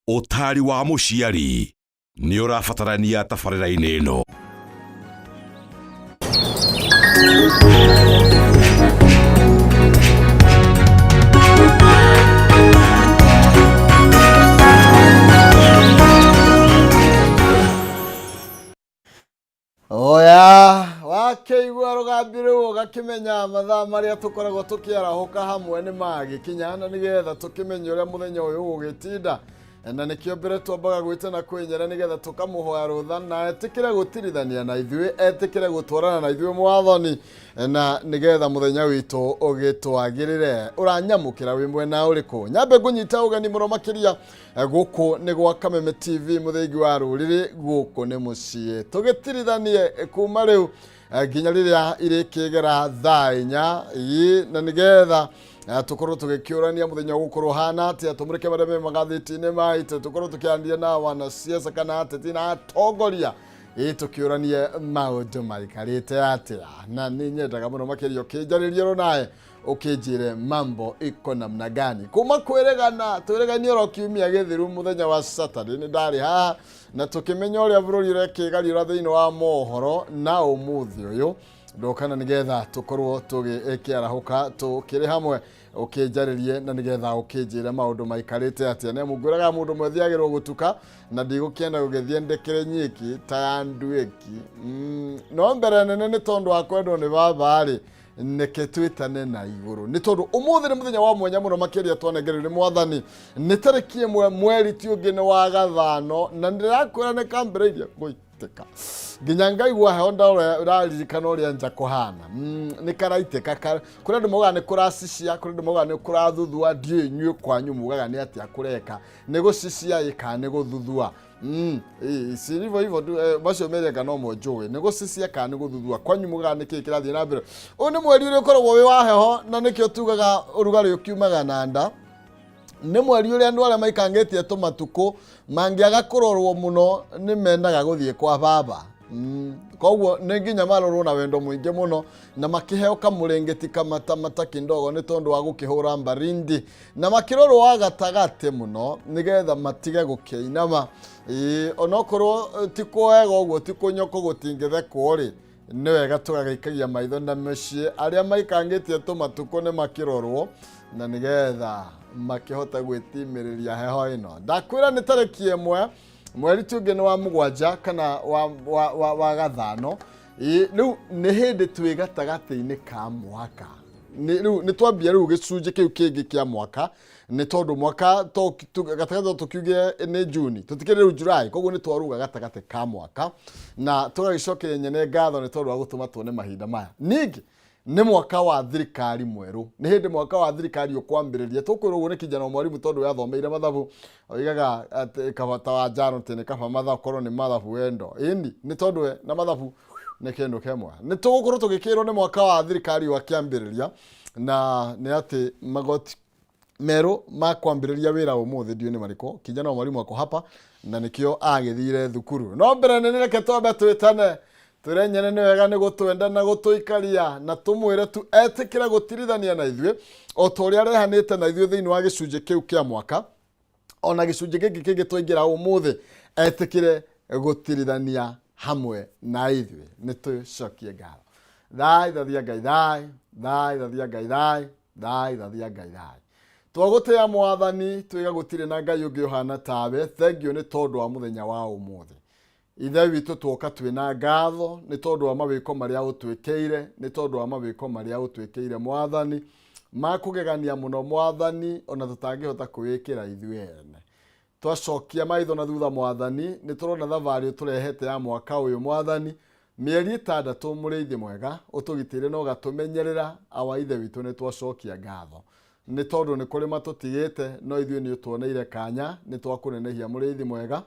Ũtari wa mũciari nĩ ũrabatarania tabarĩra-inĩ ĩno. Oya wakeigua rũgambi rũu ũgakĩmenya mathaa marĩa tũkoragwo tũkĩarahũka hamwe nĩ magĩkinya, na nĩgetha tũkĩmenye ũrĩa mũthenya ũyũ ũgũgĩtinda, na nĩkĩo mbere twambaga gwĩtana kwĩnyera nĩgetha tũkamũhoya rũtha na etĩkĩre gũtirithania na ithuĩ, etĩkĩre gũtwarana na ithuĩ Mwathani, na nĩgetha mũthenya witũ ũgĩtwagĩrĩre. Ũranyamũkĩra wĩ mwena ũrĩkũ? Nyambe ngũnyita ũgeni mũno makĩria gũkũ nĩ gwa Kameme TV, mũthĩgi wa rũrĩrĩ, gũkũ nĩ mũciĩ. Tũgĩtirithanie kuma rĩu nginya rĩrĩa irĩkĩgera thaa 4 na nĩgetha tukorwo tugĩkĩũrania mũthenya gũkorwo hana atĩa, tũmũrĩke marĩa me magathĩti-inĩ maitũ, tukorwo tũkĩaranĩria na wanasiasa kana ateti na atongoria, tũkĩũranie maũndũ maikarĩte atĩa. Na nĩ nyendaga mũno makĩria ũkĩnjarĩrie ronae ũkĩnjĩre mambo iko namna gani. Kuma kwĩregana twĩreganie oro kiumia gĩthiru mũthenya wa Saturday nĩ ndarĩ haha na tũkĩmenya ũrĩa bũrũri ũrekĩgarĩra thĩinĩ wa mohoro, na ũmũthĩ ũyũ ndokana nĩgetha tũkorwo tũgĩkĩarahũka tũkĩrĩ hamwe ũkĩnjarĩrie na nĩgetha ũkĩnjĩre maũndũ maikarĩte atĩa. Nĩ mũngwĩraga mũndũ mwethiagĩrwo gũtuka na ndigũkĩenda gũgĩthiĩ ndekere nyiki ta ya nduĩki. No mbere nene nĩ tondũ wa kwendwo nĩ baba-rĩ, neke twĩtane na igũrũ nĩ tondũ ũmũthĩ nĩ mũthenya wa mwanya mũno makĩria twanengereire Mwathani. Nĩ tarĩki ĩmwe mweri ti ũngĩ nĩ wa Gathano, na ndĩrakwĩra nĩ kambĩrĩirie gũitĩka nginya ngaigua heho ndaririkana ũrĩa nja kũhana. Nĩ karaitĩka, kũrĩ andũ maugaga nĩ kũracicicia, kũrĩ andũ maugaga nĩ kũrathuthua, ndiũĩ inyuĩ kwanyu mugaga nĩ atĩa kũreka, nĩ gũcicicia kana nĩ gũthuthua. Si hivyo hivyo bacio mereka no mojue nĩ gũcicicia kana nĩ gũthuthua, kwanyu mugaga nĩ kĩĩ kĩrathiĩ na mbere. Ũyũ nĩ mweri ũrĩa ũkoragwo wĩ wa heho, na nĩkĩo tugaga ũrugarĩ ũkiumaga na nda. Nĩ mweri ũrĩa andũ arĩa maikangĩtie tũmatukũ mangĩaga kũrorwo mũno nĩ mendaga gũthiĩ kwa baba. Koguo nĩ nginya marorwo na wendo mũingĩ mũno na makĩheo kamũrĩngĩti kamata kindogo nĩ tondũ wa gũkĩhũra mbarindi, na makĩrorwo wa gatagatĩ mũno nĩgetha matige gũkĩinama. Onokorwo ti kwega ũguo, ti kũnyoko gũtingĩthekwo-rĩ, nĩ wega tũgagĩikagia maitho na mĩciĩ arĩa maikangĩtie tũmatukũ nĩ makĩrorwo na nĩgetha makĩhota gwĩtimĩrĩria heho ĩno. Ndakwĩra nĩ tarĩki ĩmwe mweri ti ũngĩ nĩ wa 7 kana wa Gathano. Rĩu nĩ hĩndĩ twĩ gatagatĩ-inĩ ka mwaka. Nĩ twambia rĩu gĩcunjĩ kĩu kĩngĩ kĩa mwaka, nĩ tondũ mwaka gatagatĩ tũkiuge nĩ Juni, tũtikĩrĩ rĩu July, koguo nĩ twaruga gatagatĩ ka mwaka na tũgagĩcokeria nyene ngatho nĩ tondũ wa gũtũma tuone mahinda maya. Ningĩ nĩ mwaka wa thirikari mwerũ, nĩ hĩndĩ mwaka wa thirikari ũkwambĩrĩria. Tũkwĩrwo ũguo nĩ kijana mwarimũ tondũ yathomeire mathabu, oigaga atĩ kabata wa njano tĩ nĩ kaba mathabu, korwo nĩ mathabu wendo ĩni, nĩ tondũ we na mathabu nĩ kĩndũ kĩmwe. Nĩ tũgũkorwo tũgĩkĩrwo nĩ mwaka wa thirikari wakĩambĩrĩria, na nĩ atĩ magoti merũ makwambĩrĩria wĩra ũmũthĩ ndiũ nĩ marĩkũ. Kijana mwarimũ ako hapa na nĩkĩo agĩthire thukuru. No mbere nene reke twambe twĩtane tũrenyene nĩ wega nĩ gũtwenda na gũtũikaria na tũmwĩre tu etĩkĩre gũtirithania na ithuĩ o ta ũrĩa arehanĩte na ithuĩ thĩinĩ wa gĩcunjĩ kĩu kĩa mwaka, ona gĩcunjĩ gĩkĩ kĩngĩ twaingĩra ũmũthĩ etĩkĩre gũtirithania hamwe na ithuĩ. Nĩ tũcokie ngatho. Thai thathia Ngai thai, thai thathia Ngai thai, thai thathia Ngai thai. Twagũtĩa Mwathani twĩga gũtirĩ na Ngai ũngĩ ũhana tawe. Thengio nĩ tondũ wa mũthenya wa ũmũthĩ. Ithe witũ tuoka twĩna ngatho nĩ tondũ wa mawĩko marĩa ũtwĩkĩire, nĩ tondũ wa mawĩko marĩa ũtwĩkĩire Mwathani, makũgegania mũno Mwathani, ona tũtangĩhota kwĩĩkĩra ithuĩ ene. Twacokia maitho na thutha Mwathani, nĩ tũrona thabarĩ ũtũrehete ya mwaka ũyũ Mwathani, mĩeri 6 mũrĩithi mwega ũtũgitĩire na ũgatũmenyerera. Awa ithe witũ nĩ twacokia ngatho nĩ tondũ nĩ kũrĩ matũtigĩte, no ithuĩ nĩ ũtuoneire kanya, nĩ twakũnenehia mũrĩithi mwega,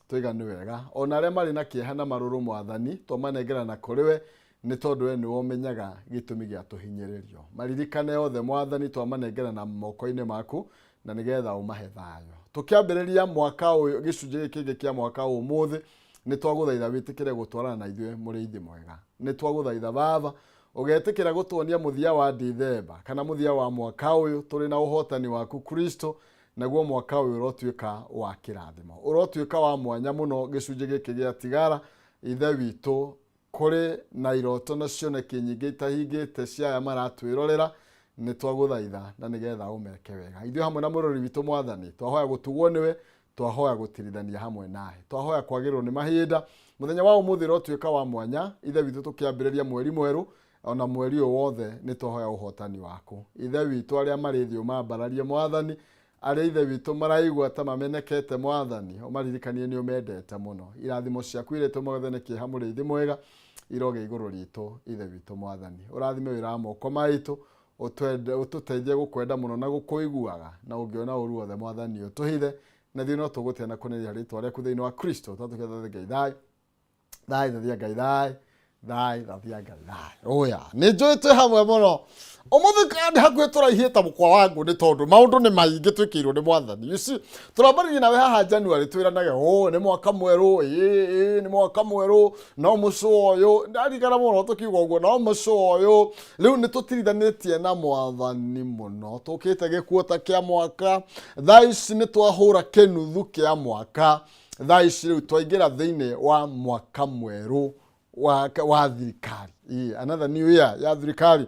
twiga nĩ wega. Ona arĩa marĩ na kĩeha na marũrũ Mwathani twamanengera na kũrĩ we, nĩ tondũ we nĩwe ũmenyaga gĩtũmi gĩa tũhinyĩrĩrio. Maririkane othe Mwathani twamanengera na moko-inĩ maku na nĩgetha ũmahe thayũ. Tũkĩambĩrĩria mwaka ũyũ, gĩcunjĩ gĩkĩ kĩa mwaka ũyũ ũmũthĩ, nĩ twagũthaitha wĩtĩkĩre gũtwarana na ithuĩ mũrĩithi mwega. Nĩ twagũthaitha baba ũgetĩkĩra gũtuonia mũthia wa Dithemba kana mũthia wa mwaka ũyũ tũrĩ na ũhotani waku Kristo, naguo mwaka uyu urotuika wa kirathimo urotuika wa mwanya muno gicunje giki gia tigara ithe witu kuri na iroto na cioneki nyingi itahingite cia aya maratwirorera ni twaguthaitha na nigetha umeke wega ithuĩ hamwe na mũrori witũ mwathani twahoya gũtugwo nĩwe twahoya gũtirithania hamwe nawe twahoya kwagĩrĩrwo nĩ mahinda mũthenya wa ũmũthĩ ũrotuĩka wa mwanya ithe witũ tũkĩambĩrĩria mweri mwerũ ona mweri ũyũ wothe nĩ twahoya ũhotani waku ithe witũ arĩa marĩ thĩ ũmambararie mwathani arĩa ithe witũ maraigua ta mamenekete mwathani ũmaririkanie nĩ ũmendete mũno irathimo ciaku irĩtũ mwothe kĩeha mũrĩithi mwega iroge igũrũ ritũ ithe witũ mwathani ũrathime wĩra wa moko maitũ ũtũteithie gũkwenda mũno na gũkũiguaga na ũngĩona ũru wothe mwathani ũtũhithe na thiĩ no tũgũtĩa na kũnĩria rĩtwa rĩaku thĩinĩ wa Kristo twatũkĩtha Ngai thai thathia Ngai thai thathia Ngai thai oya nĩ njũĩ twĩ hamwe mũno ũmũthĩ kandi hakuhĩ tũraihie ta mũkwa wangu nĩ tondũ maũndũ nĩ maingĩ twĩkĩirwo nĩ mwathani you see tũrambarĩria nawe haha January twĩranage nĩ mwaka mwerũ nĩ mwaka mwerũ no mũcũ ũyũ ndarigana mũno tũkiuga ũguo no mũcũ ũyũ rĩu nĩ tũtirithanĩtie na mwathani mũno tũkĩte gĩkuota kĩa mwaka thaa ici nĩ twahũra kĩnuthu kĩa mwaka thaa ici rĩu twaingĩra thĩinĩ wa mwaka mwerũ wa thirikari another new year ya thirikari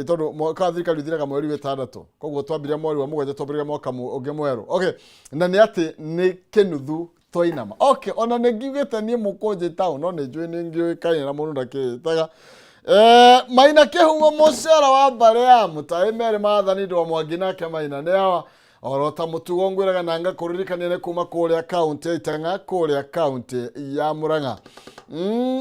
tondu mwaka wa thirikari uthiraga mweri wetandatũ koguo twambiria mweri wa mũgwanja twambĩrĩria mwaka ũngĩ mwerũ okay na nĩ atĩ nĩ kĩnuthu twainama okay ona nĩ ngigĩte niĩ mũkũnjĩta no nĩ njũĩ nĩ ngĩũĩkaine na mũndũ ndakĩĩtaga Maina Kĩhumo mũcera wa mbarĩ ya Mutahi Mary Maathani Ndwa Mwangi nake Maina nĩ awa orota mũtugo ngwĩraga na ngakũririkania nĩ kuma kũrĩa kaunti ya Itang'a kũrĩa kaunti ya Murang'a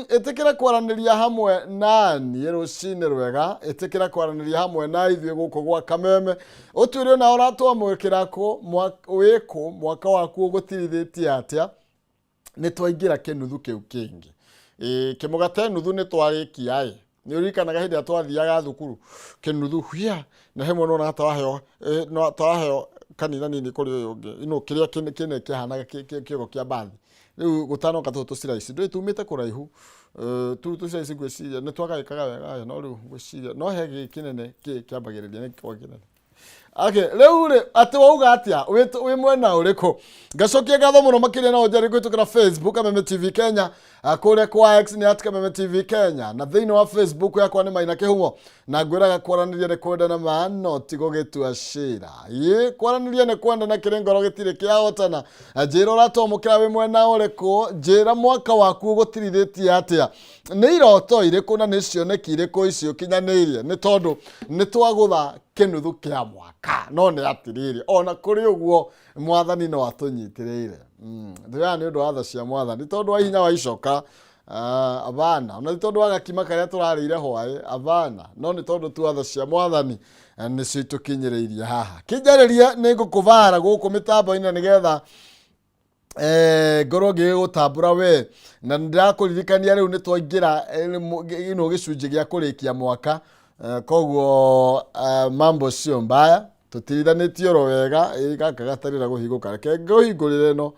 ĩtĩkĩra kwaranĩria hamwe na niĩ rũcinĩ rwega ĩtĩkĩra kwaranĩria hamwe na ithuĩ gũkũ gwa Kameme ũtuĩrio na ũratwamũkĩra wĩkũ mwaka waku ũgũtirithĩtie atĩa nĩ twaingĩra kĩnuthu kĩu kĩngĩ kĩmũgate nuthu nĩ twarĩkia nĩ ũririkanaga hĩndĩ ĩrĩa twathiaga thukuru kĩnuthu hia na he mwana ona twaheo kanitha nini kũrĩ ũyũ ũngĩ ino kĩrĩa kĩnene kĩhanaga kĩgo kĩa bathi rĩu gũtanoka tũciraici ndũĩ tumĩte kũraihu tũciraici gwĩciria nĩ twagagĩkaga wega no rĩu gwĩciria no he gĩkĩnene kĩambagĩrĩria nĩ kwa kĩnene okay rĩu rĩ atĩ wauga atĩa wĩ mwena ũrĩkũ ngacokia ngatho mũno makĩria na ũnjari kũhĩtũkĩra Facebook Kameme TV Kenya kũrĩa kwa X nĩ @Kameme TV Kenya na thĩinĩ wa Facebook yakwa nĩ Maina Kĩhumo na ngwĩraga kwaranĩria nĩ kwendana ma no tigo gĩtua cira kwaranĩria nĩ kwendana kĩrĩ ngoro gĩtirĩ kĩahotana njĩra ũratwamũkĩra wĩ mwena ũrĩkũ njĩra mwaka waku ũgũtirithĩtie atĩa nĩ iroto irĩkũ na nĩ cioneki irĩkũ icio kinyanĩirie nĩ tondũ nĩ twagũtha kĩnuthu kĩa mwaka no nĩ atirĩrĩ ona kũrĩ ũguo mwathani no atũnyitĩrĩire ndĩra nĩ ũndũ wa tha cia mwathani tondũ wa hinya wa icoka abana ona tondũ wa gakima karĩa tũrarĩire hwaĩ abana no nĩ tondũ tu tha cia mwathani nĩ citũkinyĩrĩirie haha kĩnjarĩria nĩ ngũkũbara gũkũ mĩtambo-inĩ nĩgetha ngoro gĩgũtambũra we na ndĩrakũririkania rĩu nĩ twaingĩra gĩcunjĩ gĩa kũrĩkia mwaka koguo mambo cio mbaya tũtirithanĩtie oro wega gaka gatarĩ na kũhingũka reke ngũhingũrĩre no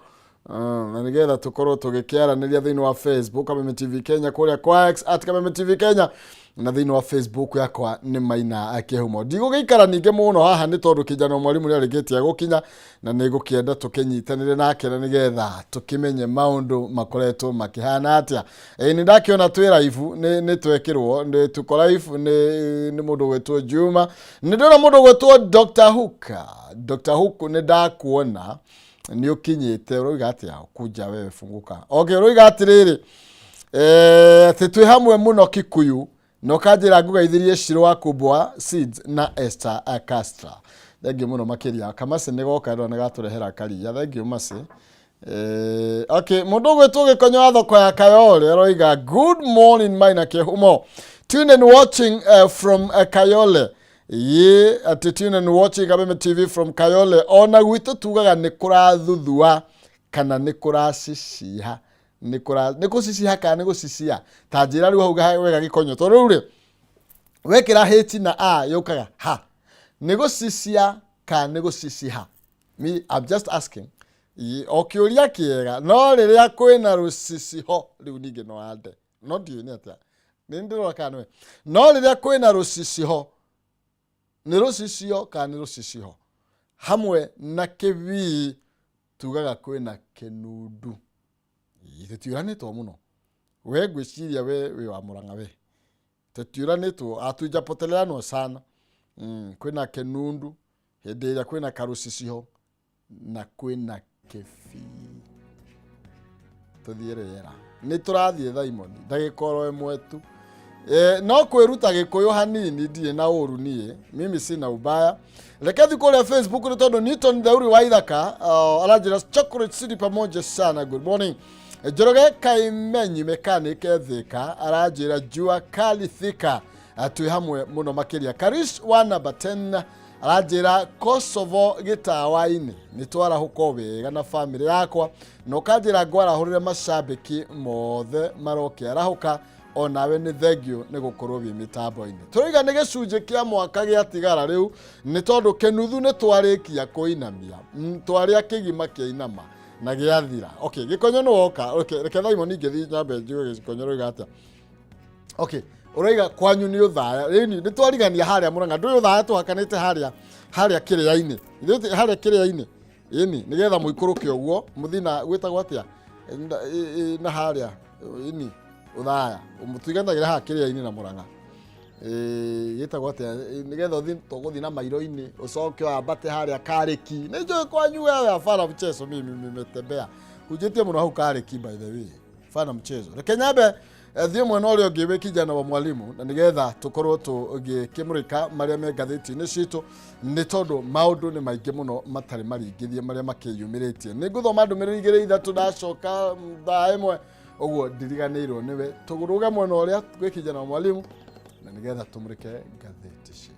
na nĩgetha tũkorwo tũgĩkĩaranĩria thĩinĩ wa Facebook Kameme TV Kenya kũrĩa kwa X @Kameme TV Kenya na thĩinĩ wa Facebook yakwa nĩ Maina Kĩhumo ndigũgĩikara ningĩ mũno haha nĩ tondũ kijana mwarimu nĩ arĩkĩtie gũkinya na nĩ ngũkĩenda tũkĩnyitanĩre nake na nĩgetha tũkĩmenye maũndũ makoretwo makĩhana atĩa nĩ ndakĩona twĩ live nĩ twekĩrwo nĩ tuko live nĩ mũndũ gwĩtwo Juma nĩ ndĩrona mũndũ gwĩtwo Dr. Hook nĩ ndakuona nĩ ũkinyĩte ũroiga atĩa kuja wewe funguka okay ũroiga atĩrĩrĩ atĩ twĩ hamwe mũno Kikuyu no kanjĩra ngũgeithirie Shiro wa Kubwa Seeds na Esther Castra thengiũ mũno makĩria Kamase nĩ goka ndo nĩ gatũrehera karia thengiũ Mase okay mũndũ gwĩtwo Gĩkonyo wa thoko ya Kayole ũroiga good morning Maina Kĩhumo tune and watching from Kayole tune and watching Kameme TV from Kayole ona gwitũ tugaga nĩ kũrathuthua kana nĩ kũraciciha nĩ gũciciha kana nĩ gũcicia ta njĩra rĩu hau wega Gĩkonyo tondũ rĩu rĩ wekĩra hĩti na a yũkaga ha nĩ gũcicia kana nĩ gũciciha me I'm just asking o kĩũria kĩega no rĩrĩa kwĩna rũciciho rĩu ningĩ no ande no ndiũĩ nĩ atĩa nĩ ndĩrona kana no rĩrĩa kwĩna rũciciho nĩ rũcicio kana nĩ rũciciho hamwe na Kĩbii tugaga kwĩna Kĩnundu. Tũtiũranĩtwo mũno. We ngwĩciria we wa Mũrang'a we. Tũtiũranĩtwo, hatujapoteleana sana. Kwĩna Kĩnundu, hĩndĩ ĩrĩa kwĩna Karũciciho na kwĩna Kĩbii. Tũthiĩ rĩera. Nĩ tũrathiĩ Thaimoni, ndagĩka oro ĩmwe tu. No kwĩruta Gĩkũyũ hanini ndirĩ na ũru niĩ, mimi sina ubaya. Reke thiĩ kũrĩa Facebook nĩ tondũ Newton Theuri wa Ithaka aranjĩra Chocolate City pamoja sana, good morning. Njoroge Kaimenyi mechanic Thika aranjĩra Jua Kali Thika twĩ hamwe mũno makĩria. Karish wa number 10 aranjĩra Kosovo Gĩtawa-inĩ nĩ twarahũka wega na family yakwa, na ũkanjĩra ngwarahũrĩre macambĩki mothe maroke arahũka, onawe nĩ thengio nĩ gũkorwo wĩ mĩtambo-inĩ. Tũraiga nĩ gĩcunjĩ kĩa mwaka gĩatigara rĩu nĩ tondũ Kĩnuthu nĩ twarĩkia kũinamia, twarĩa kĩgima kĩainama na gĩathira. Okay, Gĩkonyo nĩ woka. Okay, reke Thaimoni ingĩthiĩ nyambe njuge Gĩkonyo roiga atĩa. Okay, ũraiga kwanyu nĩ ũthaya. Rĩni nĩ twarigania harĩa Mũrang'a, ndũĩ ũthaya tũhakanĩte harĩa kĩrĩa-inĩ. Harĩa kĩrĩa-inĩ. Ĩni nĩgetha mũikũrũke ũguo mũthina gwĩtagwo atĩa na harĩa ĩni ũthaya mũtuiganagĩra haha kĩrĩa-inĩ na Mũrang'a. Gĩtagwo atĩa nĩgetha tũgũthiĩ na mairo-inĩ ũcoke wambate harĩa Karĩki. Nĩ njũĩ kwanyu wewe afana mchezo mimi nimetembea. Hujĩtie mũno hau Karĩki by the way. Fana mchezo. Reke nyambe thiĩ mwena ũrĩa ũngĩ wĩ kijana wa mwalimu na nĩgetha tũkorwo tũgĩkĩmũrĩka marĩa me ngathĩti-inĩ citũ nĩ tondũ maũndũ nĩ maingĩ mũno matarĩ maringithie marĩa makĩyumĩrĩtie. Nĩ ngũthoma ndũmĩrĩri igĩrĩ ithatũ ndacoka thaa ĩmwe ũguo ndiriganĩirwo nĩwe. Tũgũrũge mwena ũrĩa gwĩ kijana wa mwalimu na nĩgetha tũmũrĩke ngathĩti citũ.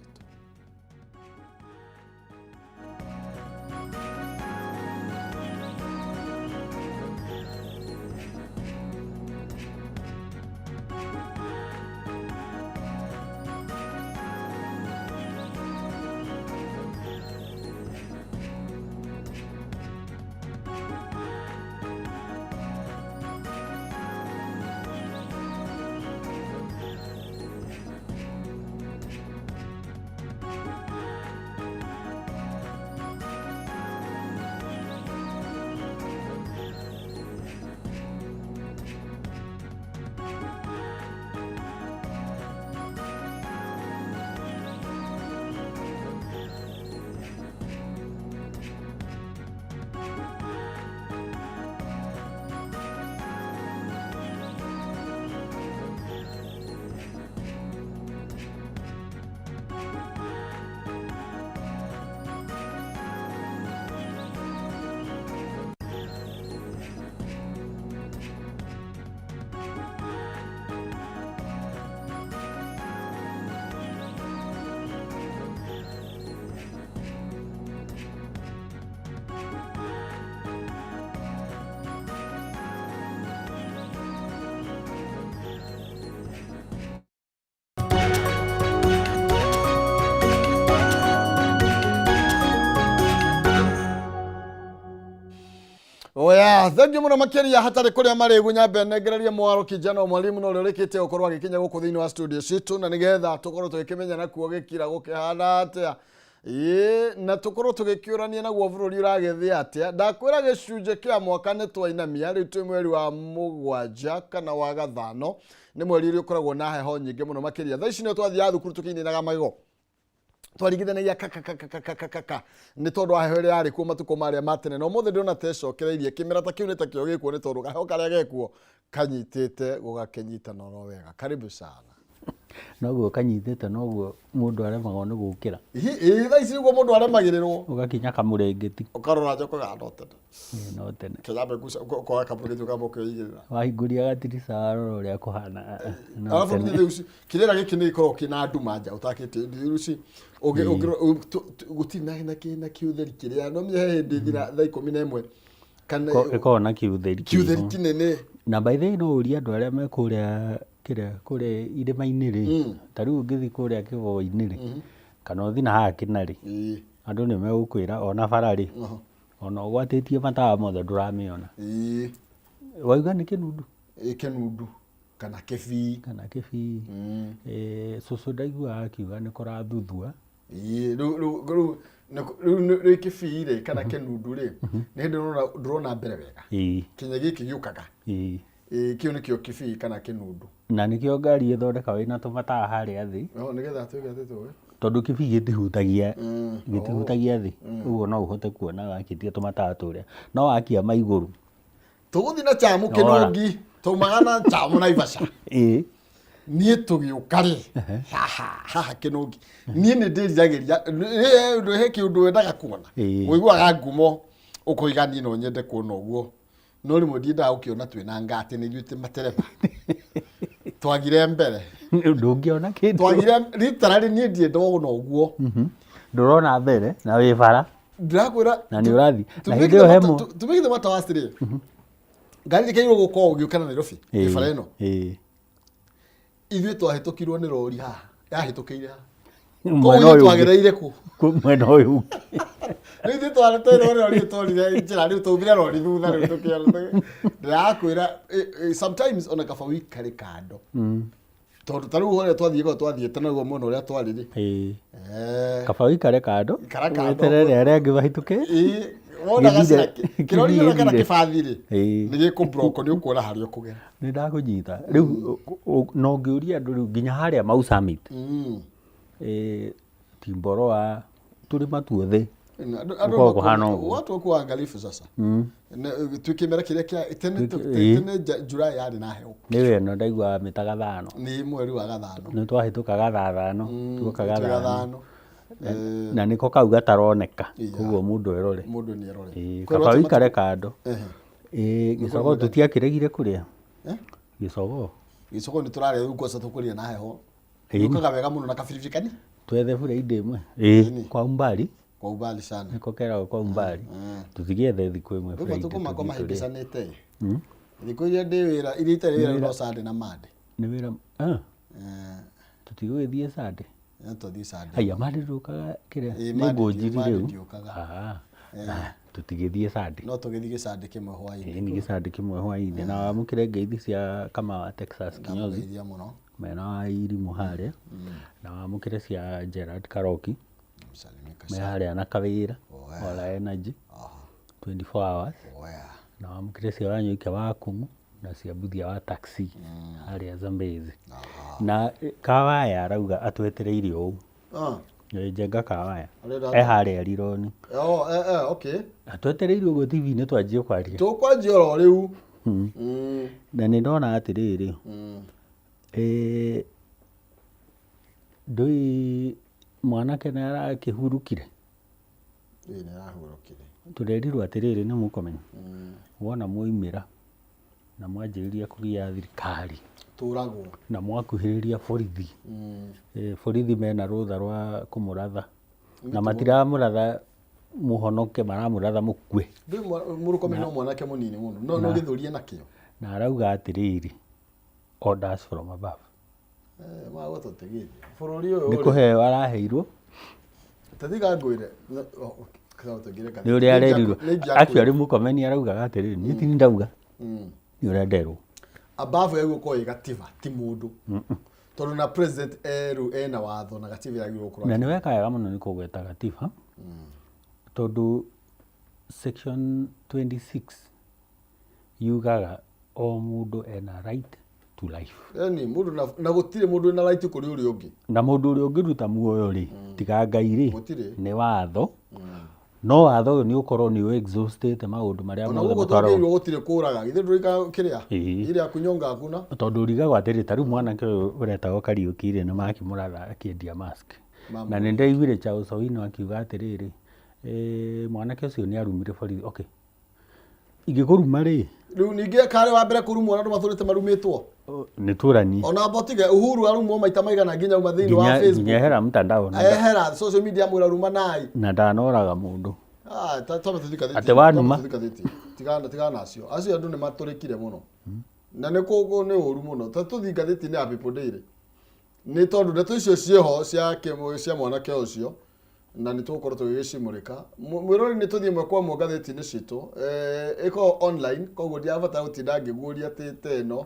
Oya, thank you mũno makĩria hatarĩ kũrĩa marĩ nyambe nengereria mwaro kijana wa mwalimu no rĩrĩkĩte gũkorwo agĩkinya gũkũ thĩinĩ wa studio citũ na nĩgetha tũkorwo tũgĩkĩmenya nakuo gĩkira gũkĩhana atĩa. Na tũkorwo tũgĩkĩũrania naguo bũrũri ũragĩthiĩ atĩa. Ndakwĩra gĩcunjĩ kĩa mwaka nĩ twainamia rĩu twĩ mweri wa mũgwanja kana wa gathano. Nĩ mweri ũrĩa ũkoragwo na heho nyingĩ mũno makĩria. Thaa ici nĩo twathiaga thukuru tũkĩinaga magego. Twarigithanagia kaka nĩ tondũ wa heho ĩrĩa yarĩ kuo matukũ marĩa ma tene. Na ũmũthĩ ndĩrona ta ĩcokereirie kĩmera ta kĩu nĩ ta kĩo gĩkuo nĩ tondũ gaheho karĩa gekuo kanyitĩte gũgakĩnyitana oro wega. Karibu sana. Noguo kanyitĩte noguo mũndũ aremagwo nĩ gũkĩra. Thaa ici nĩguo mũndũ aremagĩrĩrwo. Ũgakinya kamũrengeti. Ũkarora njokaga no tene. No tene. Kĩnyambe ũkoya kamũrengeti ũkĩigĩrĩra. Wahingũria gatirica warora ũrĩa kũhana. Alafu kĩrĩra gĩkĩ nĩ gĩkoragwo kĩna nduma nja ũtakĩtie thiruci gũtirĩ na kĩũtheri kĩrĩa no mĩhe hĩndĩ thira thaa 11 kana ĩkoragwo na kĩũtheri kĩnene. Na by the way no ũria andũ arĩa me kũrĩa irĩma-inĩ rĩ, ta rĩu ũngĩthiĩ kũrĩa kĩgoo-inĩ rĩ kana ũthiĩ na haha Kĩnarĩ, andũ nĩ megũkwĩra ona bara rĩ ona ũgwatĩtie matawa mothe ndũramĩona. Wauga nĩ Kĩnundu? Kĩnundu kana Kĩbii. Cũcũ ndaiguaga akiuga nĩ kũrathuthua rä kä bii rä kana kä nundu rä nä hä ndä ndårona mbere wega kinya gä kä gä å kaga kä u nä kä o kä bii kana kä nundu na nä kä o ngari ä thondeka wä na tå mataa harä a thä nä getha tuä gatä tå tondå kä bii gä tihutagia thä ũguo no å hote kuona wakä tie tå mataa tå rä a no wakia maigå ru tå gå thiä na camu kä nungi taumaga na camu Naivasha niä tå gä å ka rä haha kä nungi niä nä ndä riragä ria he kä å ndå wendaga kuona gå iguaga ngumo å kå iganie no nyende kuona å guo no rä mwe ndiendaga gå kä ona twä na ngatä nä ithuä tä matereba twagire mbere ndå ngä ona kä twagire ritararä niä ndienda å no å guo ndå rona mbere na wä bara ndirakwä ra na nä å rathi na hä ndä ä yo hemwe tå mä gä the matawacä rä ngari rä kairwo gå korwo å gä å ka na Nairobi ä bara ä no ithuä twahä tå kirwo nä rori haha yahä tå kä ire haha koguo twagereire kå mwena å yå rä ithuä twarä rori twarire njä ra rä u tåmire rori thutha rä u tå kä ndärakwä ra sometimes ona kaba wikarä kando tondå ta rä u hore twathiä te naguo mwena å rä a twarä rä kaba wikare kando weterere arä angä bahätå kä kä rori ona kana kä bathi rä nä gä kå nä å kuona harä a å kå gera nä ndakå nyita rä u no ngä å ria andå rä u nginya harä a Mau Summit Timboroa tå rä matuothe watu wakuwa angalifu sasa tuä kä mera kä rä a tene Julai yarä na heho nä weno ndaigua mä ta gathano nä mweri wa gathano nä twahä tå kaga gathano tuoka gathano na nä ko kau gataroneka koguo må ndå erore kaba wikare kando gä cogo tå tiakä regire kå rä a gä cogo nä tå rarä a ngwaca tå kå ria na heho kaga wega må no na kabiribikani twethe bå rä indä mwe kwa umbari kwa umbali sana niko keragwo kwa umbari tutigethe thikå ĩmwe rĩu matukũ makwa mahĩngĩcanĩte thikũ iria ndĩ wĩra iria itarĩ wĩra no Sunday na Monday nĩ wĩra tũtigũgĩthiĩ Sunday tũthiĩ Sunday aya Monday ndũkaga kĩrĩa nĩ ngũnjiri rĩu tũtigĩthiĩ Sunday no tũgĩthiĩ Sunday kĩmwe hwaĩ-inĩ nĩ Sunday kĩmwe hwaĩ-inĩ na wamũkĩre ngeithi cia Kamawa Texas Kinyozi mena wa Irimũ harĩa na wamũkĩre cia Gerard Karoki me harĩa na kawĩra Ola Energy 24 hours na wamũkĩre cia Wanyoike wa Kung'u na cia Mbuthia wa taxi harĩa Zambezi na Kawaya arauga atwetereire ũũ Njenga Kawaya harĩa Rironi atwetereire ũguo TV-inĩ twanjie kwaria tũkwanjia oro rĩu na nĩ ndona atĩrĩrĩ ndũĩ mwanake nĩ arakĩhurũkire tũrerirwo atĩrĩrĩ nĩ mũkũmenya wona mwaumĩra na mwanjĩrĩria kũgia thirikari tũragwo na mwakuhĩrĩria borithi borithi mena rũtha rwa kũmũratha na matiramũratha mũhonoke maramũratha mũkue mũrũkome no mwanake mũnini mũno no gĩthũrie nakĩo na arauga atĩrĩrĩ orders from above nĩ kũheo araheirwo tathigangwĩre nĩ ũrĩa arerirwo actually mũkomeni araugaga atĩrĩrĩ niĩ ti ndauga nĩ ũrĩa nderwo above egwo ko igatiba ti mũndũ tondũ na president ena watho na gatiba yagĩrĩirwo gũkorwo na nĩ weka wega mũno nĩ kũgweta gatiba tondũ section 26 yugaga o mũndũ ena right to life yani mũndũ na gũtirĩ mũndũ ena right kũrĩ ũrĩa ũngĩ na mũndũ ũrĩa ũngĩruta muoyo rĩ tiga Ngai rĩ nĩ watho no watho ũyũ nĩ ũkorwo nĩ exhaustĩte maũndũ marĩa mothe matwaragwo gũtirĩ kũraga githĩ ndũrĩka kĩrĩa ĩrĩa kunyonga hakuna tondũ ũrigagwo atĩrĩ ta rĩu mwanake ũyũ ũretagwo Kariũki rĩ nĩ makĩmũratha akĩendia mask na nĩ ndaiguire Charles Owino akiuga atĩrĩrĩ mwanake ũcio nĩ arumire borithi okay ingĩkũruma rĩ rĩu ningĩ karĩ wa mbere kũrumwo na andũ mathũrĩte marumĩtwo nĩ tũrani ona Botige Uhuru arumwo maita maigana nginya uma thĩinĩ wa Facebook nginya ehera mtandao ehera social media mwĩra ruma nai na ndanoraga mũndũ tome tũthikathĩti atĩ wanuma tigana nacio acio andũ nĩ matũrĩkire mũno na nĩ kũguo nĩ ũru mũno ta tũthikathĩti-inĩ ya People Daily nĩ tondũ ndeto icio ciĩho cia mwanake ũcio na nĩ tũgũkorwo tũgĩgĩcimũrĩka mwĩrori nĩ tũthiĩ ĩmwe kwa ĩmwe ngathĩti-inĩ citũ ĩkorwo online koguo ndiabatara gũtinda ngĩguũria tĩ ĩno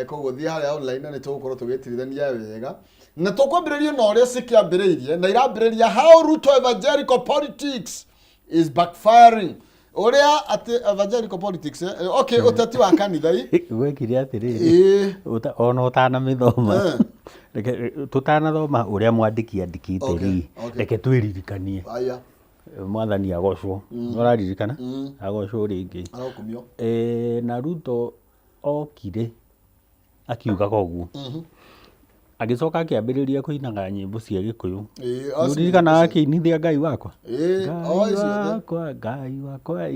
koguo thiĩ harĩa online na nĩ tũgũkorwo tũgĩtirithania wega na tukwambĩrĩria na ũrĩa cikiambĩrĩirie na irambĩrĩria how Ruto evangelical politics is backfiring. Ũrĩa atĩ evangelical politics okay ũteti wa kanitha gwekire atĩrĩrĩ ona ũtanamĩthoma tũtanathoma ũrĩa mwandĩki andĩkĩte rĩ reke twĩririkanie mwathani agocwo ũraririkana agocwo rĩngĩ na Ruto okire akiugaga ũguo agĩcoka akĩambĩrĩria kũinaga nyĩmbo cia Gĩkũyũ ũririkanaga akĩinithia Ngai wakwa Ngai wakwa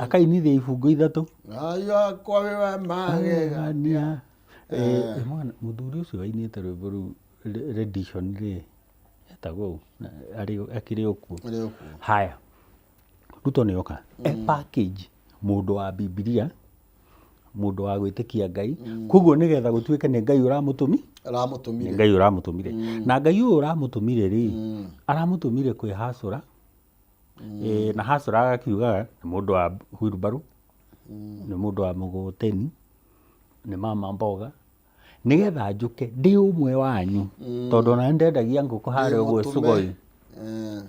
akainithia ibungo ithatũ Ngai wakwa we magegania mwana mũthuri ũcio ainĩte rwĩmbo rũu rendition rĩ etagwo akĩrĩ ũkuo haya Ruto nĩoka package mũndũ wa Bibilia mũndũ wa gwĩtĩkia Ngai koguo nĩgetha gũtuĩke nĩ Ngai ũramũtũmire Ngai ũramũtũmire na Ngai ũyũ ũramũtũmire rĩ aramũtũmire kwĩhacũra na hacũra agakiugaga nĩ mũndũ wa wheelbarrow nĩ mũndũ wa mũgũteni nĩ mama mboga nĩgetha njũke ndĩ ũmwe wanyu tondũ ona ndendagia ngũkũ harĩa ũguo Sugoi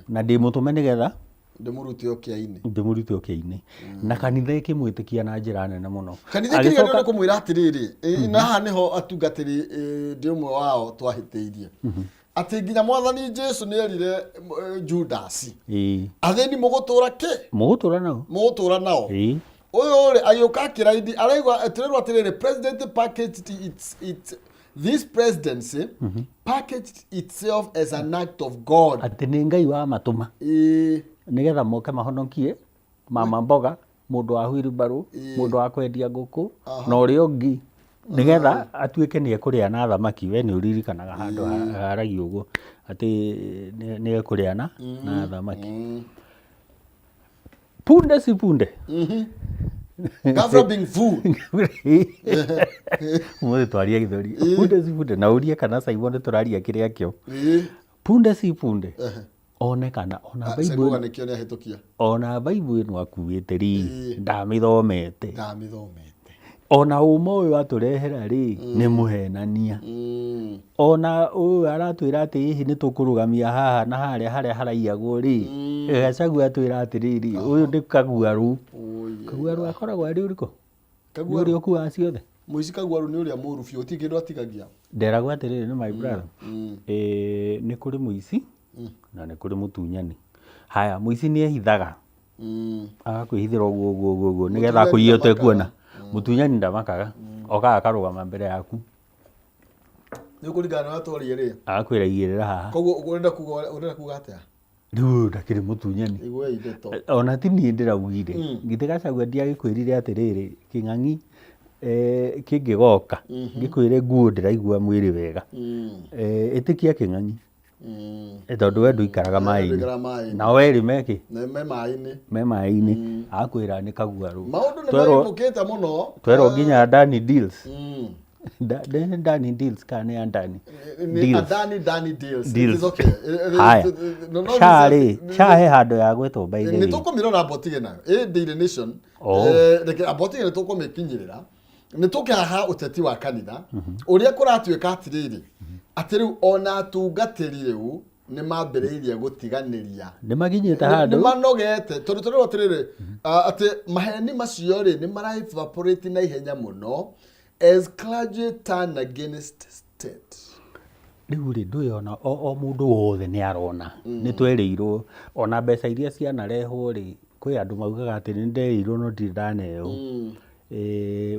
na ndĩmũtũme nĩgetha ndĩmũrute ũkĩa-inĩ na kanitha ĩkĩmwĩtĩkia na njĩra nene mũno. Kanitha ĩkĩrigania kũmwĩra atĩrĩrĩ na haha nĩho atungatĩri ndĩ ũmwe wao twahĩtĩirie atĩ nginya mwathani Jesu nĩerire Judas athĩni mũgũtũra nao ũyũ rĩ agĩũka akĩraidi araigua atĩrĩrwo atĩrĩrĩ president packaged this presidency packaged itself as an act of God atĩ nĩ Ngai wa matũma nĩgetha moke mahonokie mama mboga mũndũ wa wheelbarrow mũndũ wa kwendia ngũkũ na ũrĩa ũngĩ nĩgetha atuĩke nĩ ekũrĩa na thamaki we nĩ ũririkanaga handũ haragio ũguo atĩ nĩ ekũrĩa na thamaki punde si punde Gavra being fool mũthĩ twaria Gĩthweri punde si punde na ũrie kana Simon tũraria kĩrĩa kĩo punde si punde onekana ona Bible ĩno akuĩte rĩ ndamĩthomete ona ũma ũyũ atũrehera rĩ nĩ mũhenania ona ũyũ aratwĩra atĩ hihi nĩ tũkũrũgamia haha na harĩa haraiyagwo rĩ Gachagua atwĩra atĩrĩrĩ ũyũ nĩ Kagwaru akoragwo arĩ ũrĩkũ ũrĩa ũkuaga ciothe mũici Kagwaru nĩ ũrĩa mũru biũ ti kĩndũ atigagia nderagwo atĩrĩrĩ nĩ my brother nĩ kũrĩ mũici na nĩ kũrĩ mũtunyani haya mũici nĩ ehithaga agakwĩhithĩra ũguo nĩgetha akũiye ũtekuona mũtunyani ndamakaga okaga akarũgama mbere yaku nĩ ũkũringana na watwaria rĩ agakwĩra igĩrĩra haha koguo ũrenda kuga atĩa rĩu ndakĩrĩ mũtunyani ona ti niĩ ndĩraugire githĩ Gachagua ndiagĩkwĩrire atĩrĩrĩ kĩng'ang'i kĩngĩgoka ngĩkwĩre nguo ndĩraigua mwĩrĩ wega ĩtĩkia kĩng'ang'i tondũ we ndũikaraga maĩ-inĩ na werĩ mekĩ me maĩ-inĩ akwĩra nĩ Kagwaru twerwo nginya Danny Deals Danny Deals kana nĩ Danny Deals haya Shahe handũ ya gwetwo baile nĩ tũkũmĩrora Abotige nayo Daily Nation reke Abotige nĩ tũkũmĩkinyĩrĩra nĩ tũkĩhaha ũteti wa kanitha ũrĩa kũratuĩka atĩrĩrĩ atĩ rĩu ona atungatĩri rĩu nĩ mambĩrĩirie gũtiganĩria nĩ maginyĩte handũ nĩ manogete tondũ tũrĩrwo atĩrĩrĩ atĩ maheni macio rĩ nĩ mara evaporate na ihenya mũno as clergy turn against state. Rĩu rĩ ndũĩ ona o mũndũ wothe nĩ arona nĩ twerĩirwo ona mbeca iria cianarehwo rĩ kwĩ andũ maugaga atĩ nĩ nderĩirwo no ndirĩ ndaneo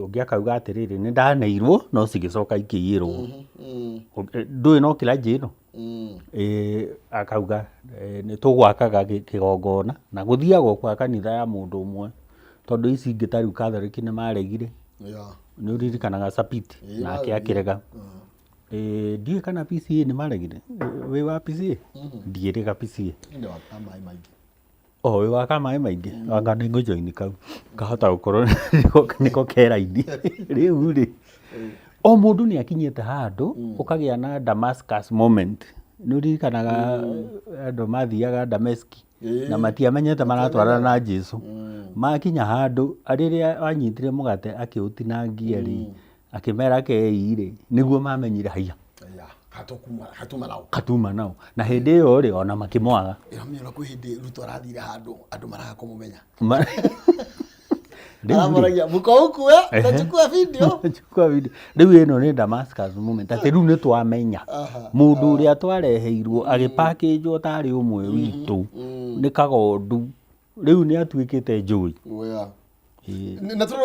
ũngĩ akauga atĩrĩrĩ nĩ ndaneirwo no cigĩcoka ikĩiyĩrwo ndũĩ no kĩranjĩ ĩno akauga nĩ tũgwakaga kĩgongona na gũthiagwo kwa kanitha ya mũndũ ũmwe tondũ ici ingĩ ta rĩu Katholiki nĩ maregire nĩ ũririkanaga Sapiti nake akĩrega ndiĩ kana PCA nĩ maregire wĩ wa PCA ndiĩrĩga PCA wĩ waka maĩ maingĩ anga nĩ ngũjoini kau kahota gũkorwo nĩko keraini rĩu rĩ o mũndũ nĩ akinyĩte handũ ũkagĩa na Damascus moment nĩ ũririkanaga andũ mathiaga Dameski na matiamenyete maratwarana na Jesu makinya handũ rĩrĩa wanyitire mũgate akĩũtinangia rĩ akĩmera kei rĩ nĩguo mamenyire haiya katuma nao na hĩndĩ ĩyo rĩ ona makĩmwaga ĩramĩona kwĩ hĩndĩ Ruto arathire handũ andũ maraga kũmũmenya Aramoragia muko ukue ndachukua video rĩu ĩno nĩ Damascus moment atĩ rĩu nĩ twamenya mũndũ ũrĩa twareheirwo agĩpackage tarĩ ũmwe witũ nĩ kagondu rĩu nĩ atuĩkĩte njũi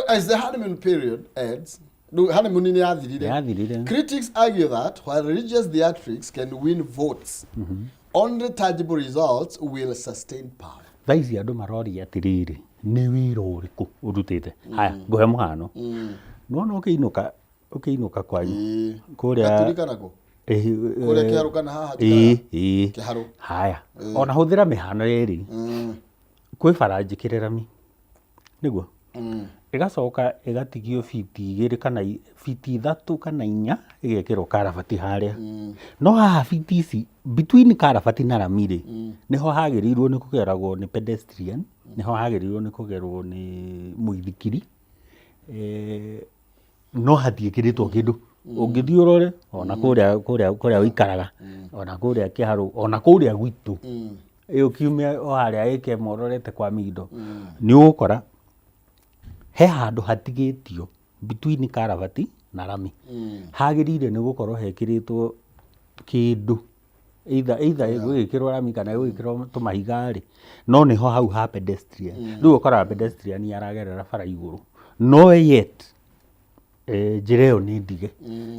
as the honeymoon period ends honeymoon ni yathirire. Critics argue that while religious theatrics can win votes, only tangible results will sustain power. Thaici andũ maroria atĩrĩrĩ nĩ wĩra ũrĩkũ ũrutĩte haya ngũhe mũhano nona ũkĩinũka kwanyu kũrĩa kũrĩa kĩharo kana haha kĩharo haya ona hũthĩra mĩhano ĩrĩ kwĩ bara njĩkĩrĩra mi nĩguo ĩgacoka ĩgatigio fiti 2 kana fiti 3 kana 4 ĩgekĩrwo karabati harĩa no haha fiti ici between karabati na rami rĩ niho hagĩrĩirwo nĩ kũgeragwo nĩ pedestrian niho hagĩrĩirwo nĩ kũgerwo nĩ mũithikiri no hatiĩkĩrĩtwo kĩndũ ũngĩthiĩ ũrore ona kũrĩa ũikaraga ona kũrĩa kĩharo ona kũrĩa gwitũ ũkiumia o harĩa ĩke mororete kwa mindo nĩ ũgũkora he handũ hatigĩtio between karabati na rami hagĩrĩire nĩ gũkorwo hekĩrĩtwo kĩndũ either gwĩkĩrwo rami kana gwĩkĩrwo tũmahiga rĩ no nĩho hau ha pedestrian rĩu ũkoraga pedestrian aragerera bara igũrũ no yet njĩra ĩyo nĩ ndige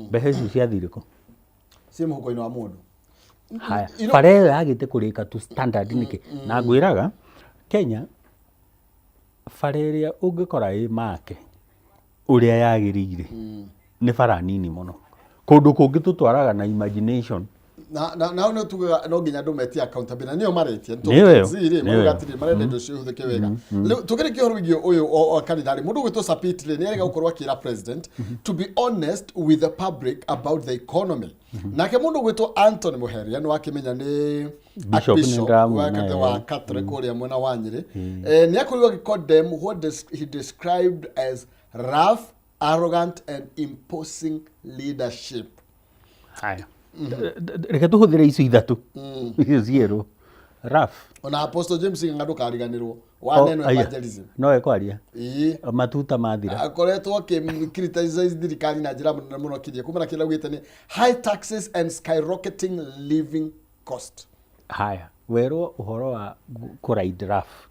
mbeca icio ciathire kũ ciĩ mũhuko-inĩ wa mũndũ haya bara ĩyo yagĩte kũrĩka tu standard nĩkĩ na ngwĩraga Kenya bara ĩrĩa ũngĩkora ĩ make ũrĩa yagĩrĩire nĩ bara nini mũno kũndũ kũngĩ tũtwaraga na imagination na no tugaga no nginya andũ metia accountability nĩo maretia nĩyo mũgatĩrĩ marenda indo ciũhũthĩke wega rĩu tũkĩrĩ kĩhoro wĩgiĩ ũyũ kandidatĩ mũndũ gwĩtwo Sapitile nĩ arega gũkorwo akĩra president to be honest with the public about the economy nake mũndũ gwĩtwo Anthony Muheria nĩ wakĩmenya nĩ Bishop wa Catholic kũrĩa mwena wa Nyĩrĩ nĩ akorirwo agĩcondemn what he described as rough, arrogant and imposing leadership. Haya reke tuhũthĩre icio ithatũ icio cierũ rough ona Apostle James ng'andũ kariganĩrwo waneno evangelism no ekwaria matuta mathira akoretwo criticize thirikari na njĩra mũno kiria kumana kĩrĩa augĩte nĩ high taxes and skyrocketing living cost. Haya werwo ũhoro wa kũraid rough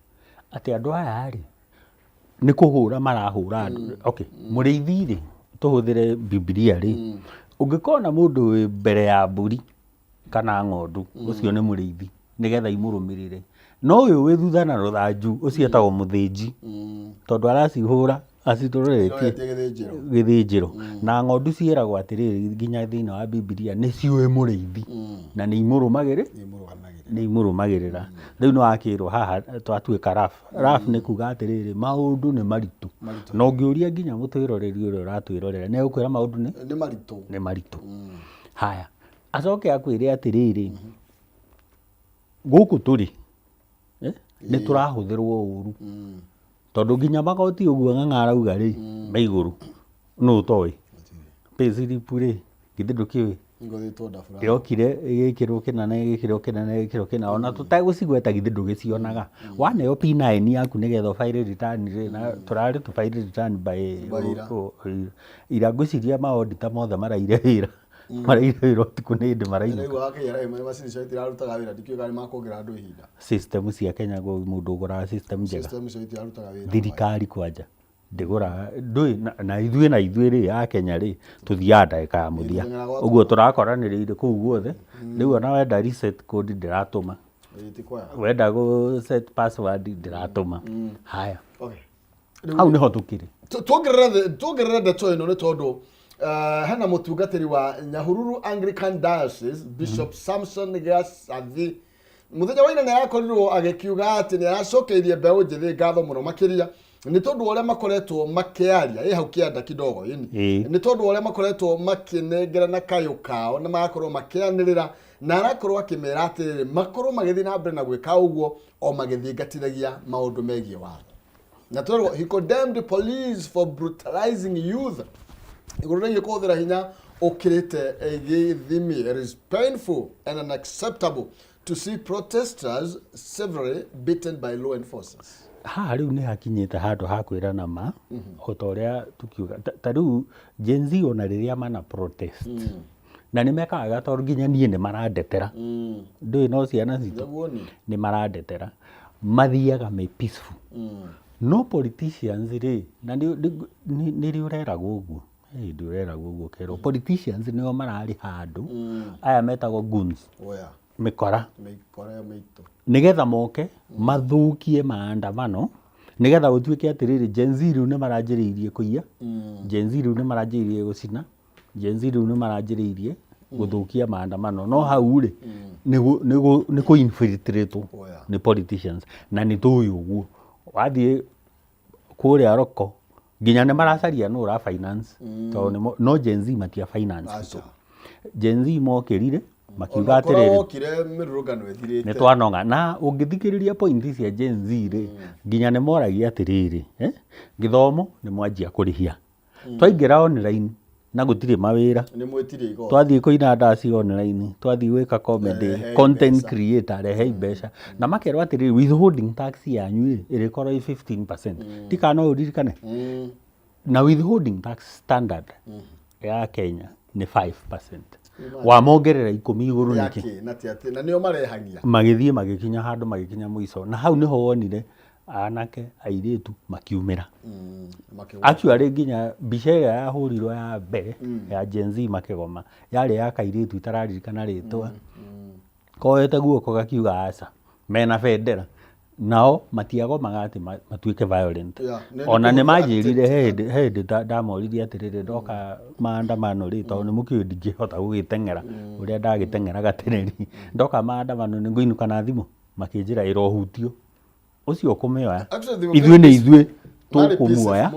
atĩ andũ aya rĩ nĩ kũhũra marahũra andũ okay mũrĩithi rĩ tuhũthĩre Biblia rĩ ũngĩkona mũndũ wĩ mbere ya mbũri kana ng'ondu ũcio nĩ mũrĩithi nĩgetha imũrũmĩrĩre no ũyũ wĩ thutha na rũthanju ũcio etagwo mũthĩnji tondũ aracihũra acitũrũrĩtie gĩthĩnjĩro na ng'ondu ciĩragwo atĩrĩrĩ nginya thĩinĩ wa Biblia nĩ ciũĩ mũrĩithi na nĩ imũrũmagĩrĩra rĩu nĩ wakĩrwo haha twatuĩka rough nĩ kuga atĩrĩrĩ maũndũ nĩ maritũ na ũngĩũria nginya mũtwĩroreri ũrĩa ũratwĩrorera nĩ ũkwĩra maũndũ nĩ maritũ haya acoke akwĩre atĩrĩrĩ gũkũ tũrĩ nĩ tũrahũthĩrwo ũru tondũ nginya magoti ũguo ng'ang'arauga rĩ maigũrũ no toy payslip rĩ githĩ ndũkĩũĩ yokire gĩkĩrwo kĩna ona tũtagũcigweta githĩ ndũgĩcionaga waneo P9 yaku nĩgetha file return rĩ na tũrarĩ tu file return by ira ngwĩciria maauditor mothe maraire wĩra ũtukũ nĩ hĩndĩ marainũka system cia Kenya mũndũ ũgũraga system njega thirikari kwanja ndĩgũraga ndũĩ na ithuĩ rĩ ya Kenya rĩ tũthiaga ndagĩka ya mũthia ũguo tũrakoranĩrĩire kũu guothe rĩu ona wenda reset code ndĩratũma wenda go set password ndĩratũma haya hau nĩho tũkĩrĩ tuongerere ndeto ĩno nĩ tondũ hena mũtungatĩri wa Nyahururu Anglican Diocese Bishop Samson Gasathi muthenya wa ina nĩ arakorirwo agĩkiuga atĩ nĩ aracokeirie mbeũ njĩthĩ ngatho mũno makĩria nĩ tondũ ũrĩa makoretwo makĩaria hau kĩanda kidogo nĩ tondũ ũrĩa makoretwo makĩnengerana kayũ kao na magakorwo makĩanĩrĩra na arakorwo akĩmera atĩrĩrĩ makorwo magĩthiĩ na mbere na gwĩka ũguo o magĩthingatithagia maũndũ megiĩ watho na tondũ he condemned police for brutalizing youth igũrũ rĩgiĩ kũhũthĩra hinya ukirite githimi. It is painful and unacceptable to see protesters severely beaten by law enforcers. Riu ni hakinyite handu ha kwirana ma utoria tukiuga ta riu Gen Z ona riria mana protest na ni mekaga tondu nginya nie ni marandetera ndui no ciana citu ni marandetera mathiaga me peaceful no politicians ri na ni riureragwo uguo ndiureragwo uguo kero politicians nio marari handu aya metagwo goons mikora meitu nigetha moke mathukie maandamano nigetha utuike atiriri Gen Z riu ni maranjiriirie kuiya Gen Z riu ni maranjiriirie gucina Gen Z riu ni maranjiriirie guthukia maandamano no hau ri ni ku infiltrate ni politicians na ni tuyu uguo wathie kuria roko nginya ni maracaria no ra finance tondu no Gen Z matia finance Gen Z mokirire makiuga atiriri ni twanonga na ungithikiriria point cia Gen Z ri nginya ni moragia atiriri githomo ni mwanjia kurihia twaingira online na gutire mawira ni mwetirie igo twathie kuina ndasi online twathie wika comedy content creator rehe mbeca na makerwa atiriri withholding tax yanyu iri korwo 15% tika no uririkane na withholding tax standard ya Kenya ni 5%. Wa mongerera 10 iguru niki na nio marehagia magithie magikinya handu magikinya muico na hau niho wonire anake airitu makiumira actually nginya bica ĩrĩa yahurirwo ya mbere ya Gen Z makigoma yarĩ ya kairitu itararirikana ritwa koete guoko gakiuga aca mena bendera nao matiagomaga ati matuike violent ona ni manjirire hedi ndamoririe atiriri ndoka maandamano ri tondu ni mukiu ndingihota gugiteng'era uria ndagiteng'eraga tiriri ndoka maandamano ni nguinuka na thimu makinjira irohutio ucio kumioya ithue ni ithue tukumuoya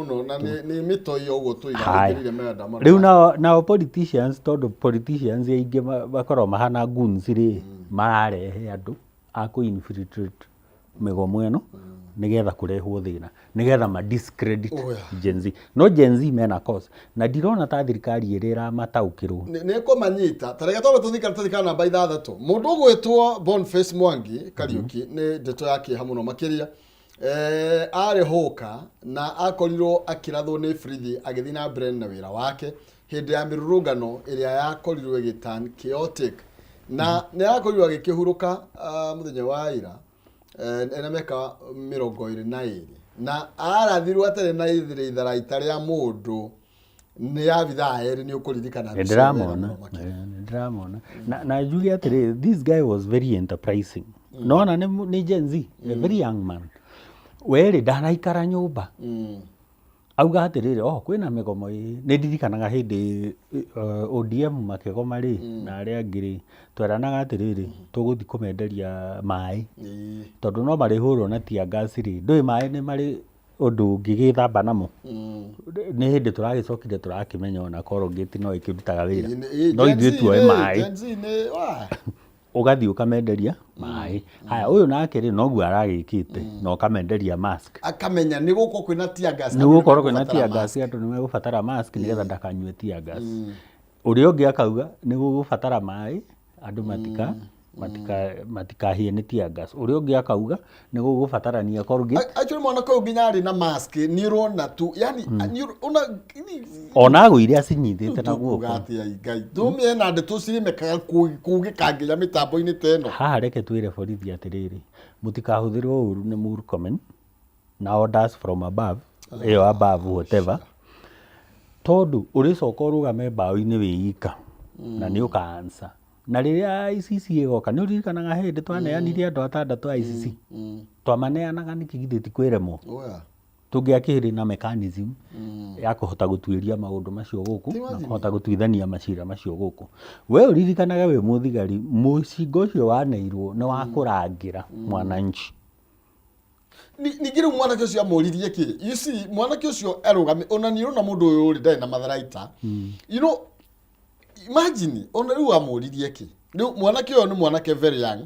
ni mito iyo uguo tuigirire maandamano riu na politicians tondu politicians aingi bakorwo mahana goons ri mararehe andu aku infiltrate migomo eno nigetha kurehwo thina nigetha ma discredit Gen Z no Gen Z mena cause na ndirona ta thirikari irira mataukirwo ni kumanyita tarega tondu tuthikana namba 6 mundu gwitwo Boniface Mwangi Kariuki ni ndeto yake hamuno makiria ari hoka na akorirwo akirathwo ni Frithi agithii na mbere na wira wake hindi ya mirurungano iria yakorirwo igitan chaotic na ni akorirwo agikihuruka muthenya wa ira ena meka 22 na arathirwo atari na ithira itari ya mundu ni abitha eri ni ukuririkana ndramona na Julia atiri this guy was very enterprising no na ni Gen Z a very young man weri ndanaikara nyumba auga atiriri kwina migomo ni ndirikanaga hindi ODM makigoma ri na aria angiri tweranaga atiriri tuguthi kumenderia mai tondu no marihurwo na tia gas ri ndui mai ni mari undu ngigithamba namo ni hindi turagicokire turakimenya ona corrugate no ikirutaga wira no ithuĩ tuoe mai ugathi ukamenderia mai haya uyu nake ri noguo aragikite no kamenderia mask akamenya ni guko kwina tia gas ni guko kwina tia gas andu ni megubatara mask nigetha ndakanyue tia gas uria ungi akauga ni gugubatara mai andu matikahie ni tia gas uria ungi akauga ni gugubatarania corrugate actually mwana ko nginya ari na mask ni rona tu yani ona guire acinyithite na guoko gati ya ngai tumie na ndeto cirimekaga kugikanginya mitambo-ini teno haha reke twire borithi atiriri mutikahuthirwo uru ni Murkomen na orders from above above whatever tondu uricoka urugame mbao-ini wiika na ni ukaansa na riria ICC igoka ni uririkanaga hindi twaneanirie andu 6 ICC twamaneanaga nikigithiti kwiremwo tungiakihiri na mechanism ya kuhota gutwiria maundu macio guku na kuhota gutwithania macira macio guku we uririkanaga we muthigari mucingo ucio waneirwo ni wa kurangira mwananchi ningire mwanake ucio amuririe ki you see mwanake ucio erugame ona ni rona mundu uyu uri ndai na matharaita you know imagine ona riu amuririe ki riu mwanake uyu ni mwanake very young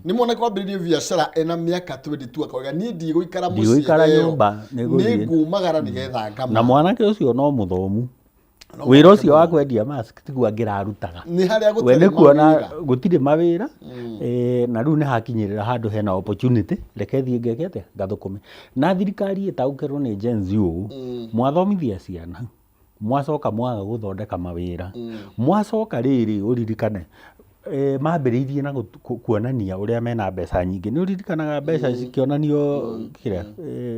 ni mwanake wambiririe biashara ena miaka 22 akauga ni ndi guikara muciĩ nyumba ni ngumagara nigetha ngama na mwanake ucio no muthomu wĩra ũcio wa kwendia mask tiguo angĩrarutaga nĩ harĩa we nĩ gũtarĩ kuona mawĩra. gũtirĩ mawĩra na rĩu nĩ hakinyĩrĩra handũ hena opportunity reke thiĩ ngeke atĩa gathũkũme na thirikari ĩtaũkĩrwo nĩ Gen Z ũũ mwathomithia ciana mwacoka mwaga gũthondeka mawĩra mwacoka rĩrĩ ũririkane mambĩrĩirie na kuonania ũrĩa mena mbeca nyingĩ nĩ ũririkanaga mbeca cikĩonanio kĩrĩa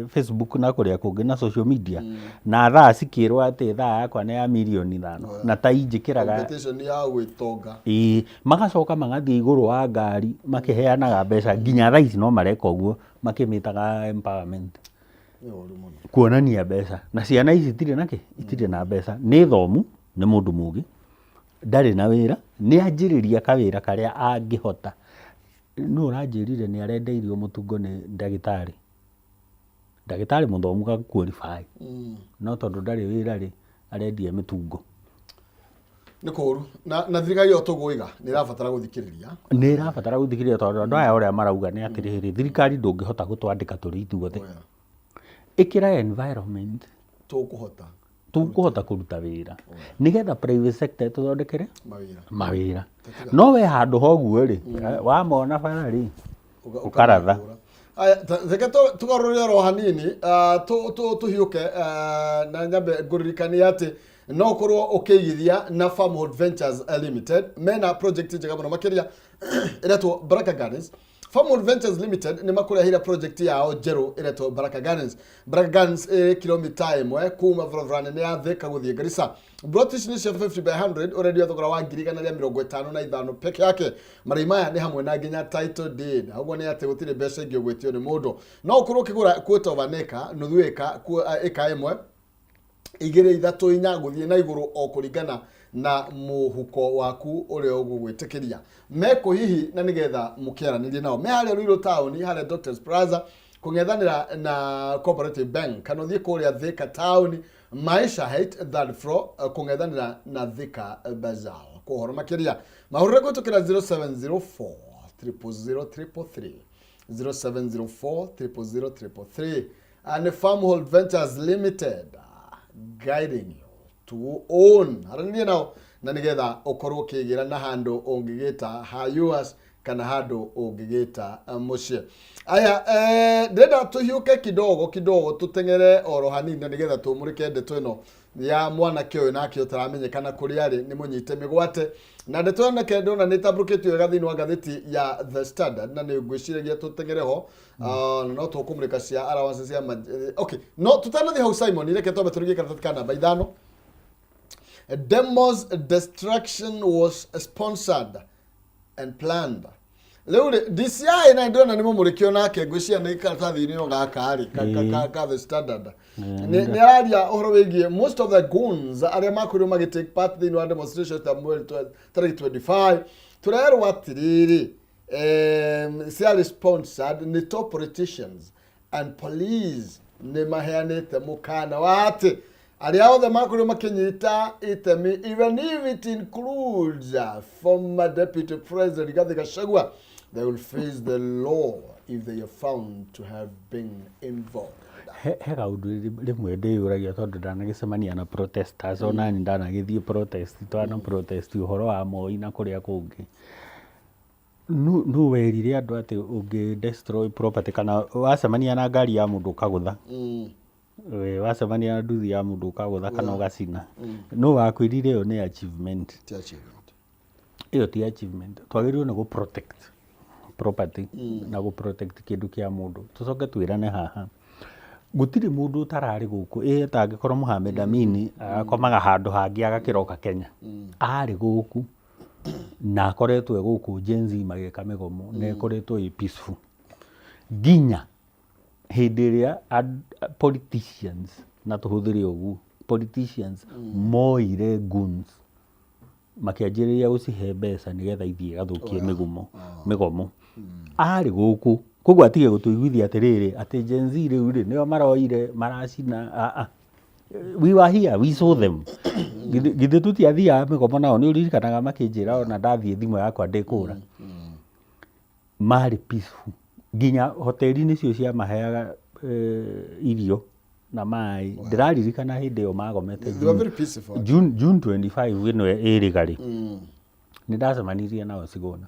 Facebook na kũrĩa kũngĩ na social media na thaa cikĩrwo atĩ thaa yakwa nĩ ya mirioni 5 na ta injĩkĩraga competition ya gwĩtonga magacoka magathiĩ igũrũ wa ngari makĩheanaga mbeca nginya thaa ici no mareka ũguo makĩmĩtaga empowerment kuonania mbeca na ciana ici itirĩ nakĩ itirĩ na mbeca nĩ thomu nĩ mũndũ mũgĩ ndarĩ na wĩra nĩ anjĩrĩria kawĩra karĩa angĩhota nũ ũranjĩrire nĩ arendeirio mũtungo nĩ ndagĩtarĩ mũthomu ga qualify no tondũ ndarĩ wĩra rĩ arendia mĩtungo nĩ kũru na thirikari yo tũgũiga nĩ ĩrabatara gũthikĩrĩria tondũ andũ aya ũrĩa marauga nĩ atĩrĩrĩ thirikari ndũngĩhota gũtwandĩka tũrĩ ithuothe ĩkĩra environment tũkũhota kũruta wĩra nĩgetha private sector tũthondekere mawĩra no we handũ hoguo rĩ wamona bara rĩ ũkaratha reke tũgarũrĩre ro hanini tũhiũke na nyambe ngũririkanie atĩ no ũkorwo ũkĩigithia na Farmhold Ventures Limited mena project njega mũno makĩria ĩretwo Baraka Gardens. Farmhold Ventures Limited nĩ makũrehire project yao njerũ ĩretwo Baraka Gardens. Baraka Gardens kilomita 1 kuma barabara nene ya Thika gũthiĩ Garissa. Brotish nĩ cia 50 by 100 ũrendio thogora wa 155 peke yake. Marĩhi maya nĩ hamwe na nginya title deed. Ũguo nĩ atĩ gũtirĩ mbeca ingĩ ũgwĩtio nĩ mũndũ. No ũkorwo ũkĩgũra quarter of an acre, nuthu ĩka ĩmwe, igĩrĩ ithatũ inya gũthiĩ na igũrũ o kũringana na mũhuko waku ũrĩa ũgũgwĩtĩkĩria. Meko hihi na nĩgetha mũkĩaranĩrie nao me harĩa Ruiru Town harĩa Doctors Plaza kũng'ethanĩra na Cooperative Bank kana ũthiĩ kũrĩa Thika Town Maisha Heights third floor kũng'ethanĩra na Thika Bazaar. Kũhoro makĩria mahũrĩre kũhĩtũkĩra 0704 00033 0704 00033 and Farmhold Ventures Limited guiding you to own haranĩria nao na nĩgetha ũkorwo ũkĩgĩra na handũ ũngĩgĩta Hayuas kana handũ ũngĩgĩta mũciĩ. Aya ndĩrenda tũhiũke kidogo tũteng'ere oro hanini na nĩgetha tũmũrĩke ndeto ĩno ya mwanake ũyũ nake ũtaramenyekana kũrĩa arĩ nĩ mũnyite mĩgwate na ndeto ĩno ndona nĩ ĩtambũrũkĩtio wega thĩinĩ wa ngathĩti ya The Standard na nĩ ngwĩciragia tũteng'ere ho no tũkũmũrĩka cia allowances cia okay no tũtanathiĩ hau Simon reke twambe tũrĩgie karatathi ka namba 5. Demo's destruction was sponsored and planned. Leo DCI na ndona nĩ mũmũrĩkio nake ngwĩciria nĩ karatathi-inĩ no gaka ka The Standard. Nĩ araria ũhoro wĩgiĩ most of the goons arĩa makorirwo magĩtake part thĩinĩ wa demonstrations ta mweri 25 tũrerwo atĩrĩrĩ ciarĩ sponsored nĩ top politicians and police nĩ maheanĩte mũkana wa atĩ arĩa othe makorirwo makĩnyita itemi even if it includes former deputy president Rigathi Gachagua they will face the law if they are found to have been involved. He kaũndũ rĩmwe ndĩyũragia tondũ ndanagĩcemania na protesters ona ni ndanagĩthiĩ protest twana protest ũhoro wa Moi na kũrĩa kũngĩ nũ werire andũ atĩ ũngĩ destroy property kana wacemania na ngari ya mũndũ ũkagũtha wacemania na nduthi ya mũndũ ũkagũtha kana ũgacina nũ wakwĩrire ĩyo nĩ achievement ĩyo ti achievement twagĩrĩirwo nĩ gũ protect property na gũ protect kĩndũ kĩa mũndũ tũcoke twĩrane haha gũtirĩ mũndũ ũtararĩ gũkũ tangĩkorwo Mohamed Amin akomaga handũ hangĩ agakĩroka Kenya arĩ gũkũ na akoretwo gũkũ Gen Z magĩka mĩgomo na ĩkoretwo ĩ peaceful nginya hĩndĩ ĩrĩa politicians na tũhũthĩre ũguo politicians moire goons makĩanjĩrĩria gũcihe mbeca nĩgetha ithiĩ gathũkie mĩgomo arĩ gũkũ koguo atige gũtũiguithia atĩrĩrĩ atĩ Gen Z rĩu rĩ nĩo maroire maracina we were here we saw them githĩ tũtiathiaga mĩgomo nao nĩ ũririkanaga makĩnjĩra ona ndathiĩ thimũ yakwa ndĩkũra marĩ peaceful nginya hoteli-inĩ cio cia maheaga irio na mai ndiraririkana hindi yo magomete They were very peaceful. June 25 ino ĩrĩgarĩ nĩ ndacemanirie nao Sigũna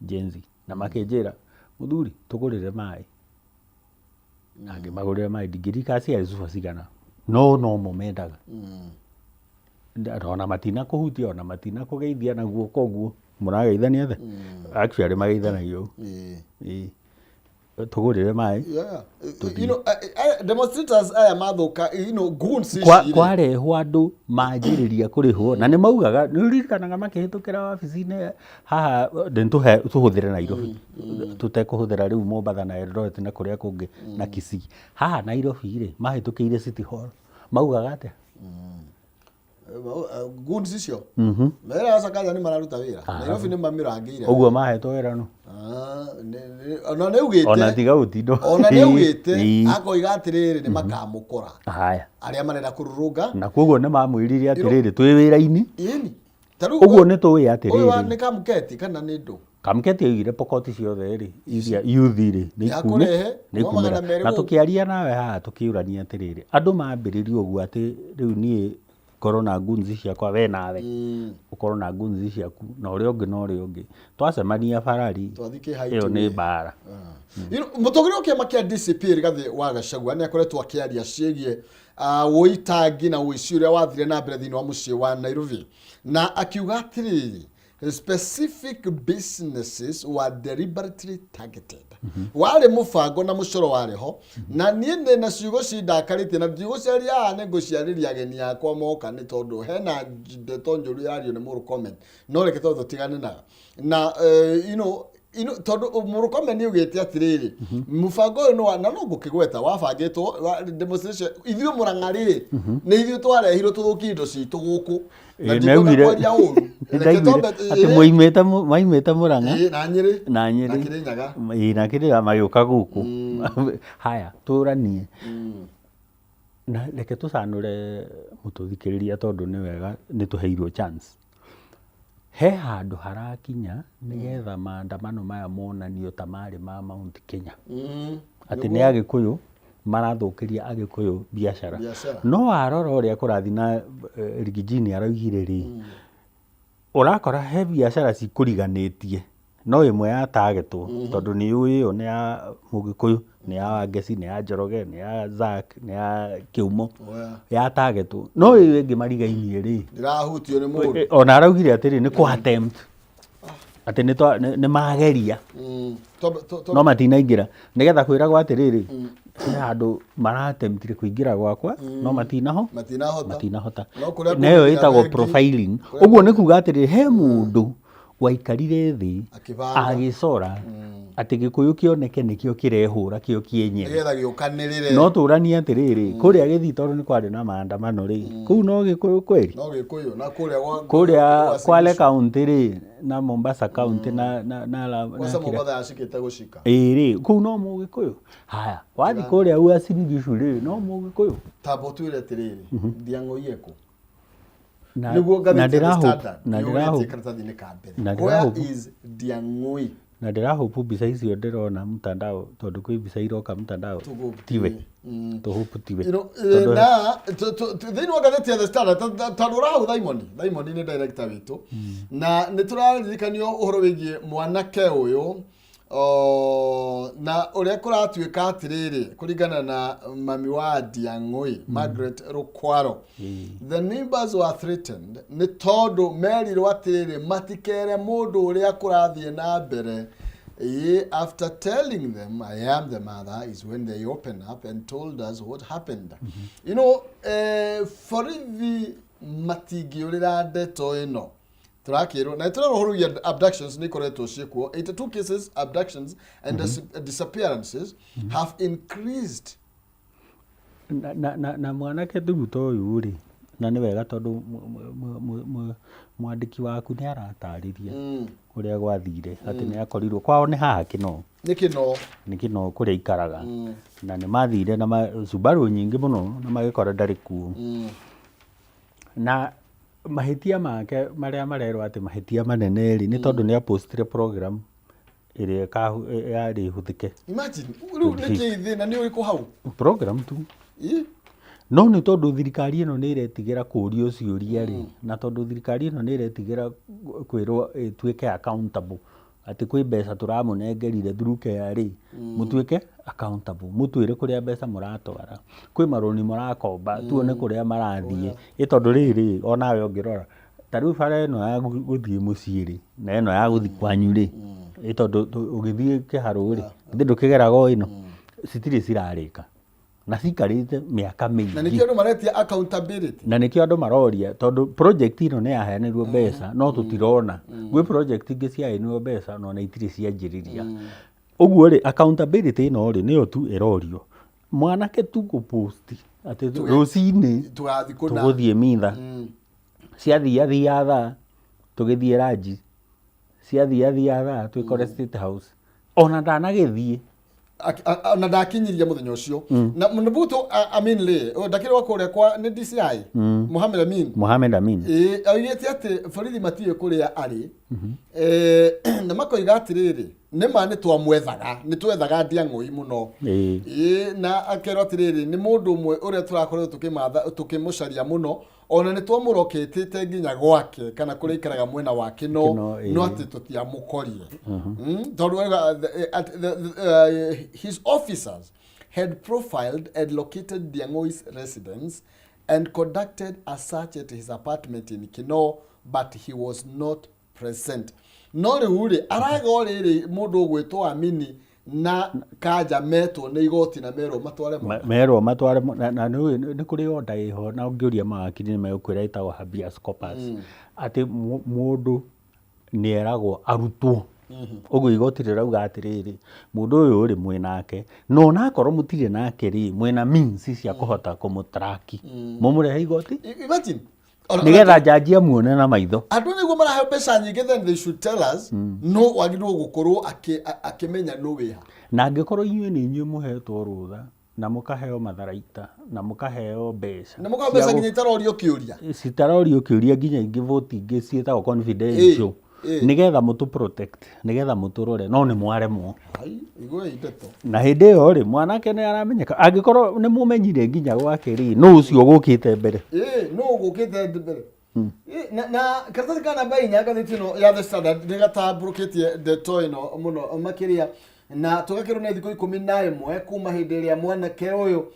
Jenzi na makĩnjĩra mũthuri tũgũrĩre maĩ na ngĩmagũrĩra maĩ ndingĩrika ciarĩ cuba cigana no mo mendaga ona matina kũhutia ona matina kũgeithia na guoko ũguo mũrageithania the actually mageithanagio tũgũrĩre maĩ demonstrators aya mathoka goons ici kwarehwo andũ manjĩrĩria kũrĩhwo na nĩ maugaga nĩ ũririkanaga makĩhĩtũkĩra wabici-inĩ haha tũhũthĩre Nairobi tũtekũhũthĩra rĩu Mombatha na Eldoret na kũrĩa kũngĩ na Kisii haha Nairobi-rĩ mahĩtũkĩire City Hall maugaga atĩa goons icio mera acakaja nĩ mararuta wĩra Nairobi nĩ mamirangĩire ũguo mahetwo wĩra no ona nĩ ugĩte ona tiga ũtindo ona nĩ ugĩte akoiga atĩrĩrĩ nĩ makamũkora haya arĩa marenda kũrũrũnga na koguo nĩ mamwĩrire atĩrĩrĩ twĩ wĩra-inĩ ũguo nĩ tũĩ atĩrĩrĩ ũyũ nĩ Kamuketi kana nĩ ndũ Kamuketi oigire Pokoti ciothe-rĩ iria youth-rĩ nĩ ikumĩra na tũkĩaria nawe haha tũkĩũrania atĩrĩrĩ andũ mambĩrĩrio ũguo atĩ rĩu niĩ korwo na ngunzi ciakwa we nawe ukorwo na ngunzi ciaku na ũrĩa ũngĩ na ũrĩa ũngĩ twacemania barari ĩyo nĩ mbara mũtongoria wa kĩama kĩa DCP Rigathĩ wa Gachagua nĩ akoretwo akĩaria ciĩgiĩ ũitangi na ũici ũrĩa wathire na mbere thĩinĩ wa mũciĩ wa Nairobi na akiuga atĩrĩrĩ specific businesses were deliberately targeted. Wale mũbango na mũcoro warĩho na niĩ ndĩna ciugo cindakarĩtie na ndigũcaria nĩ ngũciarĩria ageni yakwa moka nĩ tondũ hena ndeto njũru yario nĩ Mũrkomen no reke tondũ tigane na tondũ Mũrkomen nĩugĩte atĩrĩrĩ mũbango ũyũ no ngũkĩgweta wabangĩtwo demonstration ithuĩ Mũrang'a-rĩ nĩ ithuĩ twarehirwo tũthũkie indo citũ gũkũ Neugire atĩ moimĩte Mũrang'a na Nyĩrĩ na Kĩrĩnyaga magĩũka gũkũ haya tũranie na reke tũcanũre mũtũthikĩrĩria tondũ nĩ wega nĩ tũheirwo chance he handũ harakinya nĩgetha maandamano maya monanio ta marĩ ma Mount Kenya atĩ nĩ Agĩkũyũ marathũkĩria Agĩkũyũ biacara no warora ũrĩa kũrathi na Rigijini araugire-rĩ ũrakora he biacara cikũriganĩtie no ĩmwe ya targetwo tondũ nĩ ũĩ ĩyo nĩ ya Mũgĩkũyũ nĩ ya Wangeci nĩ ya Njoroge nĩ ya Zack nĩ ya Kĩumo ya targetwo no ĩyo ĩngĩ marigainie-rĩ ndirahutio nĩ mũndũ ona araugire atĩrĩ nĩ kũ attempt atĩ nĩ mageria no matinaingĩra nĩgetha kwĩragwo atĩrĩrĩ he handũ maratemptire kũingĩra gwakwa no matinahota na ĩyo ĩtagwo profiling ũguo nĩ kuga atĩrĩrĩ he mũndũ waikarire thĩ agĩcora atĩ Gĩkũyũ kĩoneke nĩkĩo kĩrehũra kĩo kĩenyewe no tũranie atĩrĩrĩ kũrĩa Gĩthii tondũ nĩ kwarĩ na maandamano-rĩ kũu no Gĩkũyũ kweri kũrĩa Kwale County-rĩ na Mombasa County na ĩrĩ kũu no Mũgĩkũyũ haya wathi kũrĩa Uasin Gishu-rĩ no Mũgĩkũyũ tambo twĩre atĩrĩrĩ Ndiang'ũ kũ na ndĩrahopu mbica icio ndĩrona mtandao tondũ kwĩ mbica iroka mtandao tiwe tũhopu tiwe na thĩinĩ wa ngathĩti ya The Standard tondũ ũrahau Diamond nĩ director witũ na nĩ tũraririkanio ũhoro wĩgiĩ mwanake ũyũ na ũrĩa kũratuĩka atĩrĩrĩ kũringana na mami wa Ndiang'ũ Margaret Rũkwaro the neighbors were threatened nĩ tondũ merirwo atĩrĩrĩ matikere mũndũ ũrĩa kũrathiĩ na mbere after telling them I am the mother is when they opened up and told us what happened. Borithi matingĩũrĩra ndeto ĩno turakirwo na tũrarohuria abductions nĩ koretwo ciĩkwo 82 cases abductions and disappearances have increased na mwanake thuruto ũyũ-rĩ na nĩ wega tondũ mwandĩki waku nĩ aratarĩria ũrĩa gwathire atĩ nĩ akorirwo kwao nĩ haha Kĩnoo nĩ Kĩnoo kũrĩa ikaraga na nĩ mathire na Subaru nyingĩ mũno na magĩkora ndarĩ kuo na mahĩtia make marĩa marerwo atĩ mahĩtia manene-rĩ nĩ tondũ nĩ apostire program ĩrĩa yarĩ hũthĩke imagine rĩu nĩkĩ thĩna nĩ ũrĩkũ hau program tu no nĩ tondũ thirikari ĩno nĩ ĩretigĩra kũũrio ciũria rĩ, na tondũ thirikari ĩno nĩ ĩretigĩra kwĩrwo ĩtuĩke accountable, atĩ kwĩ mbeca tũramũnengerire through KRA, mũtuĩke accountable, mũtwĩre kũrĩa mbeca mũratwara, kwĩ marũni mũrakomba, tuone kũrĩa marathiĩ, tondũ rĩrĩ onawe ũngĩrora ta rĩu bara ĩno ya gũthiĩ mũciĩ rĩ, na ĩno ya gũthiĩ kwanyu rĩ, tondũ ũgĩthiĩ kĩharũ rĩ, githĩ ndũkĩgeraga o ĩno, citirĩ cirarĩka na cikarĩte mĩaka mĩingĩ, na nĩkĩo andũ maretia accountability, na nĩkĩo andũ maroria tondũ project ĩno nĩ yaheanĩrwo mbeca no tũtirona, gwĩ project ingĩ ciaheanĩrwo mbeca no na itirĩ cianjĩrĩria, ũguo rĩ accountability ĩno rĩ nĩyo tu ĩrorio, mwanake tu gũpost atĩ rũcinĩ tũgũthiĩ mitha, ciathiathia thaa tũgĩthiĩ ranji, ciathiathia thaa twĩkore State House, ona ndanagĩthiĩ na ndakinyirie muthenya ucio na mbuto Amin le ndakirwa kuria kwa ni DCI Mohamed Amin augite ati borithi matie kuria ari na makoiga atiriri nima ni twethaga Ndiang'ui muno na akero atiriri ni mundu umwe uria turakorwo tukimucaria muno, ona ni twamuroketete nginya gwake kana kuria ikaraga mwena wake no ati tutiamukorie tondu his officers had profiled and located Ndiang'ui's residence and conducted a search at his apartment in Kinoo, but he was not present. No riu araga riri mundu gwitwo Amini na kaja metwo ni igoti na merwo matware na ni kuri onda iho na ungiuria mawakiri ni megukwira itagwo habeas corpus ati mundu ni eragwo arutwo uguo igoti rirauga atiriri mundu uyu uri mwinake no nakorwo mutire nake ri mwina means cia kuhota kumutraki mumurehe igoti imagine nigetha jaji amuone na maitho andu niguo marahe mbeca nyingi, then they should tell us no wagirwo gukorwo akimenya no wiha, na angikorwo inyuĩ nĩ inyuĩ muhetwo rutha na mukaheo matharaita na mukaheo mbeca na mukaheo mbeca nginya itarorio kiuria nginya ingĩ vote ingĩ cietagwo confidential nigetha mutu protect nigetha muturore no ni mwaremwo na hindi iyo ri mwanake ni aramenyeka angikorwo ni mumenyire nginya gwake ri no ucio gukite mbere no gukite mbere na karatathi kana bainya gathiti no ya The Standard nigatamburukitie ndeto ino muno makiria na tugakirwo na thikũ 11 kuma hindi iria mwanake uyu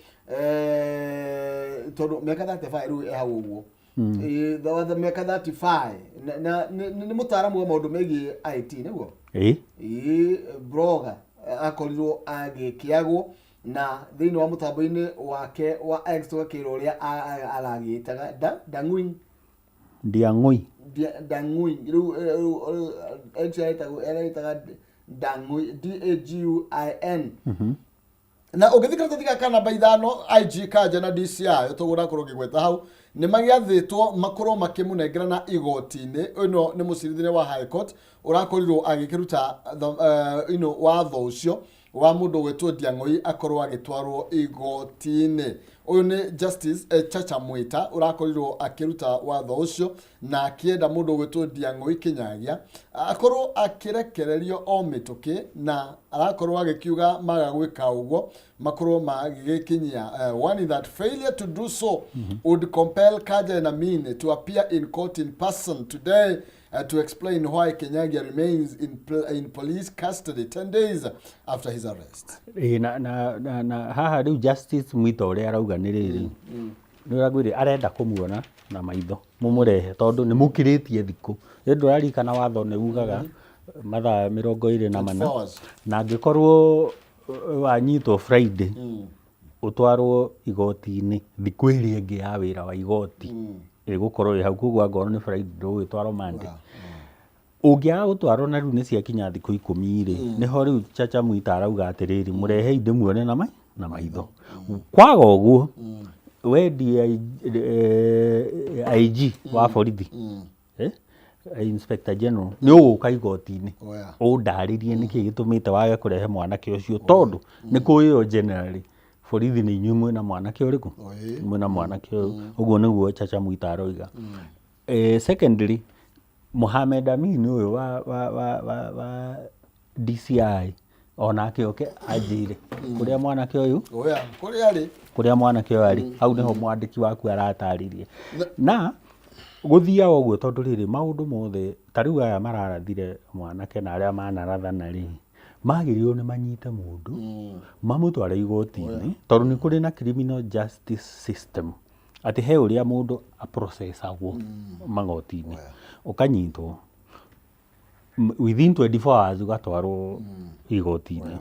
tondu miaka 35 riu hau uguo the miaka 35 na ni mutaramu wa maundu megie IT niguo blogger akorirwo agikiagwo na thiini wa mutambo-ini wake wa X tugakirwo uria aragitaga Ndiang'ui riu eraitaga Ndiang'ui DAGUIN na ugithikira tathika kana baithano IG kaja na DCI tugura korwo gigweta hau ni magiathitwo makorwo makimunengerana igoti-ini ino ni mucirithania wa High Court urakorirwo agikiruta watho ucio wa mundu wetwo Ndiang'ui akorwo agitwarwo igoti-ini. Uyu ni Justice Chacha Mwita urakorirwo akiruta watho ucio na akienda mundu wetwo Ndiang'ui Kinyagia akorwo akirekererio o mituki na arakorwo agikiuga magagwika uguo makorwo magigikinyia one that failure to do so would compel Kaja and Amin to appear in court in person today to explain why Kinyagia remains in police custody 10 days after his arrest. Na haha riu Justice Mwita uria arauga ni riri ni uragwire arenda kumuona na maitho mumurehe tondu ni mukiritie thiku ndu ararikana watho ni ugaga mathaa 24 na angikorwo wanyitwo Friday utwarwo igoti-ini thiku iria ingi ya wira wa igoti igukorwo hau koguo angorwo ni Friday ndugitwarwo Monday ungiaga gutwarwo na riu ni ciakinya thiku 10 ri niho riu Chacha Mwita arauga atiriri murehe inde muone na maitho kwaga uguo wendi IG wa borithi Inspector General ni uguka igoti-ini undaririe niki gitumite wage kurehe mwanake ucio tondu ni kuyo generally borithi ni inyuĩ mwina mwanake uriku mwina mwanake uguo niguo Chacha Mwita aroiga. Secondly Mohamed Amin uyu wa DCI onake oke anjire kuria mwanake uyu oya kuria mwanake uyu ari hau niho mwandiki waku arataririe na guthia oguo tondu riri maundu mothe tariu aya mararathire mwanake na aria manarathana ri magirio ni manyite mundu mamutware igoti-ini tondu ni kuri na criminal justice system ati he uria mundu processagwo magoti-ini ukanyitwo within 24 hours ugatwarwo igoti-ini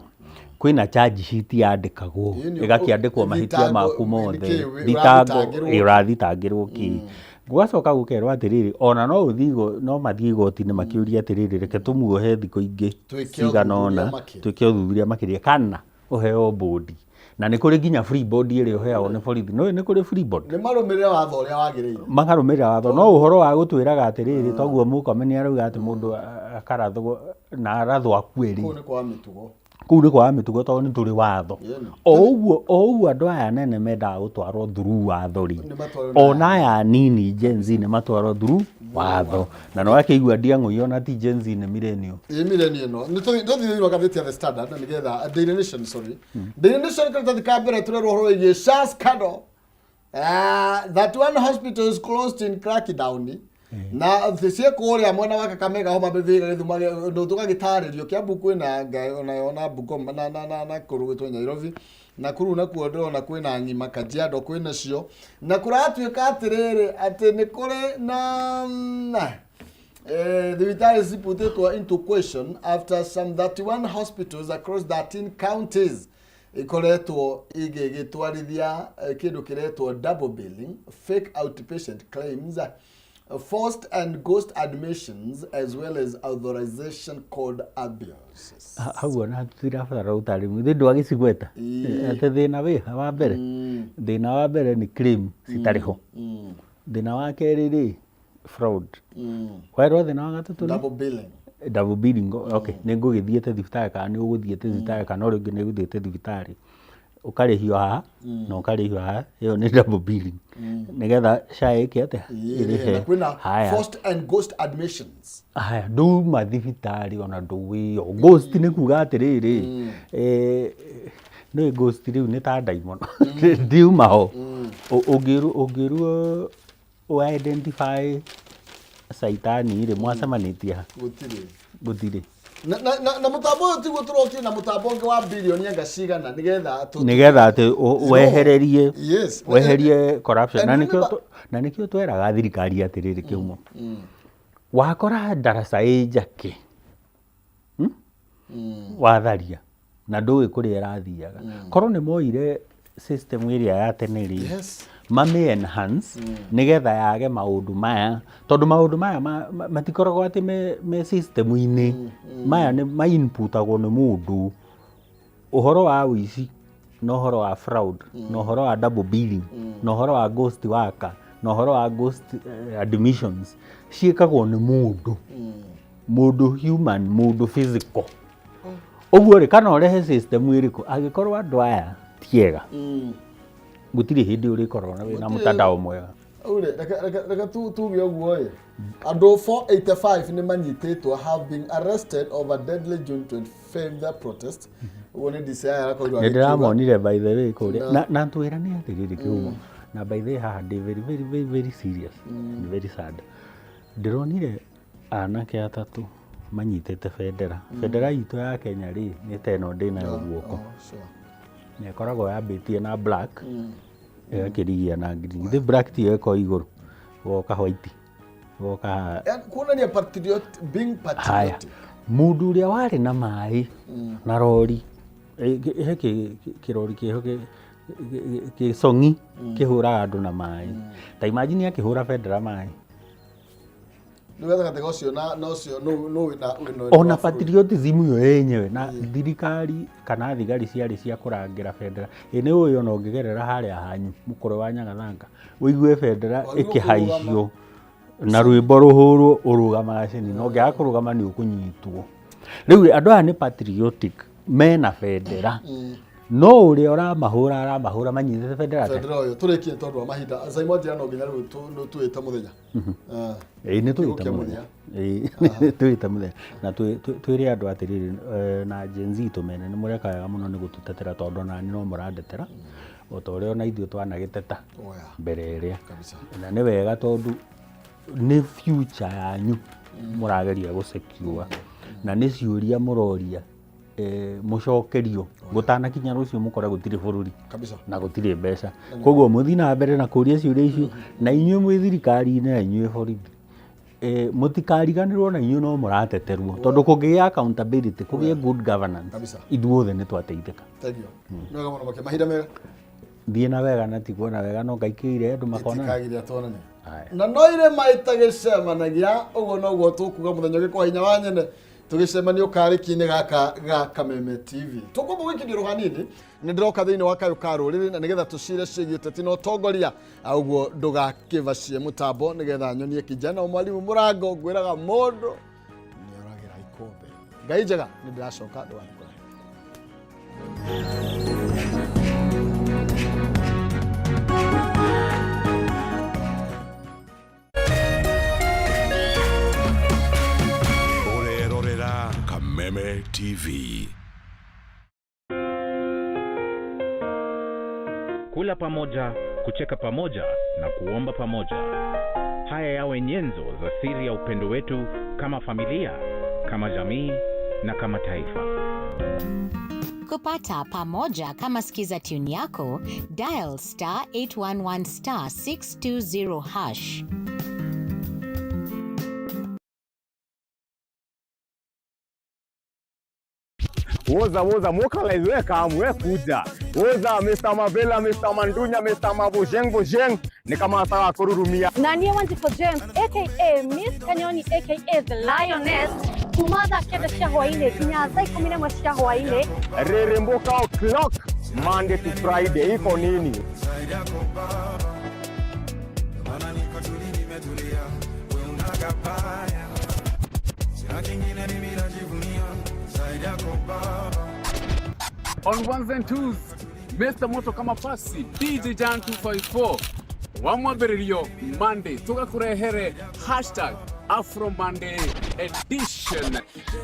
kwina charge sheet yandikagwo igakiandikwo mahitia maku mothe thitango irathitangirwo ki gugacoka gukerwo atiriri ona no uthigo no mathie igoti-ini makiuria atiriri reke tumuohe thiko ingi cigana ona twike uthuthuria makiria kana uheo bodi na ni kuri nginya free board iri uheagwo ni borithi no ni kuri free board ni marumirira watho uria wagiriire makarumirira watho no uhoro wa gutwiraga atiriri toguo mukomeni arauga ati mundu akarathwo na arathwo akwiri kuu ni kwa mitugo tondu ni turi watho o uguo andu aya nene mendaga gutwarwo through watho ri ona aya nini Gen Z ni matwarwo through watho na no akigua Ndiang'u ona ti Gen Z ni millennial no ni thithirwo gatheti ya The Standard na nigetha Daily Nation Daily Nation karatathi ka mbere turerwo horo igie SHA scandal that one hospital is closed in Crackdown na thecie kuria mwena wa Kakamega Homa Bay Githuma ndo tugagitaririo Kiambu kwina ona Bungoma na kurugitwo Nairobi na kuru na kuondo na kwina Ng'ima Kajiado kwina cio na kuratuika atiriri ati ni kuri na the vitality put it into question after some 31 hospitals across 13 counties ikoretwo igigitwarithia kindu kiretwo double billing, fake outpatient claims, forced and ghost admissions, as well as authorization code abuses. Hau na tutirabatara utari muthi ndwagicigweta ati thina wi wa mbere thina wa mbere ni claim citariho thina wa keri ri fraud wairo thina wa gatatu double billing okay ni ngugithiete thibitari kana ni uguthiete thibitari kana uri ngi ni uguthiete thibitari ukarihio haha na ukarihio haha iyo ni double billing nigetha SHA ikiate irihe forced and ghost admissions haya ndu mathibitari ona ndu wiyo ghost ni kuga atiriri no ghost riu ni ta daimon ndiuma ho ugiru identify saitani ire mwacemanitie gutiri na mutambo uyu tiguo turoki na mutambo ungi wa bilioni ngacigana nigetha ati weherie corruption na nikio tweraga thirikari atiriri kiumo wakora darasa njake watharia na ndui kuria irathiaga korwo ni moire system iria ya teneri mami enhance nigetha yage maundu maya tondu maundu maya matikoragwo ati me system ini maya ni ma input agwo ni mundu uhoro wa wici no uhoro wa fraud no uhoro wa double billing no uhoro wa ghost worker no uhoro wa ghost admissions ciikagwo ni mundu human mundu physical uguo ri kana urehe system iriku agikorwo andu aya tiega gutiri hindi uri korona we na mutandao mwega ure reka tuge uguo andu 485 ni manyititwo have been arrested over deadly June 25th protest wone desire ko ndo ndiramonire by the way kuria na twira ni atiriri kiumo na by the way haha ndi very serious very sad ndironire anake atatu manyitete federa itu ya Kenya ri ni teno ndina yo guoko ne koragwo yambitie na black kirigia na green the black ti eko iguru woka white woka kuonania being patriotic mundu uria wari na mai na rori kirori kiho ki songi kihura andu na mai ta imagine akihura federa mai ona patriotism yo yenyewe na thirikari kana thigari ciari cia kurangira federa ni uyu ona ungigerera haria hanyu mukoro wa Nyagathanga uigue federa ikihaicio na rwimbo ruhuru urugama cini no ngia kurugama ni ukunyitwo riu andu aya ni patriotic mena federa no uri aramahura manyitete federate federal turikie tondu wa mahinda Simon Njira no nginya riu tuita muthenya ni tuita muthenya tuita muthenya na twiri andu atiriri na Gen Z tumene ni murekaga muno ni gututetera tondu nani no murandetera otore ona ithuĩ twanagĩteta mbere ĩrĩa na nĩ wega tondu nĩ future yanyu mũrageria gũsecure na nĩ ciũria mũroria mũcokerio gũtanakinya rũciũ mũkore gũtirĩ bũrũri na gũtirĩ mbeca koguo mũthi na mbere na kũria ciũria icio na inyuĩ mwĩ thirikari-inĩ na inyuĩ borithi mũtikariganĩrwo na inyuĩ no mũrateterwo tondu kũngĩgĩa accountability kũgĩe good governance ithuothe nĩ twateithĩka. Thank you. Nĩ wega mũno makĩ mahinda mega thiĩ na wega na tiguo na wega no ngaikĩire andũ makona tikagire atwonane na no ire maita gĩcemanagia ũguo noguo tũkuga mũthenya ũngĩ kwa hinya wa nyene tũgĩcemanio karĩki-inĩ gaka ga Kameme TV tũkũmba gũikirio hanini nĩ ndĩroka thĩinĩ wa kayũ ka rũrĩrĩ na nĩgetha tũcire ciĩgiĩ ũteti na ũtongoria ũguo ndũgakĩbacie mũtambo nĩgetha nyonie kijana mwalimu mũrango ngwĩraga mũndũ nĩoragĩra ikombe ngai njega nĩ ndĩracoka ndũgathikũra Kameme TV. Kula pamoja, kucheka pamoja na kuomba pamoja. Haya yawe nyenzo za siri ya upendo wetu kama familia, kama jamii na kama taifa. Kupata pamoja kama skiza tune yako, dial *811*620#. Woza mukala kamwe kuja woza Mr. Mavela, Mr. Mandunya, Mr. Mabojeng ni kama ataka kururumia na niye Wanjiko James aka Miss Kanyoni aka The Lioness kumaza kenda shahwaine kinya saa 11 shahwaine Reremboka o'clock Monday to Friday iko nini On ones and twos, Mr. Moto kama pasi, DJ Jan 254. Wamwabererio Monday, tugakurehere #Afro Monday edition.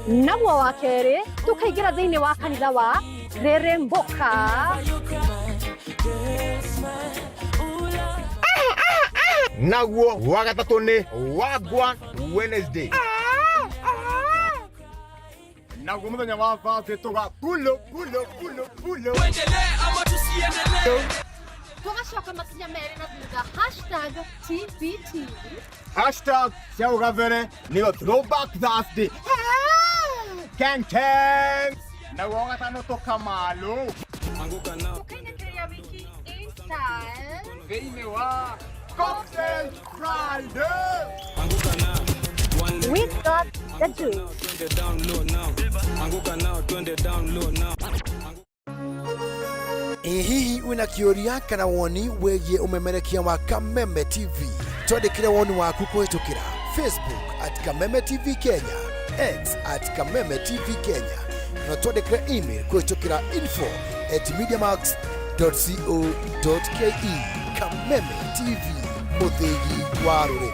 Naguo wa kerĩ tukaigira thĩinĩ wa kanitha wa Reremboka. Naguo wa gatatũ nĩ Wagwan Wednesday. Naguo mũthenya wa Thursday tuga pulo. Tuendelee ama tusiendelee? Tugacoka makinya merĩ na thutha #TBT. #Ciaugavere nĩyo Throwback Thursday. Keng. Naguo wa gatano tukamalo. Tukainĩkĩria wiki in-style. Thĩinĩ wa Cocktail Friday. We've got the juice. Hihi wina kĩũria kana woni wĩgiĩ umemerekia wa Kameme TV twandĩkĩre woni waku kũhĩtũkĩra Facebook @Kameme TV Kenya, X @Kameme TV Kenya na twandĩkĩre email kũhĩtũkĩra info@mediamax.co.ke. Kameme TV, mũthĩgi wa rũrĩrĩ.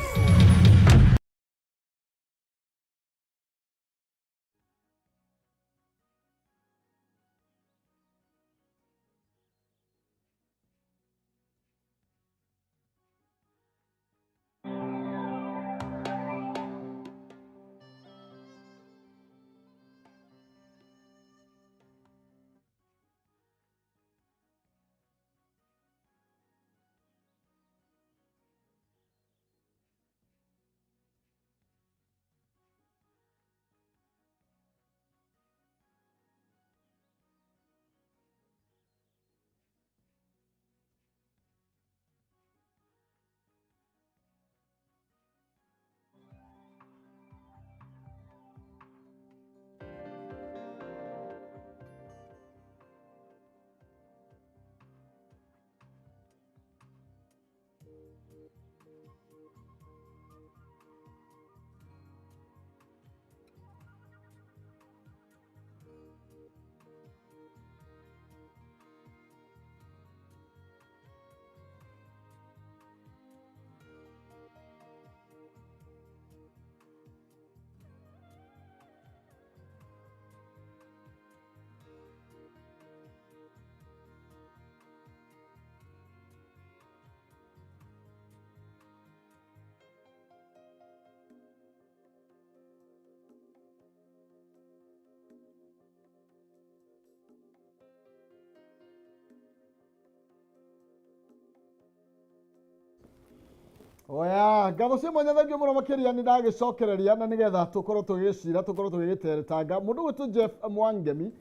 Oya, ngatho cia mwanya thengio muno makiria ni ndagicokereria na nigetha tukorwo tugicira tukorwo tugigiteretanga mundu gwitu Jeff Mwangemi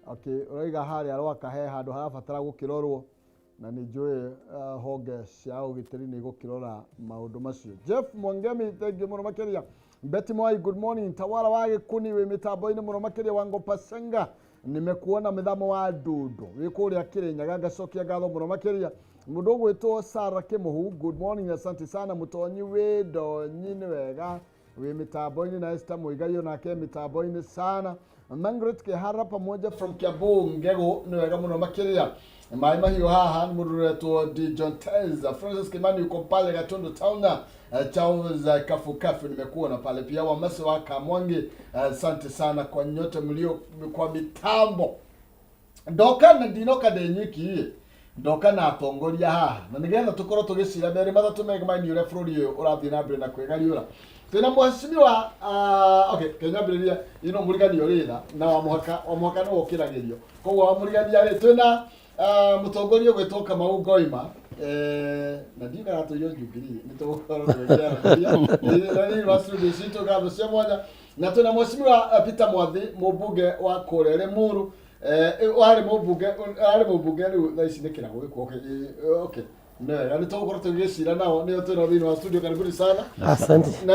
okay oiga hari arwaka he handu harabatara gukirorwo na ni njui honge cia ugitiri ni gukirora maundu macio. Jeff Mwangemi thengio muno makiria. Betty Moi, good morning. Tawala wa Gikuni we mitambo-ini muno makiria Wango Pasenga nimekuona mithamo wa Ndudu wikuria Kirinyaga ngacokia ngatho muno makiria. Mundu gwitwo Sara Kimuhu, good morning, asante sana mutonyi we Ndonyi wega we mitambo-ini na Esther Muigai onake mitambo-ini sana. Margaret Kihara pamoja from Kiambu Ngego ni wega muno makiria. Mai mahiyo haha ni mundu wetwo D John Teza Francis Kimani yuko pale Gatundu Tauna Charles Kafu nimekuona pale pia Wamase wa Kamwangi. Asante sana kwa nyote mlio kwa mitambo. Ndoka na Dinoka Denyiki ndoka na atongoria haha na nigetha tukorwo tugicira mbere mathatu mega mai ure bũrũri ũyũ ũrathii na mbere na kwĩgariũra twina mheshimiwa okay Kenya mbĩrĩria ino mũriganio ritha na wa mũhaka no ũkĩragĩrio koguo wa mũrigania rĩ twina mũtongoria gwĩtwo Kamau Ngoima na ndiga gatũiyo Jubilee nĩtũgũkorwo twĩgĩra ni wasudu cito gatho cia mwanya na twina mheshimiwa Peter Mwathi mũmbunge wa kũrĩa Limuru wale mũmbunge rĩu thaa ici nĩ kĩrago gĩkwo okay ndio ni tũgũkorwo tũgĩcira nao nĩo twĩna thĩinĩ wa studio karibuni sana asante na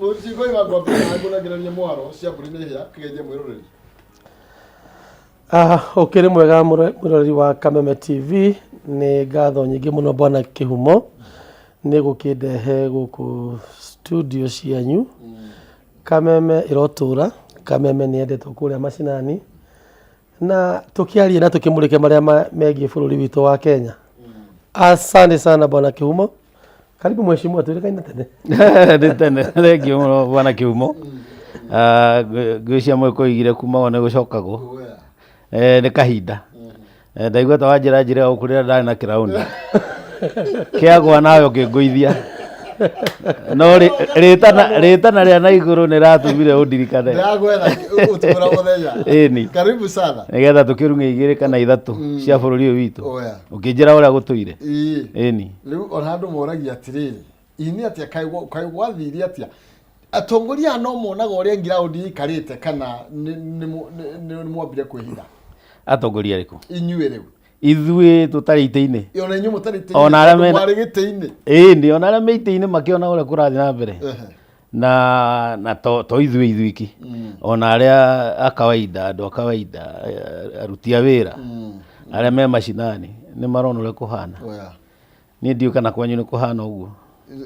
mũcigo imagwa ngũnagĩrania mwaro cia mbũri nĩ hĩa kĩgeithia mwĩroreri ukiri mwega mwirori wa Kameme TV ni ngatho nyingi muno bwana Kihumo ni gukindehe guku studio cianyu Kameme irotura Kameme ni endetwo kuria macinani na tukiaria na tukimurike maria megie bururi witu wa Kenya. Asante sana bwana Kihumo. Karibu mheshimiwa tulikaina tene. Tene thengio muno bwana Kihumo. Gwĩcia mwĩkũigire kuma one gũcokago nĩ kahinda ndaigua ta wanjĩra gũkũrĩra ndarĩ na kĩraũni kĩagwa nawe ũkĩngũithia no rĩtana rĩa na igũrũ nĩ ratũmire ũndirikane karibu sana nĩgetha tũkĩrung'e 2 kana 3 cia bũrũri ũyũ witũ ũkĩnjĩra ũrĩa gũtũire ĩni rĩu ona andũ moragia atĩrĩrĩ ini atĩa kaigwathirie atĩa atongoria no monaga ũrĩa ngiraundi ikarĩte kana nĩ mwambire kwĩhitha atongoria rĩkũ inyuĩ rĩu ithuĩ tũtarĩ itĩ-inĩ ona inyuĩ mũtarĩ itĩ-inĩ ona arĩa marĩ gĩtĩ-inĩ ĩni ona arĩa me itĩ-inĩ makĩona ũrĩa kũrathiĩ na mbere na to ithuĩ ithuiki ona arĩa a kawaida andũ a kawaida aruti a wĩra arĩa me macinani nĩ marona ũrĩa kũhana niĩ ndiũ kana kwanyu nĩ kũhana ũguo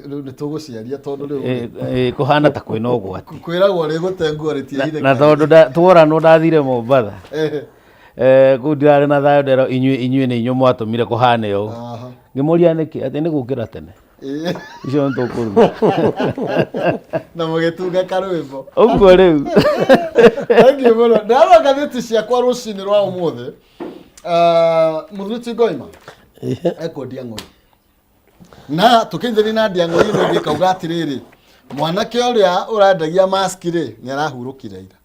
nĩ tũgũciaria tondũ rĩu kũhana ta kwĩna ũgwati kwĩragwo rĩ gũtengwo rĩtiahithĩka na tondũ tworanwo ndathire Mombatha kũu ndirarĩ na thayũ ndero inyuĩ nĩ inyuĩ mwatũmire kũhane ũũ ngĩmũria nĩkĩ atĩ nĩ gũkĩra tene icio nĩ tũkũruga na mũgĩtunga karwĩmbo ũguo rĩu thengio mũno ndarora ngathĩti ciakwa rũcinĩ rwa ũmũthĩ mũthuri Ngoima ekwendia ng'ondu na tukinjeni na Ndiang'o ino ngikauga atiriri mwanake uria urandagia mask ri ni arahurukire ira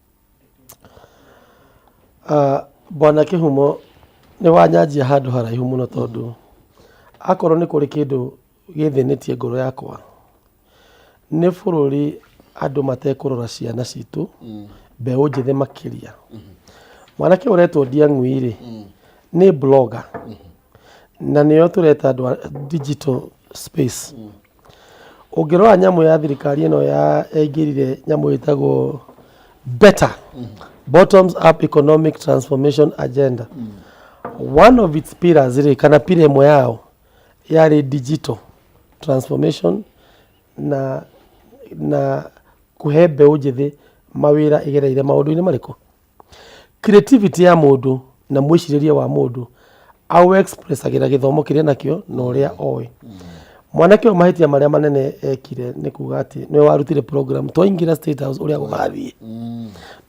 bwana Kihumo ni wanyanjia handu haraihu muno tondu akorwo ni kuri kindu githinitie ngoro yakwa ni bururi andu matekurora ciana citu mbeu njithe makiria mwanake uretwo Ndiang'o ri ni blogger na niyo tureta andu digital space ungirora nyamu ya thirikari ino ya ingirire nyamu itagwo better bottoms up economic transformation agenda one of its pillars ri kana pira imwe yao yari digital transformation na kuhe mbeu njithi mawira igereire maundu-ini mariko creativity ya mundu na mwiciriria wa mundu au express agira githomo kiria nakio na uria oe mwanake o mahitia maria manene ekire ni kuga ati ni warutire program to ingira state house uria gugathie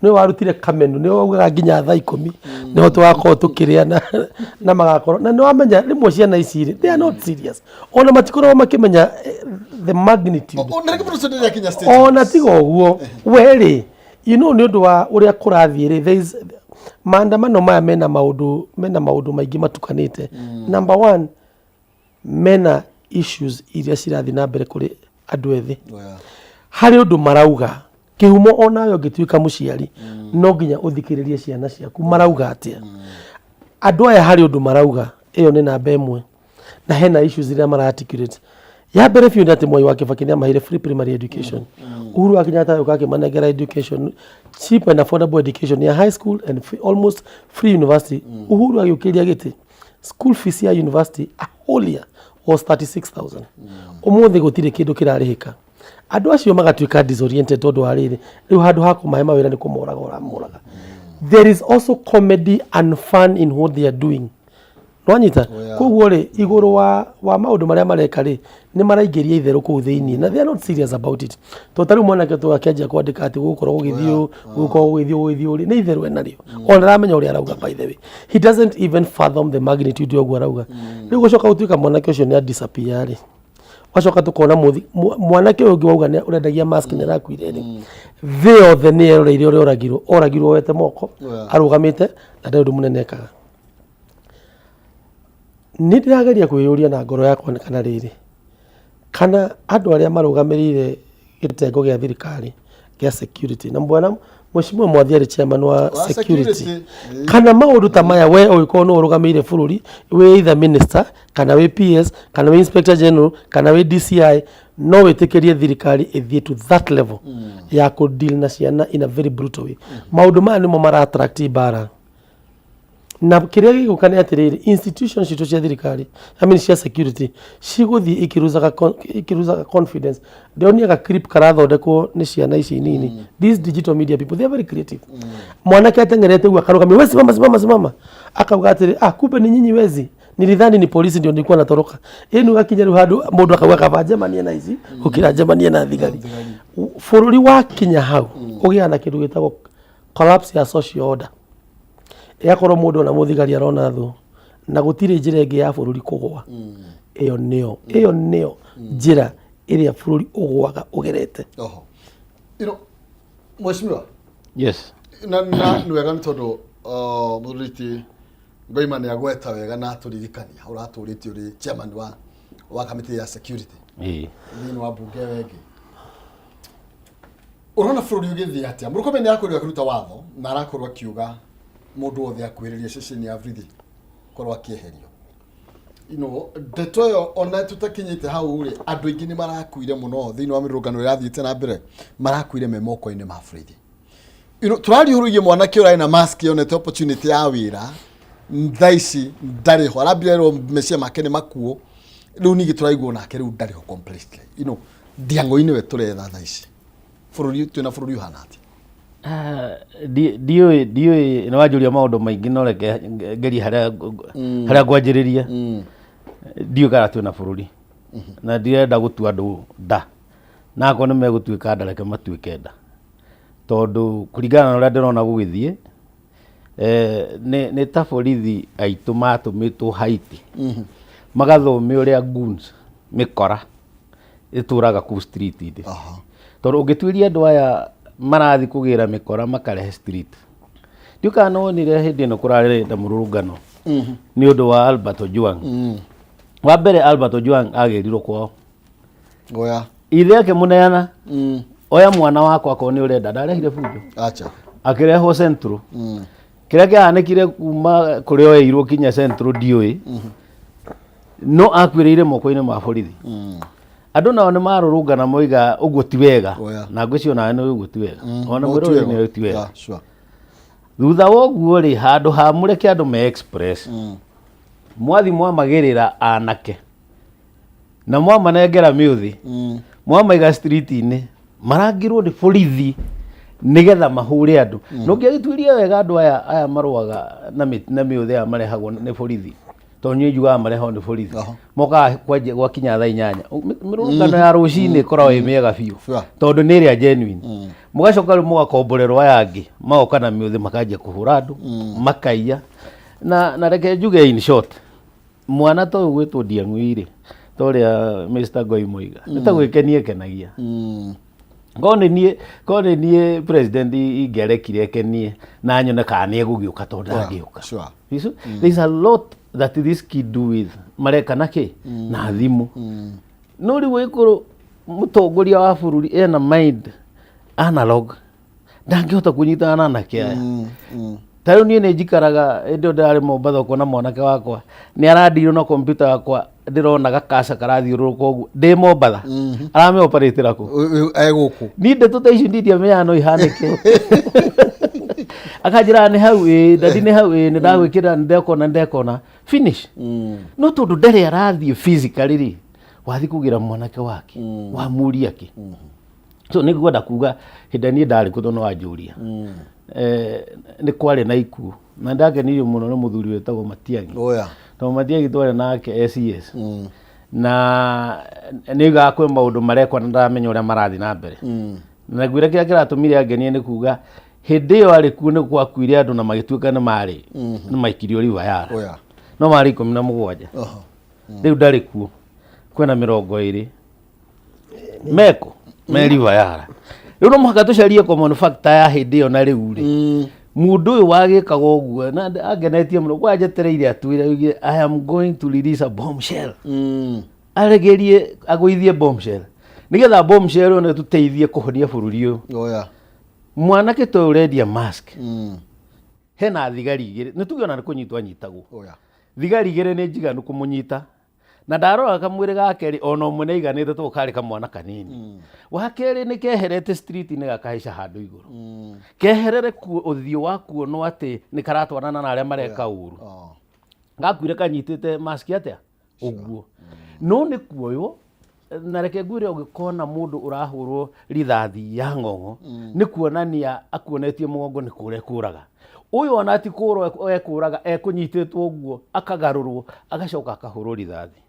ni warutire kamenu ni ugaga nginya thaa 10 ni ho twakorwo tukiria na magakorwo na ni wamenya rimwe ciana ici ri they are not serious ona matikorwo makimenya the magnitude ona kiburuso ndia kinya state ona tigo guo weri you know ni undu wa uria kurathie ri there is maandamano maya mena maundu maingi matukanite number 1 mena issues iria cirathi na mbere kuri andu ethi hari undu marauga kihumo onayo ngituika muciari no nginya uthikiririe ciana ciaku marauga atia andu aya hari undu marauga iyo ni namba imwe na hena issues iria mara articulate ya mbere biũ nĩ atĩ Mwai wa Kĩbakĩ nĩ amahire free primary education Uhuru wa Kenyatta yuka akĩmanengera education cheap and affordable education ya high school and almost free university Uhuru agĩũkĩria gĩtĩ school fees ya university a whole year was 36,000 ũmũthĩ gũtirĩ kĩndũ kĩrarĩhĩka andũ acio magatuĩka disoriented tondũ wa rĩrĩ rĩu handũ ha kũmahe mawĩra nĩ kũmoraga ũramoraga there is also comedy and fun in what they are doing Nwanyita koguo ri iguru wa maundu maria mareka ri ni maraingĩria itherũ kũu thĩinĩ na they are not serious about it to taru mwanake tu akĩanjia kwandĩka atĩ gũkorwo gũgĩthio ri ni itherũ enarĩo ona ramenya ũrĩa arauga by the way he doesn't even fathom the magnitude of arauga rĩu gũcoka gũtuĩka mwanake ũcio nĩ disappear ri wacoka tukona mwanake ũngĩ wauga nĩ ũrendagia mask nĩ rakuire ri thĩ yothe nĩ eroreire ũrĩa oragirwo wete moko arũgamĩte na ndarĩ ũndũ mũnene ekaga nĩ ndĩrageria kwĩyũria na ngoro yakwa kana rĩrĩ kana andũ arĩa marũgamĩrĩire gĩtengo gĩa thirikari gĩa security na mbwana Mheshimiwa Mwathia chairman wa security kana maũndũ ta maya we ũgĩkorwo no ũrũgamĩire bũrũri we either minister kana we PS kana we inspector general kana we DCI no wĩtĩkĩrie thirikari ĩthiĩ to that level ya kũ deal na ciana in a very brutal way maũndũ maya nĩmo mara attract bara na kĩrĩa gĩgũka nĩ atĩrĩrĩ institutions citũ cia thirikari cia security cigũthiĩ ikiruzaga confidence ndĩoniaga clip karathondekwo nĩ ciana ici nini these digital media people they are very creative mwanake ateng'erete ugu akarugamia wewe simama akauga atĩrĩ kumbe ni nyinyi wezi nilidhani ni polisi ndio nilikuwa natoroka yenu gakinya rĩu handũ mũndũ akauga kaba Germany na ici ukira Germany na thigari bũrũri wa Kenya hau ũgĩa na kĩndũ gĩtagwo collapse ya social order yakorwo mũndũ na mũthigari arona thũ na gũtirĩ njĩra ĩngĩ ya bũrũri kũgwa ĩyo nĩyo njĩra ĩrĩa bũrũri ũgwaga ũgerete Mheshimiwa yes na nĩ wega nĩ tondũ mũthuriti Ngoima nĩ agweta wega na tũririkania ũratũrĩtio ũrĩ chairman wa kamĩtĩ ya security thĩinĩ wa mbunge wengi ũrona bũrũri ũgĩthiĩ atĩa Mũrũkomen nĩ akorirwo akĩruta watho na arakorwo akiuga mũndũ wothe akwĩrĩria ceceni ya Vrithi korwo akĩeherio ndeto ĩyo ona tũtakinyĩte hau rĩ andũ aingĩ nĩ marakuire mũno thĩinĩ wa mĩrũrũngano ĩrathiĩte na mbere marakuire me moko-inĩ ma Vrithi tũrariũrũirie mwanake ũrarĩ na mask yonete opportunity ya wĩra thaa ici ndarĩ ho arambirwo meciria make nĩ makuo rĩu ningĩ tũraigua nake rĩu ndarĩ ho completely Ndiang'ũ-inĩ we tũretha thaa ici bũrũri twĩna bũrũri ũhana atĩa ndiũĩ nĩ wanjũria maũndũ maingĩ no reke ngerie harĩa ngwanjĩrĩria ndiũĩ kana twĩna bũrũri na ndirenda gũtua andũ nda na akorwo nĩ megũtuĩka nda reke matuĩke nda tondũ kũringana na ũrĩa ndĩrona gũgĩthiĩ nĩ ta borithi aitũ matũmĩtwo Haiti magathome ũrĩa goons mĩkora ĩtũraga kũu street-inĩ tondũ ũngĩtuĩria andũ aya marathi kũgĩra mĩkora makarehe street ndiũka nonire hĩndĩ ĩno kũrarĩ na mũrũrũngano nĩ ũndũ wa Albert Ojwang wa mbere Albert Ojwang agĩrirwo kwao ithe akĩmũneana oya mwana wakwa akorwo nĩ ũrenda ndarehire bunjo akĩrehwo Central kĩrĩa kĩahanĩkire kuma kũrĩa oeirwo kinya Central ndiũĩ no akuĩrĩire moko-inĩ ma borithi andũ nao nĩ marũrũngana moiga ũguo ti wega na ngwĩciria nawe nĩ ũguo ti wega ona mwĩrĩ nĩ ti wega thutha wa ũguo rĩ handũ ha mũreke andũ me express mwathi mwamagĩrĩra anake na mwamanengera mĩũthĩ mwamaiga street-inĩ marangĩrwo nĩ borithi nĩgetha mahũre andũ no ngĩgĩtuĩria wega andũ aya marũaga na mĩũthĩ aya marehagwo nĩ borithi tondũ niĩ njugaga marehagwo nĩ borithi mokaga gwakinya thaa 8 mĩrũrũngano ya rũcinĩ ĩkoragwo ĩ mĩega biũ tondũ nĩ ĩrĩa genuine mũgacoka rĩu mũgakomborerwo aya angĩ magoka na mĩũthĩ makanjia kũhũra andũ makaiya na reke njuge in short mwana ta ũyũ gwĩtwo Ndiang'ũ-rĩ ta ũrĩa Mr. Ngoima oiga nĩ ta gwĩkenia ekenagia korwo nĩ niĩ president ingĩarekire ekenie na nyone kana nĩ egũgĩũka tondũ ndangĩũka there is a lot that this kid do with mareka nake na thimu no riwe ikuru mutongoria wa bururi ena mind analog ndangihota kunyitana nake aya tayo nie ne jikaraga endo ndari Mombatha kona mwanake wakwa ni aradirwo na computer yakwa ndirona gakasa karathiururuka uguo ndi Mombatha arame operate rako eguku ni ndeto ta icio nditia meyano ihanike akajira ni hau ndadi ni hau ni ndagwikira ndekona finish no tondu ndere arathie physically ri wathi kugira mwanake wake wa muria ki so ni gwenda kuga hindani ndari kutono wajuria ni kware na iku na ndagenirio muno no muthuri wetagwo Matiangi to Matiangi tware nake SES na niga kwe maundu marekwa ndamenya uria marathi na mbere na gwire kira kiratumire agenie ni kuga hindi yo ari ku ni kwakuire andu na magituika ni mari ni maikirio riva yara no mari 17 riu ndari ku kwena 20 meko meriva yara riu no muhaka tucarie common factor ya hindi yo na riu ri mundu uyu wagikaga uguo na agenetie muno gwajetereire atwire I am going to release a bombshell aregerie agwithie bombshell nigetha bombshell one tuteithie kuhonia bururi uyu mwanake to uredia mask hena thigari igire nitugiona ni kunyitwa nyitagwo thigari igire ni njiganu kumunyita na ndarora kamwire gake ri ona umwe ni iganite to kari kamwana kanini wakeri ni keherete street ni gakahisha handu iguru keherere ku uthio waku no ati ni karatwarana na aria mareka uru gakwire kanyitite mask atia uguo no ni kuoyo na reke gwire ugikona mundu urahurwo rithathi ya ng'ong'o ni kuonania akuonetie mugongo ni kure kuraga uyu ona ati kurwo ekuraga ekunyititwo uguo akagarurwo agacoka akahurwo rithathi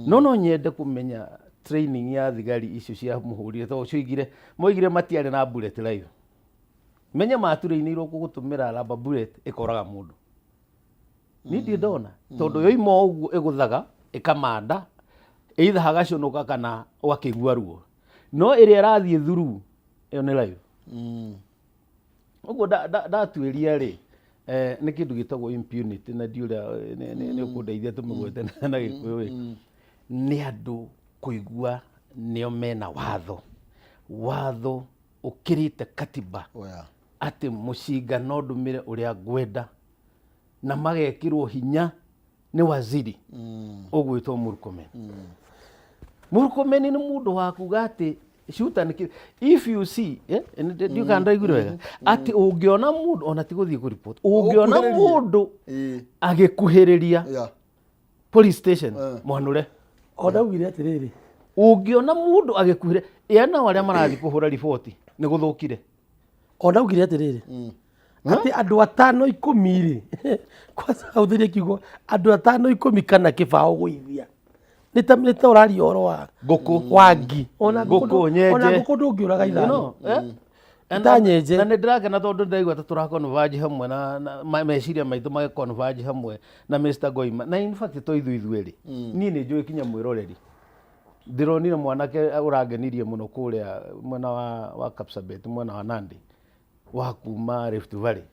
no nyende kumenya training ya thigari icio cia muhurire to cioigire moigire matiare na bullet live menya matureinirwo gugutumira rubber bullet ikoraga mundu nindi ndona tondu yo imo uguo iguthaga ikamanda either hagaconoka kana wakigua ruo no iria rathie thuru iyo ni live uguo ndatuiria ri ni kindu gitagwo impunity na ndiuria ni ukundeithia tumugwete na gikuyu ni andu kuigua nio mena watho ukirite katiba ati mucinga no ndumire uria gwenda na magekirwo hinya ni waziri ugwitwo Murkomen Murkomen ni mundu wakuga ati shuta ni if you see you can regular wega ati ungiona mundu ona ti guthie ku report ungiona mundu agikuhiriria police station mwanure ona ugire atiriri ungiona mundu agikuhire yana waria marathi kuhura report ni guthukire ona ugire atiriri ati andu 5-10 ri kwanza uthirie kiugo andu 5-10 kana kibao guithia nita urari oro wa guku wangi ona guku nyenje ona guku ndungiuraga ithano nyenje na ndiragena tondu ndaigua turakonvaji hamwe na meciria maitu magakonvaji hamwe na Mr. Goima na in fact to ithuithweri ni ni njui kinya mwiroreri ndironire mwanake urangenirie muno kuria mwena wa Kapsabet mwena wa Nandi wa kuma Rift Valley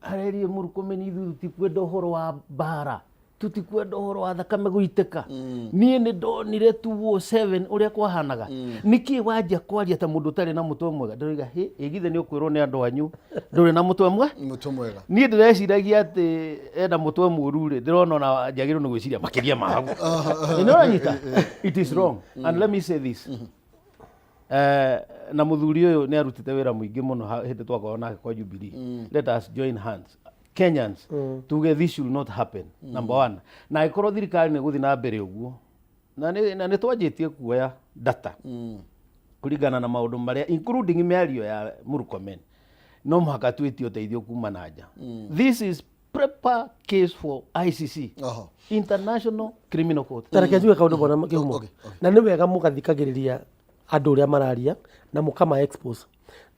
arerie Murkomen ithu tikwenda uhoro wa bara tutikwenda uhoro wa thakame guiteka nie ni ndonire 207 uria kwahanaga niki wajia kwaria ta mundu tari na mutwe mwega ndoriga igithe ni ukwirwo ni andu anyu nduri na mutwe mwega nie ndireciragia ati enda mutwe muru ri ndirona na njagirwo ni gwiciria makiria mahagu ino nyita it is wrong and let me say this na muthuri uyu ni arutite wira muingi muno hindi twakora nake kwa Jubilee let us join hands Kenyans tuge this should not happen number 1 na ikoro thirikari ni guthi na mbere uguo na ni twajitie kuoya data kuringana na maundu maria including miario ya Murkomen no muhaka twitio teithio kuma nanja this is proper case for ICC International Criminal Court tareke njue kaundu bona kihumo na ni wega mugathikagiriria andu uria mararia na mukama expose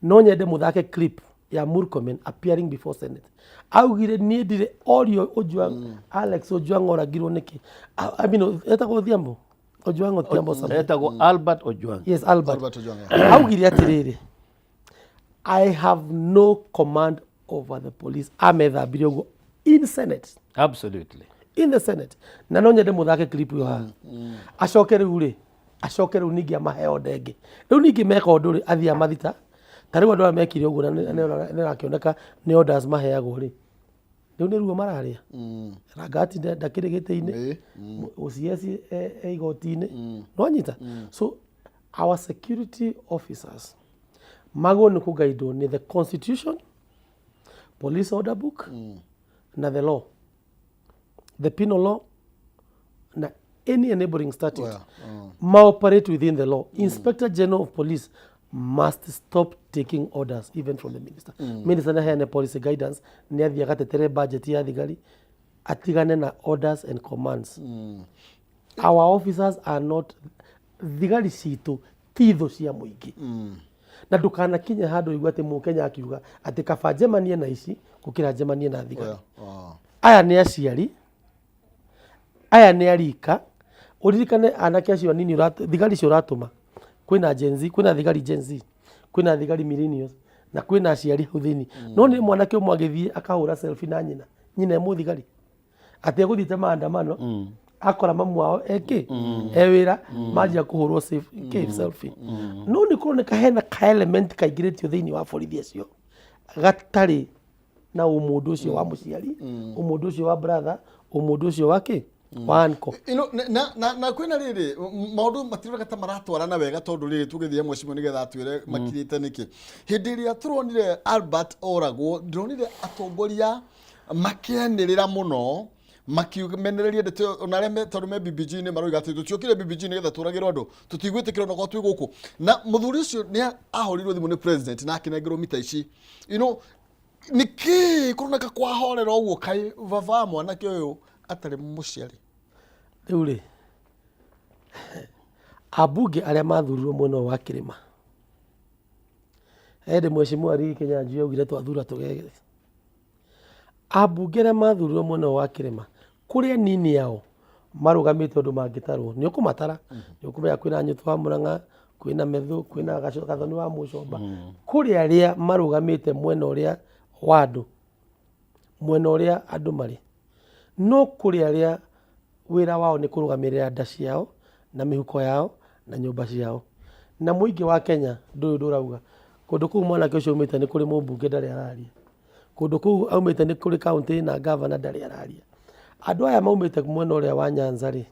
no nyende muthake clip ya Murkomen appearing before Senate augire nie ndire audio Ojwang Alex Ojwang oragirwo niki I mean etagwo Thiambo Ojwang Thiambo etagwo Albert Ojwang yes Albert Ojwang augire atiriri I have no command over the police amethambirio uguo in Senate absolutely in the Senate na no nyende muthake clip yo ha acoke riu ningi amaheo ndenge riu ningi meka undu ri athia mathita tariu andu mekire uguo na rakioneka ni orders maheagwo ri riu ni ruo mararia rangati ndakire gite-ini uciesi igoti-ini no nyita so our security officers mago ni kugaidwo ni the constitution, police order book na the law, the penal law na any enabling statute operate within the law. Inspector General of Police must stop taking orders even from the minister. Minister na heane policy guidance ni athia gatetere budget ya thigari atigane na orders and commands. Our officers are not thigari citu titho cia muingi na ndukana kinya handu igwa ati Mukenya akiuga ati kaba njemanie na ici gukira njemanie na thigari. Aya ni aciari, aya ni arika, uririkane anake acio nini thigari cio ratuma kwina Gen Z, kwina thigari Gen Z, kwina thigari millennials na kwina aciari hau thini no ni mwanake umwe agithie akahura selfie na nyina emuthigari ati eguthite maandamano akora mamu wao ewira majia kuhurwo selfie no ni kuroneka hena ka element kaigiretio thini wa borithi acio gatari na umundu ucio wa muciari umundu ucio wa brother umundu ucio wake wanko na kwina riri maundu matireka ta maratwarana wega tondu riri tugithie mwecimu nigetha atwire makirite niki hindi iria turonire Albert oragwo ndironire atongoria makianirira muno makiumenereria ndete onareme tondu me BBG ni maroiga ati tutiokire BBG nigetha turagirwo andu tutigwitikira no twi guku na muthuri ucio ni ahorirwo thimu ni president na akinengirwo mita ici niki kuroneka kwa horera uguo kai vava mwanake uyu atari muciari riu ri abunge aria mathurirwo mwena wa Kirima ende mwecimu ari Kinyanjui augire twathura tugege abunge aria mathurirwo mwena wa Kirima kuria nini yao marugamite undu mangitarwo ni ukumatara ni ukumenya kwina Nyutu wa Murang'a kwina Methu kwina Gathoni wa Mucomba kuria aria marugamite mwena uria wa andu mwena uria andu mari no kuria aria wira wao ni kurugamirira nda ciao na mihuko yao na nyumba ciao na muingi wa Kenya ndurauga kundu kuu mwanake ucio umite ni kuri mumbunge ndari araria kundu kuu aumite ni kuri county na governor ndari araria andu aya maumite mwena uria wa Nyanza ri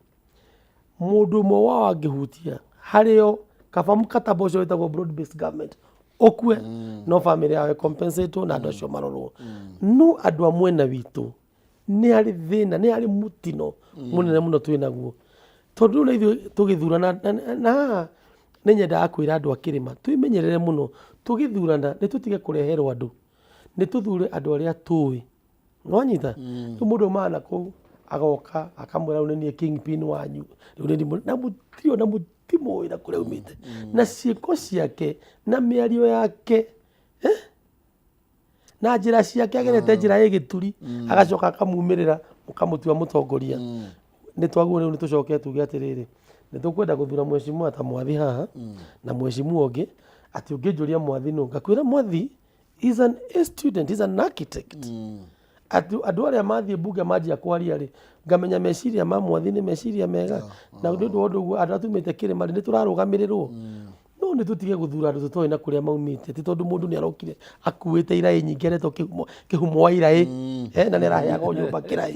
mundu mo wao angihutia hario kaba mukataba ucio witagwo broad based government okue no family yao compensate na andu acio marorwo no andu amwe na witu ni ari thina ni ari mutino munene muno twinaguo tondu na tugithurana na ni nyenda akwira andu akirima twimenyerere muno tugithurana ni tutige kureherwo andu ni tuthure andu aria tuwi no nyita tu mundu mana ku agoka akamwira unenie kingpin wanyu riu na mutio na mutimo ira kuria umite na ciiko ciake na miario yake na njira ciake agerete njira igituri agacoka akamumirira mukamutua mutongoria ni twaguo riu ni tucoke tuge atiriri ni tukwenda guthura mwecimu ata mwathi haha na mwecimu ongi ati unginjuria mwathi no ngakwira mwathi is an student, is an architect andu aria mathie bunge manjia kwaria ri ngamenya meciria ma mwathi ni meciria mega na ndu undu andu atumite Kirima ni turarugamirirwo no ni tutige guthura andu tutoi na kuria maumite ti tondu mundu ni arokire akuite irai nyingi reto kihumo wa irai na ni raheaga nyumba kirai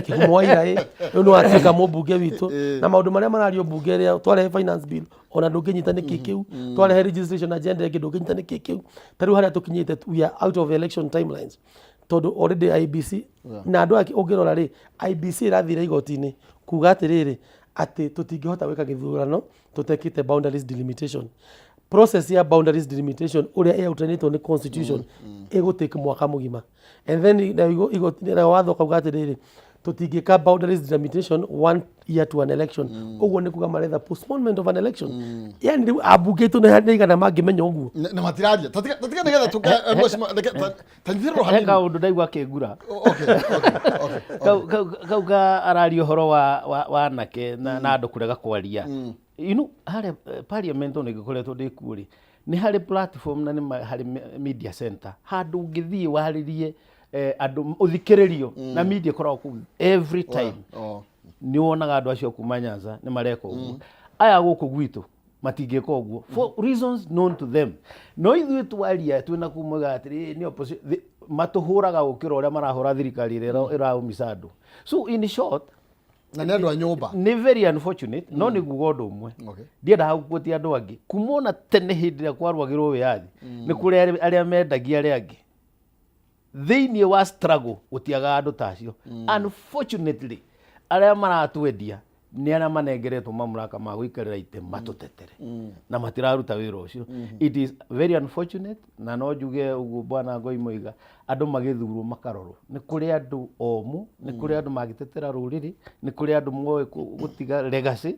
kihumo wa irai no atika mumbunge witu na maundu maria marario bunge ria tware finance bill ona ndunginyita ni kikiu tware registration agenda ngi ndunginyita ni kikiu tariu haria tukinyite we are out of election timelines tondu already IBC na andu ungirora ri IBC irathire igoti-ini kuga atiriri ati tutingihota gwika githurano tutekite boundaries delimitation process ya boundaries delimitation uria yautranitwo ni constitution igutake mwaka mugima and then igoti na watho kauga atiriri tutingika boundaries delimitation 1 year to an election uguo ni kuga maretha postponement of an election yani abunge tu na igana mangimenya uguo na matiraria tatika nigetha tuka tanziro hanini ka undu ndaigua kengura kauga arario horo wa anake na andu kurega kwaria hari parliament ni gikoretwo ndikuri ni hari platform na ni hari media center handu ngithii waririe andu uthikiririo na media korwo ku every time ni wonaga andu acio kuma Nyanza ni mareka uguo aya guku gwitu matingeka uguo for reasons known to them no ithuĩ twaria twina kumuga atiri ni opposition matuhuraga ukira uria marahura thirikari iraumisa andu so in short na nĩ andũ a nyũmba ni very unfortunate no ni gugo ũndũ ũmwe ndiendaga gũkuotia andũ angĩ kumona tene hĩndĩ ĩrĩa kwarwagĩrwo wĩyathi nĩ kũrĩ arĩa mendagia arĩa angĩ thĩinĩ wa struggle gũtiaga andũ tacio unfortunately arĩa maratwendia nĩ arĩa manengeretwo mamũraka ma gũikarĩra itĩ matũtetere na matiraruta wĩra ũcio it is very unfortunate na no njuge ũguo bwana Ngoi Mũiga andũ magĩthurwo makarorwo nĩ kũrĩ andũ omũ nĩ kũrĩ andũ magĩtetera rũrĩrĩ nĩ kũrĩ andũ moĩ gũtiga legacy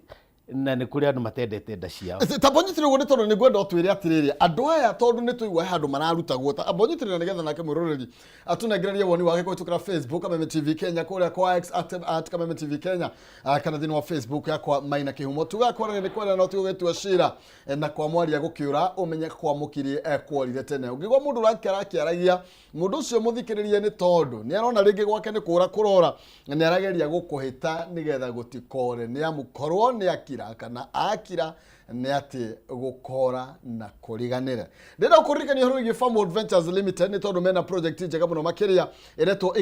na nĩ kũrĩ andũ matendete nda ciao tabonyitire ũguo nĩ tondũ nĩ ngwenda ũtwĩre atĩrĩrĩ andũ aya tondũ nĩ tũigua handũ mararutagwo ta abonyitire nĩgetha nake mũroreri atunengererie woni wake kũhĩtũkĩra Facebook Kameme TV Kenya kũrĩa kwa X at Kameme TV Kenya kana thĩinĩ wa Facebook yakwa Maina Kĩhumo tugakorana nĩ kwenda no tũgĩtua cira na kwa mwaria gũkĩũra ũmenye kwa mũkirie kwarire tene ũngĩgwa mũndũ ũrakĩaragia mũndũ ũcio mũthikĩrĩrie nĩ tondũ nĩ arona rĩngĩ gwake nĩ kũra kũrora nĩ arageria gũkũhĩta nĩgetha gũtikore nĩ amukorwo nĩ akira kana akira nĩ atĩ gũkora na kũriganĩre ndĩrenda gũkũririkania ũhoro wĩgiĩ Farmwood Ventures Limited nĩ tondũ mena project njega mũno makĩria ĩretwo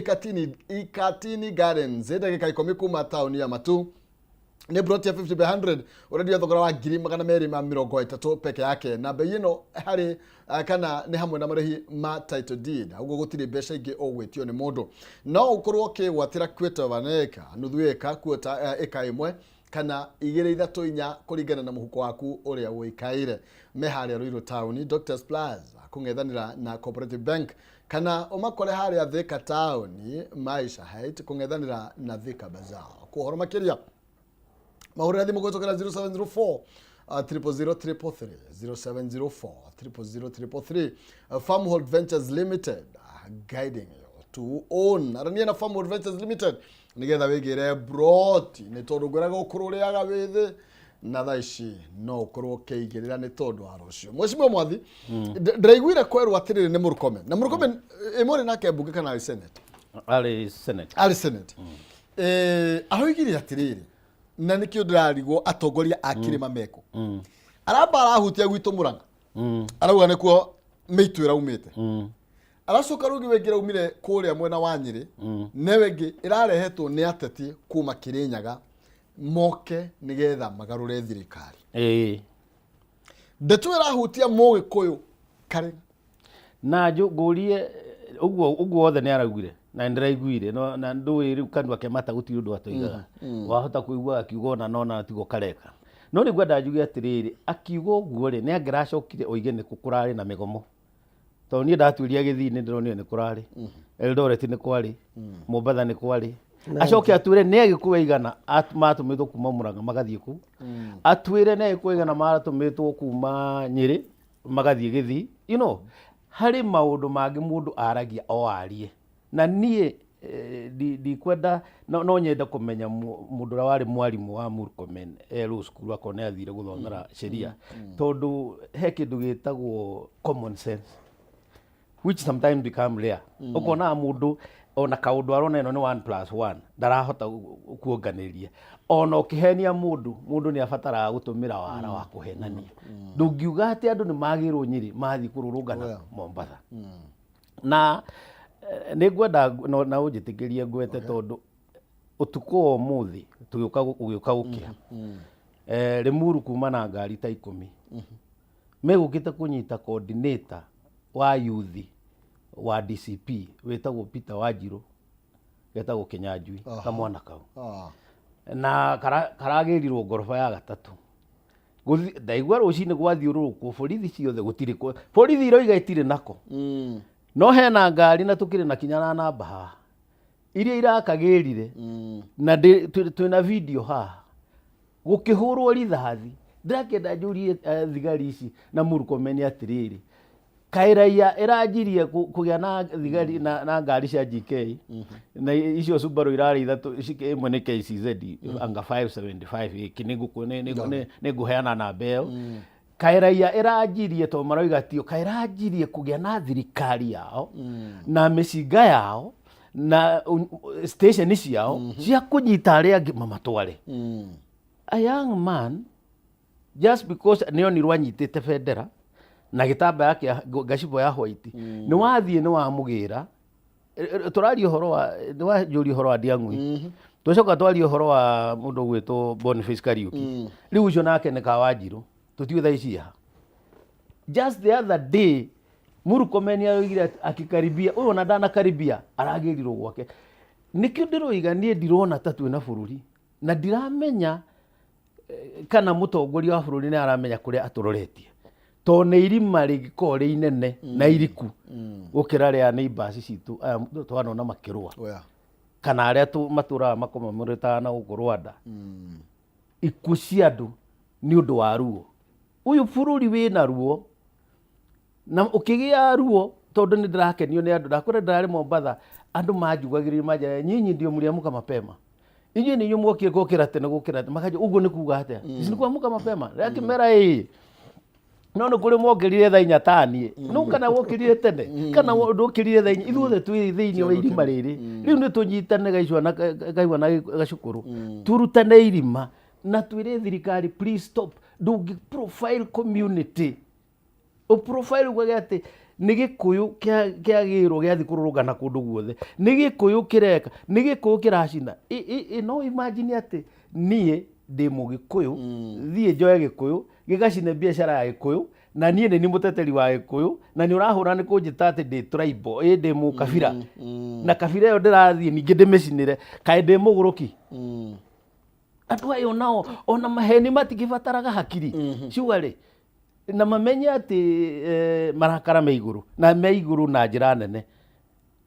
Ikatini Gardens ndagĩka 10 kuma taũni ya Matu nĩ brought ya 50 by 100 already thogora wa 230 peke yake na bei ĩno harĩ kana nĩ hamwe na marĩhi ma title deed ũguo gũtirĩ mbeca ingĩ ũgwĩtio nĩ mũndũ no ũkorwo ũkĩgwatĩra kwĩta vaneka nuthu eka kwota eka ĩmwe kana 2-3 kũringana na mũhuko waku ũrĩa wĩikaire me harĩa Ruiru Town Doctors Plaza kũng'ethanĩra na Cooperative Bank kana umakore harĩa Thika Town Maisha Heights kũng'ethanĩra na Thika Bazaar kũhoro makĩria mahũrĩra thimũ gũtũkĩra 0704 00033 0704 00033 Farmwood Ventures Limited guiding you to own arania na Farmwood Ventures Limited nigetha wĩgĩre broti nĩ tondũ ngwĩraga ũkũrũrĩaga wĩthĩ na thaa ici no ũkorwo ũkĩigĩrĩra nĩ tondũ wa rũciũ Mheshimiwa Mwathi ndĩraiguire kwerwo atĩrĩrĩ nĩ Mũrkomen na Mũrkomen ĩmwe nake mbunge kana Senate ari Senate ahoigire atĩrĩrĩ na nĩkĩo ndĩrarigwo atongoria a kĩrĩma meko aramba arahutia gwitũ Mũrang'a arauga nĩkuo mĩitũ ĩraumĩte aracoka rũgi wengĩra umire kũrĩa mwena wa Nyĩrĩ newe ngĩ ĩrarehetwo nĩ ateti kuma Kĩrĩnyaga moke nĩgetha magarũre thirikari ndeto ĩrahutia Mũgĩkũyũ Karĩ na ngũrie ũguo othe nĩ araugire na ndĩraiguire no na ndũĩ rĩu kanua ke mata gũtirĩ ũndũ atoigaga wahota kũigua akiuga ona nona tigo kareka no nĩ ngwenda njuge atĩrĩrĩ akiuga ũguo rĩ nĩ angĩracokire oige nĩ kũrarĩ na mĩgomo tondũ niĩ ndatuĩria Gĩthii nĩ ndĩronire nĩ kũrarĩ Eldoret nĩ kwarĩ Mombatha nĩ kwarĩ acoke atwĩre nĩ agĩkũa igana matũmĩtwo kuma Mũrang'a magathiĩ kũu atwĩre nĩ agĩkũa igana matũmĩtwo kuma Nyĩrĩ magathiĩ Gĩthii you know harĩ maũndũ mangĩ mũndũ aragia o arie na niĩ ndikwenda no nyenda kũmenya mũndũ ũrĩa warĩ mwarimũ wa Mũrkomen law school akona athire gũthomera sheria tondũ he kĩndũ gĩtagwo common sense which sometimes become rare ũkona mũndũ ona kaũndũ arona ĩno nĩ 1+1 ndarahota kuonganĩria ona ũkĩhenia mũndũ nĩ abataraga gũtũmĩra wara wa kũhenania ndũngiuga atĩ andũ nĩ magĩrwo Nyĩrĩ mathiĩ kũrũrũngana Mombatha na nĩ ngwenda na ũnjĩtĩkĩrie ngwete tondũ ũtukũ wa ũmũthĩ tũgĩũka gũkĩha Limuru kuma na ngari ta 10 megũkĩte kũnyita coordinator wa youth wa DCP wetagwo Peter Wanjirũ getagwo Kĩnyanjui kamwana kau na karagĩrirwo ngoroba ya gatatũ ndaigua rũcinĩ gwathiũrũrũkwo borithi ciothe gũtirĩ borithi iroiga itirĩ nako no hena ngari na tũkĩrĩ na kinya na namba haha iria irakagĩrire na twĩna video haha gũkĩhũrwo rithathi ndĩrakĩenda njũrie thigari ici na Mũrkomen atĩrĩrĩ kairaia ĩranjirie kũgĩa na thigari na ngari cia GK na icio Subaru irarĩ ithatũ ĩmwe nĩ KCZ anga 575 iki nĩ ngũheana namba ĩyo kairaia irajirie to maroiga tio kairajirie kugia na thirikari yao na mĩcinga yao na station ciao cia kunyita aria angi mamatware. A young man just because nionirwo anyitĩte bendera na gĩtamba yake gacibo ya white nĩ wathiĩ nĩ wamugira tũraria ũhoro wa nĩ wanjũria ũhoro wa Ndiang'ui tũcoka twaria ũhoro wa mũndũ gwĩtwo Boniface Kariuki rĩu ũcio nake nĩ Kawanjirũ tũtiũ thaa ici ha. Just the other day Murkomen augire akikaribia ũyũ na ndanakaribia aragĩrirwo gwake. Nĩkĩo ndĩroiga niĩ ndirona ta twĩna bũrũri na ndiramenya kana mũtongoria wa bũrũri nĩ aramenya kũrĩa atũroretie to nĩ irima rĩgĩkorwo rĩ inene na iriku gũkĩra rĩa neighbors citũ aya twanona makĩrũa kana arĩa matũraga makomamũrĩtaga na gũkũ Rwanda. Ikuũ cia andũ nĩ ũndũ wa ruo. Ũyũ bũrũri wĩna ruo na ũkĩgĩa ruo tondũ nĩ ndĩrakenio nĩ andũ ndakũrĩa ndarĩ Mombatha andũ manjugagĩrĩria manja nyinyi ndio mliamka mapema inyi ni nyumwokie gũkĩra tene makaje ũguo nĩ kuga atĩa nĩ kuamka mapema yakimera no nĩ kũrĩ mongerire thaa 4 tani no kana wokirire tene kana ndũkirire thaa 4 ithuothe twĩ thĩinĩ wa irima rĩrĩ rĩu nĩ tũnyitane gaicwa na gaigwa na gacukuru turutane irima na twĩre thirikari please stop ndũngĩ profile community o profile gwagate nĩ gĩkũyũ kĩagĩrwo gĩathi kũrũrũngana kũndũ guothe nĩ gĩkũyũ kĩreka nĩ gĩkũyũ kĩracina no imagine atĩ niĩ ndĩ mũgĩkũyũ thiĩ njoe gĩkũyũ gĩgacine biacara ya gĩkũyũ na niĩ nĩ mũteteri wa gĩkũyũ na nĩ ũrahũra nĩ kũnjĩta atĩ ndĩ tribal ndĩ mũkabira na kabira ĩyo ndĩrathiĩ ningĩ ndĩmĩcinĩre kaĩ ndĩ mũgũrũki. Andũ ayo nao ona maheni matigĩbataraga hakiri ciugarĩ na mamenye atĩ marakara me igũrũ na me igũrũ na njĩra nene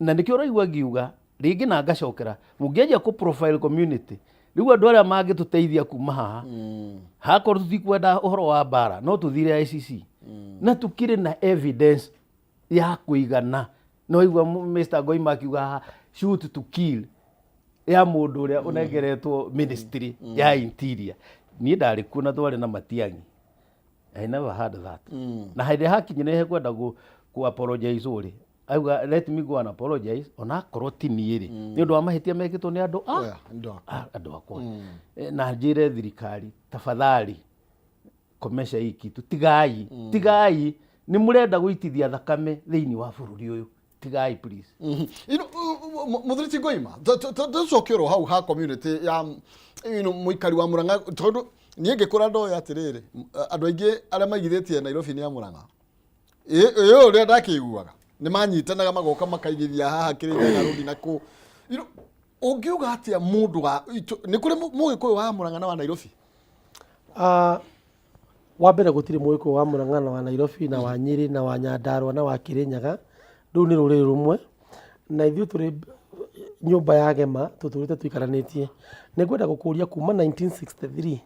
na nĩkĩo ũraigua ngiuga rĩngĩ na ngacokera mũngĩanjia kũ profile community rĩu andũ arĩa mangĩtũteithia kuma haha hakorwo tũtikwenda ũhoro wa mbara no tũthire ICC na tukire na evidence ya kuigana no igua Mr. Ngoima akiuga shoot to kill ya mũndũ ũrĩa ũnengeretwo ministry ya interior niĩ ndarĩ kuo na twarĩ na Matiang'i. I never had that. Na hĩndĩ hakinyire he kwenda ku apologize ũrĩ auga let me go and apologize ona korwo ti niĩ rĩ nĩ ũndũ wa mahĩtia mekĩtwo nĩ andũ andũ akwa na njĩre thirikari tafadhali komesha hii kitu tigai nĩ mũrenda gũitithia thakame thĩinĩ wa bũrũri ũyũ tigai please. Mũthuri Ngoima tũcokero hau ha community ya mũikari wa Murang'a tondũ niĩ ngĩkũra ndoya atĩrĩrĩ andũ aingĩ arĩa maigithĩtie Nairobi nĩ a Murang'a ĩyo ũrĩa ndakĩiguaga nĩ manyitanaga magoka makaigithia haha kĩrĩndĩ na rũdi na kũ ũngiuga atĩa mũndũ wa nĩ kũrĩ mũgĩkũyũ wa Murang'a na wa Nairobi? Wa mbere gũtirĩ mũgĩkũyũ wa Murang'a na wa Nairobi na wa Nyĩrĩ na wa Nyandarua na wa Kĩrĩnyaga rĩu nĩ rũrĩrĩ rumwe na ithuĩ tũrĩ nyũmba ya Gema tũtũrĩte tũikaranĩtie. Nĩ ngwenda gũkũria kuma 1963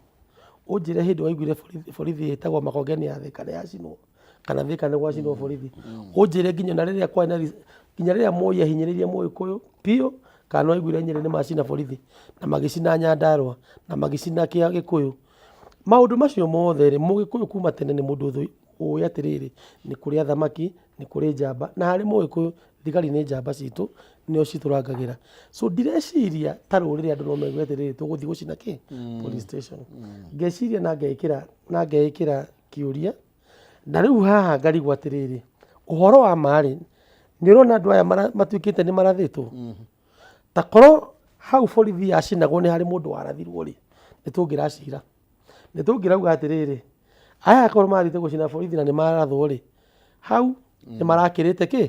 ũnjĩre hĩndĩ waiguire borithi ĩtagwo Makongeni ya Thika nĩ yacinwo kana Thika nĩ gwacinwo borithi ũnjĩre nginya na rĩrĩa kwarĩ nginya rĩrĩa Moi ahinyĩrĩirie Mũgĩkũyũ piũ kana waiguire Nyĩrĩ nĩ macina borithi na magĩcina Nyandarua na magĩcina kĩa Gĩkũyũ. Maũndũ macio mothe rĩ Mũgĩkũyũ kuma tene nĩ mũndũ ũĩ atĩrĩrĩ nĩ kũrĩ thamaki nĩ kũrĩ njamba na harĩ Mũgĩkũyũ thigari nĩ njamba citũ nĩo citũrangagĩra. So ndireciria ta rũrĩrĩ andũ no meigua atĩrĩrĩ tũgũthiĩ gũcina kĩ police station. Ngeciria na ngeĩkĩra kĩũria na rĩu haha ngarigwo atĩrĩrĩ ũhoro wa marĩ nĩ ũrona andũ aya matuĩkĩte nĩ marathĩtwo ta korwo hau borithi yacinagwo nĩ harĩ mũndũ warathirwo rĩ nĩ tũngĩracira nĩ tũngĩrauga atĩrĩrĩ aya akorwo mathiĩte gũcina borithi na nĩ marathwo rĩ hau nĩ marakĩrĩte kĩ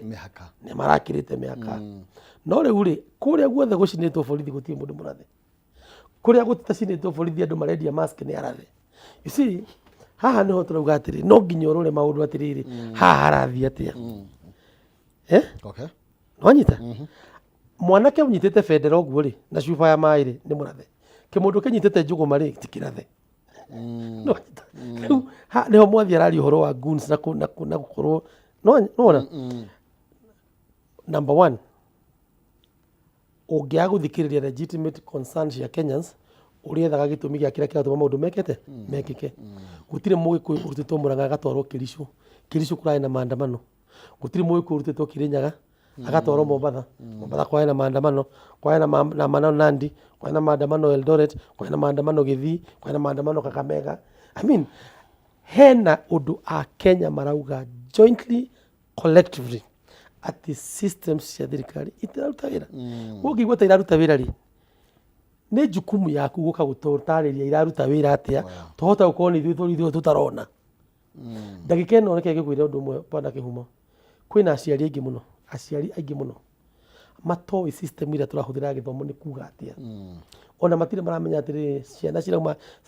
nĩ marakĩrĩte mĩaka no rĩu rĩ kũrĩa guothe gũcinĩtwo borithi gũtirĩ mũndũ mũrathe kũrĩa gũtacinĩtwo borithi andũ marendia mask nĩ arathe. You see haha nĩho tũrauga atĩrĩ no nginya ũrore maũndũ atĩrĩrĩ haha harathiĩ atĩa wanyita mwanake ũnyitĩte bendera ũguo rĩ na cuba ya maĩ rĩ nĩ mũrathe kĩmũndũ kĩnyitĩte njũgũma rĩ ti kĩrathe. Rĩu nĩho mwathi araria ũhoro wa goons na gũkorwo nona number one ũngĩaga gũthikĩrĩria legitimate concerns ya Kenyans ũrĩethaga gĩtũmi gĩa kĩrĩa kĩratũma maũndũ mekĩke. Gũtirĩ Mũgĩkũyũ ũrutĩtwo Mũrang'a agatwarwo Kericho kũrarĩ na maandamano. Gũtirĩ Mũgĩkũyũ ũrutĩtwo Kirinyaga agatwarwo Mombatha kwarĩ na maandamano. Kwarĩ na maandamano Nandi, kwarĩ na maandamano Eldoret, kwarĩ na maandamano Githii, kwarĩ na maandamano Kakamega. I mean, hena ũndũ a Kenya marauga jointly collectively ati systems cia thirikari itiraruta wĩra. Ũngĩigua ta iraruta wĩra rĩ, nĩ jukumu yaku gũka gũtarĩria iraruta wĩra atĩa tũhota gũkorwo nĩ ithuĩ tutarona. Ndagĩka ĩno reke ngĩkwĩre ũndũ ũmwe Bwana Kĩhumo. Kwĩna aciari aingĩ mũno matoĩ system ĩrĩa tũrahũthĩra gĩthomo nĩ kuga atĩa. Ona matirĩ maramenya atĩrĩ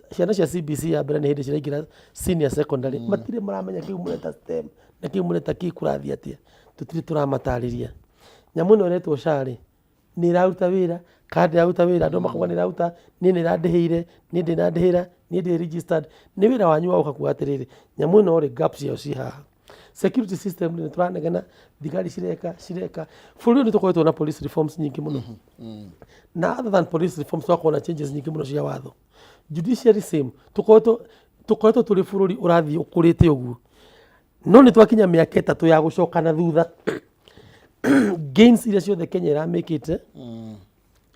ciana cia CBC ya mbere nĩ hĩndĩ ciraingĩra senior secondary, matirĩ maramenya kĩumũreta STEM na kĩumũreta kĩkũrathi atĩa. Tũtirĩ tũramatarĩria. Nyamũ ĩno ĩretwo SHA rĩ, nĩ iraruta wĩra, kandi iraruta wĩra, andũ makauga nĩ iraruta, niĩ nĩ irandĩhĩire, niĩ ndĩnandĩhĩra, niĩ ndĩ registered. Nĩ wĩra wanyu wa gũka kuga atĩrĩrĩ, nyamũ ĩno rĩ gaps ciao ci haha. Security system nĩ tũranegena, thigari cireka. Bũrũri nĩ tũkoretwo na police reforms nyingĩ mũno. Na other than police reforms twakorwo na changes nyingĩ mũno cia watho. Judiciary same, tũkoretwo tũrĩ bũrũri ũrathiĩ ũkũrĩte ũguo. No nĩ twakinya mĩaka 3 ya gũcoka na thutha. Gains iria ciothe Kenya ĩramĩkĩte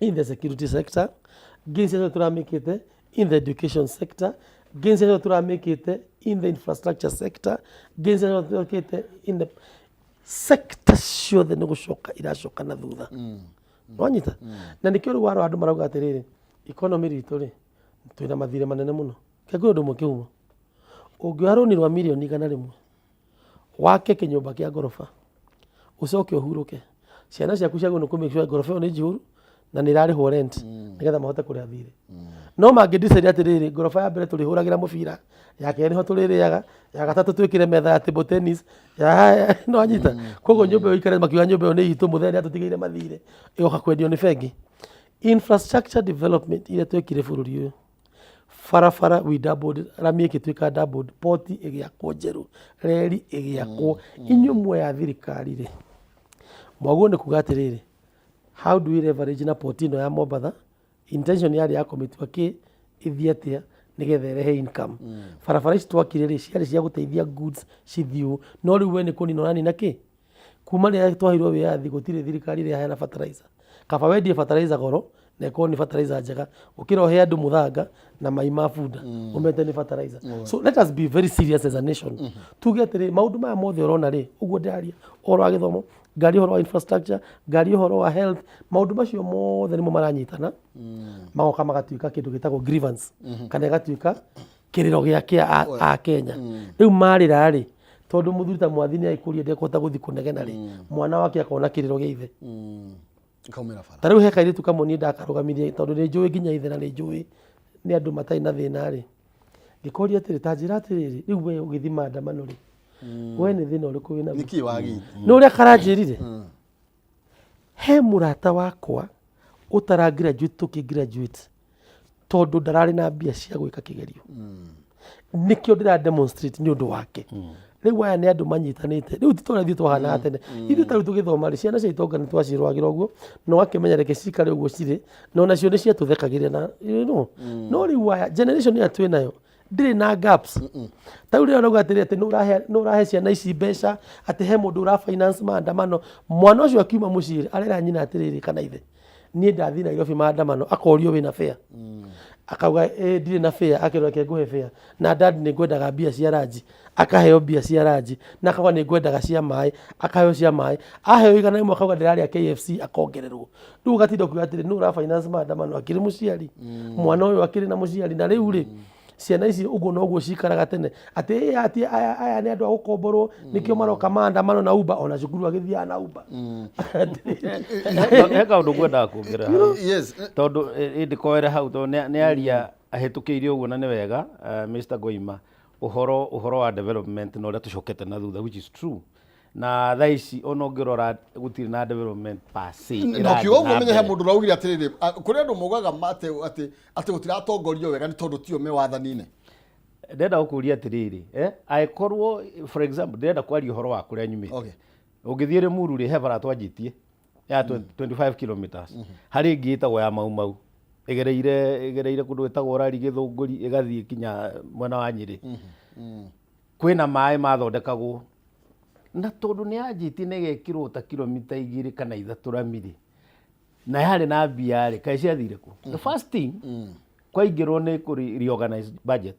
in the security sector, gains iria tũramĩkĩte in the education sector, gains iria tũramĩkĩte in the infrastructure sector, gains iria tũramĩkĩte in the sector ciothe nĩ gũcoka iracoka na thutha. Wanyita? Na nĩkĩo rĩu waro andũ marauga atĩrĩrĩ, economy ritũ rĩ, twĩna mathirĩ manene mũno. Kĩguo ũndũ ũmwe Kĩhumo. Ũngĩoya rũni rwa mirioni 100 wake kĩnyũmba kĩa ngoroba, ucoke ũhurũke, ciana ciaku ciagwo nĩ kũmake sure ngoroba ĩyo nĩ njihũru na nĩ irarĩhwo rent nĩgetha mahote kũrĩha thirĩ. No mangĩdecide atĩrĩrĩ, ngoroba ya mbere tũrĩhũragĩra mũbira, ya kerĩ nĩho tũrĩrĩaga, ya gatatũ twĩkĩre metha ya table tennis, no anyita. Koguo nyũmba ĩyo ikare makiuga nyũmba ĩyo nĩ itũ mũthenya tũtigĩire mathirĩ, ĩgoka kwendio nĩ bengi. Infrastructure development iria twekire bũrũri ũyũ, barabara we doubled, rami ĩgĩtuĩka doubled, port ĩgĩakwo njerũ, reri ĩgĩakwo. Inyuĩ muoya thirikari rĩ, mwaguo nĩ kuga atĩrĩrĩ, how do we leverage na port ĩno ya Mombatha? Intention yarĩ ya kũmĩtua ĩthiĩ atĩa nĩgetha ĩrehe income. Barabara ici twakire rĩ, ciarĩ cia gũteithia goods cithiũ, no rĩu we nĩ kũnina ũranina kĩ? Kuma rĩrĩa twaheirwo wĩyathi gũtirĩ thirikari ĩrĩheana fertilizer. Kaba wendie fertilizer goro na ĩkorwo nĩ fertilizer njega, ũkĩra ũhe andũ mũthanga na mai ma bunda ũmete nĩ fertilizer. So let us be very serious as a nation. Tuge atĩrĩ, maũndũ maya mothe ũrona rĩ, ũguo ndĩraria, ũhoro wa gĩthomo, ngari ũhoro wa infrastructure, ngari ũhoro wa health, maũndũ macio mothe nĩmo maranyitana magoka magatuĩka kĩndũ gĩtagwo grievance, kana ĩgatuĩka kĩrĩro gĩake a Kenya. Rĩu marĩra rĩ, tondũ mũthuri ta Mwathi nĩ aikũria ndekũhota gũthiĩ kũnegena rĩ, mwana wake akona kĩrĩro gĩa ithe. Ta rĩu he kairĩtu kamwe niĩ ndakarũgamirie tondũ nĩ njũĩ nginya ithe na nĩ njũĩ nĩ andũ matarĩ na thĩna rĩ, ngĩkoria atĩrĩ, ta njĩra atĩrĩrĩ, rĩu we ũgĩthiĩ maandamano rĩ, we nĩ thĩna ũrĩkũ wĩna nĩ ũrĩa karanjĩrire. He mũrata wakwa ũtara graduate tũkĩ graduate tondũ ndararĩ na mbia cia gwĩka kĩgerio, nĩkĩo ndĩra demonstrate nĩ ũndũ wake. Rĩu aya nĩ andũ manyitanĩte, rĩu titũrathiĩ twahana atene. Ithuĩ tarĩu tũgĩthoma rĩ, ciana cia itonga nĩ twacirwagĩra ũguo, na ũgakĩmenya reke cikare ũguo cirĩ, na onacio nĩ ciatũthekagĩrĩra na no rĩu aya generation ĩrĩa twĩ nayo ndĩrĩ na gaps. Ta rĩu rĩrĩa ũrauga atĩrĩ atĩ nĩ ũrahe ciana ici mbeca, atĩ he mũndũ ũra finance maandamano, mwana ũcio akiuma mũciĩ arera nyina atĩrĩrĩ kana ithe, niĩ ndathiĩ Nairobi maandamano, akorio wĩna fare, akauga ndirĩ na fare, akerwo reke ngũhe fare, na dad nĩ ngwendaga mbia cia ranji, akaheo mbia cia ranji, na akauga nĩ ngwendaga cia maĩ, akaheo cia maĩ, aheo igana rĩmwe akauga ndĩrarĩa KFC akongererwo. Rĩu ũgatinda ũkiuga atĩrĩ nĩ ũra finance maandamano akĩrĩ mũciari, mwana ũyũ akĩrĩ na mũciari. Na rĩu rĩ, ciana ici ũguo noguo cikaraga tene atĩ aya nĩ andũ a gũkomborwo nĩkĩo maroka maandamano na Uber, ona cukuru agĩthiaga na Uber. He kaũndũ ngwendaga kuongerera hau, tondũ ĩndĩkoere hau tondũ nĩ aria ahĩtũkĩire ũguo na nĩ wega Mr. Goima, ũhoro wa development na ũrĩa tũcokete na thutha, which is true. Na thaa ici ona ũngĩrora gũtirĩ na development per se. Nokĩo ũguo menye he mũndũ ũraugire atĩrĩrĩ, kũrĩ andũ mogaga atĩ gũtiratongorio wega nĩ tondũ tio me wathani-inĩ. Ndĩrenda gũkũria atĩrĩrĩ, angĩkorwo for example ndĩrenda kwaria ũhoro wa kũrĩa nyumĩte, ũngĩthiĩ Limuru rĩ, he bara twanjĩtie ya 25 kilometers, harĩ ĩngĩ ĩtagwo ya Mau Mau, igereire kundu wetagwo Rari Githunguri igathie kinya mwena wa Nyeri kwina maĩ mathondekagwo na tondu ni anjiti negekirwo ta kilomita 2 kana 3 ramiri na yari na mbia ri kai ciathire ku the first thing kwaingirwo ni ku reorganize budget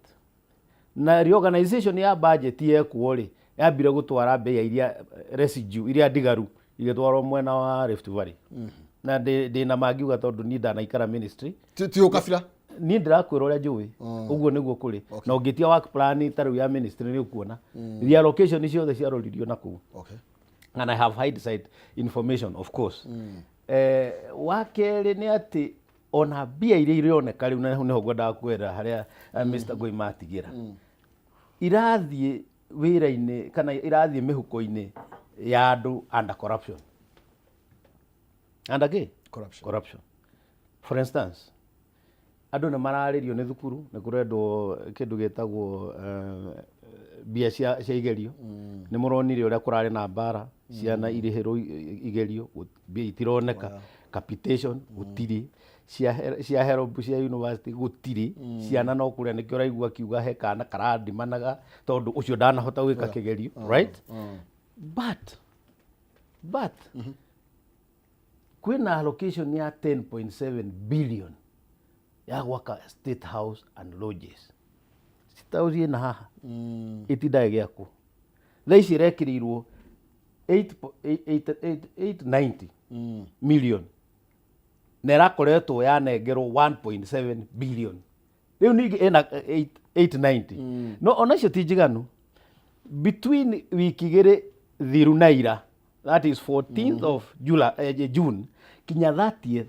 na reorganization ya budget yekuo ri yambire gutwara mbia iria residue iria ndigaru igitwarwo mwena wa Rift Valley na ndina mangiuga tondu ni ndanaikara ministry ti ukabira ni ndirakwira uria njui uguo niguo kuri na ungitia work plan taru ya ministry ni ukuona the allocation ciothe ciaroririo na ku and I have hindsight information of course wakere ni ati ona bia iria irioneka riu niho ngwendaga kwera haria Mr. Goima atigira irathie wira-ini kana irathie mihuko-ini ya andu under corruption under corruption for instance andu ni mararirio ni thukuru ni kurendwo kindu gitagwo bia cia igerio ni muronire uria kurari na mbara ciana irihirwo igerio bia itironeka capitation gutiri cia Helb cia university gutiri ciana no kuria ni kio raigua kiuga he kana karandimanaga tondu ucio ndanahota gwika kigerio right but kwina allocation ya 10.7 billion ya gwaka State House and lodges sitaurie na haha itindae giaku thaici irekirirwo 890 million na irakoretwo yanengerwo 1.7 billion riu ningi ina 890 no onacio ti njiganu between wiki igiri thiru na ira that is 14th of June kinya 30th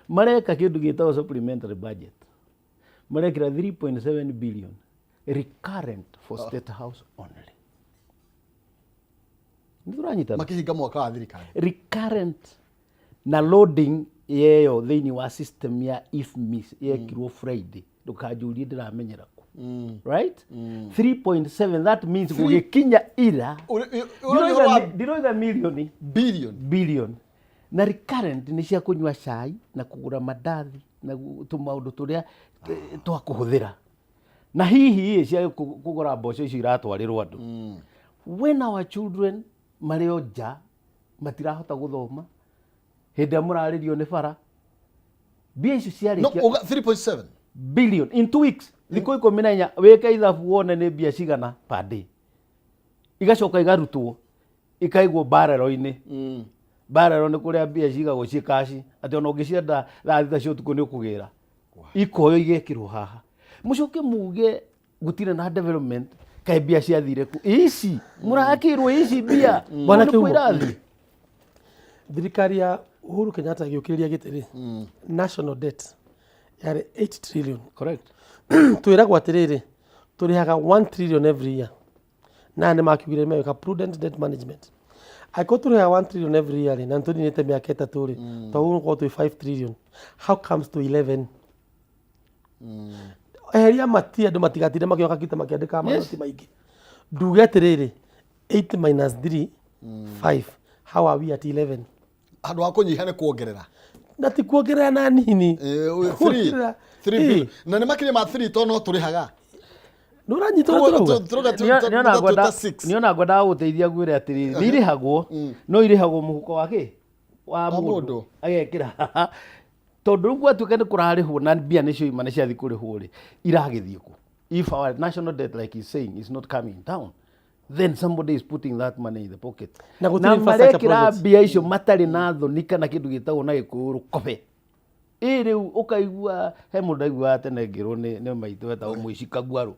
mareka kindu gitagwo supplementary budget marekira 3.7 billion recurrent for State House only nduranyita makihinga mwaka wa thirikari recurrent na loading yeyo thiini wa system ya IFMIS yekirwo Friday ndukajurie ndiramenyera ku right 3.7 that means gugikinya ira ndiroiga million billion na recurrent ni cia kunywa cai na kugura mandathi na tumaundu turia twa kuhuthira na hihi cia kugura mboco icio iratwarirwo andu when our children mario nja matirahota guthoma hinde muraririo ni bara bia icio ciari 3.7 billion in 2 weeks thiko 14 weka ithabu wone ni bia cigana per day igacoka igarutwo ikaigwo barrel-ini barrel ni kuria bia cigagwo cikaci ati ona ungicienda thaa cio tuko ni ukugira ikoyo igekirwo haha mucoke muge gutire na development kai bia ciathire ku ici murakirwo ici bia bwana Kiurathi thirikari ya Uhuru Kenyatta giukiriria gitiri national debt yari 8 trillion correct twiragwo atiriri turihaga 1 trillion every year na ni makiugire meka prudent debt management aiko turihaga 1 trillion every year na ntoni nite miaka 3 ri to uko to 5 trillion how comes to 11 eheria mati andu matigatire makioka kita makiandika manoti maingi nduge atiriri 8 minus 3 5 how are we at 11 andu akunyiha ni kuongerera na ti kuongerera na nini 3 billion na ni makire ma 3 to no turihaga niona ngwenda guteithia gwire atiriri ni irihagwo no irihagwo muhuko wake wa mundu agekira tondu rugu atuike ni kurarihwo na mbia nicio imane cia thikurihwo ri iragithie ku if our national debt like he's saying is not coming down then somebody is putting that money in the pocket na marekira mbia icio matari na thoni kana kindu gitagwo na gikuru kobe riu ukaigua he mundu aigua tene ngirwo ni maitu eta muici Kagwaru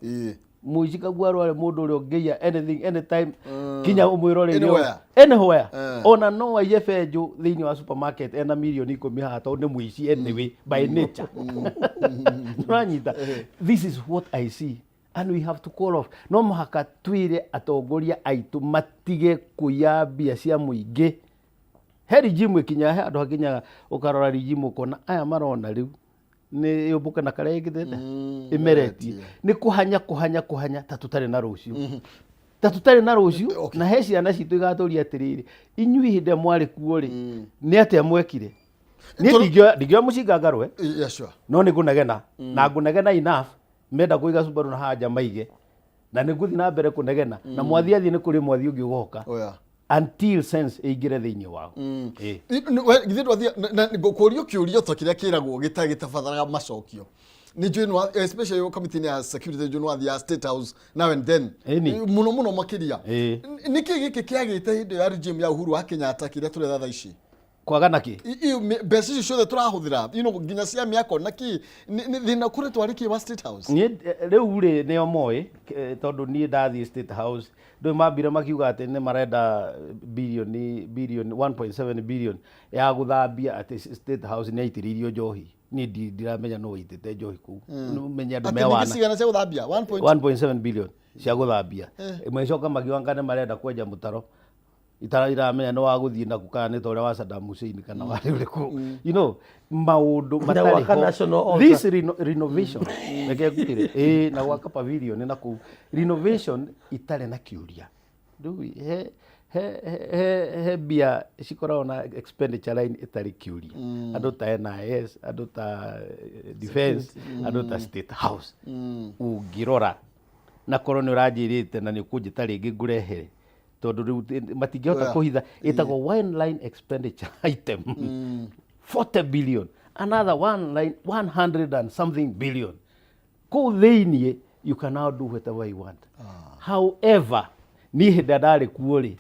muici Kagwaru ari mundu uri ungeia anything anytime kinya umwirorere anywhere ona no ayebenju thiini wa supermarket ena milioni 10 haha tondu ni muici anyway by nature uranyita this is what I see and we have to call off no muhaka twire atongoria aitu matige kuya bia cia muingi heri jimu kinya he andu hakinyaga ukarora rijimu kona aya marona riu ni yumbuka na kare igithete imeretie ni kuhanya tatutari na rucio na he ciana citu igaturia atiriri inyui hinde mwari kuo ri ni atia mwekire ni ndigio mucinga ngarwe yeah sure no ni kunegena na kunegena enough menda kuiga Subaru na haja maige na nä ngå na mbere kå negena na mwathi athi nä kå rä mwathi å ngä å goka until sense ĩingĩre thĩinĩ wao githĩ twathia kũũrio kĩũrio ta kĩrĩa kĩragwo gĩtabatharaga macokio nĩ njũĩ especially committee ya security njũĩ nĩwathi ya State House now and then mũno makĩria nĩkĩ gĩkĩ kĩagĩte hĩndĩ ya regime ya Uhuru wa Kenyatta kĩrĩa tũretha thaa ici kwaga naki mbeca icio ciothe tũrahũthĩra nginya cia mĩako naki thĩna kũrĩ twarĩkie wa State House rĩu rĩ nĩo moĩ tondũ niĩ ndathiĩ State House ndũĩ mambire makiuga atĩ nĩ marenda billion 1.7 billion ya gũthambia atĩ State House nĩ aitĩrĩirio njohi niĩ ndiramenya no waitĩte njohi kũu menya andũ mewana cigana cia gũthambia 1.7 billion cia gũthambia maicoka makiuga nĩ marenda kwenja mũtaro itaramenya no wagũthiĩ na kana nĩ ta ũrĩa wa Saddam Hussein kana warĩ ũrĩkũ you know maũndũ matarĩ this renovation reke ngwĩre na gwaka pavilion na kũu renovation itarĩ na kĩũria rĩu he mbia cikoragwo na expenditure line itarĩ kĩũria andũ ta NIS andũ ta defense andũ ta State House ũngĩrora na korwo nĩ ũranjĩrĩte na nĩ ũkũnjĩta rĩngĩ ngũrehere tondu rĩu matingĩhota kũhitha ĩtagwo one line expenditure item 40 billion another one line 100 and something billion kũu thĩinĩ you can now do whatever you want however niĩ hĩndĩ ndarĩ kuo rĩ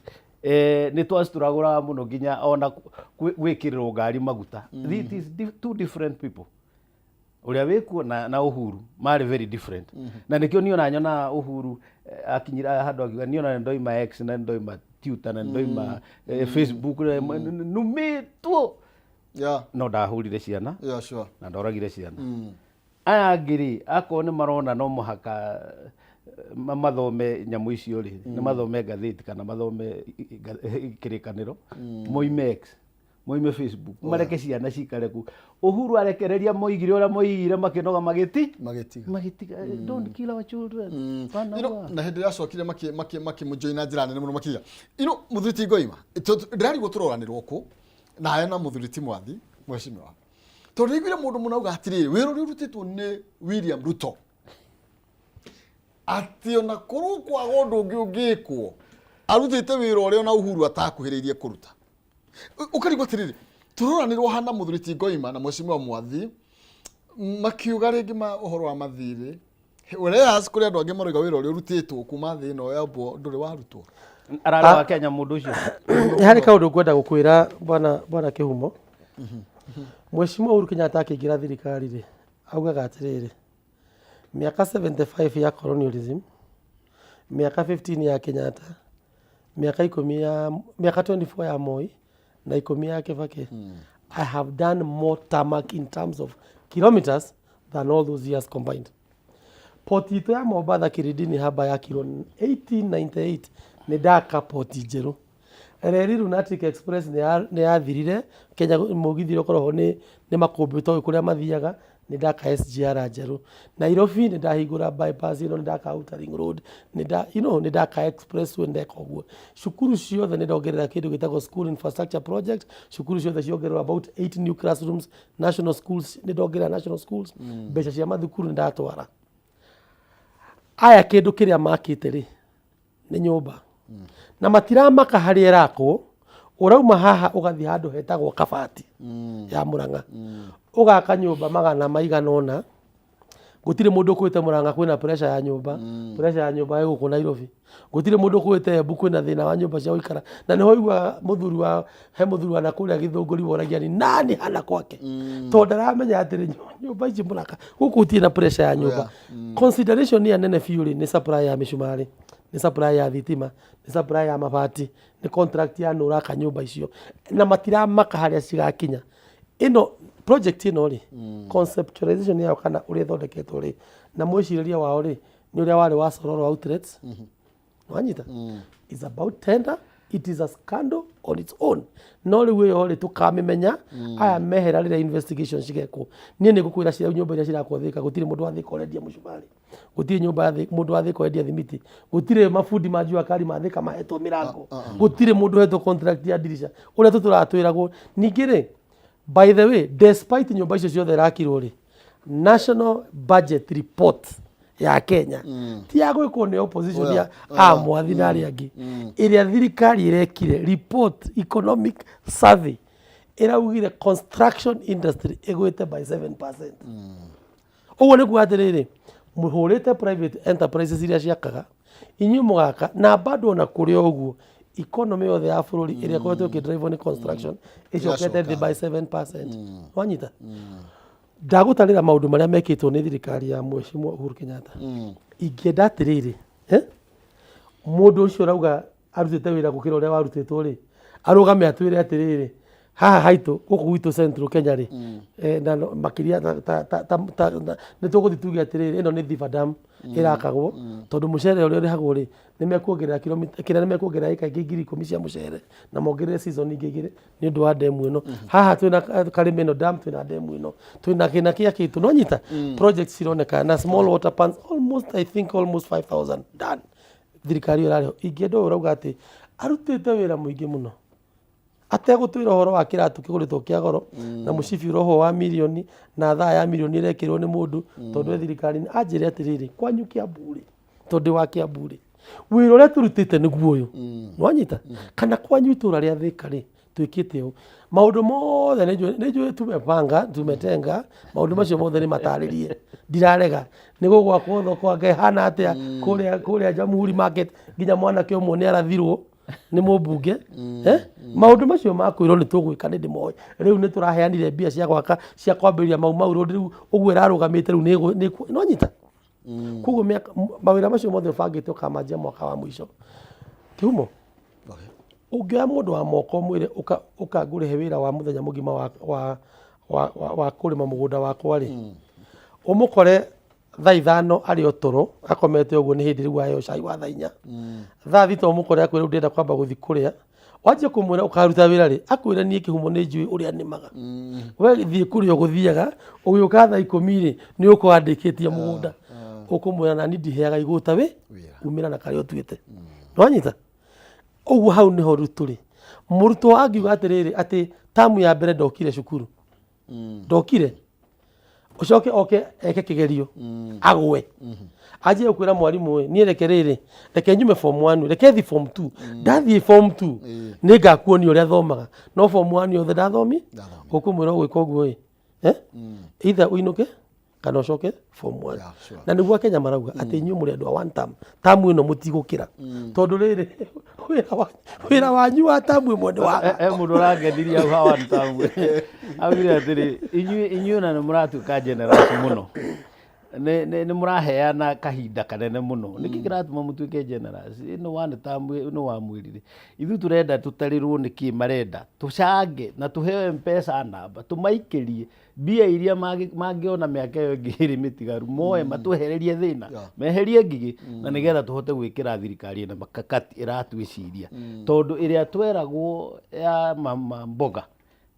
nĩ twacitũragũraga mũno nginya ona gwĩkĩrĩrwo ngari maguta it is two different people ũrĩa wĩkuo na Uhuru marĩ very different na nĩkĩo niĩ ona nyona Uhuru akinyira handũ akiuga niĩ ona ndoima X na ndoima Twitter na ndoima Facebook numĩtwo no ndahũrire ciana na ndoragire ciana aya ngiri akorwo nĩ marona no mũhaka mathome nyamũ icio rĩ nĩ mathome ngathĩti kana mathome kĩrĩkanĩro moime X moime Facebook mareke ciana cikare ku Uhuru arekereria moigire ũrĩa moigire makĩnoga magĩtiga don't kill our children na hĩndĩ yacokire makĩmũjoina njĩra nene mũno makĩria mũthuriti Ngoima ndĩrarigwo tũroranĩrwo kũ na hena mũthuriti Mwathi mheshimiwa tondũ nĩiguire mũndũ mũnauga atĩrĩrĩ wĩra ũrĩa ũrutĩtwo nĩ William Ruto atĩ ona kũrũ kwaga ũndũ ũngĩ ũngĩkwo arutĩte wĩra ũrĩa ona Uhuru atakuhĩrĩirie kũruta ukarigwo atĩrĩrĩ tũroranĩrwo hana mũthuriti Ngoima na mheshimiwa Mwathi makiuga rĩngĩ ũhoro wa mathirĩ whereas kũrĩ andũ angĩ maroiga wĩra ũrĩa ũrutĩtwo kuma thĩ ĩno ya mbo ndũrĩ warutwo ararĩ wa Kenya mũndũ ũcio harĩ kaũndũ ngwenda gũkwĩra bwana Kĩhumo mheshimiwa Uhuru Kenyatta akĩingĩra thirikari rĩ augaga atĩrĩrĩ miaka 75 ya colonialism miaka 15 ya Kenyatta miaka 24 ya Moi na 10 ya Kibaki I have done more tarmac in terms of kilometers than all those years combined. Poti itu ya Mombasa Kiridini haba ya kilo 1898 ni daka poti njeru. Reri Lunatic Express ni yathirire Kenya mũgithiro korwo ni makũmbĩto kũrĩa mathiaga ni daka SGR njeru. Nairobi ni ndahingũra bypass ino ni daka Outer Ring Road ni daka expressway ndeka ũguo. Cukuru ciothe ni ndongerera kĩndũ gĩtagwo school infrastructure project. Cukuru ciothe ciongererwo about 8 new classrooms. National schools ni ndongerera national schools. Mbeca cia mathukuru ni ndatwara. Aya kĩndũ kĩrĩa makĩte rĩ nĩ nyũmba na matiramaka harĩ rakwo ũrauma haha ũgathi handũ hetagwo Kabati ya Murang'a ũgaka nyũmba magana maigana ũna gũtirĩ mũndũ ũkwĩte Murang'a kwĩna pressure ya nyũmba gũkũ Nairobi gũtirĩ mũndũ ũkwĩte Embu kwĩna thĩna wa nyũmba cia gũikara na nĩho igua mũthuri wa na kũrĩa Gĩthũngũri woragia ni nani hana kwake tondũ ndaramenya atĩrĩ nyũmba ici Murang'a gũkũ gũtirĩ na pressure ya nyũmba consideration ya nene biũ nĩ supply ya mĩcumarĩ ni supply ya thitima ni supply ya mabati ni contract ya nũraka nyũmba icio na matiramaka harĩa cigakinya ino project ino ri conceptualization yao kana ũrĩa thondeketwo ri na mwĩcirĩria wao ri ni ũrĩa warĩ wa Sororo outlets wanyita is about tender it is a scandal on its own no rĩu ĩyo ri tukamĩmenya aya mehera rĩrĩa investigation cigekwo niĩ nĩ ngũkwĩra cia nyũmba iria cirakwo Thika gũtirĩ mũndũ wa Thika ũrendia mũcumarĩ gũtirĩ nyũmba mũndũ wa Thika wendia thimiti gũtirĩ mabundi ma njua kari ma Thika mahetwo mĩrango gũtirĩ mũndũ hetwo contract ya dirisha ũrĩa tũratwĩragwo ningĩ rĩ By the way, despite nyumba icio ciothe rakirwo ri, National Budget Report ya Kenya ti ya gwikwo ni opposition ya mwathi na ari angi iria thirikari irekire report economic survey iraugire construction industry igwite by 7%. Uguo ni kuga atiriri, muhurite private enterprises iria ciakaga inyu mugaka na bado na kuria uguo economy yothe ya bururi iria koretwo ikidrive ni construction icokete thĩ by 7%. Wanyita ndagutarira maundu maria mekitwo ni thirikari ya Mheshimiwa Uhuru Kenyatta. Ingienda atiriri mundu ucio rauga arutite wira gukira uria warutitwo ri arugame atwire atiriri haha haitu guku gwitu Central Kenya ri na makiria ni tuguthi tuge atiriri ino ni Thiva Dam irakagwo tondu mucere uria urihagwo ri ni mekuongerera kilomita kira ni mekuongerera eka 10,000 cia mucere na mongerere season ingigire ni undu wa demu ino haha twina Karimeno Dam twina demu ino twina kina kia kitu no nyita projects cironeka na small water pans almost 5,000 done thirikari irario ingienda urauga ati arutite wira muingi muno ategutwira horo wa kiratu kiguritwo kia goro na mucibi roho wa milioni na thaa ya milioni irekirwo ni mundu tondu thirikari anjire atiriri kwanyu Kiamburi tondu wa Kiamburi wira uria turutite niguo uyu wanyita kana kwanyu itura ria Thika ri twikite u maundu mothe nejo tumepanga tumetenga maundu macio mothe ni mataririe ndirarega nigo gwakwo thoko anga hana atia kuria Jamhuri Market nginya mwana kio mone arathirwo ni mubunge maundu macio makwirwo ni tugwika ni ndimoy riu ni turaheanire mbia cia gwaka cia kwambiria mau riu uguo irarugamite riu ni no nyita kuguo mawira macio mothe bangite ukamanjia mwaka wa mwisho kiumo ungioya mundu wa moko mwire ukangurihe wira wa muthenya mugima wa kurima mugunda wakwa ri umukore thaa 5 ari otoro akomete uguo ni hindi riu ayo cai wa thaa 4 thaa 3 umukore akwira ndenda kwamba guthi kuria wajie kumwira ukaruta wira ri akwira nie kihumo ni njui uria nimaga we thie kuria guthiaga ugiuka thaa 10 ri ni ukwandikitie mugunda ukumwira na ndiheaga iguta we umira na kari otwite wanyita uguo hau niho ruturi murutwo angiuga atiriri ati tamu ya mbere ndokire cukuru ndokire ucoke eke kigerio agwe aje kwira mwarimu ni rekerere reke nyume form 1 reke thi form 2 ndathi form 2 ni ngakuoni uria thomaga no form 1 yothe ndathomi ukumwira gwika uguo either uinuke kana ucoke form 1 na niguo Kenya marauga ati nyu muri andu a one term tamu ino mutigukira tondu riri wira wanyu wa tamu imwe ni wa mundu rangethiria au one term augire atiri inyu na muratuka generation muno ni muraheana kahinda kanene muno niki kiratuma mutuike generous ino one term ino wa mwirire ithu turenda tutarirwo niki marenda tucange na tuheo mpesa namba tumaikirie bia iria mangiona miaka yo ngiri mitigaru moe matuhererie thina meherie ngigi na nigetha tuhote gwikira thirikari na makakati iratwiciria tondu iria tweragwo ya mama mboga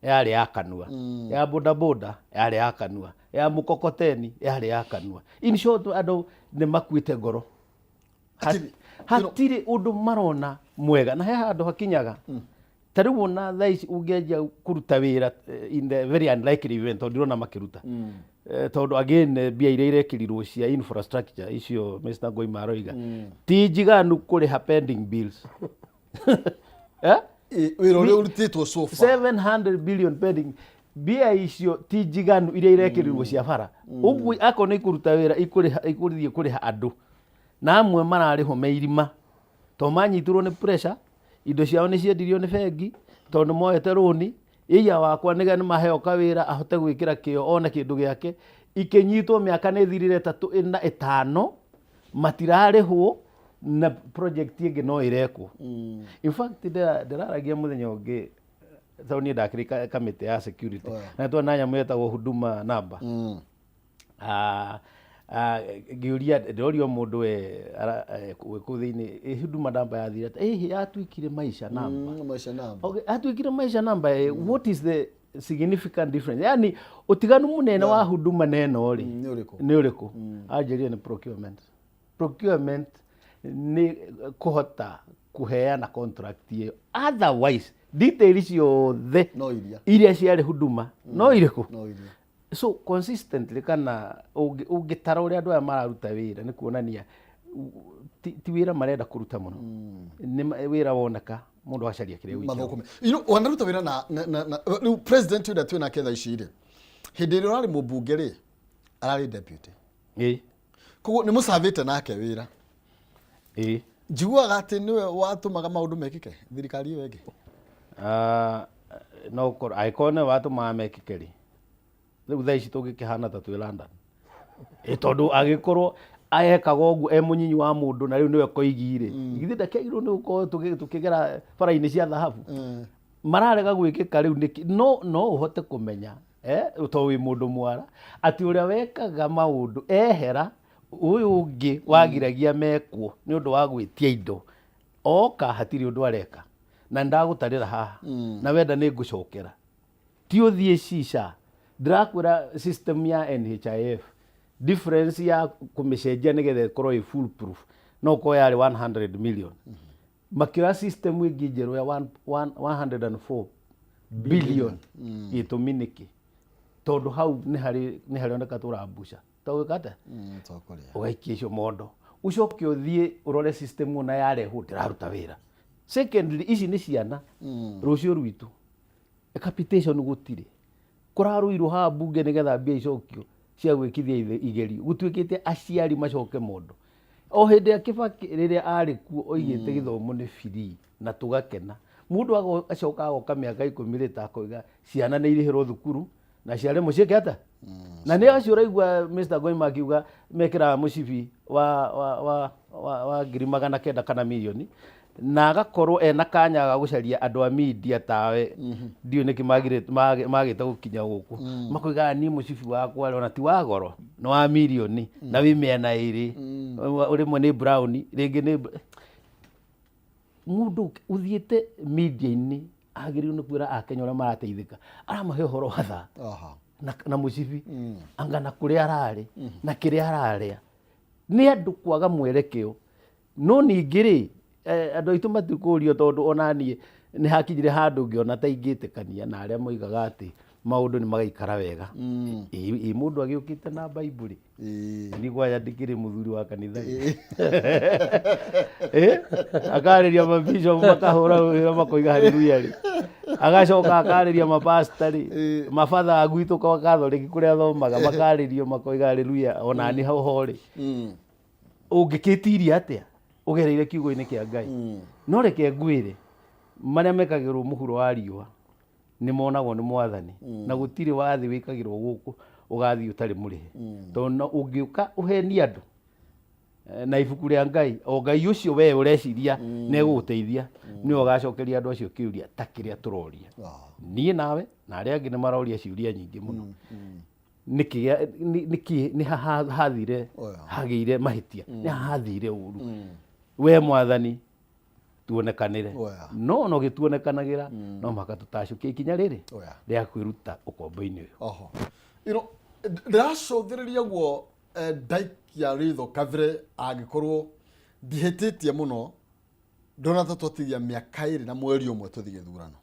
yari yakanua ya boda boda yari yakanua ya mukokoteni yari yakanua in short ado ne makwite ngoro hatiri undu marona mwega na he handu hakinyaga tariu na thaici ungeja kuruta wira in the very unlikely event ndirona makiruta tondu again bia iria irekirirwo cia infrastructure icio Mr. Ngoi maroiga ti njiganu kuriha pending bills wira uria urutitwo so far 700 billion pending bia icio ti njiganu iria irekirirwo cia bara uguo akona ikuruta wira ikurithie kuriha andu na amwe marariho meirima to manyitirwo ni pressure indo ciao ni ciendirio ni bengi tondu moete runi iya wakwa niga ni maheo kawira ahote gwikira kio ona kindu giake ikinyitwo miaka ni thirire 3 matirarihwo na project ingi no irekwo in fact ndiraragia muthenya ungi thoni ndakiri committee ya security na twa nanya mwetagwo huduma number giuria ndorio mundu we kuthiini huduma namba ya thira yatwikire maisha namba okay atwikire maisha namba what is the significant difference yani utiganu munene wa huduma neno ri ni uriku ajirie ni procurement ni kuhota kuheana contract hiyo otherwise details ciothe no iria iria ciarĩ huduma no irĩkũ no iria so consistently kana ũngĩtara ũrĩa andũ aya mararuta wĩra nĩ kuonania ti wĩra marenda kũruta mũno nĩ wĩra woneka mũndũ acaria kĩrĩa wĩkĩra mathokome wanaruta wĩra na president ũrĩa twĩna ketha ici rĩ hĩndĩ ĩrĩa ũrarĩ mũmbunge rĩ ararĩ deputy koguo nĩ mũcavĩte nake wĩra njiguaga atĩ nĩwe watũmaga maũndũ mekĩke thirikari ĩyo ĩngĩ no angĩkorwo nĩwe watũmaga mekĩke rĩ rĩu thaa ici tũngĩkĩhana ta twĩ London tondũ agĩkorwo ayekaga ũguo mũnyinyi wa mũndũ na rĩu nĩwe koigire githĩ ndakĩagĩrĩirwo nĩ gũkorwo tũkĩgera bara-inĩ cia thahabu mararega gwĩkĩka rĩu no ũhote kũmenya to wĩ mũndũ mwara atĩ ũrĩa wekaga maũndũ ehera ũyũ ũngĩ wagiragia mekwo nĩ ũndũ wa gwĩtia indo oka hatirĩ ũndũ areka na ndagũtarĩra haha na wenda nĩ ngũcokera ti ũthiĩ cica ndĩrakwĩra system ya NHIF difference ya kũmĩcenjia nĩgetha ĩkorwo ĩ full proof no ko yarĩ 100 million makĩoya system ĩngĩ njerũ ya 104 billion gĩtũmi nĩkĩ tondũ hau nĩ harĩ oneka tũrambuca tawĩkate ũgaikia icio mondo ucoke ũthiĩ ũrore system ona yarehwo ndĩraruta wĩra secondly ici nĩ ciana rũciũ rwitũ capitation gũtirĩ kũrarũirwo haha bunge nĩgetha mbia icokio cia gwĩkithia igerio gũtuĩkĩte aciari macoke mondo o hĩndĩ ya Kibaki rĩrĩa arĩ kuo oigĩte gĩthomo nĩ free na tũgakena mũndũ acoka agoka mĩaka 10 rĩta akoiga ciana nĩ irĩhĩrwo thukuru na ciarĩ mũciĩ ata na nĩ acio ũraigua Mr. Goima akiuga mekĩra mũcibi wa ngiri 900 kana milioni na agakorwo ena kanya ga gũcaria andũ a media tawe ndio nĩkĩ magĩte gũkinya gũkũ makoiga ni mũcibi wakwa ona ti wa goro no wa milioni na wĩ mĩena ĩrĩ ũrĩmwe nĩ brown rĩngĩ nĩ mũndũ ũthiĩte media-inĩ agĩrĩirwo nĩ kwĩra akenya ũrĩa marateithĩka aramahe ũhoro wa tha na mũcibi angana kũrĩa ararĩ na kĩrĩa ararĩa nĩ andũ kwaga mwerekeo no ningĩ rĩ andũ aitũ matikũrio tondũ onaniĩ nĩ hakinyire handũ ngĩona ta ingĩtĩkania na arĩa moigaga atĩ maũndũ nĩ magaikara wega mũndũ agĩũkĩte na Bible nĩguo yandĩkire mũthuri wa kanitha akarĩria mabishop makahũra wĩra makoiga haleluya agacoka akarĩria mapastor mabatha gwitũ kwa Catholic kũrĩa thomaga makarĩrio makoiga haleluya ona ni hau rĩ ũngĩkĩtiria atĩa ũgereire kiugo-inĩ kĩa Ngai no reke ngwĩre marĩa mekagĩrwo mũhuro wa riũa nĩ monagwo nĩ mwathani na gũtirĩ wathi wĩkagĩrwo gũkũ ũgathiĩ ũtarĩ mũrĩhe tondũ ũngĩũka ũheni andũ na ibuku rĩa Ngai o Ngai ũcio we ũreciria nĩ egũgũteithia nĩ ũgacokeria andũ acio kĩũria ta kĩrĩa tũroria niĩ nawe na arĩa angĩ nĩ maroria ciũria nyingĩ mũno nĩ hathire hagĩire mahĩtia nĩ hathire ũru we mwathani tuonekanire no gĩtuonekanagĩra no maka tũtacũkie ikinya rĩrĩ rĩa kwĩruta ũkombo-inĩ ũyũ ndĩracũthĩrĩria guo ndaikia ritho kabere angĩkorwo ndihĩtĩtie mũno ndona ta twatithia mĩaka 2 na mweri ũmwe tũthiĩ gĩthurano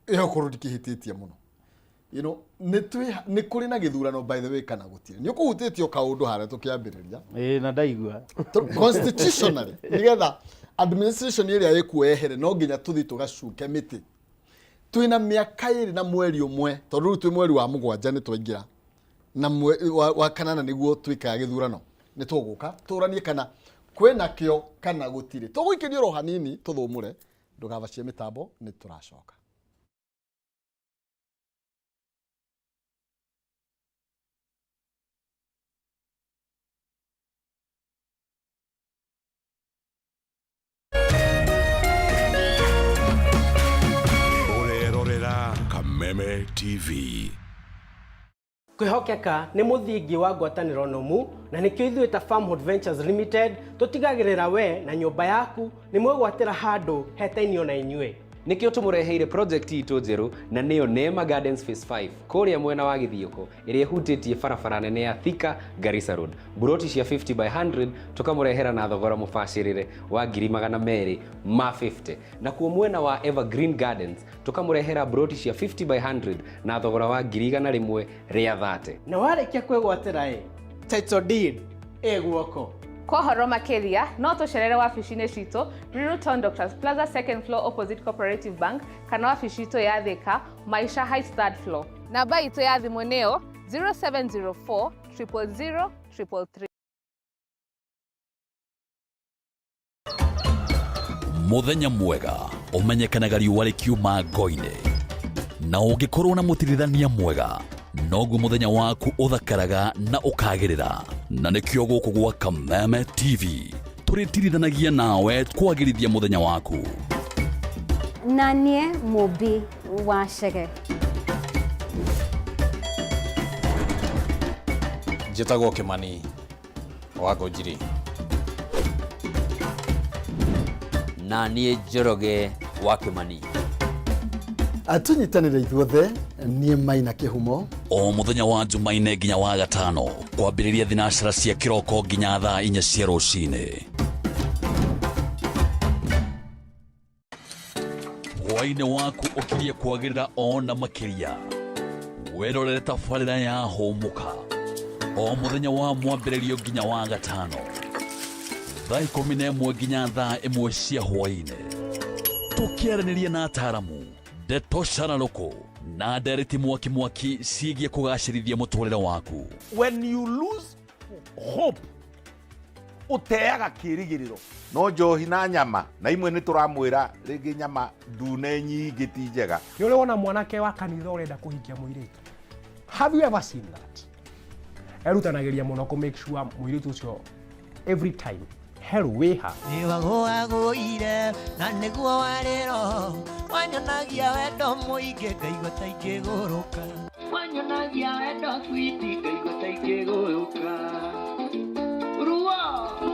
ĩyo korwo ndikĩhĩtĩtie mũno nĩ kũrĩ na gĩthurano by the way kana gũtirĩ nĩ ũkũhutĩtio kaũndũ harĩa tũkĩambĩrĩria na ndaigua constitutionally nĩgetha administration ĩrĩa ĩkuehere no nginya tũthi tũgacuke mĩtĩ twĩna mĩaka 2 na mweri ũmwe tondũ rĩu twĩ mweri wa 7 nĩ twaingĩra na wa 8 nĩguo twĩkaga gĩthurano nĩ tũgũka tũranie kana kwĩna kĩo kana gũtirĩ tũgũikĩrio ro hanini tũthũmũre ndũgabacie mĩtambo nĩ tũracoka. Kameme TV. Kwĩhokeka nĩ mũthingi wa ngwatanĩro nũmu na nĩkĩo ithuĩ ta Farmhood Ventures Limited tũtigagĩrĩra we na nyũmba yaku nĩ mwĩgwatĩra handũ hetainio na inyuĩ nikio tumureheire project itu njeru na niyo Neema Gardens Phase 5 kuria mwena wa Githioko iria hutitie barabara nene ya Thika Garissa Road. Buroti cia 50 by 100 tukamurehera na thogora mubashirire wa 250 na kuo mwena wa Evergreen Gardens tukamurehera buroti cia 50 by 100 na thogora wa 100 ria 30. Na warekia kwegwatira title deed guoko. Kwa horo makeria, no tucerere wabici-inĩ citũ, Ruiru Town Doctors Plaza second floor opposite Cooperative Bank, kana wabici itũ ya Thika, Maisha Heights third floor. Namba itũ ya thimũ nĩyo 0704 000 333. Muthenya mwega umenyekanaga riũa rĩkiuma ngo-inĩ, na ũngĩkorwo na mũtirithania mwega noguo muthenya waku uthakaraga na ukagirira. Na nikio guku gwa Kameme TV turitirithanagia nawe kwagirithia muthenya waku. Nanie Mobi wa Shege. Njĩtagwo Kimani wa Ngũnjiri. Nanie Njoroge wa Kimani. Atunyitanire ithuothe nie Maina Kihumo. O muthenya wa Jumaine nginya wa Gatano kwambĩrĩria thinashara cia kiroko nginya thaa 4 cia rũcinĩ. Hwainĩ waku ũkirie kwagĩrĩra ona makĩria. Werorere tabarĩra ya Hũmũka o muthenya wa mwambĩrĩrio nginya wa Gatano thaa 11 nginya thaa 1 cia hwainĩ, tũkĩaranĩria na ataramu Ndeto Sharaloko na Dereti Mwaki ciĩgiĩ kũgacĩrithia mũtũrĩre waku. When you lose hope uteaga kĩrĩgĩrĩro. No njohi na nyama na imwe nĩ tũramwĩra rĩngĩ nyama ndune nyingĩ ti njega. Nĩ ũrĩ wona mwanake wa kanitha ũrenda kũhikia mũirĩtu? Have you ever seen that? Erutanagĩria mũno kũ make sure mũirĩtu ũcio every time hell weha niwagũagũire na nĩguo warĩro wanyonagia wendo mũingĩ ngaigua ta ingĩgũrũka wanyonagia wendo switi ngaigua ta ingĩgũrũka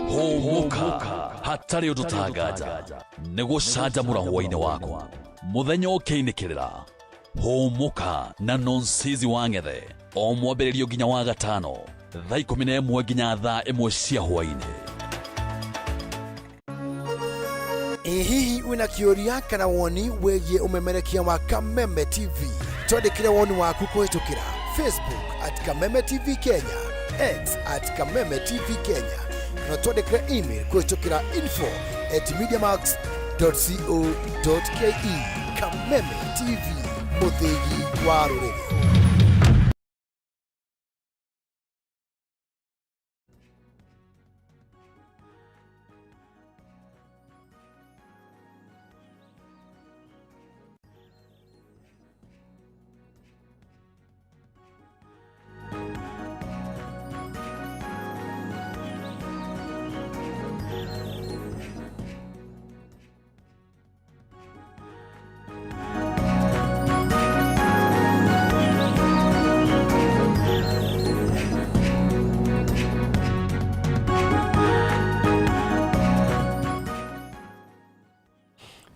Hũmũka hatarĩ ũndũ tangaja nĩgũcanjamũra hwainĩ waku muthenya ũkĩinĩkĩrĩra. Hũmũka na Nonsizi wa Ng'ethe o mwambĩrĩrio nginya wa Gatano thaa 11 nginya thaa 1 cia hwainĩ. Hihi wina kĩũria kana woni wĩgiĩ umemerekia wa Kameme TV, twandĩkĩre woni waku kũhĩtũkĩra Facebook @Kameme TV Kenya, X @Kameme TV Kenya, na twandĩkĩre email kũhĩtũkĩra info@mediamax.co.ke. Kameme TV, mũthĩgi wa rũrĩrĩ.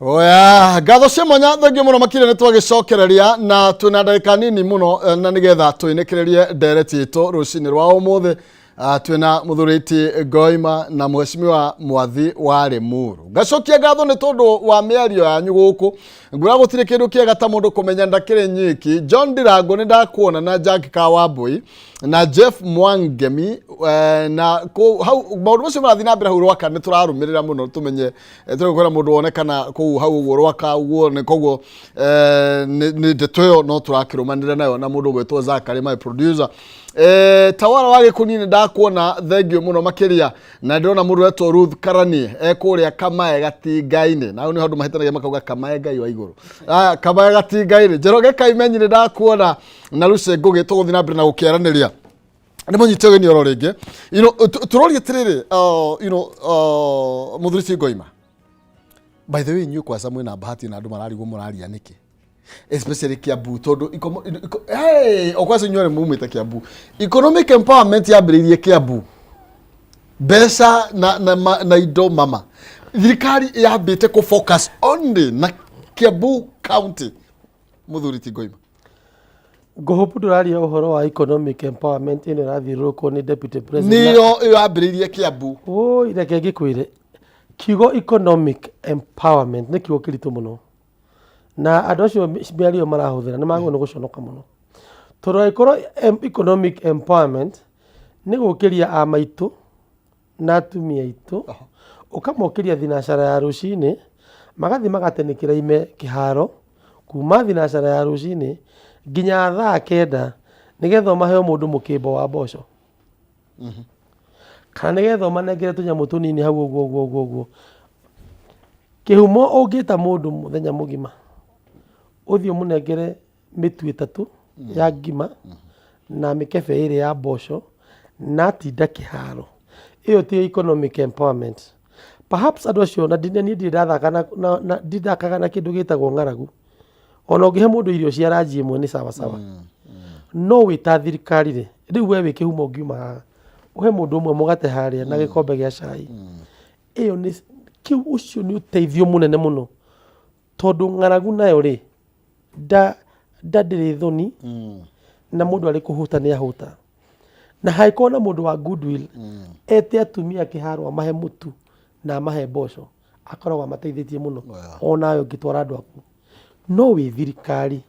Oya, gatho cia mwanya thengi muno makire ni twagicokereria na twina ndagika nini muno na nigetha twinikererie ndereti itu rucini rwa umuthi. Twina muthuriti Goima na mheshimiwa Mwathi wa Limuru. Gacokia gatho ni tondu wa miario yanyu guku. Ngura gutire kindu kiega ta mundu kumenya ndakire nyiki. John Ndirango ni ndakuona na Jack Kawambui na Jeff Mwangemi na hau maundu macio marathi na mbere hau rwaka ni turarumirira muno tumenye turikora mundu wonekana kuu hau rwaka uguo ni koguo ni ndetoyo no turakirumanira nayo na mundu gwetwo Zakari my producer. Tawara wage kunini ndakuona thengio muno makiria na ndona mundu wetwo Ruth Karani ekuria Kamae Gatingaine na ni hondu mahitanagia makauga Kamae Ngai wa iguru Kamae Gatingaine Njoroge Kaimenyi ni ndakuona na Luce Ngugi tuguthi na mbere na gukiaraniria ni munyite ni oro ringi turorie tiriri muthurisi Goima. By the way nyu kwa samwe na bahati na andu mararigwo muraria niki especially Kiambu tondu okwase nywere mumite Kiambu economic empowerment yambiririe Kiambu mbeca na indo mama thirikari yambite ku focus only na Kiambu County muthuri Tingoima Ngohopu nduraria uhoro wa economic empowerment ino rathirukwo ni deputy president niyo iyo ambiririe Kiambu reke ngikwire kiugo economic empowerment ni kiugo kiritu muno na andu acio mĩario marahuthira ni magwo ni guconoka muno toro ikoro economic empowerment ni gukiria amaitu na atumia itu ukamokiria thinacara ya rucini magathi magatenikira ime kiharo kuma thinacara ya rucini nginya thaa 9 nigetha maheo mundu mukimbo wa mboco kana nigetha manengere tunyamu tunini hau guo kihumo ungita mundu muthenya mugima uthio munengere mitu 3 ya ngima na mikebe iri ya mboco na tinda kiharo iyo ti economic empowerment. Perhaps andu acio na ndini ndirathaka na ndithakaga na kindu gitagwo ng'aragu ona ungihe mundu irio cia ranji imwe ni sawa sawa no wita thirikari ri riu we wi kihumo ngiuma uhe mundu umwe mugate haria na gikombe gia cai iyo ni kiu ucio ni uteithio munene muno tondu ng'aragu nayo ri ndiri thoni na mundu ari kuhuta ni ahuta na haiko na mundu wa goodwill ete atumia kiharo amahe mutu na amahe mboco akoragwo amateithĩtie muno onayo ngitwara andu aku no wi thirikari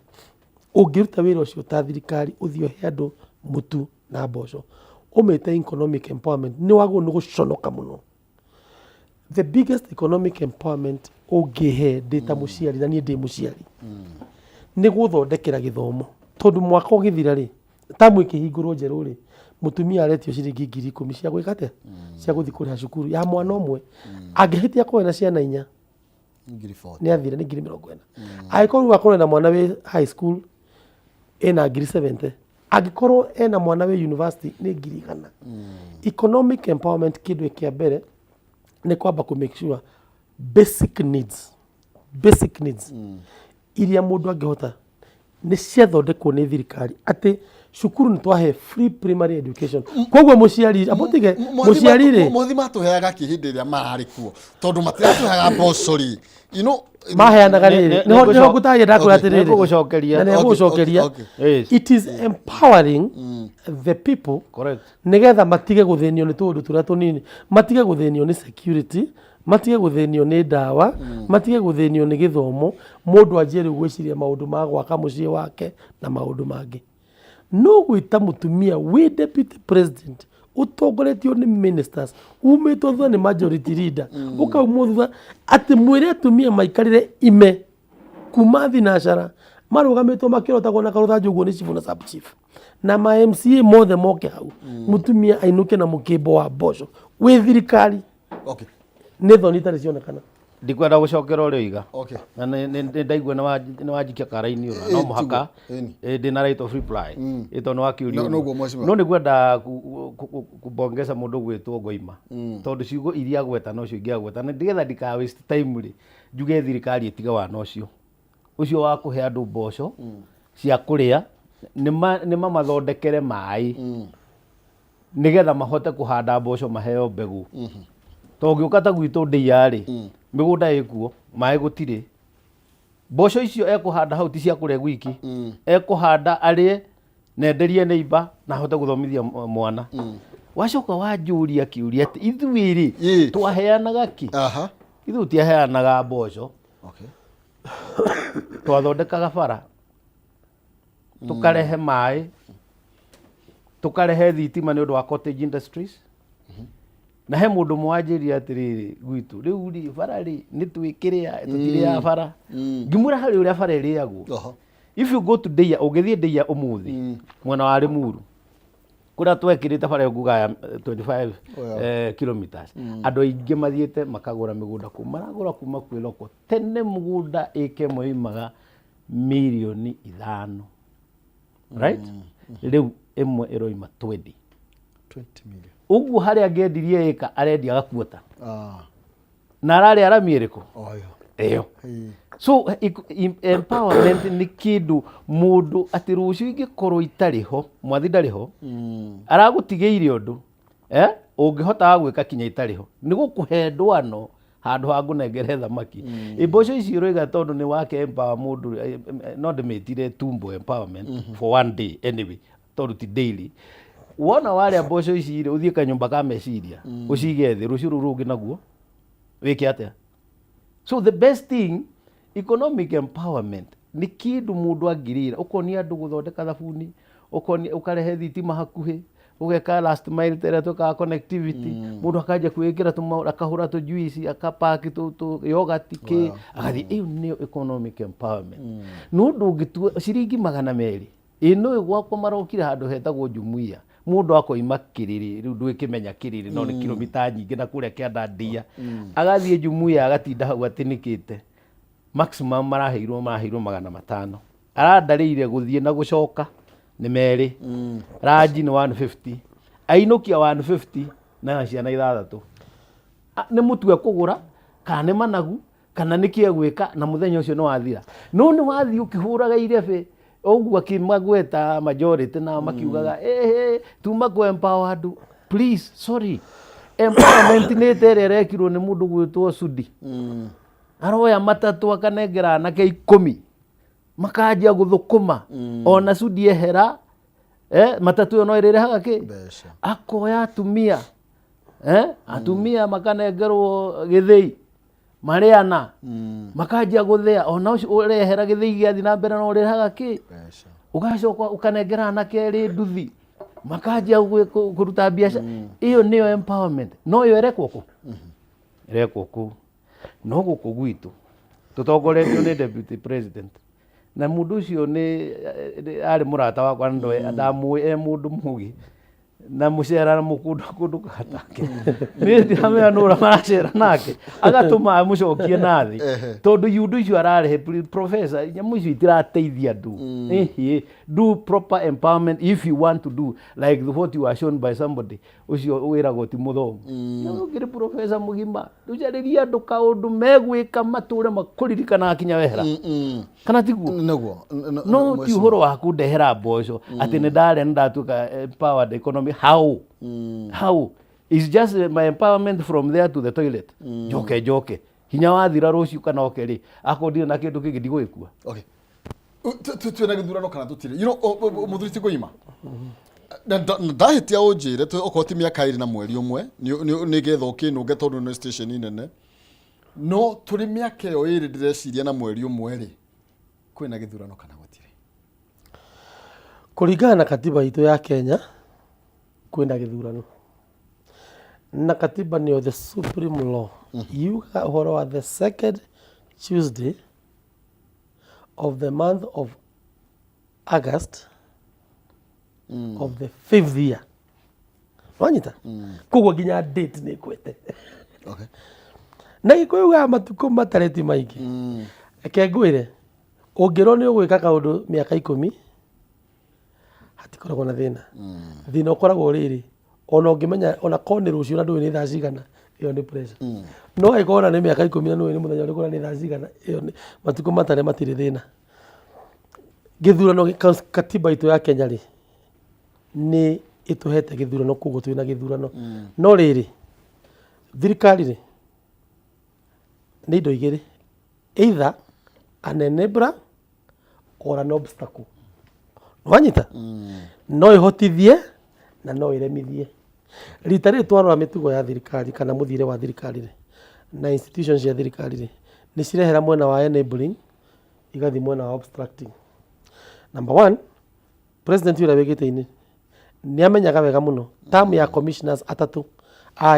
ungiruta wira ucio ta thirikari uthio he andu mutu na mboco umete economic empowerment ni wagwo ni guconoka muno. The biggest economic empowerment ungihe ndita muciari na nie ndi muciari ni guthondekera githomo tondu mwaka ugithira ri tamu ikihingurwo njeru ri mutumia aretio ciringi 10,000 cia gwikate cia guthi kuriha cukuru ya mwana umwe angihitia kwa na ciana 4 ni athire ni 40,000 aikorwo akorwo na mwana we high school ena 70 agikorwo ena mwana we university ni 100,000 economic empowerment kidu kia mbere ni kwamba ku make sure basic needs iria mundu angihota ni ciathondekwo ni thirikari ati cukuru ni twahe free primary education kogwo muciari abotige muciari ri mothi matuheaga kihindi ria marari kuo tondu matiratuheaga mbocori you know maheanaga riri niho gutaye ndakura atiriri gucokeria it is empowering the people correct nigetha matige guthenio ni tundu turia tunini matige guthenio ni security matige guthenio ni ndawa matige guthenio ni githomo mundu anjie riu gwiciria maundu ma gwaka mucii wake na maundu mangi no gwita mutumia we deputy president utongoretio ni ministers umetwo thwa ni majority leader ukaumwo ati mwire atumia maikarire ime kuma thinacara marugamitwo makirotagwo na karutha njuguo ni chief na sub chief na ma MCA mothe moke hau mutumia ainuke na mukimbo wa mboco we thirikari okay ni thoni tari cionekana ndikwenda gucokera uria iga okay na ni ndaigua ni wajikia karaini ura no muhaka ndina right of reply ito no akiurio no ni kwenda kubongeza mundu gwitwo Ngoima tondu ciugo iria gweta no cio ingiagweta na ndigetha ndika waste time ri njuge thirikari itiga wa no cio ucio wa kuhe andu mboco cia kuria ni mathondekere mai nigetha mahote kuhanda mboco maheo mbegu tongi ukata gwitu ndia ri migunda ikuo mai gutire mboco icio ekuhanda hau ti cia kuria gwiki ekuhanda arie nenderie neighbor na hote guthomithia mwana wacoka wanjuria kiuria ati ithuiri twaheanaga ki ithu tiaheanaga mboco okay twathondekaga bara tukarehe mai tukarehe thitima ni undu wa cottage industries na he mundu mwanjiria atiriri gwitu riu ri bara ri ni twikiria tutire ya bara ngimura hari uria bara iriagwo if you go to Deya ugithie Deya umuthi mwana wa Limuru kuria twekirite bara nguga ya 25 kilometers andu aingi mathiete makagura migunda maragura kuma kwiloko tene mugunda ike moimaga milioni 5 right riu emwe iroima 20 million ugu hari angedirie eka arendia gakuota na arari aramieriko iyo so empowerment ni kindu mundu ati rucio ingikorwo itariho mwathi ndariho aragutigeire undu ungihota gwika kinya itariho ni gukuhe ndwano handu ha ngunengere thamaki imboco ici roiga tondu ni wake empower mundu no ndimetire tumbo empowerment for one day anyway tondu ti daily wona waria mboco ici uthie kanyumba ka meciria ucige thi rucio rungi naguo wiki atia. So the best thing economic empowerment ni kindu mundu angirira ukonia andu guthondeka thabuni ukarehe thitima hakuhi ugeka last mile tere tuka connectivity mundu akaja kuikira tuma akahura tu juice akapaki tu yogurt ke agathi iyo ni economic empowerment nundu gitu ciringi 200 ino igwakwa marokira handu hetagwo jumuiya mundu akoima kiriri riu ndwikimenya kiriri no ni kilomita nyingi na kuria kianda ndia agathie jumuiya agatinda hau atinikite maximum maraheirwo 500 arandarĩire gũthiĩ na gũcoka nĩ merĩ ranji nĩ 150 ainũkia 150 na ciana 6 nĩ mũtue kũgũra kana nĩ managu kana nĩ kĩegwĩka na mũthenya ũcio nĩ wathira no nĩ wathiĩ ũkĩhũraga irebe ũguo akĩmagweta majority na makiugaga tuma ku empower andu please sorry empowerment nĩ ĩrĩa ĩrekirwo nĩ mũndũ gwĩtwo Sudi aroya matatu akanengera anake 10 makanjia guthukuma ona Sudi ehera matatu yo no irerehaga ki akoya atumia atumia makanengerwo githei mariana makanjia guthea ona urehera githei giathi na mbere no urerehaga ki ugacoka ukanengera anake eri nduthi makanjia kuruta biacara iyo niyo empowerment no yo erekwo ku no guku gwitu tutongoretio ni deputy president na mundu ucio ni ari murata wakwa ndo ndamuĩ mundu mugi na mucera mukundu katake ni ndiramenya nura maracera nake agatuma mucokie nathi tondu yundu icio ararehe professor nyamu icio itirateithia ndu do proper empowerment if you want to do like what you are shown by somebody ucio wirago ti muthomu no ngire professor mugima ndujariria andu kaundu megwika mature makuririkana akinya wehera kana tiguo no ti uhoro wa kundehera mboco ati ni ndare ndatuka empowered economy how is just my empowerment from there to the toilet joke hinya wathira rucio kana okeri akondire na kindu kingi ndigwikua okay tuena githurano kana tutire you know muthuriti kuima ndahitia unjire okoti miaka iri na mweri umwe ni getha ukinunge tondu ni station nene no turi miaka yo iri ndireciria na mweri umwe ri kwina githurano kana gutire kuringana na katiba itu ya Kenya kwenda githurano na katiba ni the supreme law yuga uhoro wa the second Tuesday of the month of August of the 5th year wanyita kugwa ginya date ni kwete okay na ikuga matuko matareti maiki eke ngwire ungiro ni ugwika kaundu miaka 10 hatikoragwo na thina ukoragwo riri ona ungimenya ona koni rucio na ndui ni thaa cigana iyo ni pressure no aikona ni miaka 10 na ndui ni muthenya uri kona ni thaa cigana iyo ni matuko matare matire thina githurano katiba itu ya Kenya ri ni ituhete githurano kugo twina githurano no riri thirikari ri ni indo igiri either an enabler or an obstacle wanyita no ihotithie na no iremithie rita ri twarora mitugo ya thirikari kana muthire wa thirikari na institutions ya thirikari ni cirehera mwena wa enabling igathi mwena wa obstructing. Number 1, president yura wegete ni amenyaga wega muno term ya commissioners atatu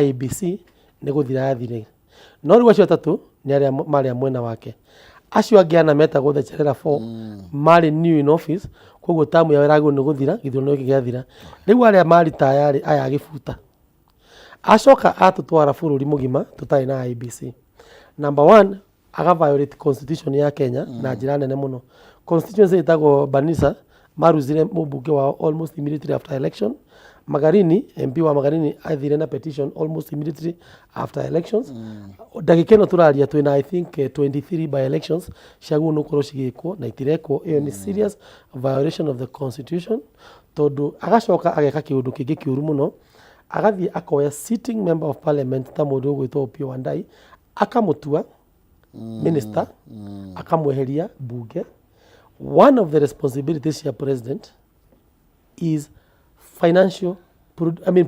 IEBC ni guthira yathire no ri wacio atatu ni aria mari mwena wake acio angiana metagwo the Cherera 4 mari new in office koguo term ya werago ni guthira githurano giki giathira riu aria mari tayari aya gifuta acoka atutwara bururi mugima tutai na IEBC. Number 1, aga violate constitution ya Kenya na njira nene muno. Constitution itagwo Banisa maruzire mubunge wa almost immediately after election. Magarini MP wa Magarini athire na petition almost immediately after elections. Dagikeno turaria twina I think 23 by elections shagu no koro cigikwo na itireko iyo ni serious violation of the constitution tondu agacoka ageka kiundu kingi kiuru muno agathie akoya sitting member of parliament ta mundu gwitwo Opiyo Wandayi akamutua minister, akamweheria bunge. One of the responsibilities ya president is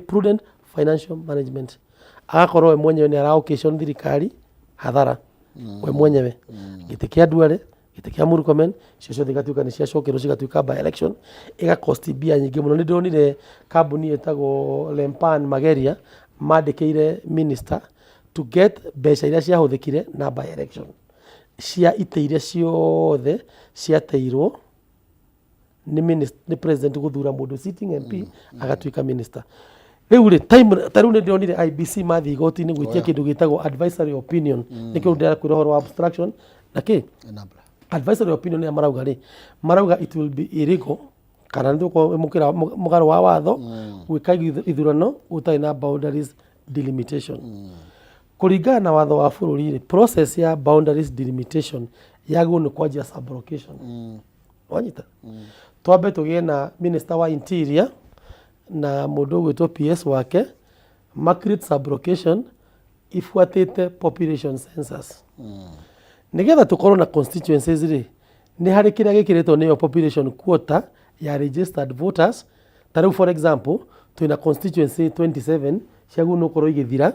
prudent financial management. Agakorwo we mwenyewe ni araoccasion thirikari hathara we mwenyewe gite kia Duale, gite kia Murkomen, cio thigatuika ni cia cokerwo cigatuika by election igakosti bia nyingi muno. Ni ndonire kambuni etagwo Lempan Mageria mandikeire minister to get mbeca iria ciahuthikire na by election cia ite iria ciothe ciateirwo ni president guthura mundu sitting MP agatuika minister. Riu ri time taru ni ndonire IBC mathi igoti-ini gwitia kindu gitagwo advisory opinion nikio ndira kwira horo wa obstruction na ki advisory opinion ni marauga ri marauga it will be illegal kana nduko mukira mugaro wa watho gwika ithurano utai na boundaries delimitation. Kuringana na watho wa bururi process ya boundaries delimitation yago ni kwajia subrogation. Wanyita twambe tugie na minister wa interior na mundu gwitwo PS wake create subrogation ifuatite population census. Nigetha tukorwo na constituencies ri ni hari kiria gikiritwo ni population quota ya registered voters. Taru for example twina constituency 27 ciagu no korwo igithira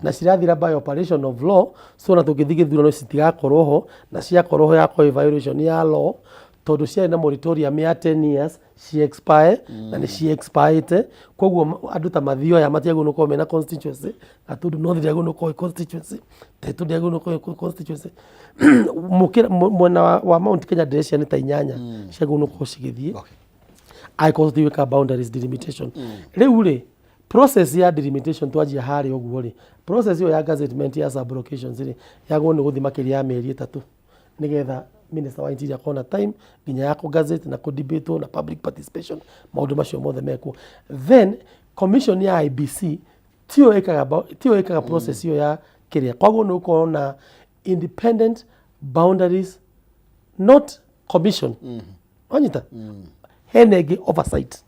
na cirathira by operation of law, so na tugithige thurano citigakorwo ho na ciakorwo ho yakwo violation ya law tondu cia na moratorium ya 10 years ci expire na ni ci expired. Koguo andu ta mathio ya matiagu no komena constituency atundu no thiagu no ko constituency tetu diagu no ko constituency mukira mwena wa Mount Kenya direction ta inyanya ciagu no ko cigithie I constitute ka boundaries delimitation. Riu ri process ya delimitation twajia hari oguo ri process yo ya gazettement ya sublocations ri yago ni guthi makiria ya mieri 3 nigetha minister wa interior kona time nginya ya ku gazette na ku debate na public participation maundu macio mothe meko. Then commission ya IBC tio ekaga process yo ya kiria kwago no kona independent boundaries not commission. Wanyita henegi oversight.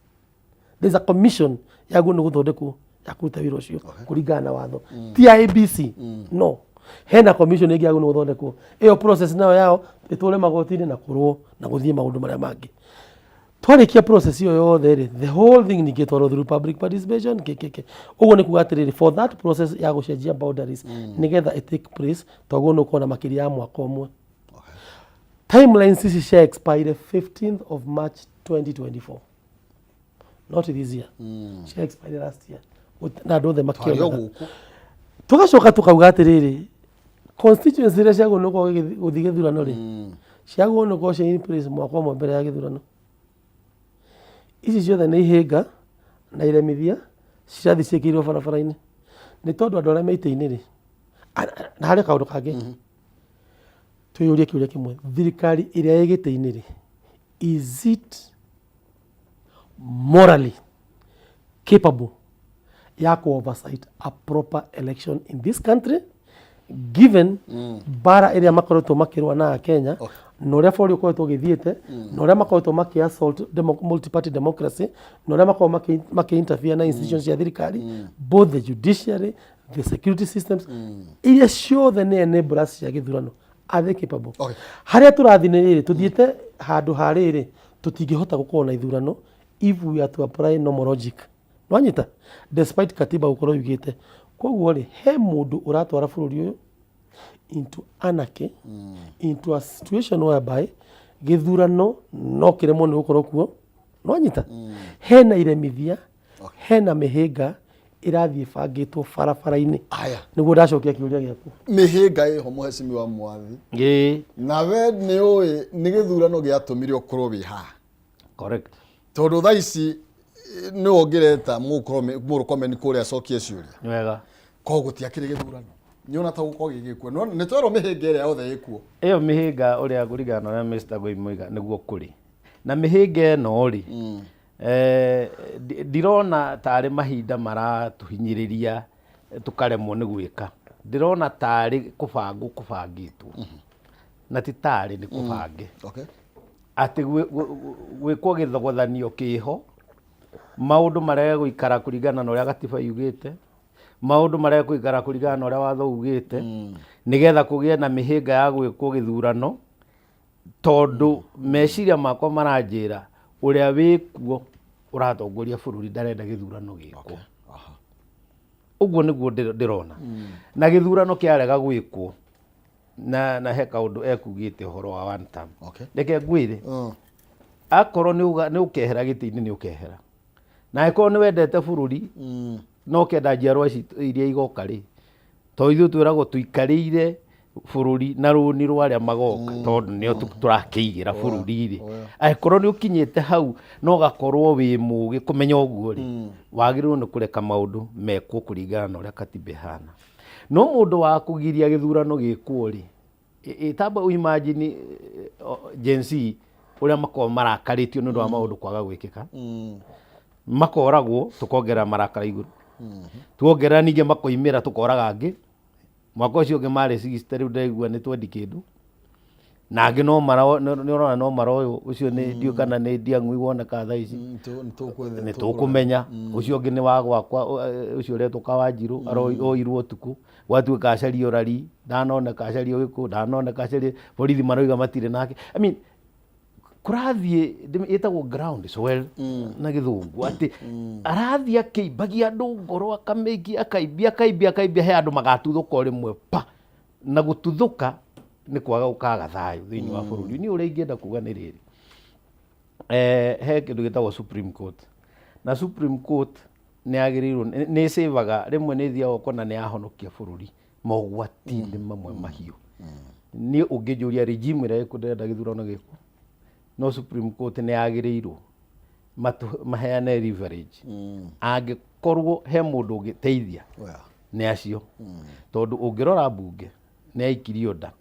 There's a commission yago no guthondeku ya kuruta wira ucio kuringana na watho ti IBC no hena commission igi yago no guthondeku iyo process nayo yao itule magoti-ini na kurwo na guthie maundu maria mangi twarikia process iyo yothe ri the whole thing ni gitwaro through public participation kekeke uguo ni kuga atiriri for that process ya gucenjia boundaries nigetha it take place twago no kuona makiria ya mwaka umwe. Timelines ici cia expire 15th of March 2024 not this year. She expired last year. Na ndothe makio tugacoka tukauga atiriri constituency iria ciago no ko guthige githurano ri ciago no ko cia in place mwaka umwe mbere ya githurano. Ici ciothe ni ihinga na iremithia cirathi ciikirwo barabara-ini ni tondu andu aria meite-ini ri na hari kaundu kangi tuyurie kiuria kimwe thirikari iria igite-ini ri is it morally capable ya ku oversight a proper election in this country given bara area makoretwo makirwa na Kenya no ria bori ukoretwo githiete no ria makoretwo maki assault multi party democracy no ria makoretwo maki interfere na institutions ya thirikari both the judiciary the security systems iria ciothe ni enablers cia githurano are they capable. Haria turathinirire tuthiete handu hariri tutingihota gukorwo na ithurano if we are to apply normal logic. Nwanyita despite katiba ukorwo yugite koguo ri he mundu uratwara bururi uyu into anarchy into a situation whereby githurano no kiremo ni gukorwo kuo. Nwanyita hena iremithia hena mihinga irathie bangitwo barabara-ini niguo ndacokia kiuria giaku mihinga iho muhecimi wa mwathi nawe ni ui ni githurano giatumire ukorwo wi ha correct tondu thaa ici ni wongereta murukomeni kuria acokie ciuria wega ko gutiakire githurano ni ona ta gukorwo gigikuo no ni twero mihinga iria yothe ikuo iyo mihinga uria kurigana na Mr. Goimoiga niguo kuri na mihinga eno ri ndirona tari mahinda maratuhinyiriria tukaremwo ni gwika ndirona tari kubangitwo na ti tari ni kubange ati gwikwo githogothanio kiho maundu maria guikara kuringana na uria gatiba yugite maundu maria guikara kuringana na uria watho ugite nigetha kugie na mihinga ya gwikwo githurano tondu meciria makwa maranjira uria wikuo uratongoria bururi ndarenda githurano gikwo uguo niguo ndirona na githurano kiarega gwikwo na he kaundu ekugite horo wa one term reke ngwire akorwo ni ukehera giti-ini ni ukehera na akorwo ni wendete bururi no kenda njiarwa iria igoka ri to ithu twiragwo tuikarire bururi na runi rwaria magoka tondu nio turakiigira bururi ri akorwo ni ukinyite hau no gakorwo wi mugi kumenya uguo ri wagirirwo ni kureka maundu mekwo kuringana na uria katiba ihana no mundu wa kugiria githurano gikwo ri itamba imagine Gen Z uria mako marakaritio nundu wa maundu kwaga gwikika makoragwo tukongera marakara iguru tuongera ninge makoimira tukoraga angi mwaka ucio ungi mari 60 riu ndaigua ni 20 kindu na angi no mara ni urona no mara uyu ucio ni ndio kana ni ndiang'ui woneka thaa ici ni tukumenya ucio ungi ni wa gwakwa ucio ure tukawanjiru oirwo tuku watuika acario rari ndanoneka acario giku ndanoneka acario borithi maroiga matire nake I mean kurathie itagwo ground swell na githungu ati arathie akeibagia andu ngoro akaibia he andu magatuthuka rimwe pa na gututhuka ni kwaga ukaga thayu thiini wa bururi ni uria ingienda kuga ni riri he kindu gitagwo Supreme Court na Supreme Court ni agirirwo ni savaga rimwe ni thia okona ni ahonokia bururi mogwati-ini mamwe mahiu ni ungijuria regime ira ikundenda githurano gikwo no Supreme Court ni agirirwo maheane leverage angikorwo he mundu ungiteithia ni acio tondu ungirora bunge ni aikirio nda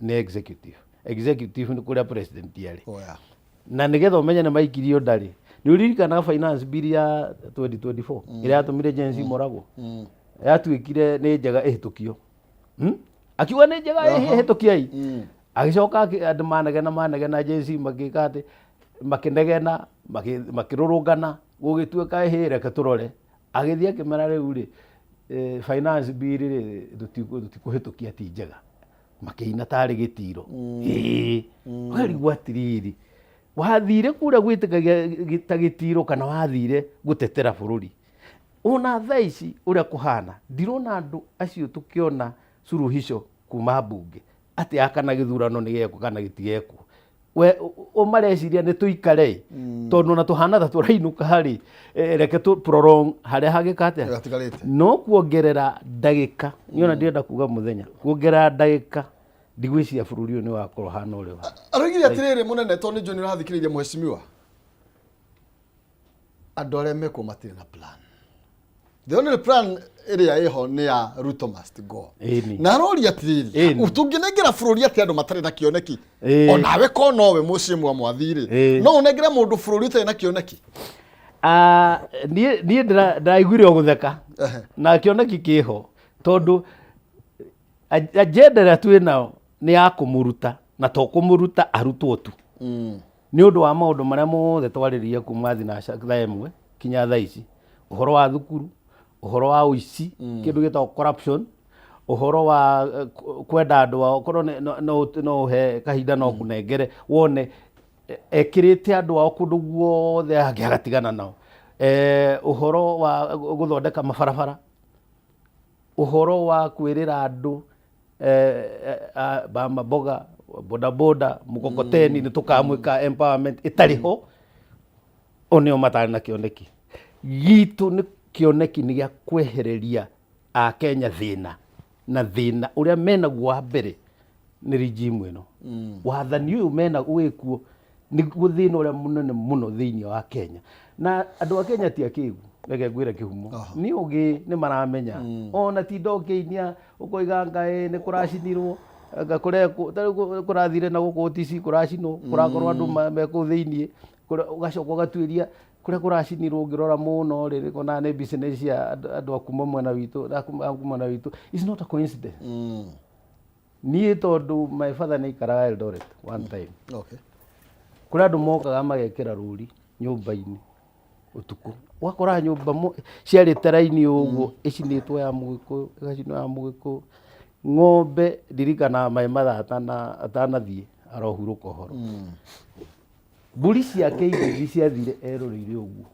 ni executive ni kuria president yari na nigetha umenye ni maikirio ndari ni uririkana finance bill ya 2024 ira yatumire Gen Z moragwo yatuikire ni njega ihitukio akiuga ni njega ihitukiai agicoka andu manegena Gen Z magikate makinegena makirurungana gugituika ihire katurore agithia kimera riu ri finance bill ri tutikuhitukia ti njega makiina tari gitiro wari gwatiriri wathire kuria gwitikagia gitagitiro kana wathire gutetera bururi una thaici uria kuhana ndirona andu acio tukiona suruhisho kuma bunge ati akana githurano ni geko kana gitigeko we umareciria ni tuikare tondu na tuhana ta turainuka hari reke tu prolong hari hagikate no kuongerera ndagika niona ndirenda kuga muthenya kuongerera ndagika ndigwiciria bururi ni wakorwo hana uri arigire atiriri munene to ni John rathikiririe mheshimiwa andu aria meko matire na plan the only plan area iho ni ya Ruto must go na rori atiriri utunginengera bururi ati andu matare na kioneki onawe ko nowe mheshimiwa mwathiri no unengera mundu bururi utari na kioneki ni ndaiguire gutheka na kioneki kiho tondu agenda ria twinao ni ya kumuruta na to kumuruta arutwo tu ni undu wa maundu maria mothe twaririe kuma thaa imwe kinya thaa ici uhoro wa thukuru uhoro wa uici kindu gitagwo corruption uhoro wa kwenda andu okorwo no he kahinda no kunengere wone ekirite andu ao kundu guothe agagatigana nao uhoro wa guthondeka mabarabara uhoro wa kwirira andu maboga bodaboda mukokoteni ni tukamwika empowerment itariho onio matari na kioneki gitu ni kioneki ni gia kwehereria a Kenya thina na thina uria mena gwa mbere ni regime ino wathani uyu mena gwikuo ni guthina uria munene muno thiini wa Kenya na andu a Kenya ti akigu reke ngwire kihumo ni ugi ni maramenya ona ti ndokeinia ukoiga ngai ni kuracinirwo ngakore kurathire na gukotisi kuracino kurakorwo andu meko thiini ugacoka ugatuiria kuria kuracinirwo ngirora muno riri kona ni business ya andu akuma mwena witu is not a coincidence ni tondu my father ni ikaraga Eldoret one time kuria andu mokaga magekira ruri nyumba-ini utuku wakora nyumba ciarite raini uguo icinitwo ya Mugikuyu igacinwo ya Mugikuyu ng'ombe ndirikana maĩ mathaa atanathie arohurũka ũhoro mbũri ciake igĩthi ciathire erũrĩire ũguo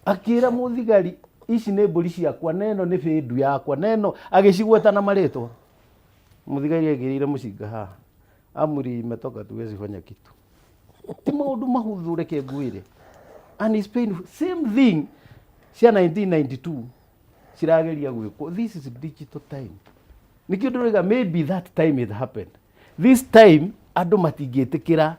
akĩra mũthigari ici nĩ mbũri ciakwa na ĩno nĩ bĩndu yakwa na ĩno agĩcigweta na marĩtwa mũthigari agĩrĩire mũcinga haha amri imetoka tuwezi fanya kitu ti maũndũ mahũthũ reke ngwĩre and it's painful same thing cia 1992 cirageria gwĩkwo this is digital time nikio ndũrega maybe that time it happened this time andũ matingĩtĩkĩra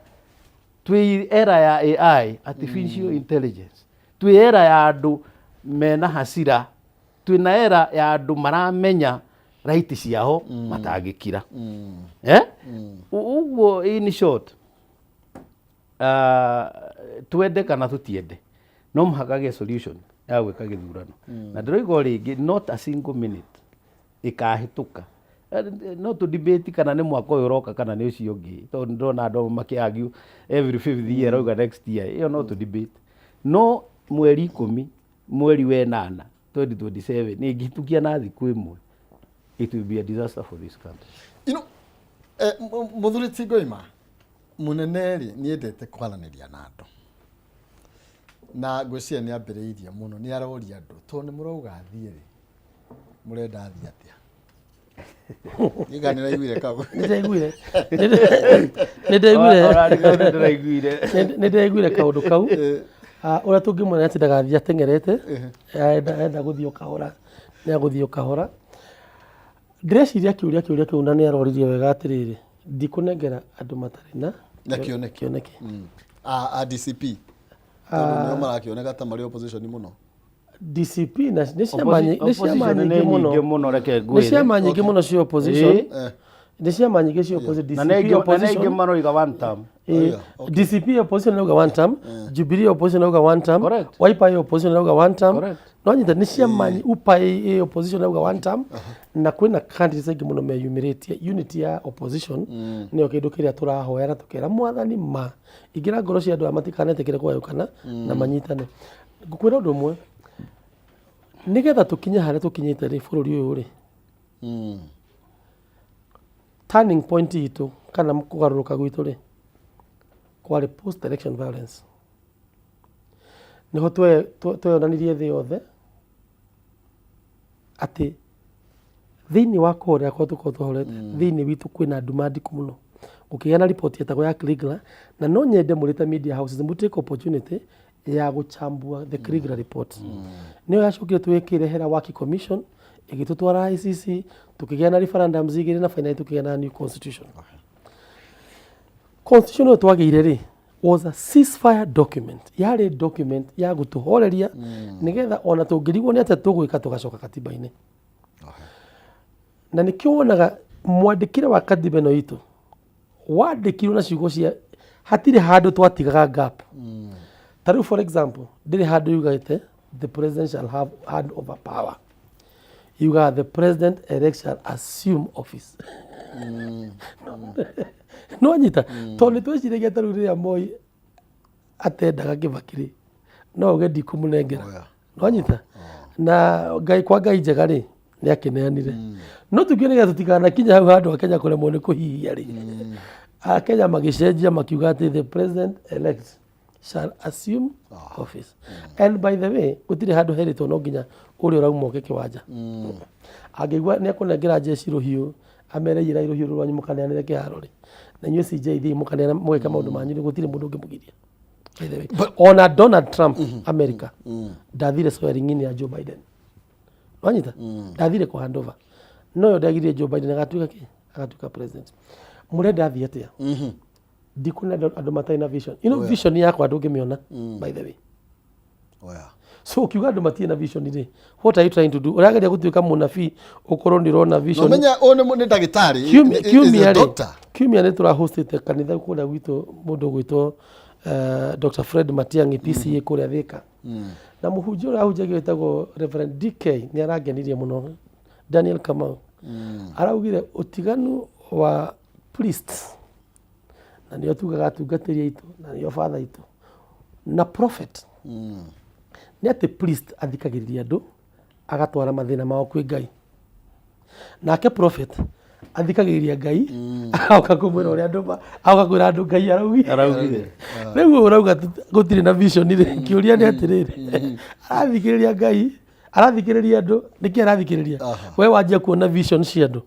twĩ era ya AI artificial intelligence twĩ era ya andũ mena hasira twĩna era ya andũ maramenya right ciao matangĩkira ũguo in short twende kana tũtiende no mũhakage solution ya gwĩka gĩthurano na ndĩroiga rĩngĩ not a single minute ĩkahĩtũka no to debate kana nĩ mwaka ũyũ ũroka kana nĩ ũcio ũngĩ tondũ ndĩrona andũ makĩargue every 5th year auga next year ĩyo no to debate no mweri 10 mweri wa 8 2027 nĩ ngĩtukia na thikũ ĩmwe it will be a disaster for this country. You know, Muthuri Tigũima muneneri nĩ endete kwaranĩria na andũ na ngwĩciria nĩ ambĩrĩirie mũno nĩ aroria andũ tondũ nĩ mũrauga athiĩ rĩ mũrenda athiĩ atĩa Nigani naiguire kabu. Nĩndaiguire kaũndũ kau ũrĩa tũngĩmwona atĩ ndagathiĩ ateng'erete enda gũthiĩ kahora nĩ agũthiĩ kahora ndĩreciria kĩũria kĩu na nĩ aroririe wega atĩrĩrĩ ndikũnengera andũ matarĩ na kĩoneki a DCP tondũ nĩo marakĩoneka ta marĩ opposition mũno DCP na nĩ ciama nyingĩ mũno cia opposition nĩ ciama nyingĩ cia opposition na nĩ maroiga one term DCP opposition nauga one term Jubilee opposition nauga one term Wiper opposition nauga one term no nyita nĩ ciama UPA opposition nauga one term na kwĩna candidates aingĩ mũno meyumĩrĩtie unity ya opposition nĩyo kĩndũ kĩrĩa tũrahoya na tũkera mwathani ma ingĩra ngoro cia andũ aya matikanetĩkĩre kũgayũkana na manyitane ngũkwĩra ũndũ ũmwe nigetha tukinye harĩa tukinyĩte rĩ bũrũri ũyũ rĩ turning point itũ kana kũgarũrũka gwitũ rĩ kwarĩ post election violence niho tweyonanirie thĩ yothe atĩ thĩinĩ wa kũrĩa kwa tũkorwo tũhorete thĩinĩ witũ kwĩna nduma ndiku mũno ũkĩgĩa na report yetagwo ya Kriegler na no nyende mũrĩta media houses mũtake opportunity ya gũchambua the Kriegler report nĩyo yacokire twĩkĩrehera Waki Commission ĩgĩtũtwara ICC tukĩgĩa na referendums igĩrĩ na finally tukĩgĩa na new constitution constitution ĩyo twagĩire rĩ was a ceasefire document yarĩ document ya gũtũhoreria nĩgetha ona tũngĩrigwo nĩ atĩa tũgwĩka tũgacoka katiba-inĩ na nĩkĩo wonaga mwandĩkĩre wa katiba ĩno itũ wandĩkirwo na ciugo cia hatirĩ handũ twatigaga gap Taru for example, did how do you get the president shall have hand over power. You got the president elect shall assume office. No anyita. Tole tu eci rege taru ria moi atendaga Kibaki. No gedi kumunengera. No anyita. Na ngai kwa ngai njega ri ni akineanire. No tukionega tutikana kinya hau handu Kenya kuremwo ni kuhihia ri. Kenya magicenjia makiuga ati the president elect shall assume office. And by the way, gutire handu heritwo no nginya uri urauma ke kiwanja. Agĩigua nĩ akunengera jeshi ruhiũ amereire ruhiũ rwanyu mukaneanire kĩharo ri. Na inyuĩ CJD mukaneana mweka maũndũ manyu gutire mũndũ ũngĩmũgiria. By the way, ona Donald Trump America ndathire swearing in ya Joe Biden. Wanyita ndathire ku handover. No yo ndagirie Joe Biden agatuĩka president. Mũrenda athiĩ atĩa? Dikuna andũ matarĩ na vision. Vision yakwa ndũngĩmĩona by the way. So ukiuga andũ matirĩ na vision rĩ, what are you trying to do? Ũrageria gũtuĩka mũnabii ũkorwo ndĩrona vision. No menya one nĩ ndagĩtarĩ. Kiumia nĩ tũrahostete kanitha kũrĩa gwitũ mũndũ gwitwo Dr. Fred Matiang'i PCA kũrĩa Thika. Na mũhunjia ũrĩa ahunjagia wĩtagwo Reverend DK nĩ arangenirie mũno Daniel Kamau. Araugire ũtiganu wa priests na nĩo tugaga atungatĩri aitũ na nĩo father aitũ na prophet nĩ atĩ priest athikagĩrĩria andũ agatwara mathĩna mao kwĩ Ngai nake prophet athikagĩrĩria Ngai agoka kũmwĩra ũrĩa andũ agoka kwĩra andũ Ngai araugire rĩu ũrauga gũtirĩ na vision rĩ kĩũria nĩ atĩrĩrĩ arathikĩrĩria Ngai arathikĩrĩria andũ nĩkĩ arathikĩrĩria we wanjia kuona vision cia andũ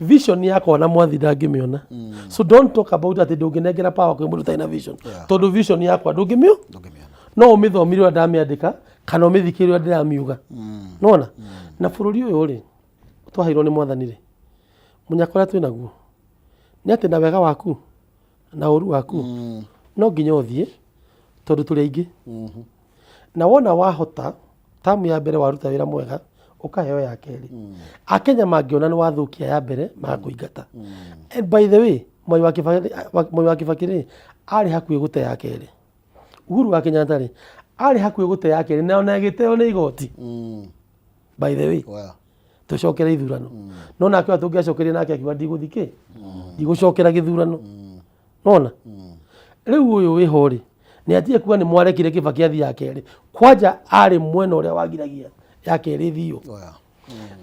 vision yakwa na mwathi ndangĩmĩona so don't talk about atĩ ndũngĩnengera power kwĩ mũndũ ũtarĩ na vision tondũ vision yakwa ndũngĩmĩona no ũmĩthomire ũrĩa ndamĩandĩka kana ũmĩthikĩrĩrie ũrĩa ndĩramiuga nona na bũrũri ũyũ rĩ twaheirwo nĩ mwathani rĩ mũnyakora twĩ naguo nĩ atĩ na wega waku na ũru waku no nginya ũthiĩ tondũ tũrĩ aingĩ na wona wahota tamu ya mbere waruta wĩra mwega ũkaheo ya kerĩ akenya mangĩona nĩ wathũkia ya mbere magakũingata and by the way Mwai wa Kibaki rĩ arĩ hakuhĩ gũte ya kerĩ Uhuru wa Kenyatta rĩ arĩ hakuhĩ gũte ya kerĩ na ona gĩteo nĩ igoti by the way tũcokere ithurano no nake tũngĩacokeria nake akiuga ndigũthikĩ ndigũcokera gĩthurano nona rĩu ũyũ wĩho rĩ nĩ atige kuga nĩ mwarekire Kibaki athi ya kerĩ kwanja arĩ mwena ũrĩa wagiragia ya kerĩ thiũ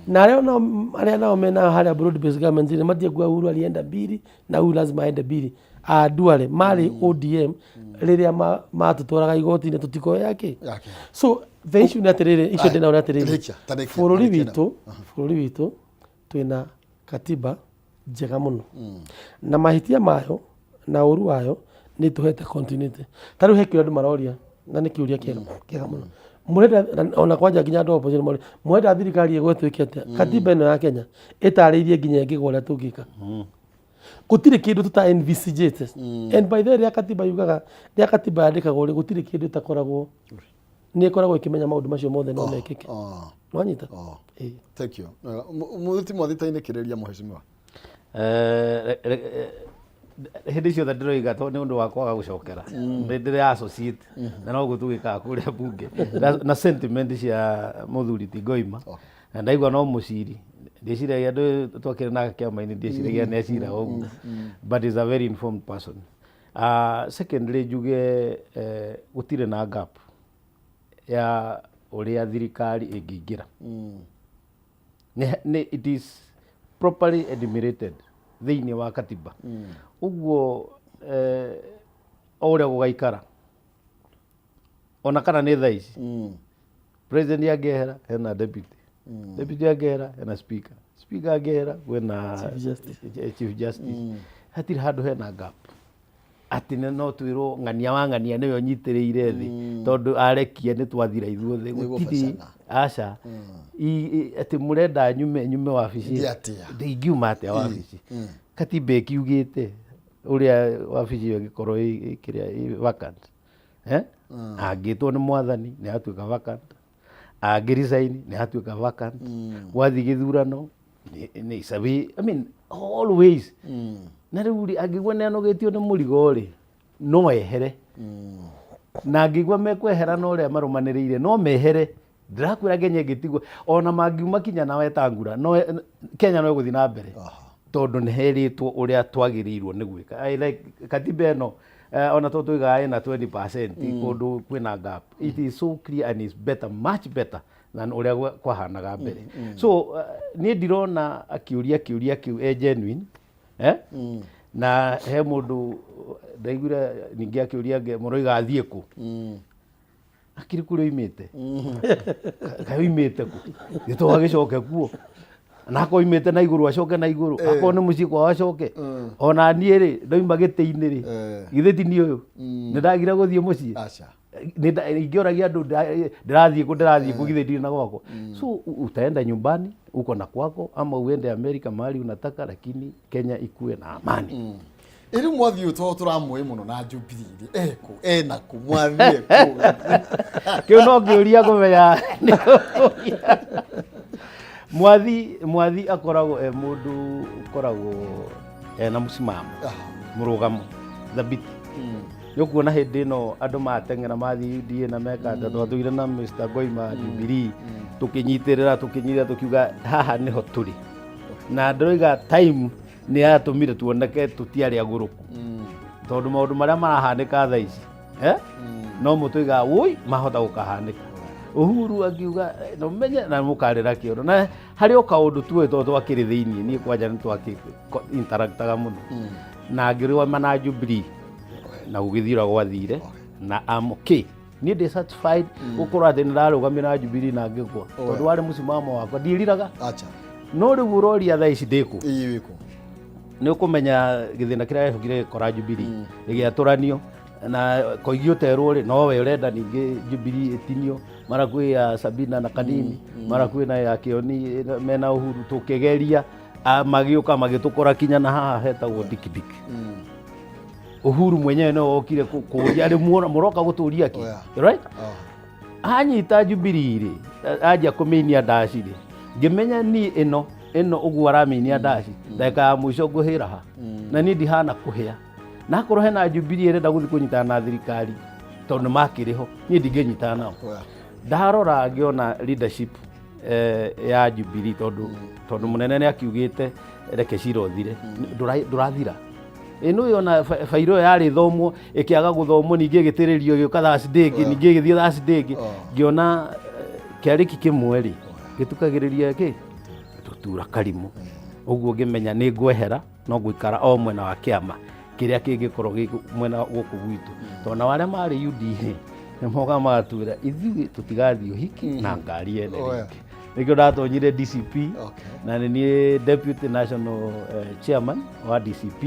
na arĩa nao mena harĩa broad based government nĩ matie kuga Uhuru alienda mbiri na Uhuru lazima aende mbiri Duale marĩ ODM rĩrĩa matũtwaraga igoti-inĩ tũtikoe yake so the issue nĩ atĩrĩrĩ icio ndĩna ũrĩa atĩrĩrĩ bũrũri witũ twĩna katiba njega mũno na mahĩtia mayo na ũru wayo nĩ tũhete continuity tarĩu he kĩũria andũ maroria na nĩ kĩũria kĩega mũno mũrenda ona kwanja nginya andũ opposition mũrenda thirikari ĩgwetwĩke atĩa katiba ĩno ya Kenya ĩtarĩirie nginya ĩngĩgwo ũrĩa tũngĩka gũtirĩ kĩndũ tuta envisage and by the way rĩa katiba yugaga rĩa katiba yandĩkagwo rĩ gũtirĩ kĩndũ ĩtakoragwo nĩ ĩkoragwo ĩkĩmenya maũndũ macio mothe no mekĩke nwanyita thank you mũthiti mwathita-inĩ kĩrĩria mũhecimiwa hĩndĩ ciothe ndĩroiga tondũ nĩ ũndũ wa kwaga gũcokera ndĩrĩ associate na no gũtũgĩkaga kũrĩa bunge na sentiment cia mũthuri ti Ngoima na ndaigua no mũciri ndĩciragia andũ twakĩrĩ na kĩama-inĩ ndĩciragia nĩ acira ũguo but is a very informed person secondly njuge gũtirĩ na gap ya ũrĩa thirikari ĩngĩingĩra it is properly enumerated thĩinĩ wa katiba ũguo o ũrĩa gũgaikara ona kana nĩ thaa ici president angĩehera hena deputy angĩehera hena speaker angĩehera kwĩna chief justice hatirĩ handũ hena gap atĩ no twĩrwo ng'ania wa ng'ania nĩwe nyitĩrĩire thĩ tondũ arekia nĩ twathira ithuothe gũtirĩ aca atĩ mũrenda nyume wabici ndingiuma atĩa wabici katiba ĩkiugĩte ũrĩa wabici ĩyo ĩngĩkorwo ĩ vacant angĩtwo nĩ mwathani nĩ atuĩka vacant angĩresign nĩ atuĩka vacant gwathi gĩthurano nĩ sabi I mean always na rĩu angĩgua nĩ anogetio nĩ mũrigo rĩ no ehere na angĩgua mekwehera no ũrĩa marũmanĩrĩire no mehere ndĩrakwĩra Kenya ĩngĩtigwo ona mangiuma kinya na wetangura no Kenya no ĩgũthiĩ na mbere tondũ nĩ herĩtwo ũrĩa twagĩrĩirwo nĩ gwĩka I like katiba ĩno ona to tũigaga ĩna 20% kũndũ kwĩna gap it is so clear and is better much better than ũrĩa kwahanaga mbere so niĩ ndirona akĩũria kĩu genuine na he mũndũ ndaiguire ningĩ akĩũria mũroiga athiĩ kũ akiri kũrĩa oimĩte kaĩ oimĩte kũ gĩtoo agĩcoke kuo na ako oimĩte na igũrũ acoke na igũrũ ako nĩ mũciĩ kwao acoke ona niĩ rĩ ndoima gĩtĩ-inĩ rĩ githĩ ti niĩ ũyũ nĩ ndagire gũthiĩ mũciĩ ingĩoragia andũ ndĩrathiĩ kũ githĩ ndirĩ na gwakwa so utaenda nyumbani uko na kwako ama uende Amerika mahali unataka lakini Kenya ikuwe na amani iri mwathi uto turamwe muno na Jubilee ena ku mwathi kĩu no ngĩũria kũmenya mwathi akoragwo mũndũ ũkoragwo na mũsimamo mũrũgamo thabiti nĩ ũkuona hĩndĩ ĩno andũ mateng'era mathiĩ UDA na meka twatũire na Mr. Ngoima Jubilee tũkĩnyitĩrĩra tũkiuga haha nĩho tũrĩ na ndĩroiga time nĩ yatũmire tuoneke tũtiarĩ agũrũku tondũ maũndũ marĩa marahanĩka thaa ici no mũtũiga woi mahota gũkahanĩka Uhuru akiuga no menye na mukarira kĩondo na harĩ o kaũndũ tuwe twakĩrĩ thĩinĩ niĩ kwanja nĩ twakĩ interactaga mũno na ngĩrũgama na Jubilee na gũgĩthiĩra gwathire na amũkĩ niĩ ndĩ satisfied gũkorwo atĩ nĩrarũgamia na Jubilee na ngĩkwa tondũ warĩ mũsimamo wakwa ndiĩriraga no rĩu ũroria thaa ici ndĩkũ nĩ ũkũmenya gĩthĩna kĩrĩa gĩcokire gĩkora Jubilee gĩgĩatũranio na koigio terwo rĩ no we ũrenda ningĩ Jubilee ĩtinio mara kwĩ ya Sabina na Kanini mara kwĩ na ya Kĩoni mena Uhuru tũkĩgeria magĩũka magĩtũkora kinya na haha hetagwo dikidiki Uhuru mwenyewe no okire kũria rĩ mũroka gũtũria ki right anyita Jubilee rĩ aja kũmĩinia ndaci rĩ ngĩmenya ni ĩno ũguo aramĩinia ndaci ndagĩka ya mũico ngũhĩra ha na niĩ ndihana kũhĩa na korwo hena Jubilee ĩrenda gũthiĩ kũnyitana na thirikari tondũ makĩrĩ ho niĩ ndingĩnyitana nao ndarora ngĩona leadership ya Jubilee tondũ mũnene nĩ akiugĩte reke cira ũthire ndũrathira ĩno yona fairo yarĩ thomwo ĩkĩaga gũthomwo ningĩ ĩgĩtĩrĩrio gĩũka Thursday ĩngĩ ningĩ ĩgĩthiĩ Thursday ĩngĩ ngĩona kĩarĩki kĩmwe rĩ gĩtukagĩrĩria kĩ tũtura karimũ ũguo ngĩmenya nĩ ngwehera no ngũikara o mwena wa kĩama kĩrĩa kĩngĩkorwo gĩ mwena gũkũ gwitũ tondũ warĩa marĩ UDA nĩmoga magatwĩra ithuĩ tũtigathiĩ ũhiki na ngari ene rĩngĩ nĩkĩo ndatonyire DCP na nĩ Deputy National Chairman wa DCP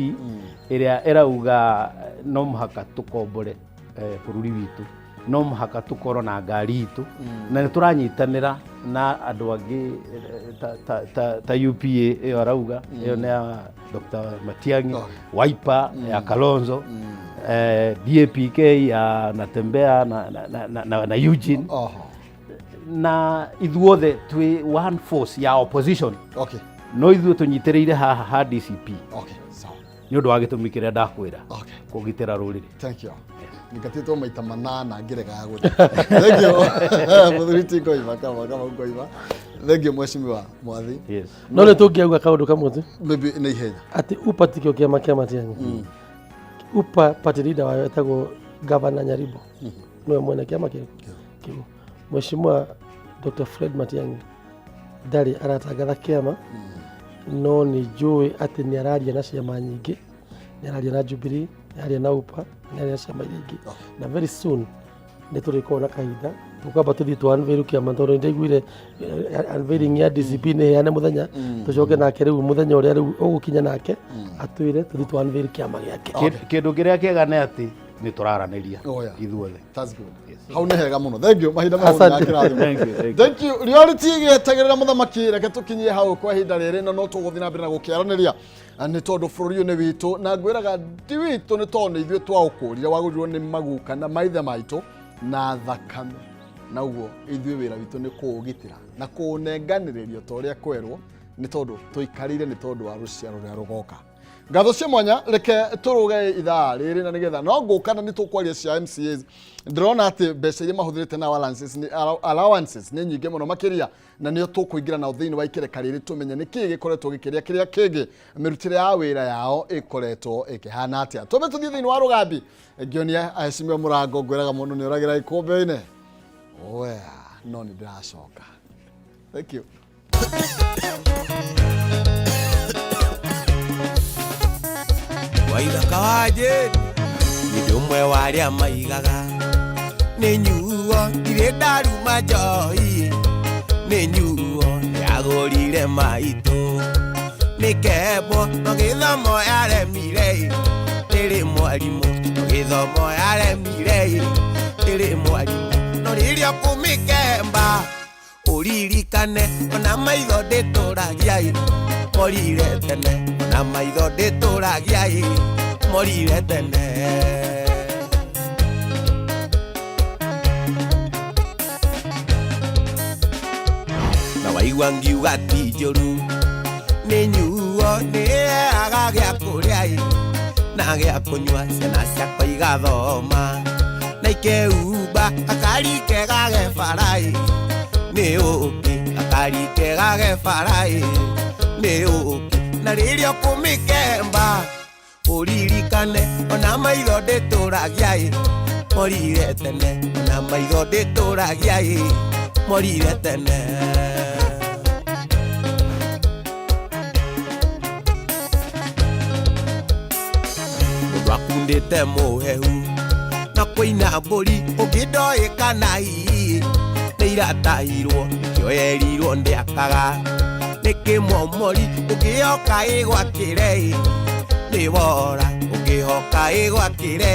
ĩrĩa ĩrauga no mũhaka tũkombore bũrũri witũ no mũhaka tũkorwo na ngari itũ na nĩtũranyitanĩra na andũ angĩ ta UPA ĩyo arauga ĩyo nĩ ya Dr. Matiang'i Wiper ya Kalonzo DAPK ya Natembea na Eugene na ithuothe twĩ one force ya opposition no ithuĩ tũnyitĩrĩire haha DCP nĩ ũndũ wa gĩtũmi kĩrĩa ndakwĩra kũgitĩra rũrĩrĩ. Thank you. Nikatitwo maita manana ngĩrega gũthiĩ. Thank you. Mũthuri ti Ngoiba kama Ngoiba. Thank you mheshimiwa Mwathi. Yes. No nĩ tũngĩauga kaũndũ kamwe tu. Maybe nĩ ihenya. Atĩ UPA tikio kĩama kĩa Matiang'i. UPA party leader wayo etagwo Governor Nyaribo. Nĩwe mwene kĩama kĩu. Mheshimiwa Dr. Fred Matiang'i ndarĩ aratangatha kĩama no nĩ njũĩ atĩ nĩ araria na ciama nyingĩ, nĩ araria na Jubilee, nĩ araria na UPA, nĩ araria na ciama nyingĩ na very soon nĩ tũrĩkorwo na kahinda tũkwamba tũthiĩ tũ unveil kĩama tondũ nĩndaiguire unveiling ya DCP nĩ heane mũthenya tũcoke nake rĩu mũthenya ũrĩa rĩu ũgũkinya nake atwĩre tũthiĩ tũ unveil kĩama gĩake. Kĩndũ kĩrĩa kĩega nĩ atĩ nĩ tũraranĩria ithuothe. That's good. Hau nĩ hega mũno. Thank you. Mahinda mau na kĩrathimo. Thank you. Reality gĩetagĩrĩra mũthamaki reke tũkinyie hau kwa ihinda rĩrĩ na no tũgũthiĩ na mbere na gũkĩaranĩria nĩ tondũ bũrũri-inĩ witũ na ngwĩraga ti witũ nĩ tondũ nĩ ithuĩ twaũkũrire wagũrirwo nĩ maguka na maithe maitũ na thakame na ũguo ithuĩ wĩra witũ nĩ kũũgitĩra na kũũnenganĩrĩrio ta ũrĩa kwerwo nĩ tondũ tũikarĩire nĩ tondũ wa rũciaro rũrĩa rũgoka. Ngatho cia mwanya reke tũrũge ithaa rĩrĩ na nĩgetha no ngũka na nĩ tũkwaria cia MCAs ndĩrona atĩ mbeca iria mahũthĩrĩte na allowances nĩ nyingĩ mũno makĩria na nĩo tũkũingĩra na thĩinĩ wa ikereka rĩrĩ tũmenye nĩ kĩĩ gĩkoretwo gĩkĩrĩa kĩrĩa kĩngĩ mĩrutĩre ya wĩra yao ĩkoretwo ĩkĩhana atĩa. Twambe tũthiĩ thĩinĩ wa rũgambi ngĩonia aheshimiwa mũrango ngwĩraga mũndũ nĩ ũragĩra ikũmbĩ-inĩ no nĩ ndĩracoka. Thank you. Waithaka wa Njeri nĩ ũmwe wa arĩa maigaga nĩ nyuo irĩ ndaruma njohi nĩ nyuo yagũrire maitũ nĩ kembo no gĩthomo yaremire ĩrĩ mwarimũ no gĩthomo yaremire ĩrĩ mwarimũ no rĩrĩa kũmĩkemba ũririkane ona maitho ndĩtũragia morire tene na maitho ndĩtũragia morire tene na waigua ngiuga ti njũru nĩ nyuo nĩ aga gĩa kũrĩa na gĩa kũnyua ciana ciakwa igathoma na ikeumba akari kega gebara nĩ ũkĩ akari kega gebara nĩ ũkĩ na rĩrĩa kũmĩkemba ũririkane ona maitho ndĩtũragia morire tene na maitho ndĩtũragia morire tene mũndũ akundĩte mũhehu na kũina mbũri ũngĩ ndoĩ kana hihi nĩ iratahirwo nĩkĩo yerirwo ndĩakaga nĩ kĩmomori ũngĩhoka ĩgwakĩre nĩ wora ũngĩhoka ĩgwakĩre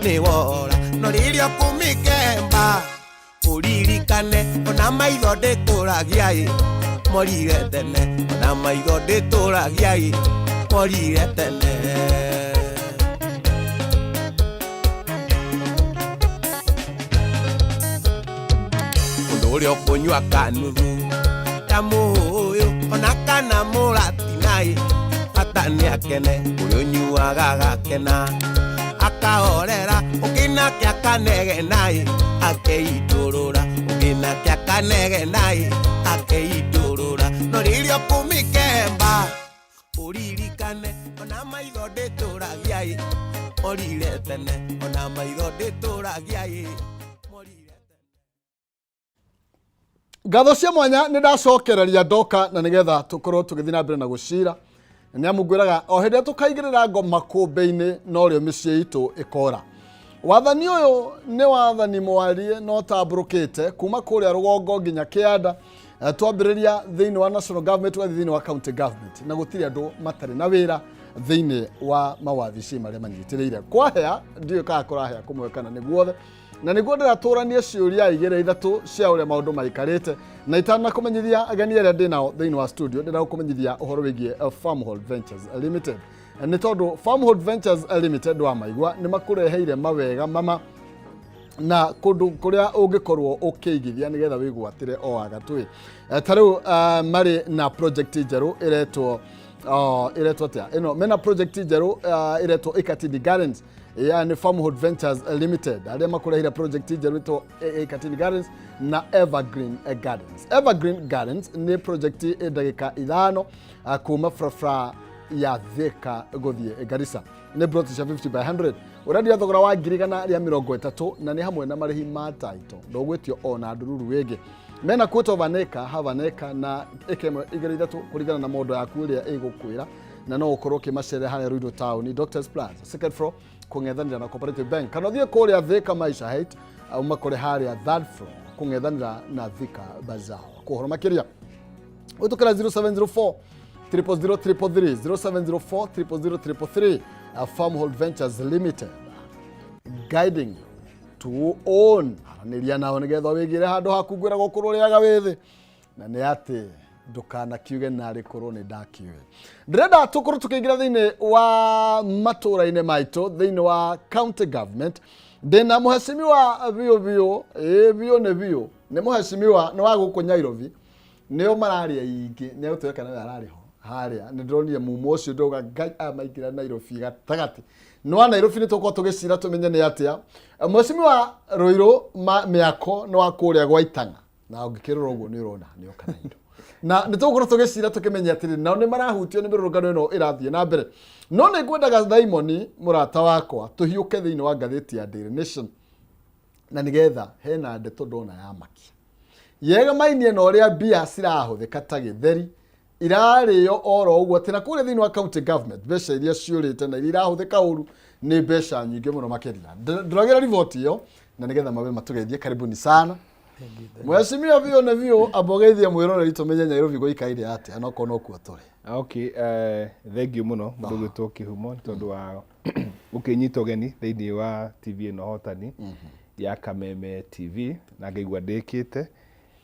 nĩ wora no rĩrĩa ũkũmĩkemba ũririkane ona maitho ndĩtũragia morire tene ona maitho ndĩtũragia morire tene ũrĩa ũkũnyua kanuthu ta mũyũ ona kana mũratina bata nĩ akene ũrĩa ũnyuaga agakena akahorera ũngĩ nake akanegena akeitũrũra ũngĩ nake akanegena akeitũrũra no rĩrĩa ũkũmĩkemba ũririkane ona maitho ndĩtũragia morire tene ona maitho ndĩtũragia Ngatho cia mwanya nĩ ndacokereria ndoka na nigetha tukorwo tugithii na mbere na gucira nĩ amugwiraga o hĩndĩ tukaigĩrĩra ngoma kũmbe-inĩ no rĩo mĩciĩ itũ ĩkora wathani ũyũ nĩ wathani mwarie no tambũrũkĩte kuma kũrĩa rũgongo nginya kĩanda twambĩrĩria thĩinĩ wa national government wa thĩinĩ wa county government na gũtirĩ andũ matarĩ na wĩra thĩinĩ wa mawabici marĩa manyitĩrĩire kwahea ndiyo kana kũrahea kũmwe kana nĩ guothe na nĩguo ndĩratũranie ciũria igĩrĩ ithatũ cia ũrĩa maũndũ maikarĩte na itanakũmenyithia ageni arĩa ndĩ nao thĩinĩ wa studio ndĩrakũmenyithia ũhoro wĩgiĩ Farmhold Ventures Limited nĩ tondũ Farmhold Ventures Limited wa maigua nĩ makũreheire mawega mama na kũndũ kũrĩa ũngĩkorwo ũkĩigithia nĩgetha wĩgwatĩre o agatwĩ ta rĩu marĩ na project njerũ ĩretwo atĩa ĩno mena project njerũ ĩretwo Ikatini Gardens yani Farmhold Ventures Limited arĩa makũrehire project njerũ ĩtwo Ikatini Gardens na Evergreen Gardens. Evergreen Gardens nĩ project ndagĩka 5 kuma frafra ya Thika gũthiĩ Garissa nĩ plot cia 50 by 100 ũrendia thogora wa 130 na nĩ hamwe na marĩhi ma title ndũgwĩtio ona ndururu wĩngĩ mena quote of an acre have an acre na ĩkemwe igĩrĩ ithatũ kũringana na mondo yaku ĩrĩa ĩgũkwĩra na no ũkorwo ũkĩmacere harĩa Ruiru Town Doctors Plaza second floor kũng'ethanĩra na Cooperative Bank kana ũthiĩ kũrĩa Thika Maisha Height umakore harĩa third floor kũng'ethanĩra na Thika Bazaar kũhoro makĩria ũtukĩra 0704 00033 0704 00033 Farmhold Ventures Limited guiding to own aranĩria nao nĩgetha wĩgĩre handũ haku ngwĩragwo kũrũrĩaga wĩthĩ na nĩ atĩ ndũkanakiuge narĩ korwo nĩ ndakiuge ndĩrenda tũkorwo tũkĩingĩra thĩinĩ wa matũra-inĩ maitũ thĩinĩ wa county government ndĩna mũhecimiwa biũ nĩ mũhecimiwa nĩ wa gũkũ Nairobi nĩo mararia ingĩ nĩ gũtuĩka nawe ararĩ ho harĩa nĩ ndĩronire mumo ũcio ndoga Ngai amaingĩra Nairobi gatagatĩ no wa Nairobi nĩ tũkorwo tũgĩcira tũmenye nĩ atĩa mũhecimiwa Rũirũ mĩako nĩ wa kũrĩa gwa Itang'a na ũngĩkĩrora ũguo nĩ ũrona nĩ oka na indo na nĩ tũgũkorwo tũgĩcira tũkĩmenya atĩrĩ nao nĩ marahutio nĩ mĩrũrũngano ĩno ĩrathiĩ na mbere no nĩ ngwendaga Daimoni mũrata wakwa tũhiũke thĩinĩ wa ngathĩti ya Daily Nation na nĩgetha hena ndeto ndona ya maki yegemainie na ũrĩa mbia cirahũthĩka ta gĩtheri irarĩo oro ũguo atĩ na kũrĩa thĩinĩ wa county government mbeca iria ciũrĩte na iria irahũthĩka ũru nĩ mbeca nyingĩ mũno makĩria ndĩragĩra riboti ĩyo na nĩgetha mawe matũgeithie karibuni sana Mheshimiwa vio abogeithia mwĩroreri tũmenye Nairobi gũikaire atĩa anoko no kuo tũrĩ. Okay, thank you mũno mũndũ gwĩtwo Kĩhumo tondũ wa ũkĩnyita ũgeni thĩinĩ wa TV ĩno hotani ya Kameme TV na ngaigua ndĩkĩte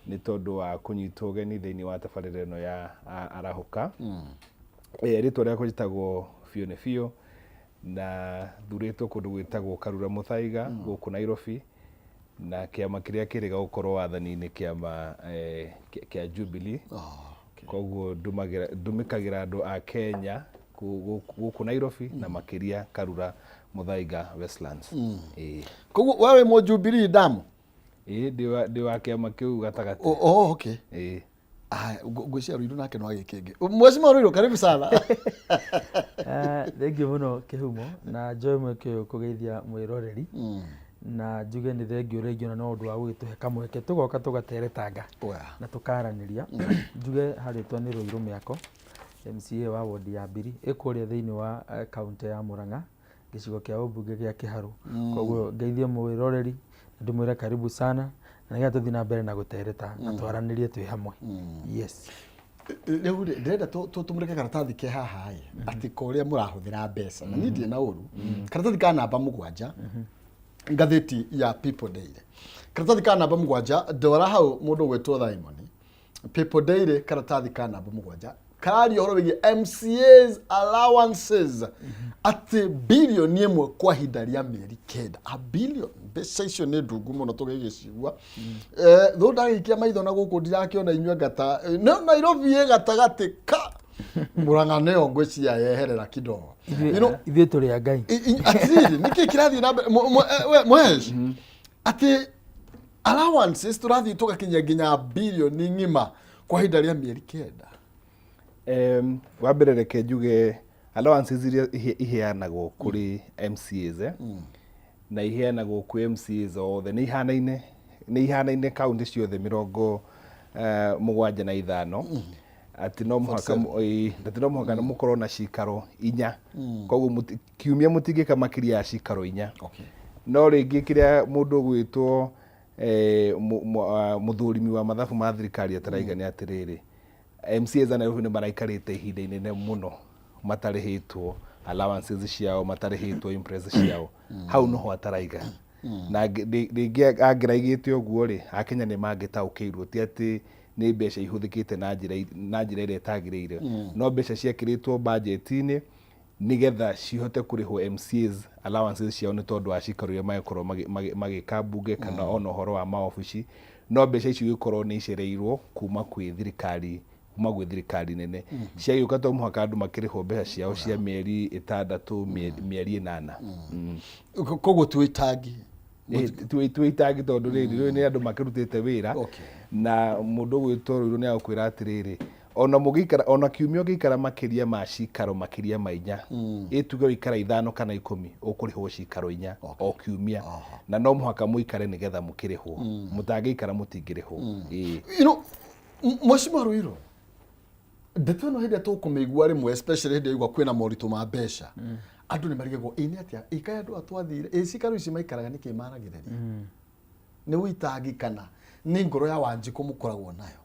nĩ tondũ wa kũnyita ũgeni thĩinĩ wa tabarĩra ĩno ya Arahũka. Rĩtwa rĩakwa rĩtagwo Biũ na thurĩtwo kũndũ gwĩtagwo Karura Mũthaiga gũkũ Nairobi na kĩama kĩrĩa kĩrĩga gũkorwo wathani-inĩ kĩama kĩa Jubilee. Koguo ndũmĩkagĩra andũ a Kenya gũkũ Nairobi na makĩria Karura Mũthaiga Westlands. Koguo wewe wĩ Jubilee damu? Ndĩ wa kĩama kĩu gatagatĩ. Okay. Ngwĩciria Rũirũ nake no agĩkĩngĩ. Mheshimiwa Rũirũ karibu sana. Thank you mũno Kĩhumo na joy mweke kũgeithia mwĩroreri. na njuge nĩ thengio rĩngĩ na no ũndũ wa gũgĩtũhe kamweke tũgoka tũgateretanga na tũkaranĩria njuge harĩtwa nĩ Rũirũ Mĩako MCA wa wodi ya Mbiri ĩkũrĩa thĩinĩ wa kaunti ya Murang'a gĩcigo kĩa ũmbunge gĩa Kĩharũ koguo ngeithie mwĩroreri ndĩmwĩre karibu sana na nĩgetha tũthiĩ na mbere na gũtereta na twaranĩrie twĩ hamwe. Yes. Rĩu ndĩrenda tũmũrĩke karatathi ke haha atĩ kũrĩa mũrahũthĩra mbeca na nindie na ũru karatathi ka namba 7 ngathĩti ya People Daily karatathi ka namba 7 ndora hau mũndũ gwĩtwo Simon People Daily karatathi ka namba 7 kari horo wĩgiĩ MCA's allowances atĩ bilioni 1 kwa ihinda rĩa mĩeri 9 a billion mbeca icio nĩ ndungu mũno tũgĩgĩcigua thũ ndagĩikia maitho na gũkũ ndirakĩona inyue ngata no Nairobi gatagatĩ ka Murang'a nĩyo ngwĩciria yeherera kidogo ithuĩ tũrĩ a Ngai atiri nĩkĩ kĩrathiĩ na Mwesh atĩ allowances tũrathiĩ tũgakinya nginya bilioni ng'ima kwa ihinda rĩa mĩeri 9. Wa mbere reke njuge allowances iria iheanagwo kũrĩ MCAs na iheanagwo kwĩ MCAs othe nĩ ihanaine kaunti ciothe 75 ati no muhaka mũkorwo na cikaro 4 koguo kiumia mũtingĩka makĩria ya cikaro 4 no rĩngĩ kĩrĩa mũndũ gwĩtwo mũthũrimi wa mathabu ma thirikari ataraiga nĩ atĩrĩrĩ MCAs na nĩ maraikarĩte ihinda inene mũno matarĩhĩtwo allowances ciao matarĩhĩtwo impress ciao hau no ho ataraiga na rĩngĩ angĩraigĩte ũguo rĩ akenya nĩ mangĩtaũkĩirwo ti atĩ nĩ mbeca ihũthĩkĩte na njĩra ĩrĩa ĩtagĩrĩire no mbeca ciakĩrĩtwo budget-inĩ nigetha cihote kũrĩhwo MCAs allowances ciao nĩ tondũ wa cikaro iria magĩkorwo magĩka mbunge kana ona ũhoro wa maobici no mbeca icio ikorwo nĩ icereirwo kuma gwĩ thirikari nene ciagĩũka to mũhaka andũ makĩrĩhwo mbeca ciao cia mĩeri 6 mĩeri 8 koguo twĩtangi tondũ rĩrĩ nĩ andũ makĩrutĩte wĩra na mũndũ gwĩtwo Rũirũ nĩ agũkwĩra atĩrĩrĩ ona kiumia ũngĩikara makĩria ma cikaro makĩria ma 4 ĩtuge ũikara 5 kana 10 ũkũrĩhwo cikaro 4 o kiumia na no mũhaka mũikare nĩgetha mũkĩrĩhwo mũtangĩikara mũtingĩrĩhwo Mheshimiwa Rũirũ ndeto ĩno hĩndĩ tũkũmĩigua rĩmwe especially hĩndĩ igua kwĩna moritũ ma mbeca andũ nĩ marigagwo ĩnĩ atĩa ĩka andũ atwathire cikaro ici maikaraga nĩkĩ maragĩrĩria nĩ wĩtangi kana nĩ ngoro ya Wanjikũ mũkoragwo nayo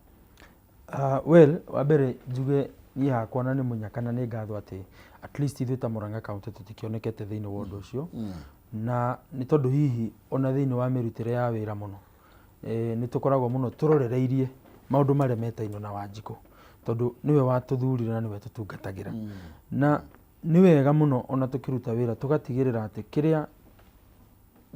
well wa mbere njuge niĩ hakwa na nĩ mũnyakana nĩ ngatho atĩ at least ithuĩ ta Murang'a county tũtikĩonekete thĩinĩ wa ũndũ ũcio na nĩ tondũ hihi ona thĩinĩ wa mĩrutĩre ya wĩra mũno nĩ tũkoragwo mũno tũrorereirie maũndũ marĩa metaino na Wanjikũ tondũ niwe watũthurire na niwe tũtungatagĩra na nĩ wega mũno ona tũkĩruta wĩra tũgatigĩrĩra atĩ kĩrĩa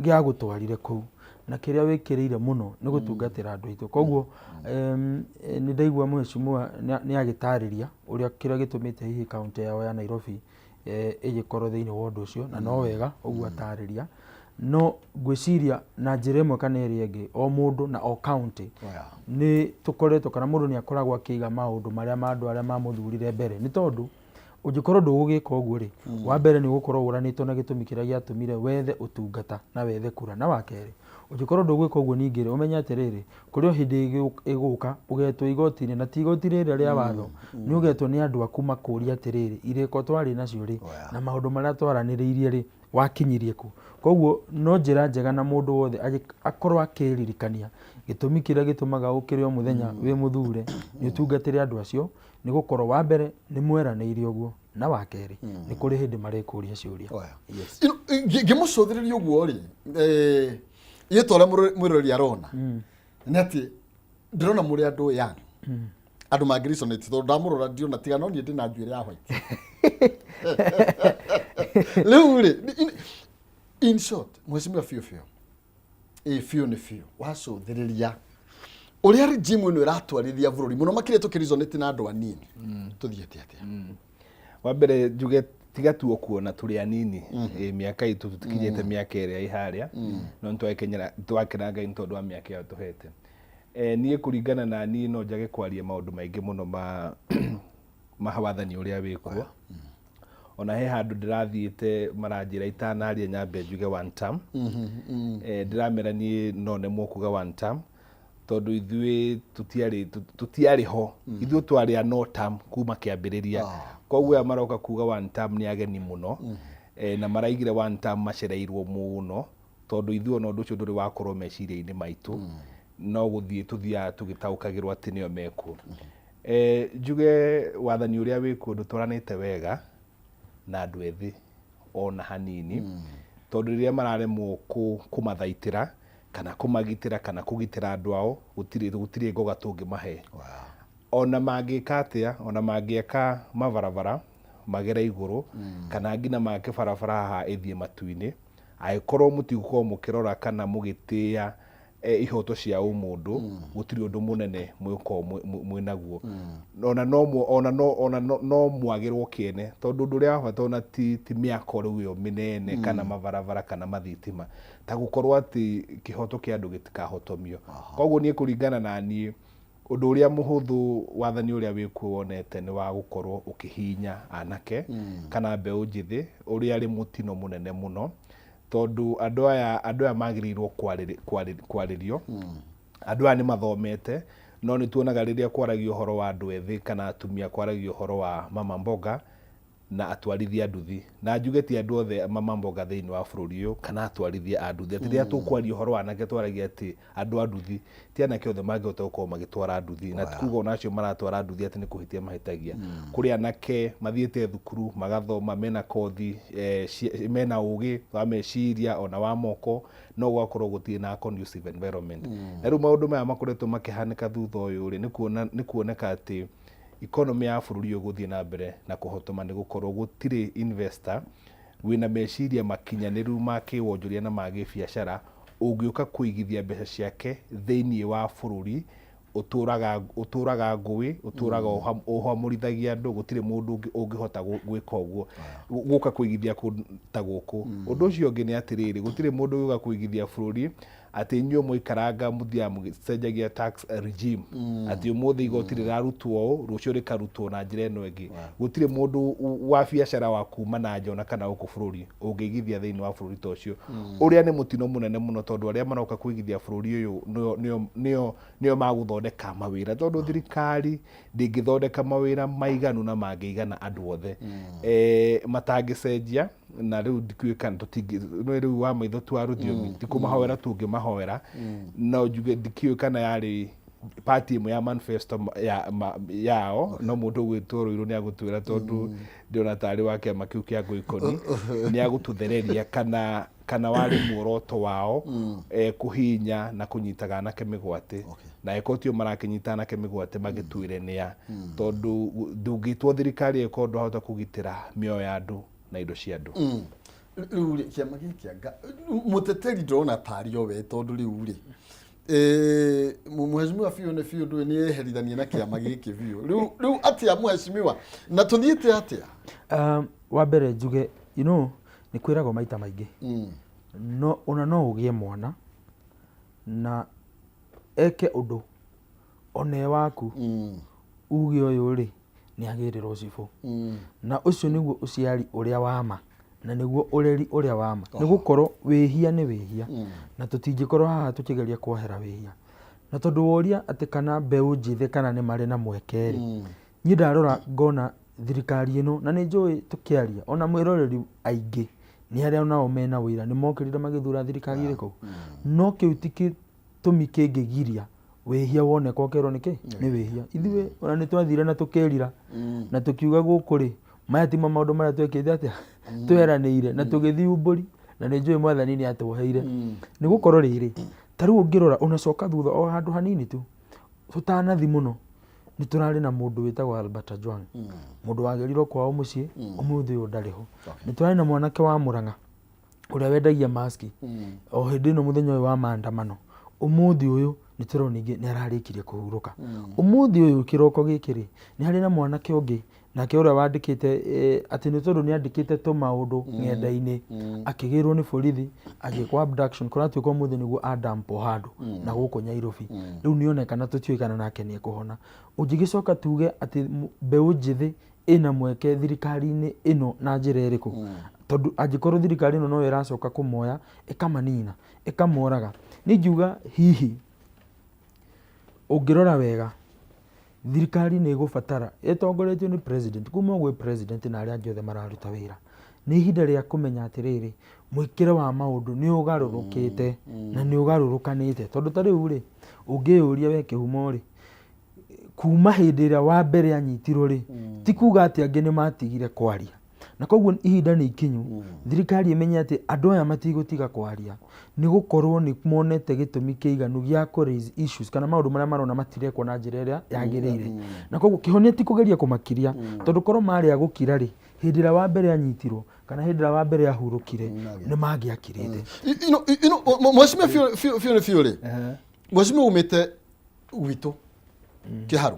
gĩa gũtwarire kũu na kĩrĩa wĩkĩrĩire mũno nĩ gũtungatĩra andũ aitũ koguo nĩ ndaigua mheshimiwa nĩ agĩtarĩria ũrĩa kĩrĩa gĩtũmĩte hihi kaunti yao ya Nairobi ĩgĩkorwo thĩinĩ wa ũndũ ũcio na no wega ũguo atarĩria no ngwĩciria na njĩra ĩmwe kana ĩrĩa ĩngĩ o mũndũ na o county nĩ tũkoretwo kana mũndũ nĩ akoragwo akĩiga maũndũ marĩa ma andũ arĩa mamũthurire mbere nĩ tondũ ũngĩkorwo ndũgũgĩka ũguo rĩ wa mbere nĩ ũgũkorwo ũranĩtwo na gĩtũmi kĩrĩa gĩatũmire wethe ũtungata na wethe kura na wakerĩ ũngĩkorwo ndũgwĩka ũguo ningĩ rĩ ũmenye atĩrĩrĩ kũrĩ o hĩndĩ ĩgũka ũgetwo igoti-inĩ na ti igoti rĩrĩa rĩa watho nĩ ũgetwo nĩ andũ aku makũria atĩrĩrĩ irĩko twarĩ nacio rĩ na maũndũ marĩa twaranĩrĩirie rĩ wakinyirie ku koguo no njĩra njega na mũndũ wothe akorwo akĩririkania gĩtũmi kĩrĩa gĩtũmaga ũkĩrĩ o mũthenya wĩ mũthure nĩ ũtungatĩre andũ acio nĩ gũkorwo wa mbere nĩ mweranĩire ũguo na wakerĩ nĩ kũrĩ hĩndĩ marekũria ciũria ngĩmũcũthĩrĩria ũguo rĩ yetore mwĩrori arona nĩ atĩ ndĩrona mũrĩ andũ young andũ mangĩrisonĩti tondũ ndamũrora ndiona tiga no niĩ ndĩna njuĩrĩ ya white rĩu rĩ in short mheshimiwa biũ nĩ biũ wacũthĩrĩria ũrĩa regime ĩno ĩratwarithia bũrũri mũno makĩria tũkĩrisonĩti na andũ anini tũthiĩte atĩa wa mbere njuge tiga tuo kuona tũrĩ anini mĩaka itũ tũtikinyĩte mĩaka ĩrĩa ĩharĩa no twakena Ngai nĩ tondũ wa mĩaka ĩyo tũhete niĩ kũringana na niĩ no njage kwaria maũndũ maingĩ mũno ma wathani ũrĩa wĩkuo ona he handu ndirathiite maranjira itanaria nyambe njuge one term ndiramera ni none mukuga one term tondu ithui tutiari ho ithui twari no term kuma kiambiriria koguo ya maroka kuga one term ni ageni muno na maraigire one term macereirwo muno tondu ithui ona undu ucio nduri wakorwo meciria-ini maitu no guthie tuthia tugitaukagirwo ati nio meku njuge wathani uria wi kundu twaranite wega na andu ethi ona hanini tondu riria mararemwo kumathaitira kana kumagitira kana kugitira andu ao gutiri ngoga tungimahe ona mangika atia ona mangieka mabarabara magera iguru kana ngina make barabara ha ithie matu-ini aikorwo mutigukorwo mukirora kana mugitia ihoto cia umundu gutiri undu munene mwinaguo ona no mwagirwo kiene tondu undu uria bata ona ti miako riu yo minene kana mabarabara kana mathitima ta gukorwo ati kihoto kia andu gitikahotomio koguo nie kuringana na nie undu uria muhuthu wathani uria wikuo wonete ni wa gukorwo ukihinya anake kana mbeu njithi uria ari mutino munene muno tondu andu aya magirirwo kwaririo andu aya ni mathomete no ni tuonaga riria kwaragio uhoro wa andu ethi kana atumia kwaragio uhoro wa mama mboga na atwarithia nduthi na njuge ti andu othe mama mboga thiini wa bururi uyu kana atwarithia a nduthi ati riria tukwaria uhoro wa anake twaragia ati andu a nduthi ti anake othe mangihota gukorwo magitwara nduthi na tikuga ona acio maratwara nduthi ati ni kuhitia mahitagia kuri anake mathiite thukuru magathoma mena kothi mena ugi wa meciria ona wa moko no gwakorwo gutie na conducive environment na riu maundu maya makoretwo makihanika thutha uyu ri ni kuoneka ati economy ya bururi uguthie na mbere na kuhotoma ni gukorwo gutire investor wina meciria makinyaniru ma kiwonjoria na magi biashara ungiuka kuigithia mbeca ciake thiini wa bururi uturaga ngui uturaga uhamurithagia andu gutire mundu ungihota gwika uguo guka kuigithia ta guku undu ucio ungi ni atiriri gutire mundu yuga kuigithia bururi ati nyuo muikaranga muthia mugicenjagia tax regime ati umuthi igoti rirarutwo rucio rikarutwo na njira eno ingi gutire mundu wa biashara wa kuma na njona kana uku bururi ungigithia thiini wa bururi tocio uria ni mutino munene muno tondu aria maroka kuigithia bururi uyu nio maguthondeka mawira tondu thirikari ndingithondeka mawira maiganu na mangiigana andu othe matangicenjia na riu ndikuikana tutingi no riu wa maitho twa ruthiomi ndikumahoera tungimahoera no njuge ndikiukana yari party imwe ya manifesto yao no mundu gwitwo ruiru ni agutwira tondu ndiona tari wake makiu kia ngoikoni ni agututhereria kana wari muoroto wao kuhinya na kunyitaga anake migwate na ekotio marakinyita anake migwate magitwire nia tondu ndungitwo thirikari ekondu hota kugitira mioyo ya andu na indo cia andu riu kiama giki anga muteteri ndona tario we tondu riu ri mheshimiwa fiu ndu ni eherithania na kiama giki fiu riu atia mheshimiwa na tuthiite atia wa mbere njuge ni kwiragwo maita maingi no ona no ugie mwana na eke undu one waku uge uyu ri ni agirirwo cibo na ucio niguo uciari uria wama na niguo ureri uria wama ni gukorwo wihia ni wihia na tutingikorwo haha tukigeria kuohera wihia na tondu woria ati kana mbeu njithe kana ni mari na mwekeri nyi ndarora ngona thirikari ino na ni njui tukiaria ona mwiroreri aingi ni aria nao mena wira ni mokirire magithura thirikari iriku no kiu tumi kingigiria wihia wone kwakero niki ni wihia ithiwe ona ni twathire na tukerira na tukiuga gukuri maya ti maundu maria twekite atia tweranire na tugithi umburi na ni njui mwathani ni atuheire ni gukorwo riri tariu ungirora unacoka thutha o handu hanini tu tutanathi muno ni turari na mundu witagwo Albert Ojwang mundu wagerirwo kwao mucii umuthi uyu ndariho ni turari na mwanake wa Murang'a uria wendagia maski o hindi no muthenya uyu wa maandamano umuthi uyu ni turoni ni ararikirie kuhuruka umuthi uyu kiroko gikiri ni hari na mwanake ungi nake uria wandikite ati ni tondu ni andikite to maundu ng'enda-ini akigirwo ni borithi agikwa abduction kuratuika umuthi niguo adampo handu na guku Nyairobi riu nionekana tutiuikana nake ni kuhona ungigicoka tuge ati mbeu njithi ina mweke thirikari-inĩ ĩno na njĩra ĩrĩkũ tondu angĩkorwo thirikari ĩno no ĩracoka kũmoya ĩkamanina ĩkamoraga nĩ ngiuga hihi ũngĩrora wega thirikari nĩ ĩgũbatara ĩtongoretio nĩ president kuma gwĩ president na arĩa angĩ othe mararuta wĩra nĩ ihinda rĩa kũmenya atĩrĩrĩ mwĩkĩre wa maũndũ nĩ ũgarũrũkĩte na nĩ ũgarũrũkanĩte tondu ta rĩu rĩ ũngĩyũria we Kĩhumo rĩ kuma hĩndĩ ĩrĩa wa mbere anyitirwo rĩ ti kuga atĩ angĩ nĩ matigire kwaria na koguo ihinda nĩ ikinyu thirikari ĩmenye atĩ andũ aya matigũtiga kwaria nĩ gũkorwo nĩ monete gĩtũmi kĩiganu gĩa kũ raise issues kana maũndũ marĩa marona matirekwo na njĩra ĩrĩa yagĩrĩire na koguo kĩhonia ti kũgeria kũmakiria tondu korwo marĩa gũkira rĩ hĩndĩ ĩrĩa wa mbere anyitirwo kana hĩndĩ ĩrĩa wa mbere ahurũkire nĩ mangĩakirĩte Mheshimiwa Fiore Mheshimiwa umĩte gwitũ Kĩharu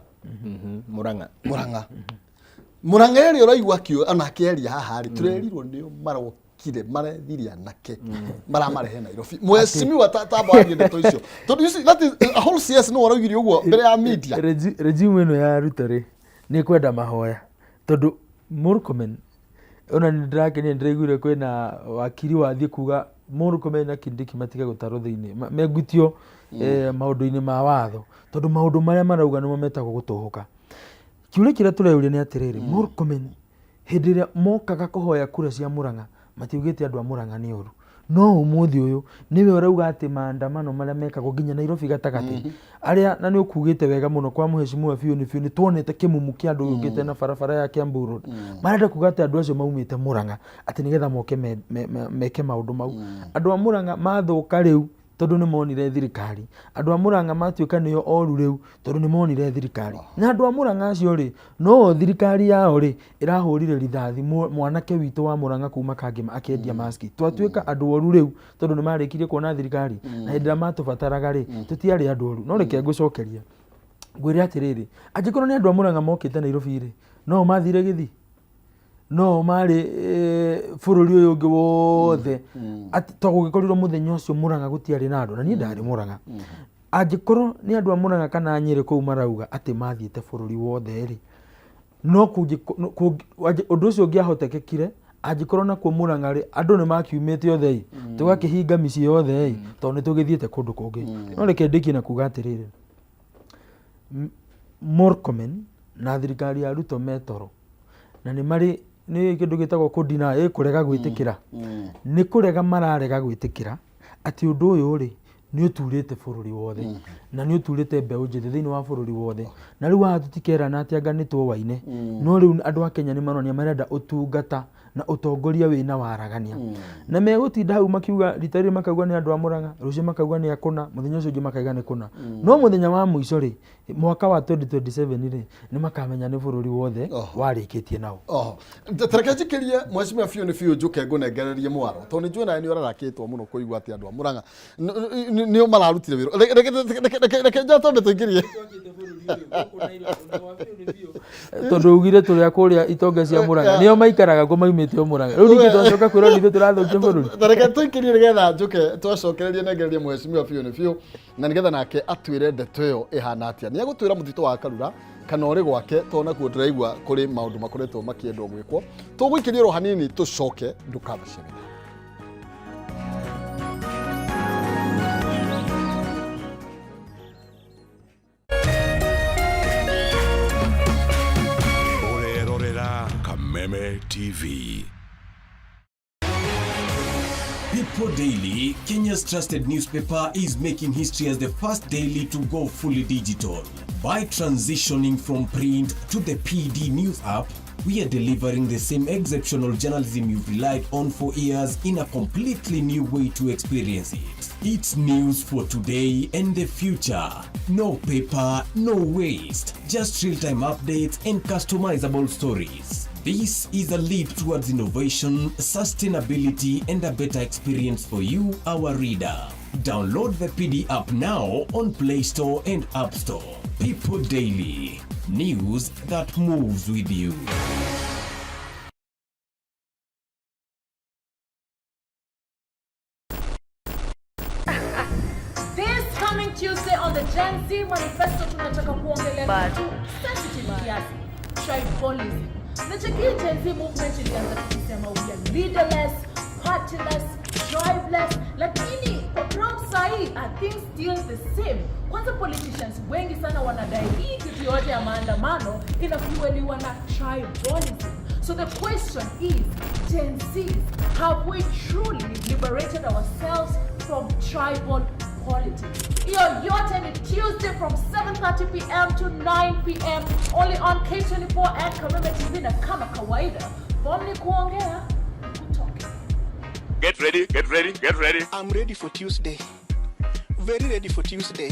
Murang'a ĩrĩa ũraigua kĩo ona akĩaria haha rĩ turerirwo nĩo marokire marethiria anake maramarehe Nairobi Mheshimiwa tatambagia ndeto icio tondu you see that is a whole CS no waraugire ũguo mbere ya media regime ĩno ya ruta rĩ nĩ kwenda mahoya tondu Murkomen ona nĩ ndĩrakenia ndĩraiguire kwĩna wakiri wathiĩ kuga Murkomen na Kindiki matiga gũtarwo thĩinĩ megutio maũndũ-inĩ ma watho tondu maũndũ marĩa marauga nĩmo metagwo gũtũhũka kiuria kĩrĩa tũreyũria nĩ atĩrĩrĩ Murkomen hĩndĩ ĩrĩa mokaga kũhoya kura cia Murang'a matiugĩte andũ a Murang'a nĩ ũru no ũmũthĩ ũyũ nĩwe ũrauga atĩ maandamano marĩa mekagwo nginya Nairobi gatagatĩ arĩa na nĩ ũkugĩte wega mũno kwa Mheshimiwa Fioni nĩ tuonete kĩmumu kĩa andũ yũkĩte na barabara ya Kiambu Road marenda kuga atĩ andũ acio maumĩte Murang'a atĩ nĩgetha moke meke maũndũ mau andũ a Murang'a mathũka rĩu tondu nĩ monire thirikari andũ a Murang'a matuĩka nĩo oru rĩu tondu nĩ monire thirikari na andũ a Murang'a acio rĩ no thirikari yao rĩ ĩrahũrire rithathi mwanake witũ wa Murang'a kuma Kangema akĩendia maski twatuĩka andũ oru rĩu tondu nĩ marĩkirie kuona thirikari na hĩndĩ ĩrĩa matũbataraga rĩ tũtiarĩ andũ oru no reke ngũcokeria ngwĩre atĩrĩrĩ angĩkorwo nĩ andũ a Murang'a mokĩte Nairobi rĩ no mathire Gĩthii no marĩ bũrũri ũyũ ũngĩ wothe to gũgĩkorirwo mũthenya ũcio Murang'a gũtiarĩ na andũ na niĩ ndarĩ Murang'a angĩkorwo nĩ andũ a Murang'a kana Nyĩrĩ kũu marauga atĩ mathiĩte bũrũri wothe rĩ no ũndũ ũcio ũngĩahotekekire angĩkorwo nakuo Murang'a rĩ andũ nĩ makiumĩte othe tũgakĩhinga mĩciĩ yothe tondũ nĩ tũgĩthiĩte kũndũ kũngĩ no reke ndĩkie na kuga atĩrĩrĩ Murkomen na thirikari ya Ruto metoro na nĩ marĩ nĩ kĩndũ gĩtagwo kũdina kũrega gwĩtĩkĩra nĩ kũrega mararega gwĩtĩkĩra atĩ ũndũ ũyũ rĩ nĩ ũturĩte bũrũri wothe na nĩ ũturĩte mbeũ njĩthĩ thĩinĩ wa bũrũri wothe na rĩu haha tũtikerana atĩ anga nĩ twowaine no rĩu andũ a Kenya nĩ maronia marenda ũtungata na ũtongoria wĩna waragania na megũtinda hau makiuga rita rĩrĩ makauga nĩ andũ a Murang'a rũciũ makauga nĩ a kũna mũthenya ũcio ũngĩ makauga nĩ kũna no mũthenya wa mũico rĩ mwaka wa 2027 rĩ nĩ makamenya nĩ bũrũri wothe warĩkĩtie nao Tareke njikĩrie Mheshimiwa Fioni njũke ngũnengererie mwaro tondũ nĩ njũĩ nawe nĩ ũrarakĩtwo mũno kũigua atĩ andũ a Murang'a nĩo mararutire wĩra reke njatombe tũingĩrie tondu ugire turia kuria itonga cia Murang'a nio maikaraga ko maumite o Murang'a riu ningi twacoka kwira nithu turathukia bururi tareke tuikirie nigetha njuke twacokererie nengererie Mheshimiwa Fioni na nigetha nake atwire ndeto iyo ihana atia ni agutwira muthito wa Karura kana uri gwake tona kuo turaigua kuri maundu makoretwo makiendwo gwikwo tugwikiria ro hanini tucoke ndukabacire Kameme TV. People Daily, Kenya's trusted newspaper, is making history as the first daily to go fully digital. By transitioning from print to the PD News app, we are delivering the same exceptional journalism you've relied on for years in a completely new way to experience it. It's news for today and the future. No paper, no waste. Just real-time updates and customizable stories. This is a leap towards innovation, sustainability, and a better experience for you, our reader. Download the PD app now on Play Store and App Store. People Daily. News that moves with you. This coming Tuesday on the Gen Z Manifesto tunataka kuongelea sensitive kiasi. Tribalism. Na cheki Gen Z movement ilianza tukisema we are leaderless, partyless, tribeless, lakini kwa ground sahi are things still the same. Kwanza politicians wengi sana wanadai hii kitu yote ya maandamano inafueliwa na tribalism. So the question is, Gen Z, have we truly liberated ourselves from tribal politics? Hiyo yote ni Tuesday from 7:30 p.m. to 9 p.m. only on K24 and Kameme TV, na kama kawaida form ni kuongea kutoka. Get ready, get ready, get ready. I'm ready for Tuesday. Very ready for Tuesday.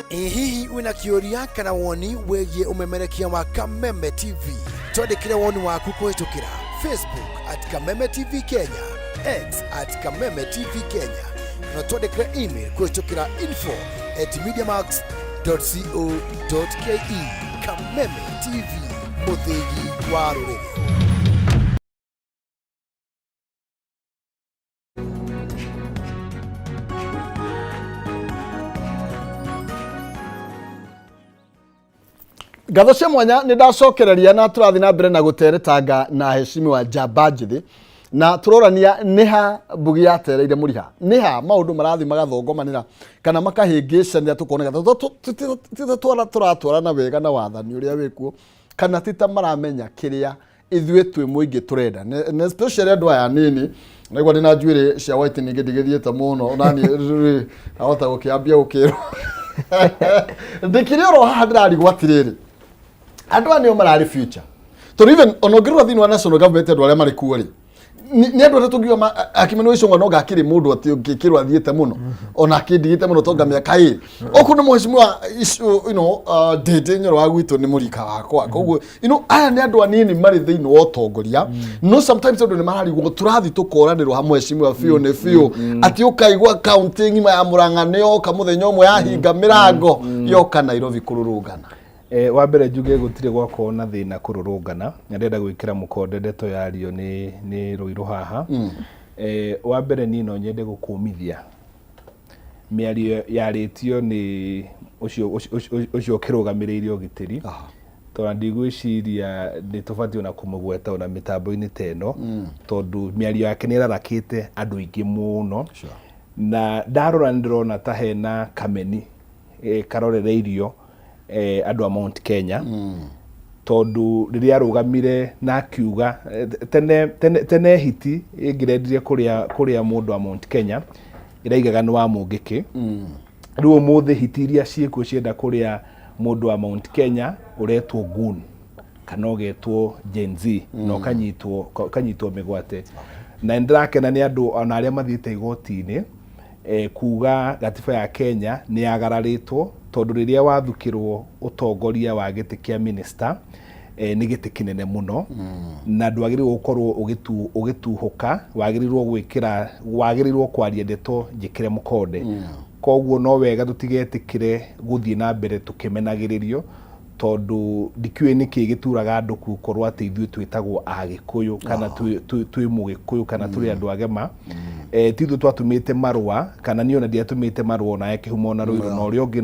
Hihi wina kĩũria kana woni wĩgiĩ ũmemerekia wa Kameme TV, twandĩkĩre woni waku kũhĩtũkĩra Facebook @Kameme TV Kenya, X @Kameme TV Kenya, na twandĩkĩre email kũhĩtũkĩra info@mediamax.co.ke. Kameme TV, mũthĩgi wa rũrĩrĩ. Ngatho cia mwanya nĩ ndacokereria na tũrathi na mbere na gũteretanga na heshimiwa Njamba Njĩthĩ, na tũrorania nĩha mbugi yatereire mũriha, nĩha maũndũ marathi magathongomanĩra kana makahĩngĩcanĩra tũkonega tũratwarana wega na wathani ũrĩa wĩkuo, kana tita maramenya kĩrĩa ithuĩ twĩ mũingĩ tũrenda, na especially andũ aya nini naigua ndĩna njuĩrĩ cia white ningĩ ndigĩthiĩte mũno nani ahota gũkĩambia gũkĩrwo ndĩkĩrĩ oro haha ndĩrarigwo atĩrĩrĩ, andũ aya nĩo mararĩ future, tondũ even ona ũngĩrora thĩinĩ wa national government andũ arĩa marĩ kuo rĩ nĩ andũ arĩa tũngiuga Akimani Icũng'wa no gakĩrĩ mũndũ atĩ ũngĩkĩrwo athiĩte mũno ona akĩndigĩte mũno tonga mĩaka ĩrĩ okorwo nĩ mheshimiwa Ndĩndĩ Nyoro wa gwitũ nĩ mũrika wakwa, koguo aya nĩ andũ anini marĩ thĩinĩ wa ũtongoria, no sometimes andũ nĩ mararigwo tũrathi tũkoranĩrwo hamwe mheshimiwa biũ nĩ biũ atĩ ũkaigua kaunti ng'ima ya Mũrang'a nĩyoka mũthenya ũmwe yahinga mĩrango yoka Nairobi kũrũrũngana. Wa mbere njuge gũtirĩ gwakorwo na thĩna kũrũrũngana, na ndenda gwĩkĩra mũkonde ndeto yario nĩ Rũirũ haha. Wa mbere niĩ no nyende gũkũmithia mĩario yarĩtio nĩ ũcio ũkĩrũgamĩrĩire ũgitĩri, tondũ ndigwĩciria nĩ tũbatiĩ ona kũmũgweta ona mĩtambo-inĩ ta ĩno, tondũ mĩario yake nĩ ĩrarakĩte andũ aingĩ mũno, na ndarora nĩ ndĩrona ta hena kameni karorereirio andũ a Mount Kenya, tondu rĩrĩa arũgamire na akiuga tene hiti ĩngĩrendire kũrĩa mũndũ wa Mount Kenya ĩraigaga nĩ wa Mũngĩkĩ, rĩu ũmũthĩ hiti iria ciĩkuo cienda kũrĩa mũndũ wa Mount Kenya ũretwo goon kana ũgetwo Gen Z na ũkanyitwo mĩgwate, na nĩndĩrakena nĩ andũ ona arĩa mathiĩte igoti-inĩ kuga gatiba ya Kenya nĩ yagararĩtwo, tondũ rĩrĩa wathukĩrwo ũtongoria wa gĩtĩ kĩa minister nĩ gĩtĩ kĩnene mũno, na ndwagĩrĩirwo gũkorwo ũgĩtuhũka, wagĩrĩirwo kwaria ndeto njĩkĩre mũkonde. Koguo no wega tũtigetĩkĩre gũthiĩ na mbere tũkĩmenagĩrĩrio, tondũ ndikĩũĩ nĩkĩ gĩturaga andũ gũkorwo atĩ ithuĩ twĩtagwo Agĩkũyũ kana twĩ Mũgĩkũyũ kana tũrĩ andũ agema. Tithu twatũmĩte marũa, kana niĩ ona ndiatũmĩte marũa na Kĩhumo na Rũirũ na ũrĩa ũngĩ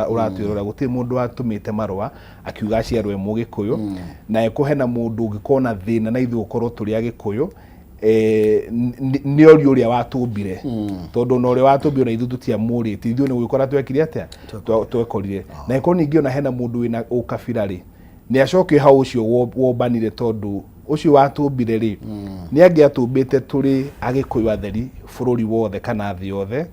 ũratwĩrora, gũtirĩ mũndũ watũmĩte marũa akiuga aciarwo e Mũgĩkũyũ, na ekũhe na mũndũ ũngĩkorwo na thĩna na ithuĩ gũkorwo tũrĩ Agĩkũyũ nĩ orio ũrĩa watũmbire, tondũ na ũrĩa watũmbire na ithuĩ tũtiamũrĩte, ithuĩ nĩ gwĩkora twekire atĩa twekorire, na ĩkorwo ningĩ ona hena mũndũ wĩna ũkabira rĩ nĩ acokio hau ũcio wombanire, tondũ ũcio watũmbire rĩ nĩ angĩatũmbĩte tũrĩ Agĩkũyũ atheri bũrũri wothe kana thĩ yothe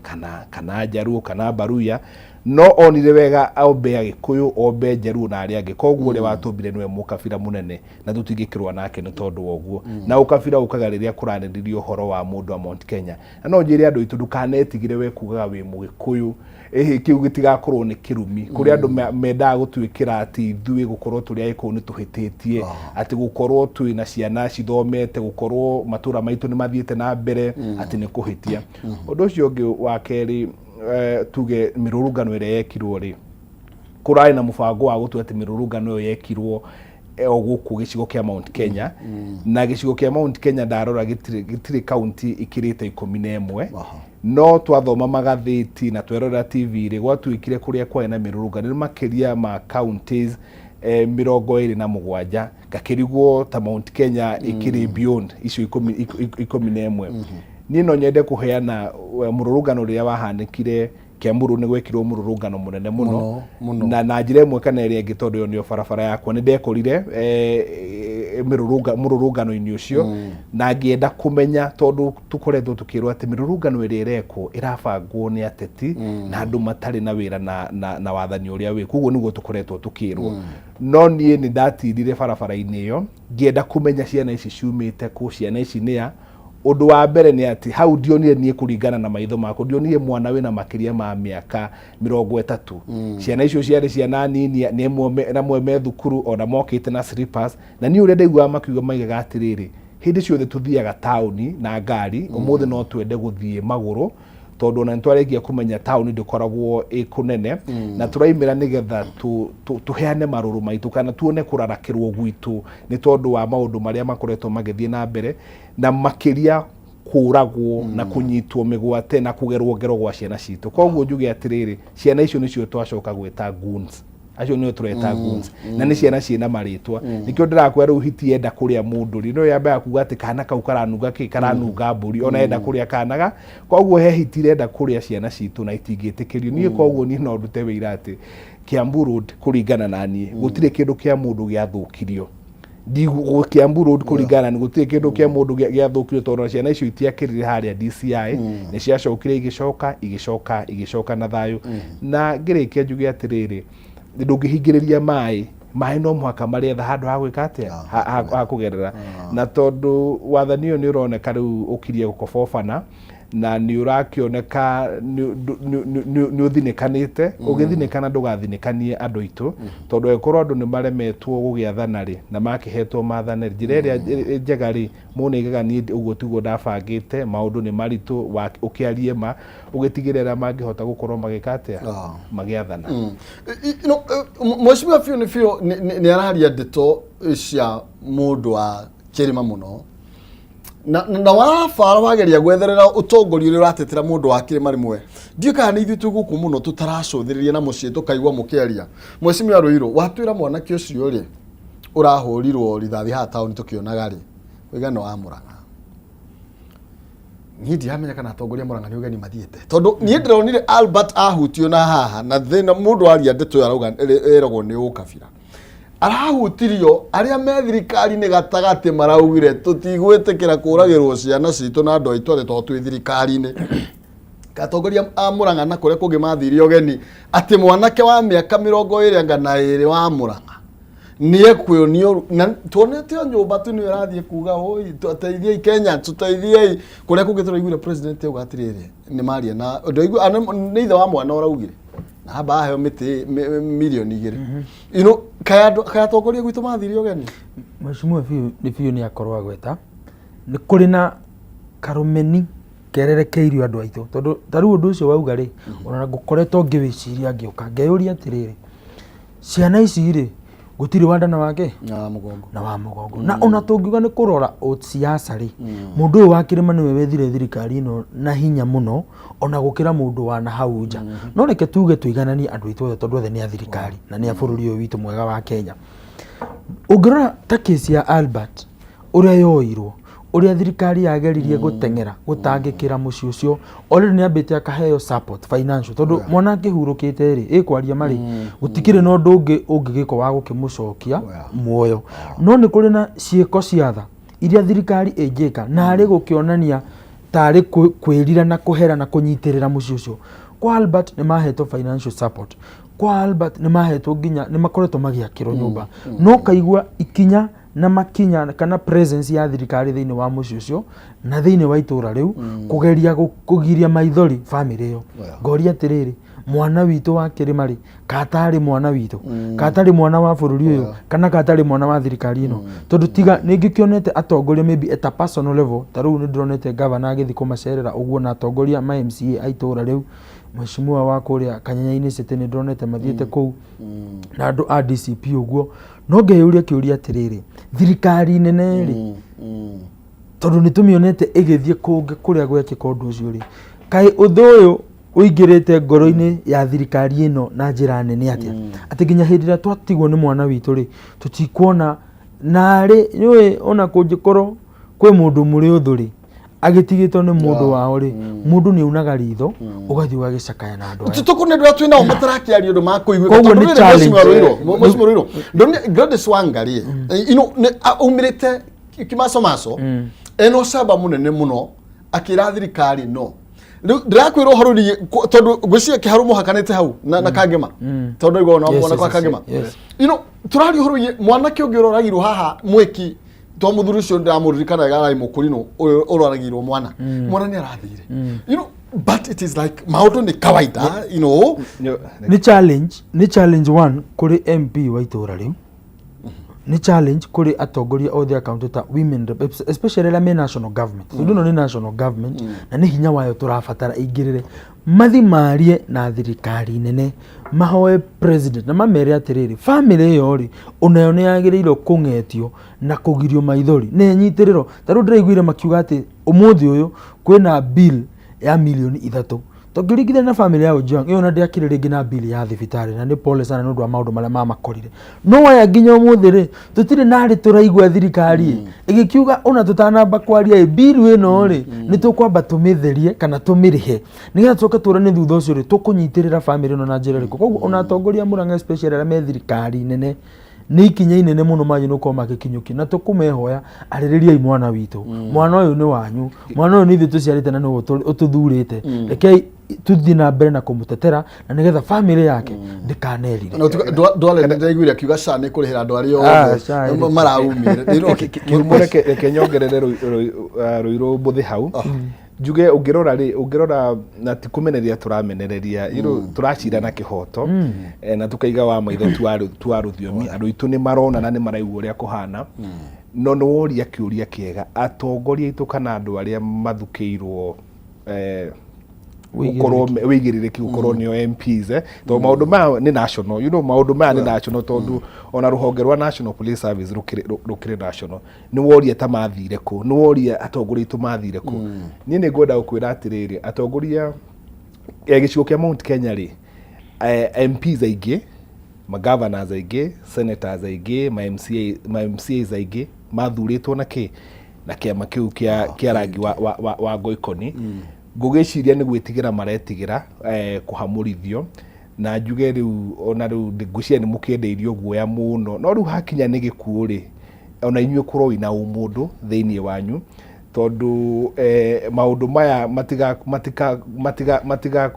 kana Njaruo kana Baruya, no onire wega ombe Agĩkũyũ ombe Njaruo na arĩa angĩ, koguo ũrĩa watũmbire nĩwe mũkabira mũnene na tũtingĩkĩrũa nake nĩ tondũ wa ũguo, na ũkabira ũkaga rĩrĩa kũranĩrĩrio ũhoro wa mũndũ wa Mount Kenya, na no njĩre andũ aitũ ndũkanetigĩre we kugaga wĩ Mũgĩkũyũ, kĩu gĩtigakorwo nĩ kĩrumi kũrĩ andũ mendaga gũtwĩkĩra atĩ ithuĩ gũkorwo tũrĩ Agĩkũyũ nĩ tũhĩtĩtie, atĩ gũkorwo twĩ na ciana cithomete, gũkorwo matũra maitũ nĩ mathiĩte na mbere atĩ nĩ kũhĩtia. Ũndũ ũcio ũngĩ wa kerĩ, tuge mĩrũrũngano ĩrĩa yekirwo rĩ, kurari na mubango wa gutua ati mirurungano yo yekirwo guku gicigo kia Mount Kenya na gicigo kia Mount Kenya ndarora gitire county ikirite 11 no twathoma magatheti na twerora TV ri gwatuikire kuria kwa na mirurungano ni makiria ma counties 27 gakirigwo ta Mount Kenya ikiri beyond icio 11 ni no nyende kuheana mururungano ria wahanikire Kiamburu ni gwekirwo mururungano munene muno na njira imwe kana iria ingi tondu yo nio barabara yakwa ni ndekorire mururungano ini ucio na ngienda kumenya tondu tukoretwo tukirwo ati mirurungano iria ireko irabangwo ni ateti na andu matari na wira na wathani uria wi kuguo niguo tukoretwo tukirwo no nie ni ndatirire barabara-ini iyo ngienda kumenya ciana ici ciumite ku ciana ici nia undu wa mbere ni ati hau ndionire nie kuringana na maitho mako ndionire mwana wina makiria ma miaka 30 ciana icio ciari ciana nini ni mwe me thukuru ona mokite na slippers na ni ure ndaigua makiuga maigaga atiriri hindi ciothe tuthiaga tauni na ngari umuthi no twende guthie maguru tondu na ntwaregia kumenya tauni ndikoragwo ikunene na turaimira nigetha tuheane maruru maitu kana tuone kurarakirwo gwitu ni tondu wa maundu maria makoretwo magithie na mbere na makiria kuragwo na kunyitwo migwate na kugerwo ngero gwa ciana citu koguo njuge atiriri ciana icio nicio twacoka gweta goons acio niyo tureta goons na ni ciana ciena maritwa nikio ndirakwera uhiti enda kuria mundu rino yambe akuga ati kana kau karanunga ki karanunga mburi ona enda kuria kanaga koguo he hitire enda kuria ciana citu na itingitikirio nie koguo ni no ndute wira ati Kiambu Road kuringana nani gutire kindu kia mundu giathukirio ndigu Kiambu Road kuringana ni gutire kindu kia mundu giathukirio tondu ciana icio itiakirire haria DCI ni ciacokire igicoka na thayu na ngirikia njuge atiriri ndungihingiriria mai no mwaka maria handu ha gwika atia ha kugerera na tondu wathanio ni uroneka riu ukirie gukobofana na ni urakioneka ni uthinikanite ugithinikana ndugathinikanie andu itu tondu ekorwo andu ni maremetwo gugiathana ri na makihetwo mathane njira iria njega ri mune igaga ni uguo tiguo ndabangite maundu ni maritu ukiarie ma ugitigirira mangihota gukorwo magikatia magiathana Mheshimiwa Fio ni araharia ndeto cia mundu wa kirima muno na wafara wageria gwetherera utongoria uri ratetera mundu wa kirima rimwe ndiuka ni ithu tuguku muno tutaracuthiriria na mucie tukaigwa mukiaria Mheshimiwa Ruiro watwira mwana ki ucio ri urahurirwo rithathi ha town tukionaga ri wigano wa Murang'a nidi hamenya kana atongoria Murang'a ni ugeni mathiete tondu ni ndironire Albert ahutio na haha na thina mundu aria ndeto arauga eragwo ni ukabira arahutirio aria me thirikari ni gatagati maraugire tutigwetekera kuragirwo ciana citu na andu aitware to twi thirikari ni gatongoria a Murang'a na kuria kungi mathiri ogeni ati mwanake wa miaka 20 ngana 2 wa Murang'a nie kwionio na tuonete nyumba tu ni rathie kuga oi tuteithie Kenya tuteithie kuria kungi turaigure president ugatirire ni maria na ndoigua ni ithe wa mwana uraugire na bahe miti milioni 2 kaya tongoria gwitu mathiri ogeni Mheshimiwa Fio ni akorwa gweta ni kuri na karumeni kererekeirio andu aitu tondu taru undu ucio wauga ri ona ngukoretwo ngiviciria ngiuka ngeyuria atiriri ciana ici ri gutiri wandana wake na wa mugongo na ona tungiuga ni kurora siasa ri mundu uyu wa kirima niwe wethire thirikari ino na hinya muno ona gukira mundu wa na hau nja no reke tuge tuigananie andu itu tondu othe ni a thirikari na ni a bururi uyu witu mwega wa Kenya ungirora ta case ya Albert uria yoirwo uria thirikari yageririe gutengera gutangikira muci ucio already ni ambite akaheo support financial tondu mwana ngihurukite ri ikwaria mari gutikire no ndungi ungigiko wa gukimucokia muoyo no ni kuri na ciiko ciatha iria thirikari ingika na ari gukionania tari kwirira na kuhera na kunyitirira muci ucio kwa Albert ni mahetwo financial support kwa Albert ni mahetwo nginya ni makoretwo magiakirwo nyumba no kaigwa ikinya na makinya kana presence ya thirikari thiini wa muci ucio na thiini wa itura riu kugeria kugiria maithori family yo ngoria atiriri mwana witũ wa kĩrĩma rĩ katarĩ mwana witũ katarĩ mwana wa bũrũri ũyũ kana katarĩ mwana wa thirikari ĩno tondũ tiga nĩngĩkĩonete atongoria maybe at a personal level ta rĩu nĩndĩronete governor agĩthiĩ kũmacerera ũguo na atongoria ma MCA a itũra rĩu mheshimiwa wa kũrĩa Kanyanya-inĩ City nĩndĩronete mathiĩte kũu na andũ a DCP ũguo no ngeyũria kĩũria atĩrĩrĩ thirikari nene rĩ tondũ nĩtũmĩonete ĩgĩthiĩ kũngĩ kũrĩa gwekĩka ũndũ ũcio rĩ kaĩ ũndũ ũyũ ũingĩrĩte ngoro-inĩ ya thirikari ĩno na njĩra nene atĩa atĩ nginya hĩndĩ ĩrĩa twatigwo nĩ mwana witũ rĩ tũtikuona narĩ nĩũĩ ona kũngĩkorwo kwĩ mũndũ mũrĩ ũthũ rĩ agĩtigĩtwo nĩ mũndũ wao rĩ mũndũ nĩunaga ritho ũgathiĩ ũgagĩcakaya na andũ aya tũtũkũnĩndũra twĩnao matarakĩaria ũndũ makũigua tondũ nĩ challenge Gladys Wanga rĩ umĩrĩte kimasomaso eno camba mũnene mũno akĩra thirikari no ndirakwĩra ũhoro tondũ gwĩciria kĩharo mũhakanĩte hau na Kangema tondũ igwa na mwana kwa Kangema tũraria ũhoro mwanake ũngĩ ũroragirwo haha mweki to mũthuri ũcio ndamũririkana garai mũkũrino ũroragirwo mwana nĩ arathire but it is like maũndũ nĩ kawaida nĩ challenge one kũrĩ MP wa itũra rĩu ni challenge kuri atongoria othe account ta women rep especially la national government ndio no national government na ni hinya wayo turabatara ingirire mathimarie na thirikari nene mahoe president na mamere atiriri family yo ri onayo ni yagirirwo kungetio na kugirio maithori ne nyitiriro taru ndiraiguire makiuga ati umuthi uyu kwina bill ya milioni 3 togirigire na family yao Ojwang iyo na ndiakire ringi na bill ya thibitari na ni pole sana nundu wa maundu maria mamakorire no waya nginya umuthi ri tutire nari turaigwa thirikari igikiuga ona tutanamba kwaria bill ino ri ni tukwamba tumitherie kana tumirihe nigetha tuka turane thutha ucio ri tukunyitirira family ino na njira riko koguo ona atongoria Murang'a especially ara me thirikari nene ni ikinya inene muno manyu no koma gikinyuki na tukumehoya aririria mwana witu mwana uyu ni wanyu mwana uyu ni ithu tuciarite na no ututhurite rekei tuthi na mbere na kumutetera na nigetha family yake ndikanerire ndwale ndaiguire akiuga sana kurihira andu ario othe maraumire reke nyongerere ruiro mbuthi hau njuge ungirora na tikumeneria turamenereria turacira na kihoto na tukaiga wa maitho twa ruthiomi andu itu ni marona na ni maraigua uria kuhana no no woria kiuria kiega atongoria itu kana andu aria mathukiirwo ukorwo wigirire ukorwo nio MPs to maundu ma ni national maundu ma ni national tondu ona ruhonge rwa National Police Service rukire national ni woria ta mathire ku ni woria atongoria itu mathire ku ni ngwenda gukwira atiriri atongoria gicigo kia Mount Kenya ri MPs aingĩ ma governors aingĩ senators aingĩ ma MCAs aingĩ mathuritwo na kiama kiu kia rangi wa ngoikoni ngugiciria ni gwitigira maretigira kuhamurithio na njuge riu ona riu ngucia ni mukendeirio guoya muno no riu hakinya ni gikuo ri ona inyue kuroi na umundu thiini wanyu tondu maundu maya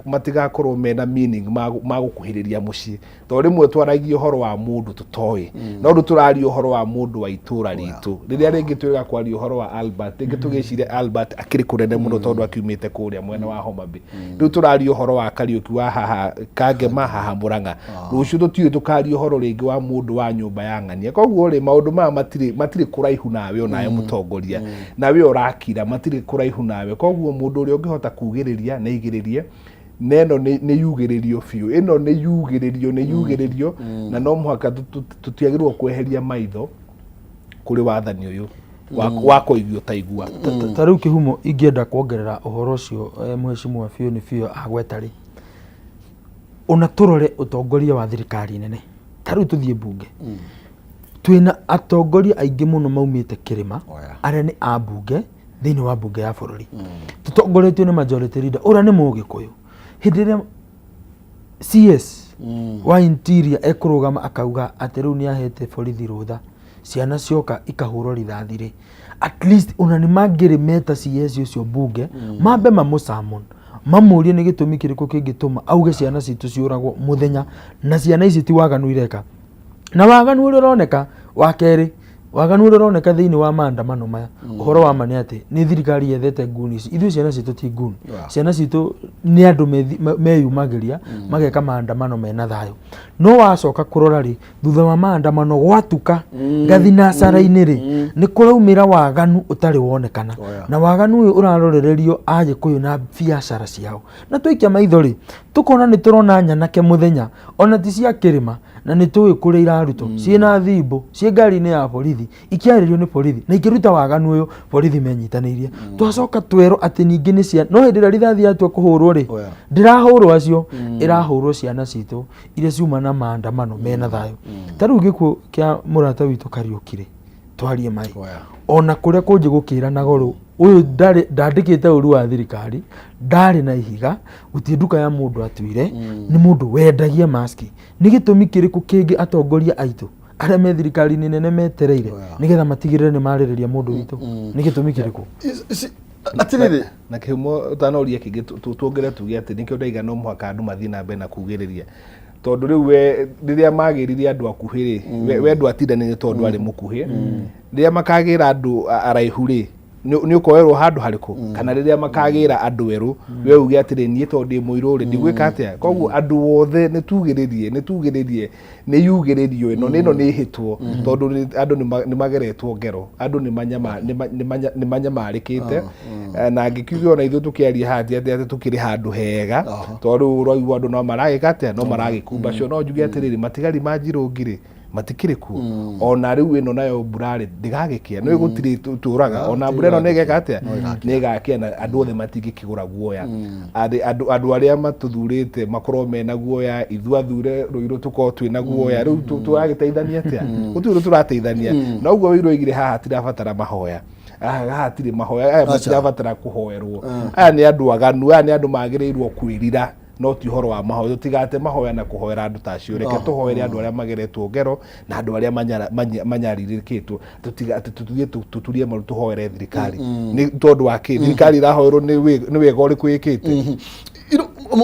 matiga korwo mena meaning magukuhiriria mucii to rimwe twaragio horo wa mundu tutoi no ru turario horo wa mundu wa itura ritu riria ringi twiga kwario horo wa Albert ringi tugiciria Albert akiri kunene muno tondu akiumite kuria mwena wa Homa Bay ru turario horo wa Kariuki wa haha Kangema haha Murang'a rucio tutiwe tukario horo ringi wa mundu wa nyumba ya ng'ania koguo ri maundu maya matiri kuraihu nawe onaye mutongoria nawe akira matire kuraihu nawe koguo mundu uri ungihota kugiriria na igiririe neno ni yugiririo fiu ino ni yugiririo na no muhaka tutiagirwo kweheria maitho kuri wathani uyu wa kuigio taigua tariu kihumo ingienda kuongerera uhoro ucio mheshimiwa fiu ni fiu agwetari ona turore utongoria wa thirikari nene tariu tuthie bunge twina atongoria aingi muno maumite kirima aria ni abunge thiini wa bunge ya bururi tutongoretio ni majority leader ura ni mugikuyu hindire CS wa interior ekurugama akauga ati riu ni ahete borithi rutha ciana cioka ikahurwo rithathire at least una ni mangiri meta CS ucio bunge mambe mamusamon mamurie ni gitumi kiriko kingituma auge ciana citu ciuragwo muthenya na ciana ici ti waganu ireka na waganu uri roneka wa keri waganu uria uroneka thiini wa maandamano maya uhoro wa mane ati ni thirikari yethete nguni ici ithu ciana citu ti nguni ciana citu ni andu meyumagiria mageka maandamano mena thayo no wacoka kurora ri thutha wa maandamano gwatuka ngathi na sara-ini ri ni kuraumira waganu utari wonekana na waganu uyu urarorererio aje kuyu na biacara ciao na twikia maitho ri tukona ni turona nyanake muthenya ona ti cia kirima na ni tuwi kuria iraruto ciina thimbo cie ngari-ini ya borithi ikiaririo ni borithi na ikiruta waganu uyu borithi menyitanirie twacoka twero ati ningi ni cia no hindira rithathi yatua kuhurwo ri ndirahurwo acio irahurwo ciana citu iria ciuma na maandamano mena thayo tariu gikuo kia murata witu Kariuki ri twarie mai ona kuria kunje gukira na goro uyu ndandikite uru wa thirikari ndari na ihiga gutie nduka ya mundu atuire ni mundu wendagia maski ni gitumi kiriku kingi atongoria aitu aria me thirikari nene metereire nigetha matigirire ni maririria mundu witu ni gitumi kiriku atiriri na kihumo utanoria kingi tuongere tuge ati nikio ndaiga no muhaka andu mathii na mbere na kugiriria tondu riu we riria magiririe andu akuhi ri we ndu atindanire tondu ari mukuhi riria makagira andu araihu ri ni ukoerwo handu hariku kana riria makagira andu eru we uge atire nie tondu muiru ri ndigwika atia koguo andu wothe nitugiririe ni yugiririo ino ni hitwo tondu andu ni mageretwo ngero andu ni manyamarikite na ngikiuga ona ithu tukiaria hati ati tukiri handu hega tondu roigu andu no maragika atia no maragikumba cio no njuge atiriri matigari manjirungiri matikiriku ona riu ino nayo burare ndigagikia no igutiri turaga ona bureno negeka atia negakia na andu othe matingikigura guoya andu aria matuthurite makorwo mena guoya ithu athure ruiru tuko twina guoya riu turagiteithania atia gutiru turateithania na uguo wiru igire haha tirabatara mahoya hatire mahoya aya matirabatara kuhoerwo aya ni andu aganu aya ni andu magirirwo kwirira no ti horo wa mahoya tigate mahoya na kuhoera andu tacio reke tuhoere andu aria mageretwo ngero na andu aria manyaririkitwo tuturie maru tuhoere thirikari ni tondu wa ki thirikari irahoerwo ni wega uri kwikite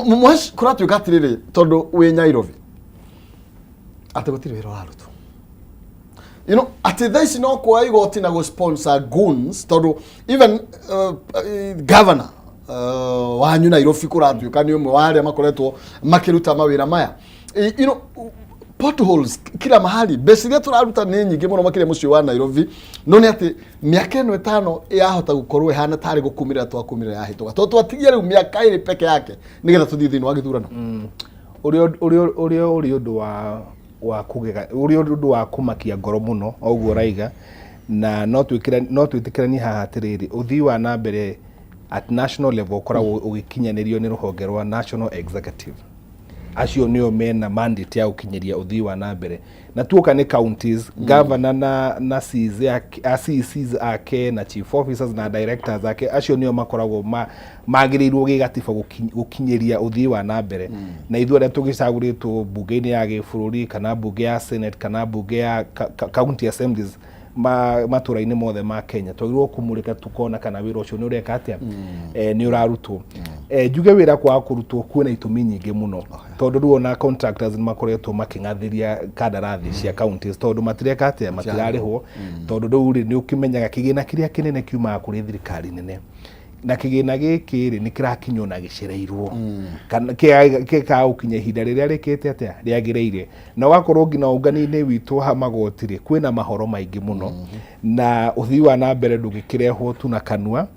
mwash kuratuika atiriri tondu wi Nairobi ati gutiri wira warutwo ati this no kwa igoti na go sponsor goons tondu even governor wanyu Nairobi kuratuika ni umwe wa aria makoretwo makiruta mawira maya potholes kila mahali besiria turaruta ni nyingi muno makire mucio wa Nairobi no ni ati miaka eno 5 yahota gukorwo ihana tari gukumira twakumira yahituka to twatigia riu miaka iri peke yake nigetha tuthii thini wa githurano uri undu wa kugega uri undu wa kumakia ngoro muno oguo raiga na no twitikirani haha atiriri uthii wa na mbere at national level koragwo ugikinyanirio ni ruhonge rwa national executive acio nio mena mandate ya ukinyeria uthii wa na mbere na tuoka ni counties governor na CCs ake na chief officers na directors ake acio nio makoragwo magirirwo gigatiba gukinyeria uthii wa na mbere na ithu aria tugicaguritwo bunge-ini ya gibũrũri kana bunge ya senate kana bunge ya county assemblies matura-ini mothe ma Kenya twagirwo kumurika tukona kana wira ucio ni ureka atia ni urarutwo njuge wira kwa kurutwo kwina itumi nyingi muno tondu ruona contractors makoretwo makingathiria kadarathi cia counties tondu matireka atia matirarihwo tondu ruri ni ukimenyaga kigina kiria kinene kiuma kuri thirikari nene na kigina giki ri ni kirakinywo na gicereirwo kana ka ukinya ihinda riria rikite atia riagireire na wakorwo ngina ungani-ini witu ha magotire kwina mahoro maingi muno na uthii wa na mbere ndugikirehwo tu na kanua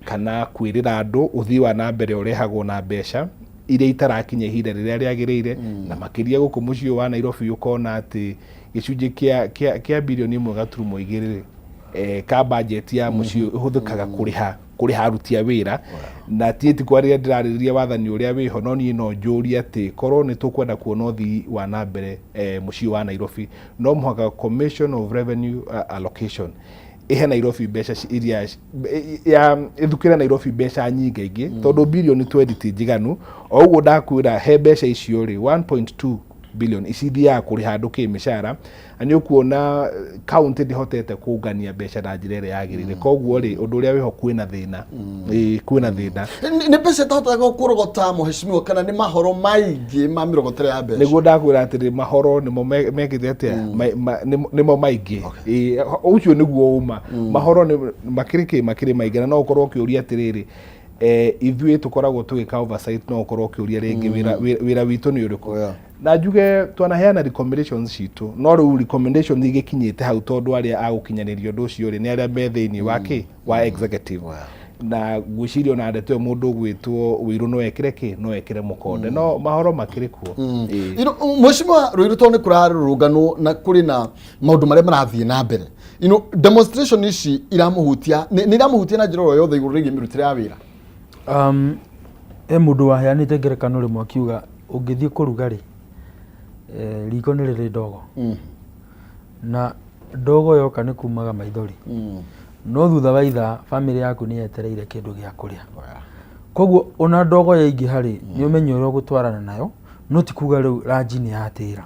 kana kwirira andu uthii wa na mbere urehagwo na mbeca iria itarakinya ihinda riria riagireire na makiria guku mucio wa Nairobi ukona ati gicunji kia bilioni 1.2 ka budget ya mucio huthikaga kuriha arutia wira na tieti kwa ria ndirariria wathani uria wiho no ni no njuri ati korwo ni tukwenda kuona uthii wa na mbere mucio wa Nairobi no muhaka Commission of Revenue Allocation ihe Nairobi mbeca iria ya ithukira Nairobi mbeca nyingi ingi tondu bilioni 20 njiganu oguo ndakwira he mbeca icio ri 1.2 billion icithiaga kuri handu kimishara ani ukuona county ndihotete kungania mbeca na njira ĩrĩa yagĩrĩire koguo ri undu uria wiho kwina thina kwina thina ni mbeca tahotaga kurogota muheshimiwa kana ni mahoro maingĩ ma mirogotere ya mbeca niguo ndakwira atiri mahoro nimo mekite atia nimo maingĩ ucio niguo uma mahoro ni makiri maingĩ na no ukorwo ukiuria atiriri ithuĩ tukoragwo tugika oversight no ukorwo ukiuria ringi wira witu ni uriku na njuge twanaheana recommendations citu no ru recommendation igikinyite hau tondu aria agukinyanirio undu ucio ri ni aria me thiini wa executive na gwicirio na ndetwe mundu gwitwo wiru no ekire no ekire mukonde no mahoro makiri kuo mheshimiwa Ruiru to ni kurarurungano na kuri na maundu maria marathie na mbere demonstration ici iramuhutia ni iramuhutia na njira yothe iguru rigi mirutire ya wira mundu waheanite ngerekano rimwe akiuga ungithie kurugari riko ni riri ndogo na ndogo yoka ni kumaga maithori no thutha wa itha family yaku ni yetereire kindu gia kuria koguo ona ndogo yaingi hari ni umenye uria gutwarana nayo no ti kuga riu ranji ni yatira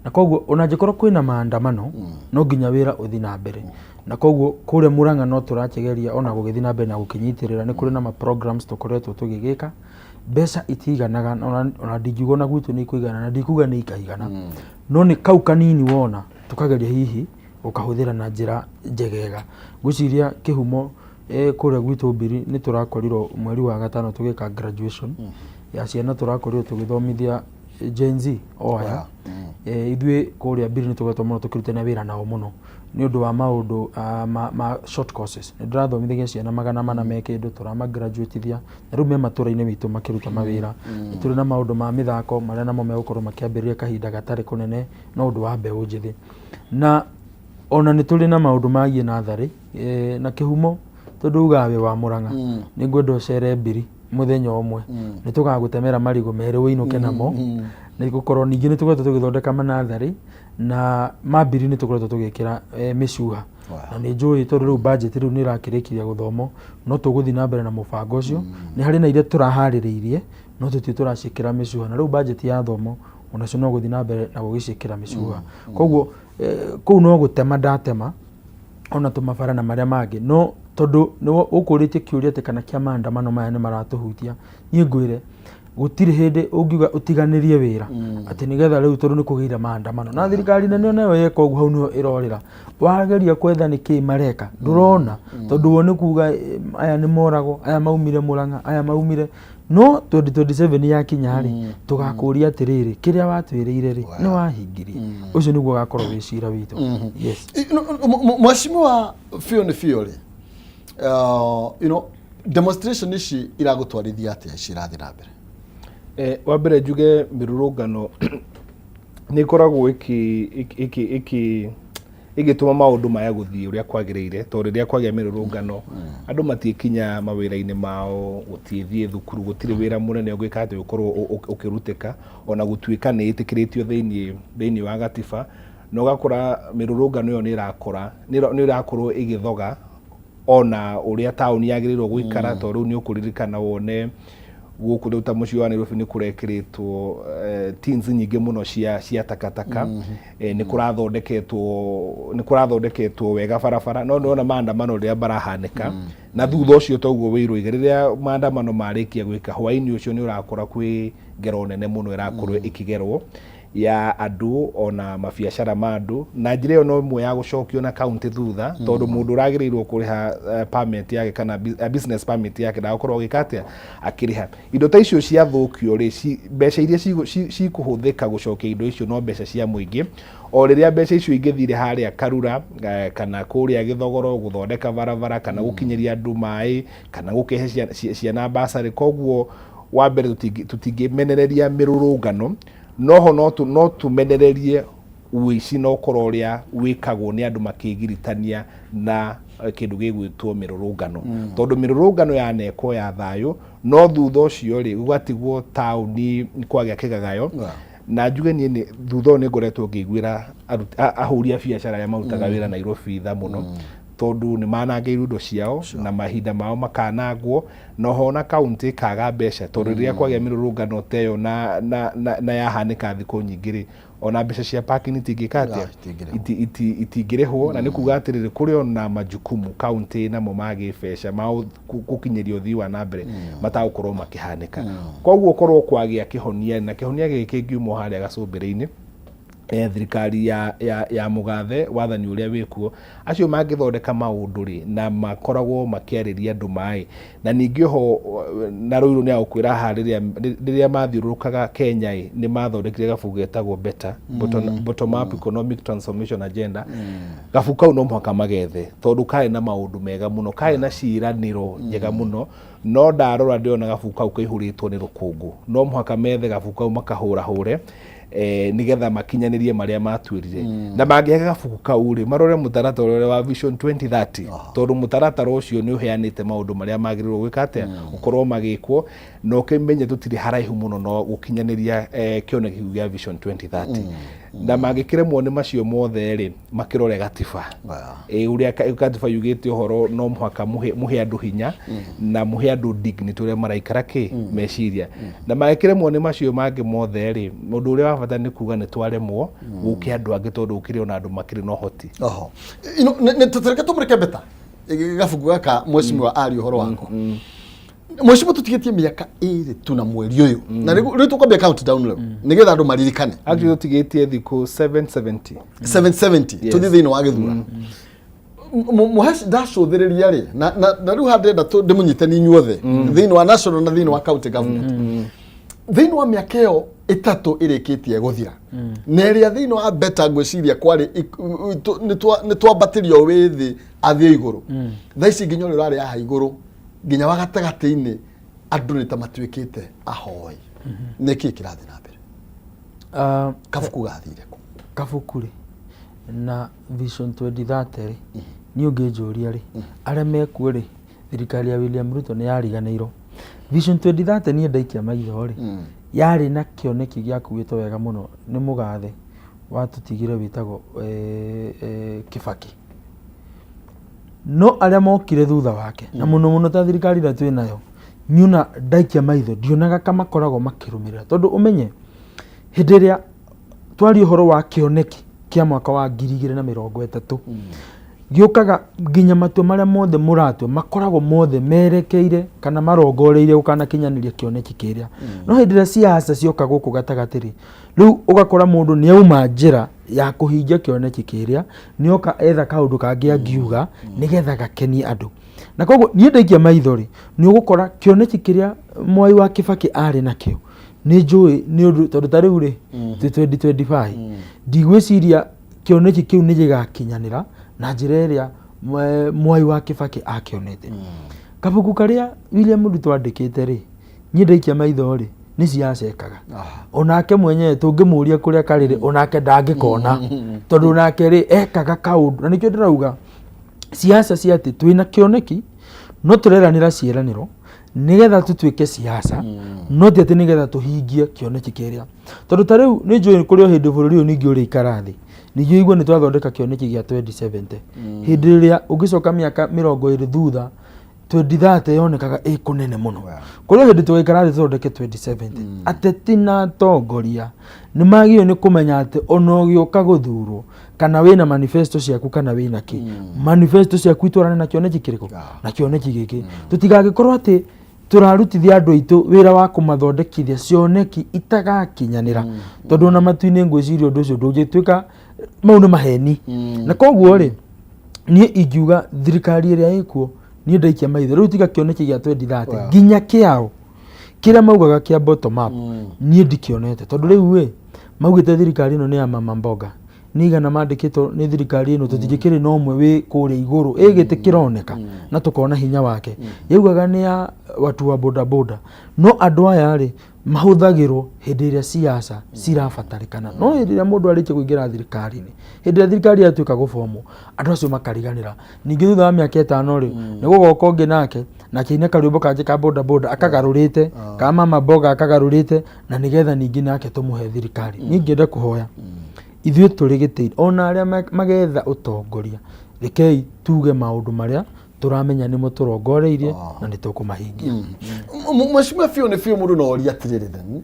na koguo ona njikoro kwina maandamano no nginya wira uthi na mbere na koguo kure Murang'a no turachegeria ona gugithi na mbere na gukinyitirira ni kuri na ma programs tukoretwo tugigika mbeca itiganaga ona ndingiuga na gwitu ni kuigana na ndikuga ni ikaigana no ni kau kanini wona tukageria hihi ukahuthira na njira njegega gwiciria kihumo kure gwitu mbiri ni turakorirwo mweri wa gatano tugika graduation ya ciana turakorirwo tugithomithia Gen Z oya ithuĩ kuria mbiri ni tugetwo muno tukirute na wira nao muno ni undu wa maundu ma short courses ni ndirathomithagia ciana 400 me kindu turama graduatithia na riu me matura-ini witu makiruta mawira turi na maundu ma mithako maria namo megukorwo makiambiriria kahinda gatari kunene no undu wa mbeu njithi na ona ni turi na maundu magie nathari na kihumo tondu ugawe wa Murang'a ni ngwenda ucere mbiri muthenya umwe ni tugagutemera marigo mere winuke namo ni gukorwo ningi ni tugetwo tugithondeka manathari na mambiri ni tukoretwo tugikira micuha na ni njui tondu riu budget riu ni irakirikiria guthomo no tuguthi na mbere na mubango ucio ni hari na iria turahaririirie no tuti turacikira micuha na riu budget ya thomo ona cio no guthi na mbere na gugicikira micuha koguo kuu no gutema ndatema ona tumabara na maria mangi no tondu ni ukuritie kiuria te kana kia maandamano maya ni maratuhutia nie ngwire gutiri hindi ungiuga utiganirie wira ati nigetha riu tondu ni kugira maandamano na thirikari nene nayo yeka ugu hau niho irorira wageria kwetha ni ki mareka ndurona tondu woni kuga aya ni morago aya maumire Murang'a aya maumire no 2027 yakinya ri tugakuria atiriri kiria watwiriire ri ni wahingirie ucio niguo gakorwo wicira witu yes mheshimiwa Fio ri demonstration ici iragutwarithia atia cirathi na mbere wa mbere njuge mirurungano ni koragwo igituma maundu maya guthii uria kwagiriire to riria kwagia mirurungano andu matikinya mawira-ini mao gutithie thukuru gutire wira munene gwika ati ukorwo ukiruteka ona gutuika ni itikiritio thiini wa gatiba no gakora mirurungano yo ni irakorwo igithoga ona uria tauni yagirirwo gwikara to riu ni ukuririkana wone guku riu ta muci wa Nairobi ni kurekiritwo teens nyingi muno cia takataka ni kurathondeketwo wega barabara no ndona maandamano ria barahanika na thutha ucio toguo wiru igiriria maandamano marikia gwika hwaini ucio ni urakora kwi ngero nene muno irakorwo ikigerwo ya andu ona mabiacara ma andu na njira yo no imwe ya gucokio na county thutha tondu mundu uragirirwo kuriha permit yake kana business permit yake na ukorwo gikatia akiriha indo ta icio cia thukio ri mbeca iria cikuhuthika gucokia indo icio no mbeca cia muingi o riria mbeca icio ingithire haria Karura kana kuria Githogoro guthondeka barabara kana gukinyiria andu mai kana gukehe ciana basari koguo wa mbere tutingimenereria mirurungano noho no tumenererie uici no kororia wikagwo ni andu makigiritania na kindu gigwitwo mirurungano tondu mirurungano ya neko ya thayo no thutha ucio ri ugatigwo tauni kwagia kigagayo na njuge ni thutha ni ngoretwo ngiguira ahuria biacara ya mautaga wira Nairobi tha muno tondu nĩ manangĩirwo indo ciao na mahinda mao makanangwo no hona kaunti kaga mbeca tondu rĩrĩa kwagĩa mĩrũrũngano teyo na yahanĩka thikũ nyingĩ rĩ ona mbeca cia parking itingĩkatia itingĩrĩhwo na nĩ kuga atĩrĩrĩ kũrĩ ona majukumu kaunti namo magĩbeca mao gũkinyĩria ũthii wa na mbere matagũkorwo makĩhanĩka koguo korwo kwagĩa kĩhonia na kĩhonia gĩkĩ ngiumo harĩa gacũmbĩrĩ-inĩ thirikari ya mũgathe wathani ũrĩa wĩkuo acio mangĩthondeka maũndũ rĩ na makoragwo makĩarĩria andũ maĩ na ningĩ ho na rũirũ nĩ agũkwĩra ha rĩrĩa mathiũrũrũkaga Kenya nĩ mathondekire gabuku getagwo better bottom up economic transformation agenda gabuku kau no mũhaka magethe tondũ karĩ na maũndũ mega mũno karĩ na ciĩranĩro njega mũno no ndarora ndĩona gabuku kau kaihũrĩtwo nĩ rũkũngũ no mũhaka methe gabuku kau makahũrahũre nigetha makinyanĩrie marĩa matuĩrire na mangĩhe gabuku kau rĩ marore mũtaratara ũrĩa wa Vision 2030 tondũ mũtaratara ũcio nĩ ũheanĩte maũndũ marĩa magĩrĩirwo gwĩka atĩa gũkorwo magĩkwo na ũkĩmenye tũtirĩ haraihu mũno no gũkinyanĩria kĩoneki kĩu gĩa Vision 2030 na mangĩkĩremwo nĩ macio mothe rĩ makĩrore gatiba ũrĩa gatiba yugĩte ũhoro no mũhaka mũhe andũ hinya na mũhe andũ dignity ũrĩa maraikara meciria na mangĩkĩremwo nĩ macio mangĩ mothe rĩ mũndũ ũrĩa wa bata nĩ kuga nĩ twaremwo gũkĩ andũ angĩ tondũ ũkĩrĩ ona andũ makĩrĩ na ũhoti nĩ tũtareke tũmũreke beta gabuku gaka mheshimiwa ari ũhoro wako mheshimiwa tũtigĩtie mĩaka 2 tu na mweri ũyũ na rĩu tũkwambia countdown level nĩgetha andũ maririkane actually tũtigĩtie thikũ 770 tũthiĩ thĩinĩ wa gĩthurano mũheci ndacũthĩrĩria rĩ na rĩu handenda ndĩmũnyite ni inyuothe thĩinĩ wa national na thĩinĩ wa county government thĩinĩ wa mĩaka ĩyo 3 ĩrĩkĩtie gũthira na ĩrĩa thĩinĩ wa beta ngwĩciria kwarĩ nĩ twambatĩrio wĩ thĩ athiĩ igũrũ thaa ici nginya ũrĩa ũrarĩ aha igũrũ nginya wa gatagatĩ-inĩ andũ nĩ ta matuĩkĩte ahoi nĩkĩ kĩrathiĩ na mbere kabuku gathire kũ kabuku rĩ na Vision 2030 rĩ niĩ ũngĩnjũria rĩ arĩa mekuo rĩ thirikari ya William Ruto nĩ yariganĩirwo Vision 2030 niĩ ndaikia maitho rĩ yarĩ na kĩoneki gĩakuĩtwo wega mũno nĩ mũgathe watũtigire wĩtagwo Kibaki no arĩa mokire thutha wake na mũno ta thirikari ĩrĩa twĩ nayo nyuna ndaikia maitho ndionaga kama koragwo makĩrũmĩrĩra tondũ ũmenye hĩndĩ ĩrĩa twari ũhoro wa kĩoneki kĩa mwaka wa 2030 gĩũkaga nginya matua marĩa mothe mũratua makoragwo mothe merekeire kana marongoreire gũkanakinyanĩria kĩoneki kĩrĩa no hĩndĩ ĩrĩa siasa cioka gũkũ gatagatĩ rĩu ũgakora mũndũ nĩ auma njĩra ya kũhingia kĩoneki kĩrĩa nĩoka etha kaũndũ kangĩ angiuga nĩgetha gakenie andũ na koguo niĩ ndaikia maitho rĩ nĩ ũgũkora kĩoneki kĩrĩa Mwai wa Kibaki arĩ nakĩo nĩ njũĩ nĩ ũndũ tondũ ta rĩu rĩ 2025 ndigwĩciria kĩoneki kĩu nĩ gĩgakinyanĩra na njĩra ĩrĩa Mwai wa Kibaki akĩonete kabuku karĩa William Ruto andĩkĩte rĩ niĩ ndaikia maitho rĩ nĩ ciacekaga onake mwenyewe tũngĩmũria kũrĩa karĩ onake ndangĩkona tondũ onake rĩ ekaga kaũndũ na nĩkĩo ndĩrauga siasa cia atĩ twĩna kĩoneki no tũreranĩra ciĩranĩro nĩgetha tũtuĩke siasa no ti atĩ nĩgetha tũhingie kĩoneki kĩrĩa tondũ ta rĩu nĩ njũĩ kũrĩ o hĩndĩ bũrũri ũyũ ningĩ ũrĩ ikarathi ningĩ igua nĩ twathondeka kĩoneki gĩa 2070 hĩndĩ ĩrĩa ũngĩcoka mĩaka 20 thutha 2030 yonekaga ĩ kũnene mũno kũrĩ hĩndĩ tũgaikara thĩ tũthondeke 2070 ateti na atongoria nĩ magĩrĩirwo nĩ kũmenya atĩ ona ũgĩũka gũthurwo kana wĩna manifesto ciaku kana wĩna kĩ manifesto ciaku itwarane na kĩoneki kĩrĩkũ na kĩoneki gĩkĩ tũtigagĩkorwo atĩ tũrarutithia andũ aitũ wĩra wa kũmathondekithia cioneki itagakinyanĩra tondũ ona matu-inĩ ngwĩciria ũndũ ũcio ndũngĩtuĩka mau nĩ maheni na koguo rĩ niĩ ingiuga thirikari ĩrĩa ĩkuo niĩ ndaikia maitho rĩu tiga kĩoneki gĩa 2030 nginya kĩao kĩrĩa maugaga kĩa bottom up niĩ ndikĩonete tondũ rĩu rĩ maugĩte thirikari ĩno nĩ ya mama mboga nĩigana mandĩkĩtwo nĩ thirikari ĩno tũtingĩkĩrĩ na ũmwe wĩ kũrĩa igũrũ ĩgĩte kĩroneka na tũkona hinya wake yaugaga nĩ ya watu wa boda boda no andũ aya rĩ mahũthagĩrwo hĩndĩ ĩrĩa siasa cirabatarĩkana no hĩndĩ ĩrĩa mũndũ arĩkia kũingĩra thirikari-inĩ hĩndĩ ĩrĩa thirikari yatuĩka gũbomwo andũ acio makariganĩra ningĩ thutha wa mĩaka 5 rĩ nĩ gũgoka ũngĩ nake na kĩine karwĩmbo kangĩ ka boda boda akagarũrĩte ka mama mboga akagarũrĩte na nĩgetha ningĩ nake tũmũhe thirikari niĩ ngĩenda kũhoya ithuĩ tũrĩ gĩtĩri ona arĩa magetha ũtongoria rekei tuge maundu maria turamenya nimo turongoreirie na nitukumahingia. Mheshimiwa Fiu mundu no oria atiriri then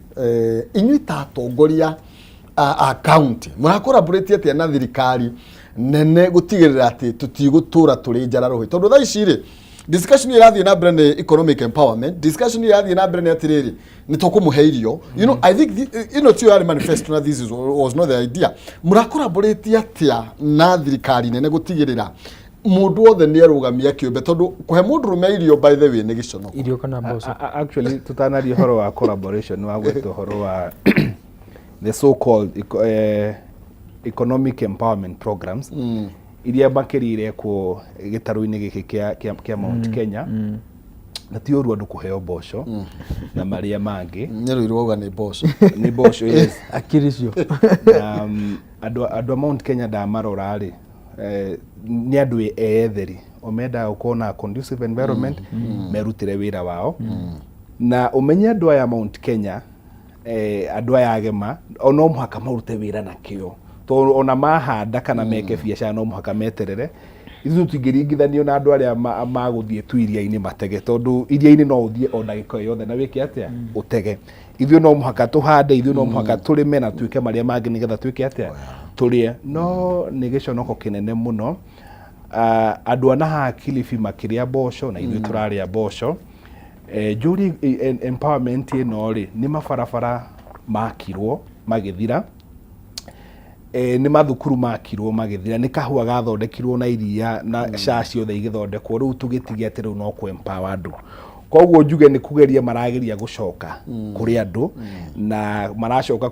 inyui ta atongoria a county mura collaborate atia na thirikari nene gutigirira ati tutigutura turi njara rohi tondu tha ici ri discussion irathie na mbere ni economic empowerment, discussion irathie na mbere ni atiriri ni tukumuhe irio. You know, I think tio yari manifesto na this was not the idea. Mura collaborate atia na thirikari nene gutigirira mundu othe ni arugamia kiumbe tondu kuhe mundu rume irio by the way ni gicono irio kana mboco. Actually tutanaria horo wa collaboration wa gweto horo wa the so called economic empowerment programs iria makirire ku gitaru-ini giki kia Mount Kenya na ti oru andu kuheo mboco na maria mangi nyeruirwo uga ni mboco ni mboco yes akiricio andu Mount Kenya da marora ri ni andu etheri omenda ukona conducive environment merutire wira wao na umenye andu aya Mount Kenya andu aya agema ono muhaka marute wira na kio to ona mahanda kana meke biacara no muhaka meterere ithu tutingirigithanio na andu aria maguthie tu iria-ini matege tondu iria-ini no uthie ona giko yothe na wiki atia utege ithu no muhaka tuhande ithu no muhaka turime na tuike maria mangi nigetha tuike atia turie no ni giconoko kinene muno andu ana ha Kilifi makiria mboco na ithu turaria mboco juri empowerment ino ri ni mabarabara makirwo magithira ni mathukuru makirwo magithira ni kahua gathondekirwo na iria na caci othe igithondekwo riu tugitigia ati riu no ku empower andu koguo njuge ni kugeria marageria gucoka kuri andu na maracoka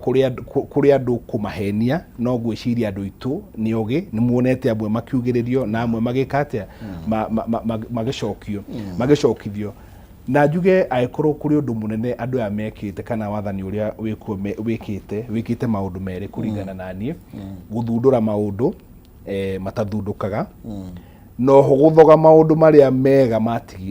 kuri andu kumahenia no gwiciria andu itu ni ogi ni muonete amwe makiugiririo na amwe magikatia magicokithio na njuge aikorwo kuri undu munene andu ya mekite kana wathani uria wikite maundu meri kuringana nani guthundura maundu matathundukaga no guthoga maundu maria mega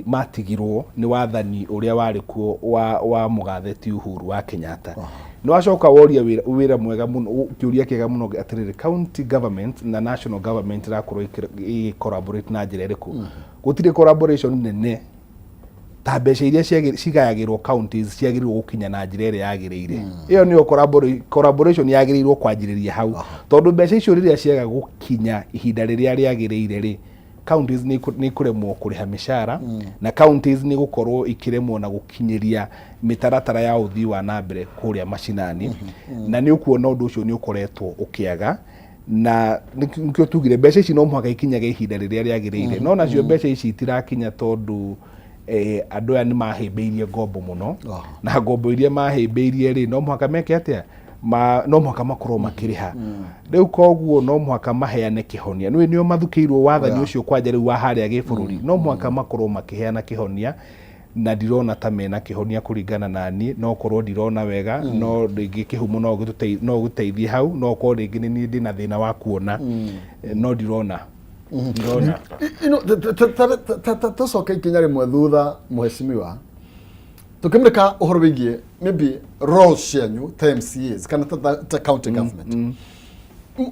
matigirwo ni wathani uria wari kuo wa mugatheti Uhuru wa Kenyatta no acoka woria wira mwega muno kiuria kiega muno atiriri county government na national government rakorwo collaborate na njira iriku gutire collaboration nene ta mbeca iria cigayagirwo counties ciagirwo gukinya na njira iria yagiriire iyo niyo collaboration yagirirwo kwanjiriria hau tondu mbeca icio riria ciaga gukinya ihinda riria riagiriire ri counties ni kuremwo kuriha mishara na counties ni gukorwo ikiremwo na gukinyiria mitaratara ya uthii wa nambere kuria mashinani na ni ukuona undu ucio ni ukoretwo ukiaga na nikio tugire mbeca ici no muhaka ikinyage ihinda riria riagiriire no nacio mbeca ici itirakinya tondu andu aya ni mahimbiirie ngombo muno na ngombo iria mahimbiirie ri no muhaka meke atia no muhaka makorwo makiriha riu koguo no muhaka maheane kihonia nio mathukiirwo wathani ucio kwanja riu wa haria gibururi no muhaka makorwo makiheana kihonia na ndirona ta mena kihonia kuringana nani no korwo ndirona wega no ringi kihumo no guteithie hau no korwo ringi ni ndina thina wa kuona no ndirona tucoke ikinya rimwe thutha muheshimiwa tukimrika uhoro wigie maybe role cianyu ta MCAs kana ta county government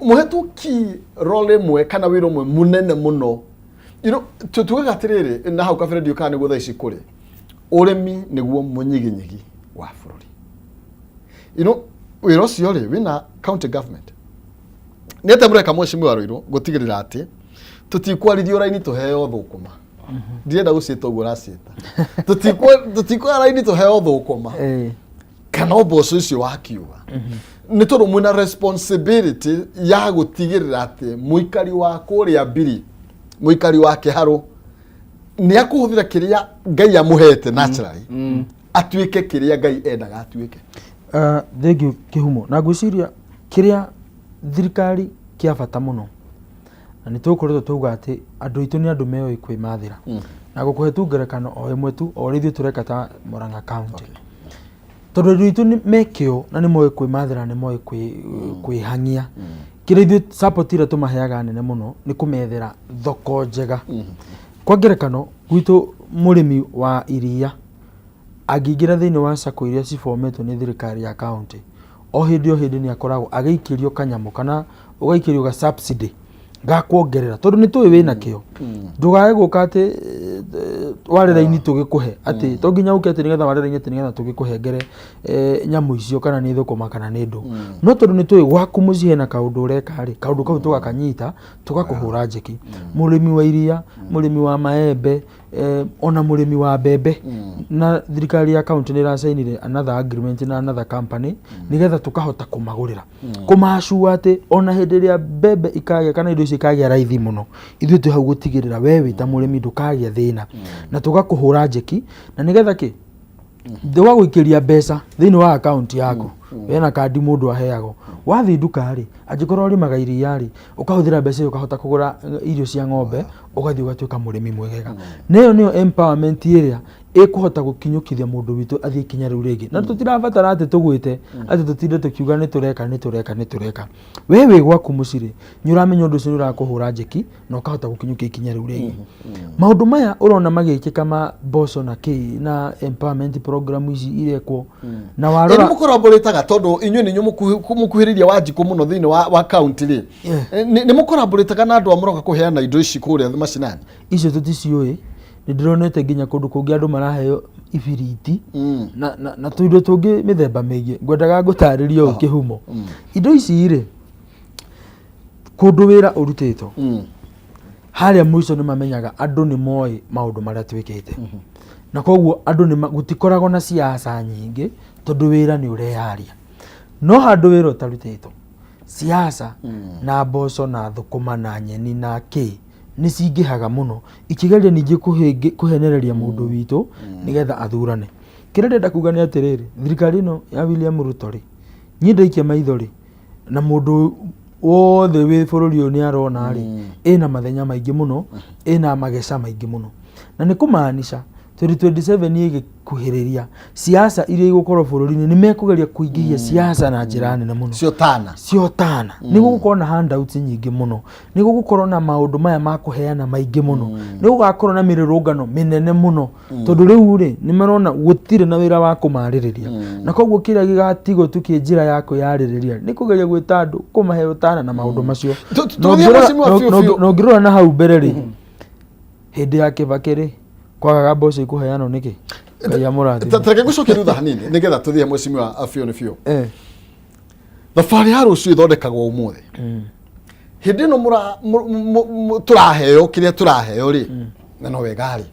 muhetuki role imwe kana wira umwe munene muno tutugaga atiriri na hau kabere ndio kana gutha ici kuri urimi niguo munyiginyigi wa bururi wira ucio ri wina county government niete mureka muheshimiwa Ruiru gutigirira ati tutikwarithio raini tuheo thukuma ndienda gucita uguo racita tutikwa raini tuheo thukuma kana oboco icio wakiuga ni tondu mwina responsibility ya gutigirira ati muikari wa kuria mbiri muikari wa kiharu ni akuhuthira kiria Ngai amuhete naturally atuike kiria Ngai endaga atuike thengio kihumo na gwiciria kiria thirikari kia bata muno na nitukoretwo tuga ati andu itu ni andu meyo ikwimathira na gukuhetu ngerekano o imwe tu o rithu tureka ta Murang'a county tondu andu itu ni mekio na ni moyo kwimathira ni moyo kwihangia kire ithu support ira tumaheaga nene muno ni kumethera thoko njega kwa ngerekano gwitu murimi wa iria agingira thiini wa sako iria cifometwo ni thirikari ya county o hindi ni akoragwo agaikirio kanyamu kana ugaikirio ga subsidy ngakuongerera tondu ni tuwe wina kio ndugae guka ati warira-ini tugikuhe ati to nginya uke ati nigetha warira-ini ati nigetha tugikuhengere nyamu icio kana ni thukuma kana ni ndu no tondu ni tuwe gwaku mucii hena kaundu ureka ri kaundu kau tugakanyita tugakuhura njeki murimi wa iria murimi wa maembe ona murimi wa mbembe na thirikari ya county ni rasainire another agreement na another company nigetha tukahota kumagurira kumashua ati ona hindi ria mbembe ikagia kana indo icio ikagia raithi muno ithuĩ tũ hau gutigirira we wita murimi ndukagia thina na tugakuhura njeki na nigetha ki ndiwa guikiria mbeca thiini wa account yaku wena kandi mundu aheago wathi nduka ri angikorwo rimaga iria ri ukahuthira mbeca ukahota kugura irio cia ng'ombe ugathi ugatuika murimi mwegega neyo niyo empowerment iria ikuhota gukinyukithia mundu witu athie ikinya riu ringi na tutirabatara ati tugwite ati tutinde tukiuga ni tureka we wi gwaku muciri nyuramenya undu ucio urakuhura njeki na ukahota gukinyukia ikinya riu ringi maundu maya urona magikika ma boso na ki na empowerment program ici irekwo na warora ni mukoraboretaga tondu inyuĩ nĩ mukuhĩrĩria Wanjikũ muno thiini wa county ri ni mukoraboretaga na andu amuroka kuheana indo ici kuria macinani icio tuticiũĩ ni ndironete nginya kundu kungi andu maraheo ibiriti na tuindo tungi mithemba mingi ngwendaga ngutariria ukihumo indo ici ri kundu wira urutitwo haria mwico ni mamenyaga andu ni moi maundu maria twikite na koguo andu ni gutikoragwo na siasa nyingi tondu wira ni ureyaria no handu wira utarutitwo siasa na mboco na thukuma na nyeni na ki ni cingihaga muno ikigeria ningi kuhenereria mundu witu nigetha athurane kira ndenda kuga ni atiriri thirikari ino ya William Ruto ri nyindaikia maitho ri na mundu wothe wi bururi uyu ni arona ri ina mathenya maingi muno ina mageca maingi muno na ni kumaanisha 2027 igikuhiriria siasa iria igukorwo bururi-ini ni mekugeria kuingihia siasa na njira nene muno ciotana ni gugukorwo na handouts nyingi muno ni gugukorwo na maundu maya ma kuheana maingi muno ni gugakorwo na mirurungano minene muno tondu riu ri ni marona gutire na wira wa kumaririria na koguo kiria gigatigo tukie njira yako yaririria ni kugeria gwita andu kumahe utana na maundu macio no ngirora na hau mbere ri hindi ya Kibaki ri kwagaga mboco ikuheanwo niki ngai amurathime tareke gucokia thutha hanini nigetha tuthie mwecimiwa afio ni fio thabarĩ ya rũciũ ithondekagwo ũmũthĩ hĩndĩ ĩno turaheo kĩrĩa turaheo rĩ na no wega rĩ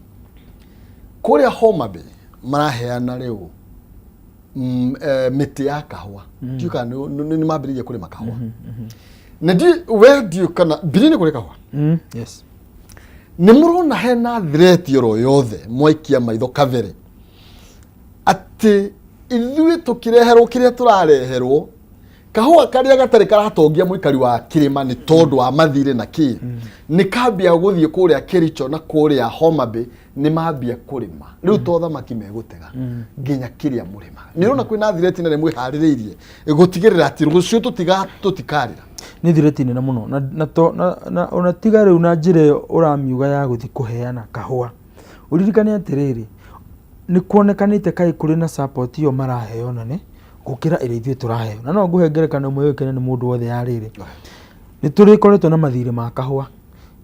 kũrĩa Homa Bay maraheana rĩu mĩtĩ ya kahũa ndiuka nĩ mambĩrĩirie kũrĩma kahũa na we ndiukana mbiri nĩ kũrĩ kahũa yes ni murona hena threat yoro yothe mwaikia maitho kavere ati ithuĩ tukireherwo kiria turareherwo kahũa karia gatari karatongia muikari wa kirima ni tondu wa mathire na ki ni kambia guthie kuria Kericho na kuria Homa Bay ni mambia kurima riu to thamaki megutega nginya kiria murima ni rona kwina threat nene mwihaririirie gutigirira ati rucio tutikarira ni threat nene muno na ona tiga riu na njire uramiuga ya guthi kuheana kahũa uririkane atiriri ni kuonekanite kai kuri na support yo maraheo nane gukira ire ithuĩ turaheo na no nguhe ngerekano mwe wekene ni mundu wothe yariri ni turikoretwo na mathire ma kahũa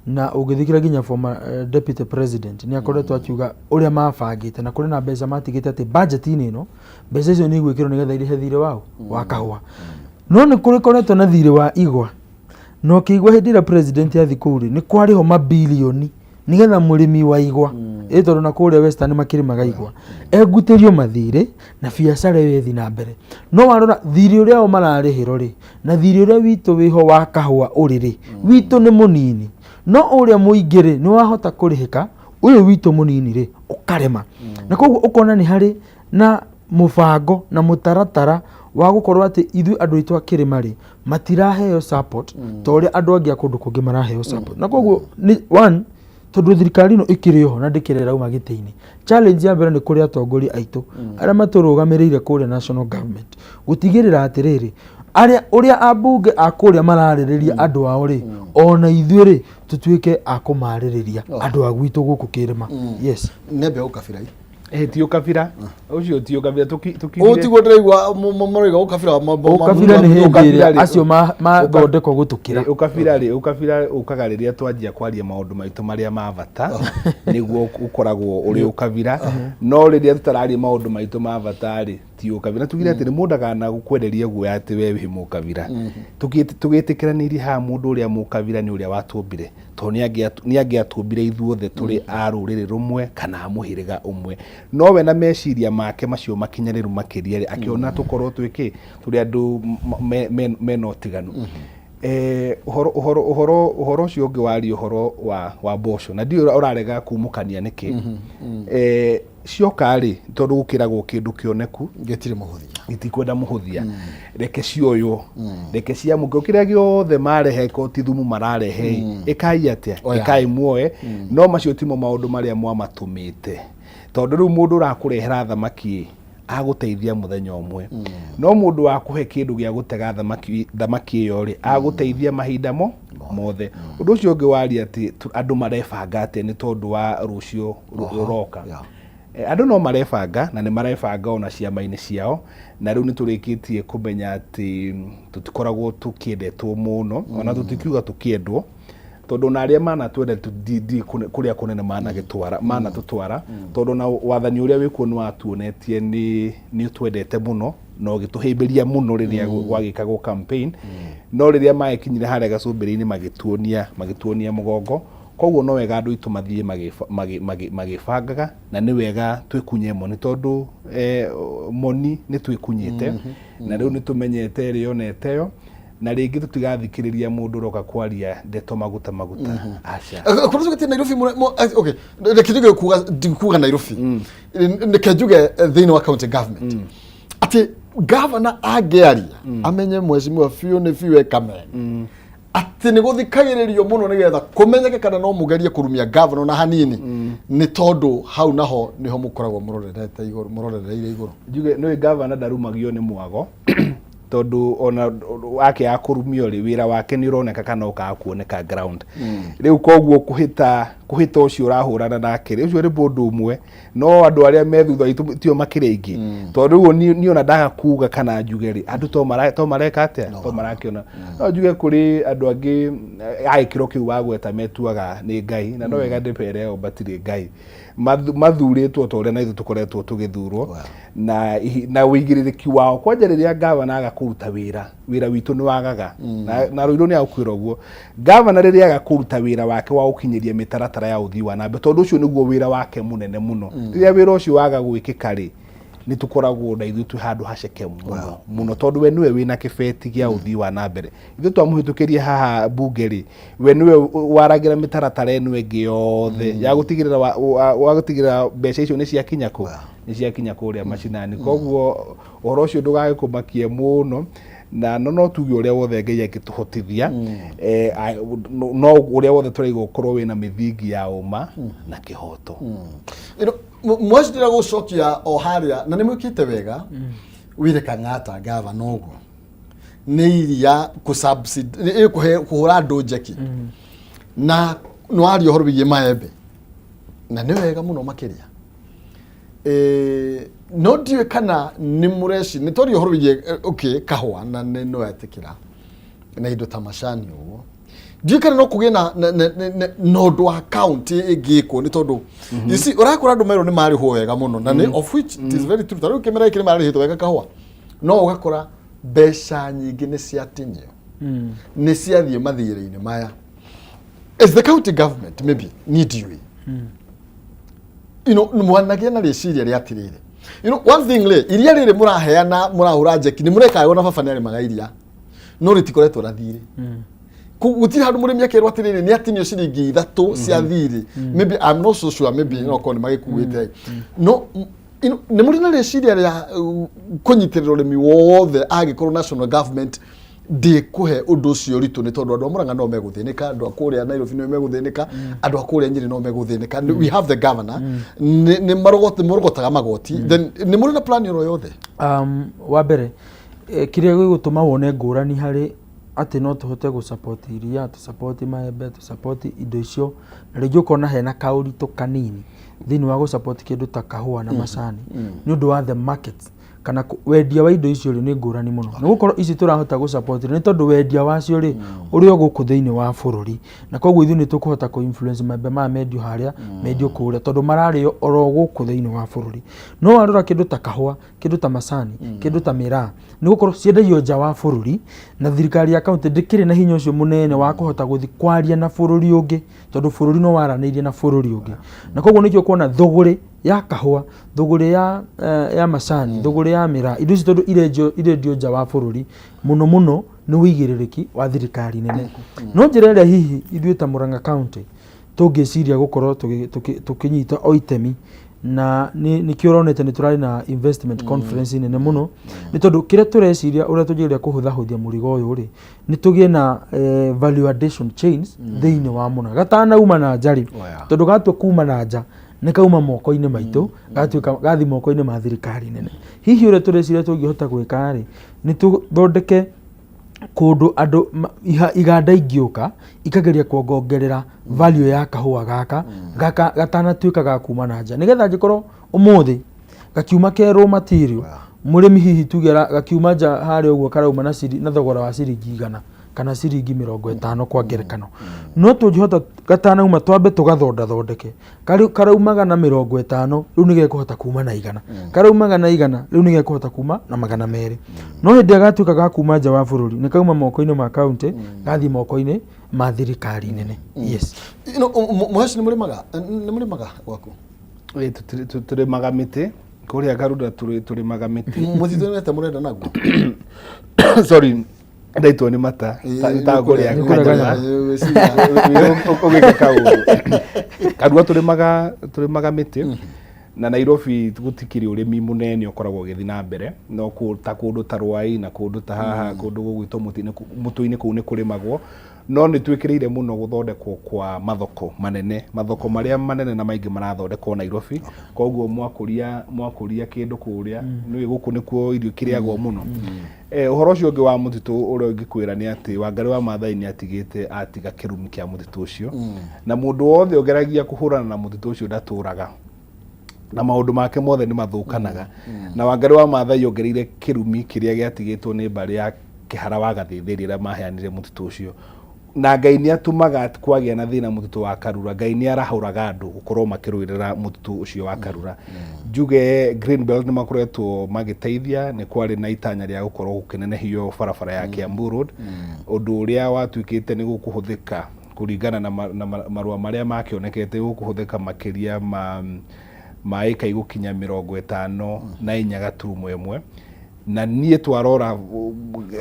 na ugithikira nginya former deputy president ni akoretwo akiuga uria mabangite na kuri na mbeca matigite ati budget-ini ino mbeca icio ni igwikirwo nigetha irihe thire wao wa kahũa no ni kurikoretwo na thire wa igwa no kiigwa hindi ira president yathi kuri ni kwariho mabilioni nigetha murimi wa igwa tondu na kuria Western makirimaga igwa engutirio mathire na biacara yethi na mbere no warora thiri uria o mararihiro ri na thiri uria witu wiho wa kahũa uriri witu ni munini no uria muingire ni wahota kurihika uyu witu munini ri ukarema na koguo ukona ni hari na mubango na mutaratara wa gukorwo ati ithu andu itu akirima ri matiraheo support to uria andu angi akundu kungi maraheo support na koguo ni one tondu thirikari ino ikiriho na ndikirera uma giti-ini challenge ya mbere ni kuri atongoria aitu aria maturugamiriire kuri national government gutigirira atiriri aria uria ambunge akuria maraririria andu ao ri ona ithuĩ ri tutuike akumaririria andu agwitu guku kirima yes nembe ukabirai ti ukabira ucio ti ukabira tukigire utigwo ndiraigwa muriga ukabira ukabira ni hindi acio mathondekwo gutukira ukabira ukagariria twanjia kwaria maundu maitu maria ma bata niguo ukoragwo uri ukabira no riria tutararia maundu maitu ma bata ri ti ukabira tugire ati ni mundagana gukwenderia guo ati we wi mukabira tugitikiranirie ha mundu uria mukabira ni uria watumbire to ni angiatumbire ithuothe turi a ruriri rumwe kana muhiriga umwe no we na meciria make macio makinyaniru makiria akiona tukorwo twiki turi andu mena utiganu uhoro ucio ungi wari uhoro wa mboco na ndio urarega kumukania niki cioka ri tondu gukiragwo kindu kioneku gitire muhuthia gitikwenda muhuthia reke cioyo reke cia muke kiria giothe marehe ko ti thumu mararehe ikai atia ikai muoe no macio timo maundu maria mwamatumite tondu riu mundu urakurehera thamaki aguteithia muthenya umwe no mundu wa kuhe kindu gia gutega thamaki iyo ri aguteithia mahinda mothe undu ucio ungi wari ati andu marebanga ati ni tondu wa rucio ruroka andu no marebanga na ni marebanga ona ciama-ini ciao na riu ni turikitie kumenya ati tutikoragwo tukiendetwo muno ona tutikiuga tukiendwo tondu na aria mana twende kuria kunene mana gitwara mana tutwara tondu na wathani uria wikuo ni watuonetie ni twendete muno no gituhimbiria muno riria gwagikagwo campaign no riria maekinyire haria gacumbiri-ini magituonia mugongo koguo no wega andu itu mathie magibangaga na ni wega twikunye moni tondu moni ni twikunyite na riu ni tumenyete ri oneteyo na ringi tutigathikiriria mundu roka kwaria ndeto maguta acha kuna tukitina Nairobi okay ndikijige kuga Nairobi ndikijige thini wa county government ati governor agiaria amenye mheshimiwa Fiu ni Fiu Kamen ati ni guthikagiririo muno nigetha kumenyeke kana no mugerie kurumia governor na hanini ni tondu hau naho niho mukoragwo murorereire iguru njuge no governor ndarumagio ni mwago tondu ona wake akurumio ri wira wake ni uroneka kana ukakuoneka ground riu koguo kuhita ucio urahurana nake ucio ri bundu umwe no andu aria methutha tio makiringi tondu ni ona ndaga kuga kana njugeri andu to mareka atia to marakiona no njuge kuri andu angi aikiro kiu wagweta metuaga ni ngai na no wega ndipere o batiri ngai mathuritwo to ria na ithu tukoretwo tugithurwo na uigiririki wao kwanjariria gavana agakuruta wira witu ni wagaga na ruiru ni akwira uguo gavana riria agakuruta wira wake wa ukinyiria mitaratara ya uthii wa nambe tondu ucio niguo wira wake munene muno riria wira ucio waga gwikika ri ni tukoragwo na ithu tu handu haceke muno tondu we niwe wina kibeti gia uthii wa nambere ithu twamuhitukirie haha bunge ri we niwe waragira mitaratara eno engi yothe ya gutigirira mbeca icio ni ciakinya kuria macinani koguo uhoro ucio ndugagikumakie muno na no tuge uria wothe ngai angituhotithia no uria wothe turaigwa ukorwo wina mithingi ya uma na kihoto mwajira gucokia o haria na nimwikite wega wire kangata gavana uguo ni iria kusubsidy kuhura andu njeki na no ario horo bigie maembe na ni wega muno makiria no ndiwe kana ni mureci ni tori horo bigie okay kahwa na no yatikira na indo tamashani uguo ndikana no kugie na nodo account igiko ni tondu you see urakora andu mero ni mari ho wega muno na ni of which it is very true taru kemera ikire mari hito wega kahwa no ugakora besha nyingi ni ciatinyo ni ciathie mathire-ini maya is the county government maybe need you mwanagia na reciria ri atirire one thing le iria riri muraheana murahura njeki ni murekayo na baba ni ari magairia no ritikoretwo rathire gutiri handu murimi akerwa atiriri ni atinio ciringi 3 cia thiri maybe I'm not so sure maybe no koni magikuite no ni muri na reciria ria kunyitirira urimi wothe agikorwo national government de kuhe undu ucio ritu ni tondu andu amuranga no meguthinika andu akuria Nairobi no meguthinika andu akuria Nyeri no meguthinika we have the governor ni marogotaga magoti then ni muri na plan yoro yothe wa mbere kiria gigutuma wone ngurani hari ati no tuhote gu support iria, tu support maembe, tu support indo icio, na rĩngĩ ukona hena kaũritũ kanini thĩinĩ wa gu support kĩndũ ta kahũa na macani nĩ ũndũ wa the market kana wendia wa indo icio nĩ ngũrani mũno. Nĩ gũkorwo ici tũrahota gu support nĩ tondũ wendia wacio rĩ ũrĩ o gũkũ thĩinĩ wa bũrũri, na koguo ithuĩ nĩ tũkũhota ku influence maembe ma mendio harĩa mendio kũrĩa tondũ mararĩo oro gũkũ thĩinĩ wa bũrũri. No warora kĩndũ ta kahũa, kĩndũ ta macani, kĩndũ ta mĩraa, nĩ gũkorwo ciendagio nja wa bũrũri na thirikari ya kaunti ndĩkĩrĩ na hinya ũcio mũnene wa kũhota gũthi kwaria na bũrũri ũngĩ tondũ bũrũri no waranĩirie na bũrũri ũngĩ. Na koguo nĩkĩo kuona thũgũrĩ ya kahũa, thũgũrĩ ya macani, thũgũrĩ ya mĩraa, indo ici tondũ irendio nja wa bũrũri mũno mũno nĩ wĩigĩrĩrĩki wa thirikari nene. No njĩra ĩrĩa hihi ithuĩ ta Murang'a County tũngĩciria gũkorwo tũkĩnyita o itemi na nĩkĩo ũronete nĩ tũrarĩ na investment conference nene mũno, nĩ tondũ kĩrĩa tũreciria ũrĩa tũngĩgeria kũhũthahũthia mũrigo ũyũ rĩ nĩ tũgĩe na value addition chains thĩinĩ wa Murang'a gatanauma na njari tondũ gatua kuma na nja nĩ kauma moko-inĩ maitũ gathi moko-inĩ ma thirikari nene. Hihi ũrĩa tũreciria tũngĩhota gwĩka rĩ nĩ tũthondeke kũndũ andũ iganda ingĩũka ikageria kuongerera value ya kahũa gaka gatanatuĩka ga kuma na nja, nĩgetha angĩkorwo ũmũthĩ gakiuma ke raw material mũrĩmi hihi tuge gakiuma nja harĩa ũguo karauma na thogora wa ciringi 100 kana ciringi 50 kwa ngerekano, no tũngĩhota gatanauma twambe tũgathondeke karaumaga na 50 rĩu nĩgekũhota kuma na 100, karaumaga na 100 rĩu nĩgekũhota kuma na 200. No hĩndĩ agatuĩka ga kuma nja wa bũrũri nĩ kauma moko-inĩ ma kaunti gathi moko-inĩ ma thirikari nene. Yes. Mũheci nĩ mũrĩmaga gwaku? Tũrĩmaga mĩtĩ kũrĩa Garunda, tũrĩmaga mĩtĩ. Mũthithũ nĩ mũrenda naguo? Sorry, ndaitwo nĩ mata takũrĩa ũgĩka kaũndũ karua tũrĩmaga mĩtĩ na Nairobi gũtikĩrĩ ũrĩmi mũnene ũkoragwo ũgĩthiĩ na mbere, no kũndũ ta Rwai na kũndũ ta haha kũndũ gũgwĩtwo mũtũ-inĩ kũu nĩ kũrĩmagwo, no nĩ twĩkĩrĩire mũno gũthondekwo kwa mathoko manene, mathoko marĩa manene na maingĩ marathondekwo Nairobi. Koguo mwakũria kĩndũ kũrĩa nĩ gũkũ nĩkuo irio kĩrĩagwo mũno. Ũhoro ũcio ũngĩ wa mũtitũ ũrĩa ũngĩkwĩra nĩ atĩ Wangari wa Maathai nĩ atiga kĩrumi kĩa mũtitũ ũcio, na mũndũ wothe ũgeragia kũhũrana na mũtitũ ũcio ndatũraga na maũndũ make mothe nĩ mathũkanaga. Na Wangari wa Maathai ongereire kĩrumi kĩrĩa gĩatigĩtwo nĩ mbarĩ ya Kĩhara wa Gathĩthĩri rĩrĩa maheanire mũtitũ ũcio, na Ngai nĩ atumaga kwagĩa na thĩna mũtitũ wa Karura. Ngai nĩ arahũraga andũ gũkorwo makĩrũĩrĩra mũtitũ ũcio wa Karura. Njuge Greenbelt nĩ makoretwo magĩteithia, nĩ kwarĩ na itanya rĩa gũkorwo gũkĩnenehio barabara ya Kiambu Road, ũndũ ũrĩa watuĩkĩte nĩ gũkũhũthĩka kũringana na marũa marĩa makĩonekete gũkũhũthĩka makĩria ma ĩka igũkinya 54.1 na niĩ twarora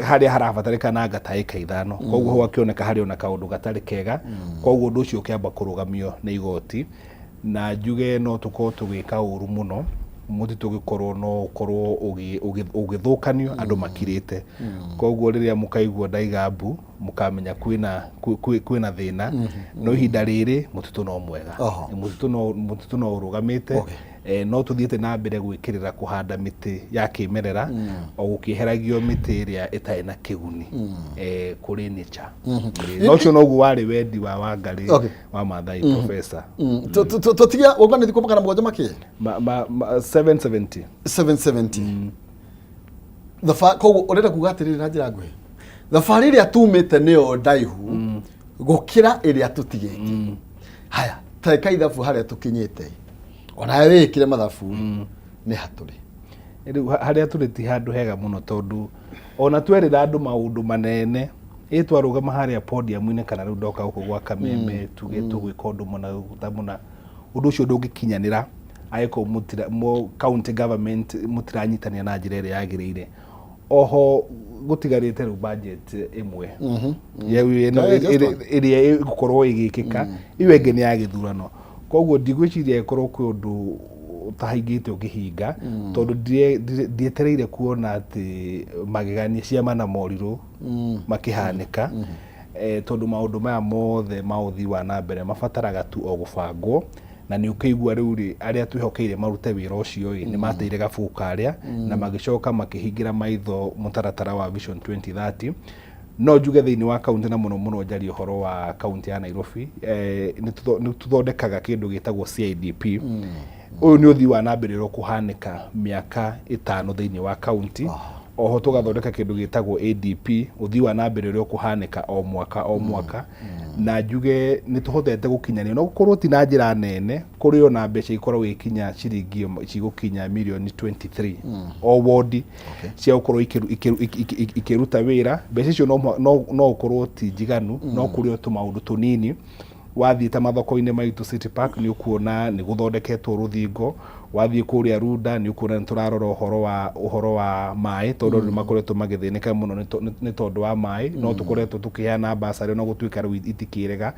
harĩa harabatarĩka na ngata ĩka 5, koguo ho akĩoneka harĩ ona kaũndũ gatarĩ kega, koguo ũndũ ũcio ũkĩamba kũrũgamio nĩ igoti, na njuge no tũkorwo tũgĩka ũru mũno mũtitũ ũgĩkorwo no ũkorwo ũgĩthũkanio andũ makirĩte. Koguo rĩrĩa mũkaigua ndaiga mbu mũkamenya kwĩna thĩna, no ihinda rĩrĩ mũtitũ no mwega, mũtitũ no ũrũgamĩte. No tũthiĩte na mbere gwĩkĩrĩra kũhanda mĩtĩ ya kĩmerera o gũkĩeheragio mĩtĩ ĩrĩa ĩtarĩ na kĩguni kũrĩ nature. No ũcio noguo warĩ wendi wa Wangari wa Maathai professor. Tũtigia ũguo nĩ thikũ magana mũgwanja makĩ 770. Koguo ũrenda kuga atĩrĩrĩ na njĩra nguhĩ, thabarĩ ĩrĩa tumĩte nĩyo ndaihu gũkĩra ĩrĩa tũtigĩte. Haya, teka ithabu harĩa tũkinyĩte, ona wĩkire mathabu nĩ hatũrĩ. Harĩa tũrĩ ti handũ hega mũno, tondũ ona twerĩra andũ maũndũ manene twarũgama harĩa podium-inĩ kana rĩu ndoka gũkũ gwa Kameme tuge tũgwĩka ũndũ mũna ũndũ ũcio ndũngĩkinyanĩra angĩkorwo county government mũtiranyitania na njĩra ĩrĩa yagĩrĩire. Oho gũtigarĩte rĩu budget ĩmwe ĩrĩa ĩgũkorwo ĩgĩkĩka, ĩyo ĩngĩ nĩ ya gĩthurano. Koguo ndigwĩciria ĩkorwo kwĩ ũndũ ũtahingĩte ũngĩhinga, tondũ ndietereire kuona atĩ magegania ciama na morirũ makĩhanĩka, tondũ maũndũ maya mothe ma ũthii wa na mbere mabataraga tu o gũbangwo, na nĩ ũkĩigua rĩu arĩa twĩhokeire marute wĩra ũcio nĩ mateire gabuku karĩa na magĩcoka makĩhingĩra maitho mũtaratara wa Vision 2030. no njuge thiini wa kaunti na muno njari uhoro wa kaunti ya Nairobi ni tuthondekaga kindu gitagwo CIDP uyu ni uthii wa nambere ro kuhanika miaka 5 thiini wa kaunti oho tugathondeka kindu gitagwo ADP uthii wa nambere ro kuhanika o mwaka na njuge ni tuhotete gukinyania no gukorwo ti na njira nene kuri yo na mbeca ikorwo ikinya ciringi cigukinya milioni 23 o wodi cia gukorwo ikiruta wira mbeca icio no ukorwo ti njiganu no kuri o tumaundu tunini wathii ta mathoko-ini maitu City Park ni ukuona ni guthondeketwo ruthingo wathii kuria Runda ni ukuona turarora uhoro wa mai tondu ni makoretwo magithinika muno ni tondu wa mai no tukoretwo tukiheana basari no gutuika riu itikirega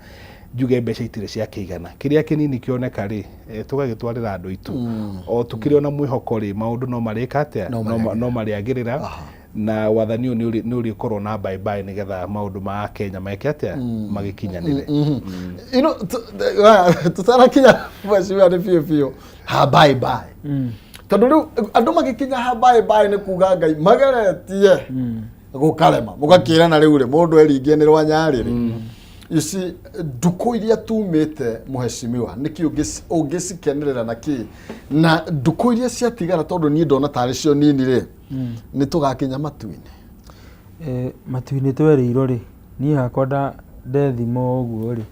njuge mbeca itire cia kigana kiria kinini kioneka ri tugagitwarira andu itu o tukiri ona mwihoko ri maundu no marika atia no mariagirira na wathani ni uri korwo na bye nigetha maundu ma Kenya make atia magikinyanire tutarakinya mheshimiwa ni pio ha bye tondu riu andu magikinya ha bye ni kuga Ngai mageretie gukarema mugakirana riu ri mundu eringie ni rwanyariri isi nduku iria tumite mheshimiwa niki ungicikenerera naki na nduku iria ciatigara tondu ni ndona tari cio nini ri ni tugakinya matuini matuini twereirwo ri ni hakwa ndethimo uguo ri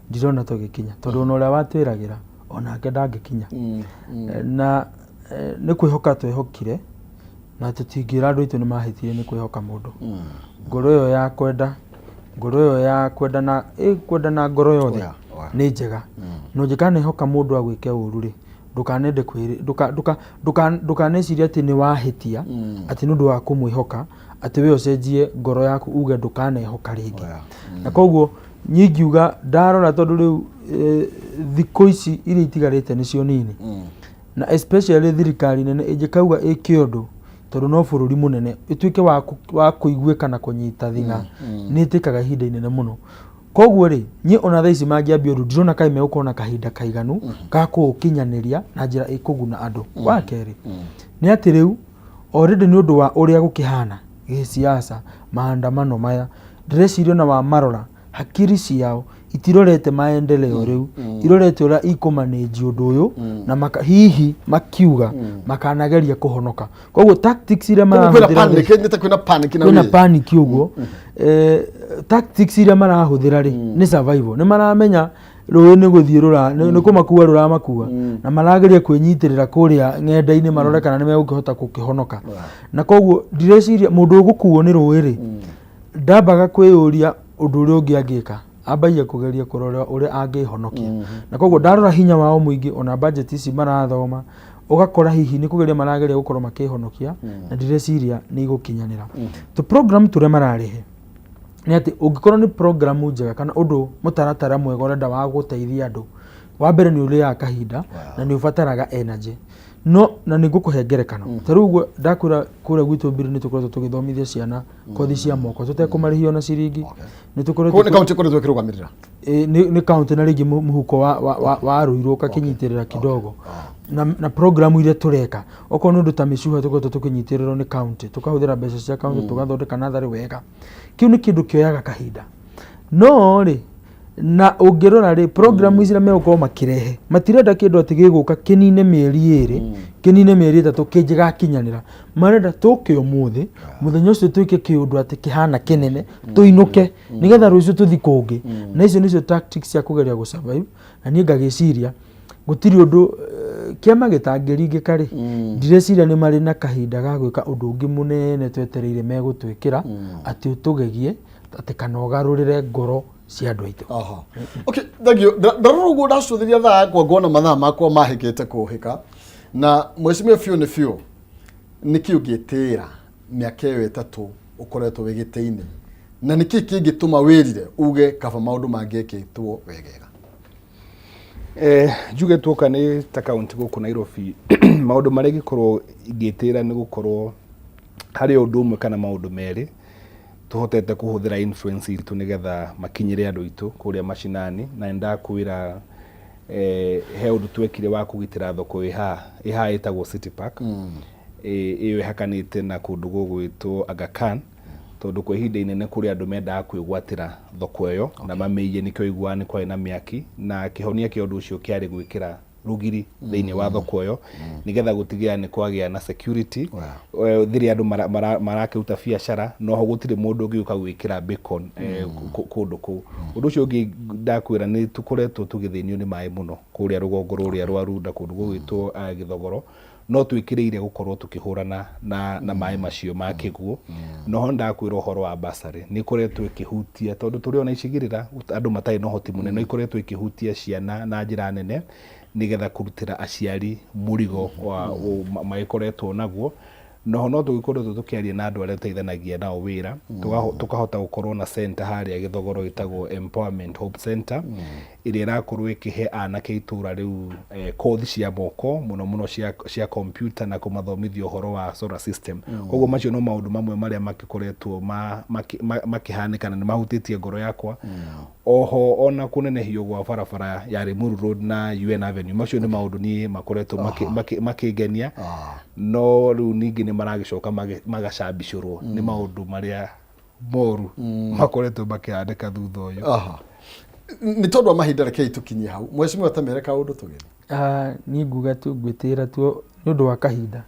ndirona tugikinya tondu ona watwiragira onake ndangikinya na ni kwihoka twihokire na tutingira andu itu ni mahitire ni kwihoka mundu ngoro yo ya kwenda na ngoro yothe ni njega no njikane hoka mundu agwike uru ri ndukanende kwiri ndukaneciria ati ni wahitia ati nundu wa kumwihoka ati we ocenjie ngoro yaku uge ndukanehoka ringi na koguo nyingiuga ndarora tondu riu thikũ ici iria itigarite nicio nini na especially thirikari nene ijikauga ikiondu tondu no bururi munene ituike wa kuiguika na kunyita thinga ni itikaga ihinda inene muno koguo ri nyi ona thaici mangiambia undu ndirona kai megukona na kahinda kaiganu ga kukinyaniria na njira ikuguna andu wa keri ni ati riu already ni undu wa uria gukihana gisiasa maandamano maya ndireciria na wa marora hakiri ciao itirorete maendeleo riu irorete ura ikumanage undu uyu na hihi makiuga makanageria kuhonoka koguo tactics iria marahuthira kwina panic uguo tactics iria marahuthira ri ni survival ni maramenya rũĩ nĩ gũthiũrũra nĩ kũmakua rũramakua na marageria kwĩnyitirĩra kũrĩa ng'enda-inĩ marore kana nĩ megũkĩhota gũkĩhonoka na koguo ndireciria mũndũ ũgũkuo nĩ rũĩ rĩ ndambaga kwĩyũria ũndũ ũrĩa ũngĩ angĩka ambagia kugeria kurora uria angihonokia na koguo ndarora hinya wao muingi ona budget ici marathoma ugakora hihi ni kugeria marageria gukorwo makihonokia na ndireciria ni igukinyanira to program ture mararihe ni ati ungikorwo ni program njega kana undu mutaratara mwega urenda wa guteithia andu wa mbere ni uria kahinda na ni ubataraga energy no na ni ngukuhengerekano taruguo ndakura kure gwitu mbiri ni tukoretwo tugithomithia ciana kothi cia moko tutekumarihio na ciringi ni tukoretwo ni county koretwo kirugamirira ni county na ringi muhuko wa ruirwo kakinyitirira kidogo na program ile tureka oko nundu ta mishuha tukoretwo tukinyitirira ni county tukahuthira mbeca cia county tugathondeka nathari wega kiu ni kindu kioyaga kahinda no ri na ungirora ri program ici megũkorwo makirehe matirenda kindu ati giguka kinine mieri iri kinine mieri 3 kinjigakinyanira marenda tuke umuthi muthenya ucio tuike kiundu ati kihana kinene tuinuke nigetha ruicio tuthi kungi na icio nicio tactics cia kugeria gu survive na ni ngagiciria gutiri undu kiama gitangiringika ri ndireciria ni mari na kahinda ga gwika undu ungi munene twetereire megutwikira ati utugegie ati kana ugarurire ngoro cia andu aitu okay thank you ndarugo ndacuthiria thaa kwa ngona mathaa makwa mahikite kuhika na mheshimiwa Fiu niki ugitira miaka iyo 3 ukoretwo wigite-ini na niki kingituma wirire uge kaba maundu mangikitwo wegega njuge tuoka ni ta county guku Nairobi maundu mari gikorwo ingitira ni gukorwo hari undu umwe kana maundu meri tuhotete kuhuthira influence itu nigetha makinyire andu itu kuria mashinani na ndakwira he undu twekire wa kugitira thoko iha itagwo City Park iyo hakanite na kundu gugwitwo Aga Khan tondu kwa ihinda inene kuri andu mendaga kwigwatira thoko iyo na mameiye nikio igwa ni kwa na miaki na kihonia kia undu ucio kiari gwikira rugiri thiini wa thoko iyo nigetha gutigira ni kwagia na security thiri andu marakiruta biacara no ho gutire mundu ungiuka gwikira beacon kundu ku undu ucio ungi ndakwira ni tukoretwo tugithinio ni mai muno kuria rugongo ruria rwa Runda kundu gwitwo Githogoro no twikireire gukorwo tukihurana na mai macio ma kiguo no honda kwira uhoro wa basari ni koretwo ikihutia tondu turi ona icigirira andu matai no hoti munene ikoretwo ikihutia ciana na njira nene nigetha kurutira aciari murigo wa maikoretwo naguo no tugikoretwo tukiaria na andu aria teithanagia nao wira tukahota gukorwo na center haria Githogoro itagwo Empowerment Hope Center iria irakorwo ikihe anake itura riu kothi cia moko muno cia computer na kumathomithia uhoro wa solar system koguo macio no maundu mamwe maria makikoretwo makihanika na mahutitie ngoro yakwa oho ona kunenehio gwa barabara ya Limuru Road na UN Avenue macio ni maundu ni makoretwo makigenia no riu ningi ni maragicoka magacambicurwo ni maundu maria moru makoretwo makiandika thutha uyu ni tondu wa mahinda reke itukinyie hau mweshimiwa tamereka undu tugeni ni nguga tu gwitira tu ni undu wa kahinda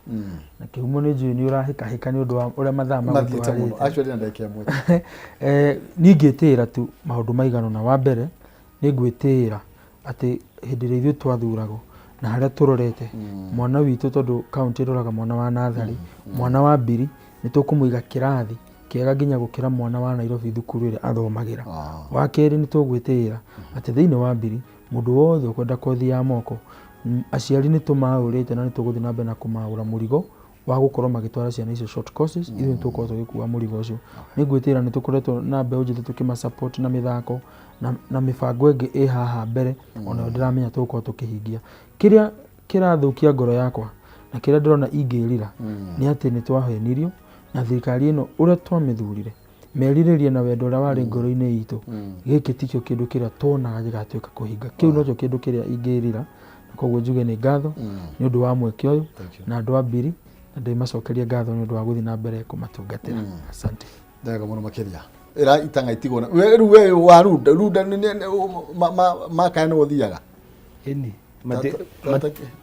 na kihumo ni njui ni urahika ni undu wa uria mathaa magutwarite actually ndeke amwe ni ngitira tu maundu maigano na wa mbere ni gwitira ati hindi ria ithuĩ twathuragwo na haria turorete mwana witu tondu county roraga mwana wa nathari mwana wa mbiri ni tukumuiga kirathi kiega nginya gukira mwana wa Nairobi thukuru ire athomagira wa keri ni tugwitira ati thiini wa mbiri mundu wothe ukwenda kothi ya moko aciari ni tumaurite na ni tuguthi na mbere na kumaura murigo wa gukorwo magitwara ciana icio short courses ithuĩ tukorwo tugikua murigo ucio ni gwitira ni tukoretwo na mbeu njithe tukima support na mithako na mibango ingi i haha mbere ona ndiramenya tukorwo tukihingia kiria kirathukia ngoro yakwa na kiria ndirona ingirira ni ati ni twahenirio na thirikari ino uria twamithurire meriririe na wendo uria wari ngoro-ini itu giki tikio kindu kiria tuonaga gigatuika kuhinga kiu nocho kindu kiria ingirira na koguo njuge ni ngatho ni undu wa mweke uyu na andu a mbiri na ndimacokeria ngatho ni undu wa guthi na mbere kumatungatira asante ndega muno makiria ira itanga itigona we wa Runda makana wothiaga ini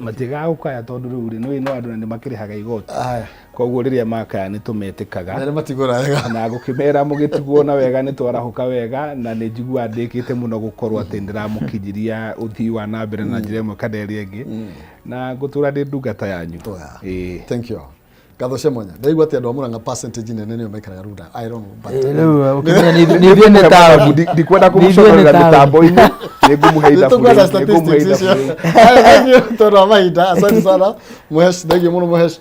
matiga ukaya tondu riu no andu ni makirihaga igoti koguo riria makaya ni tumetikaga na matigora wega na gukimera mugitiguo na wega ni twarahuka wega na ni njigua ndikite muno gukorwo ati ndiramukinyiria uthii wa na mbere na njira imwe kana iria ingi na gutura ndi ndungata yanyu thank you Gatho Shemonya ndaigua ati andu a Murang'a percentage nene nio maikaraga Runda I don't know riu ukimenya ni thie ni taoni ndikwenda kumucokorera mitambo-ini ni ngumuheitha tondu wa mahinda asante sana Muhesh thank you muno Muhesh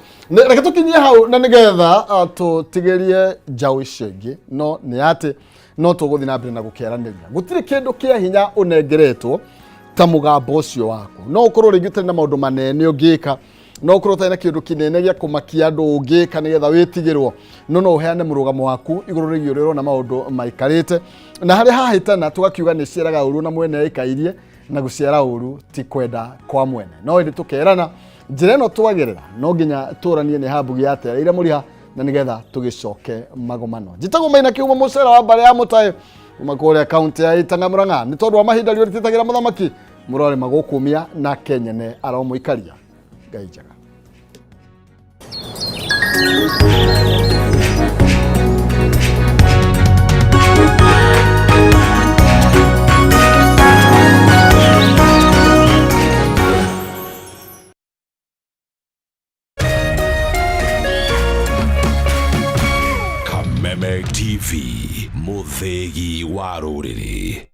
reke tukinyie hau na nigetha tutigerie njau icio ingi no ni ati no tuguthi na mbere na gukeraniria gutire kindu kia hinya unengeretwo ta mugambo ucio wako no ukorwo ringi utari na maundu manene ungika no ukorwo utari na kindu kinene gia kumakia andu ungika nigetha witigirwo no uheane murugamo waku iguru rigio riro na maundu maikarite na hari hahitana tugakiuga ni cieraga uru na mwene aikairie na guciera uru ti kwenda kwa mwene no ndi tukerana njira ino twagerera no nginya turanie ni habugi atera ira muriha na nigetha tugicoke magomano njitagwo Maina Kiuma mucera wa bare ya Mutahi umakore account ya Itanga Murang'a ni tondu wa mahinda rio rititagira muthamaki murore magukumia na Kenya ne aramuikaria Ngai njega Kameme TV, muthegi wa ruriri.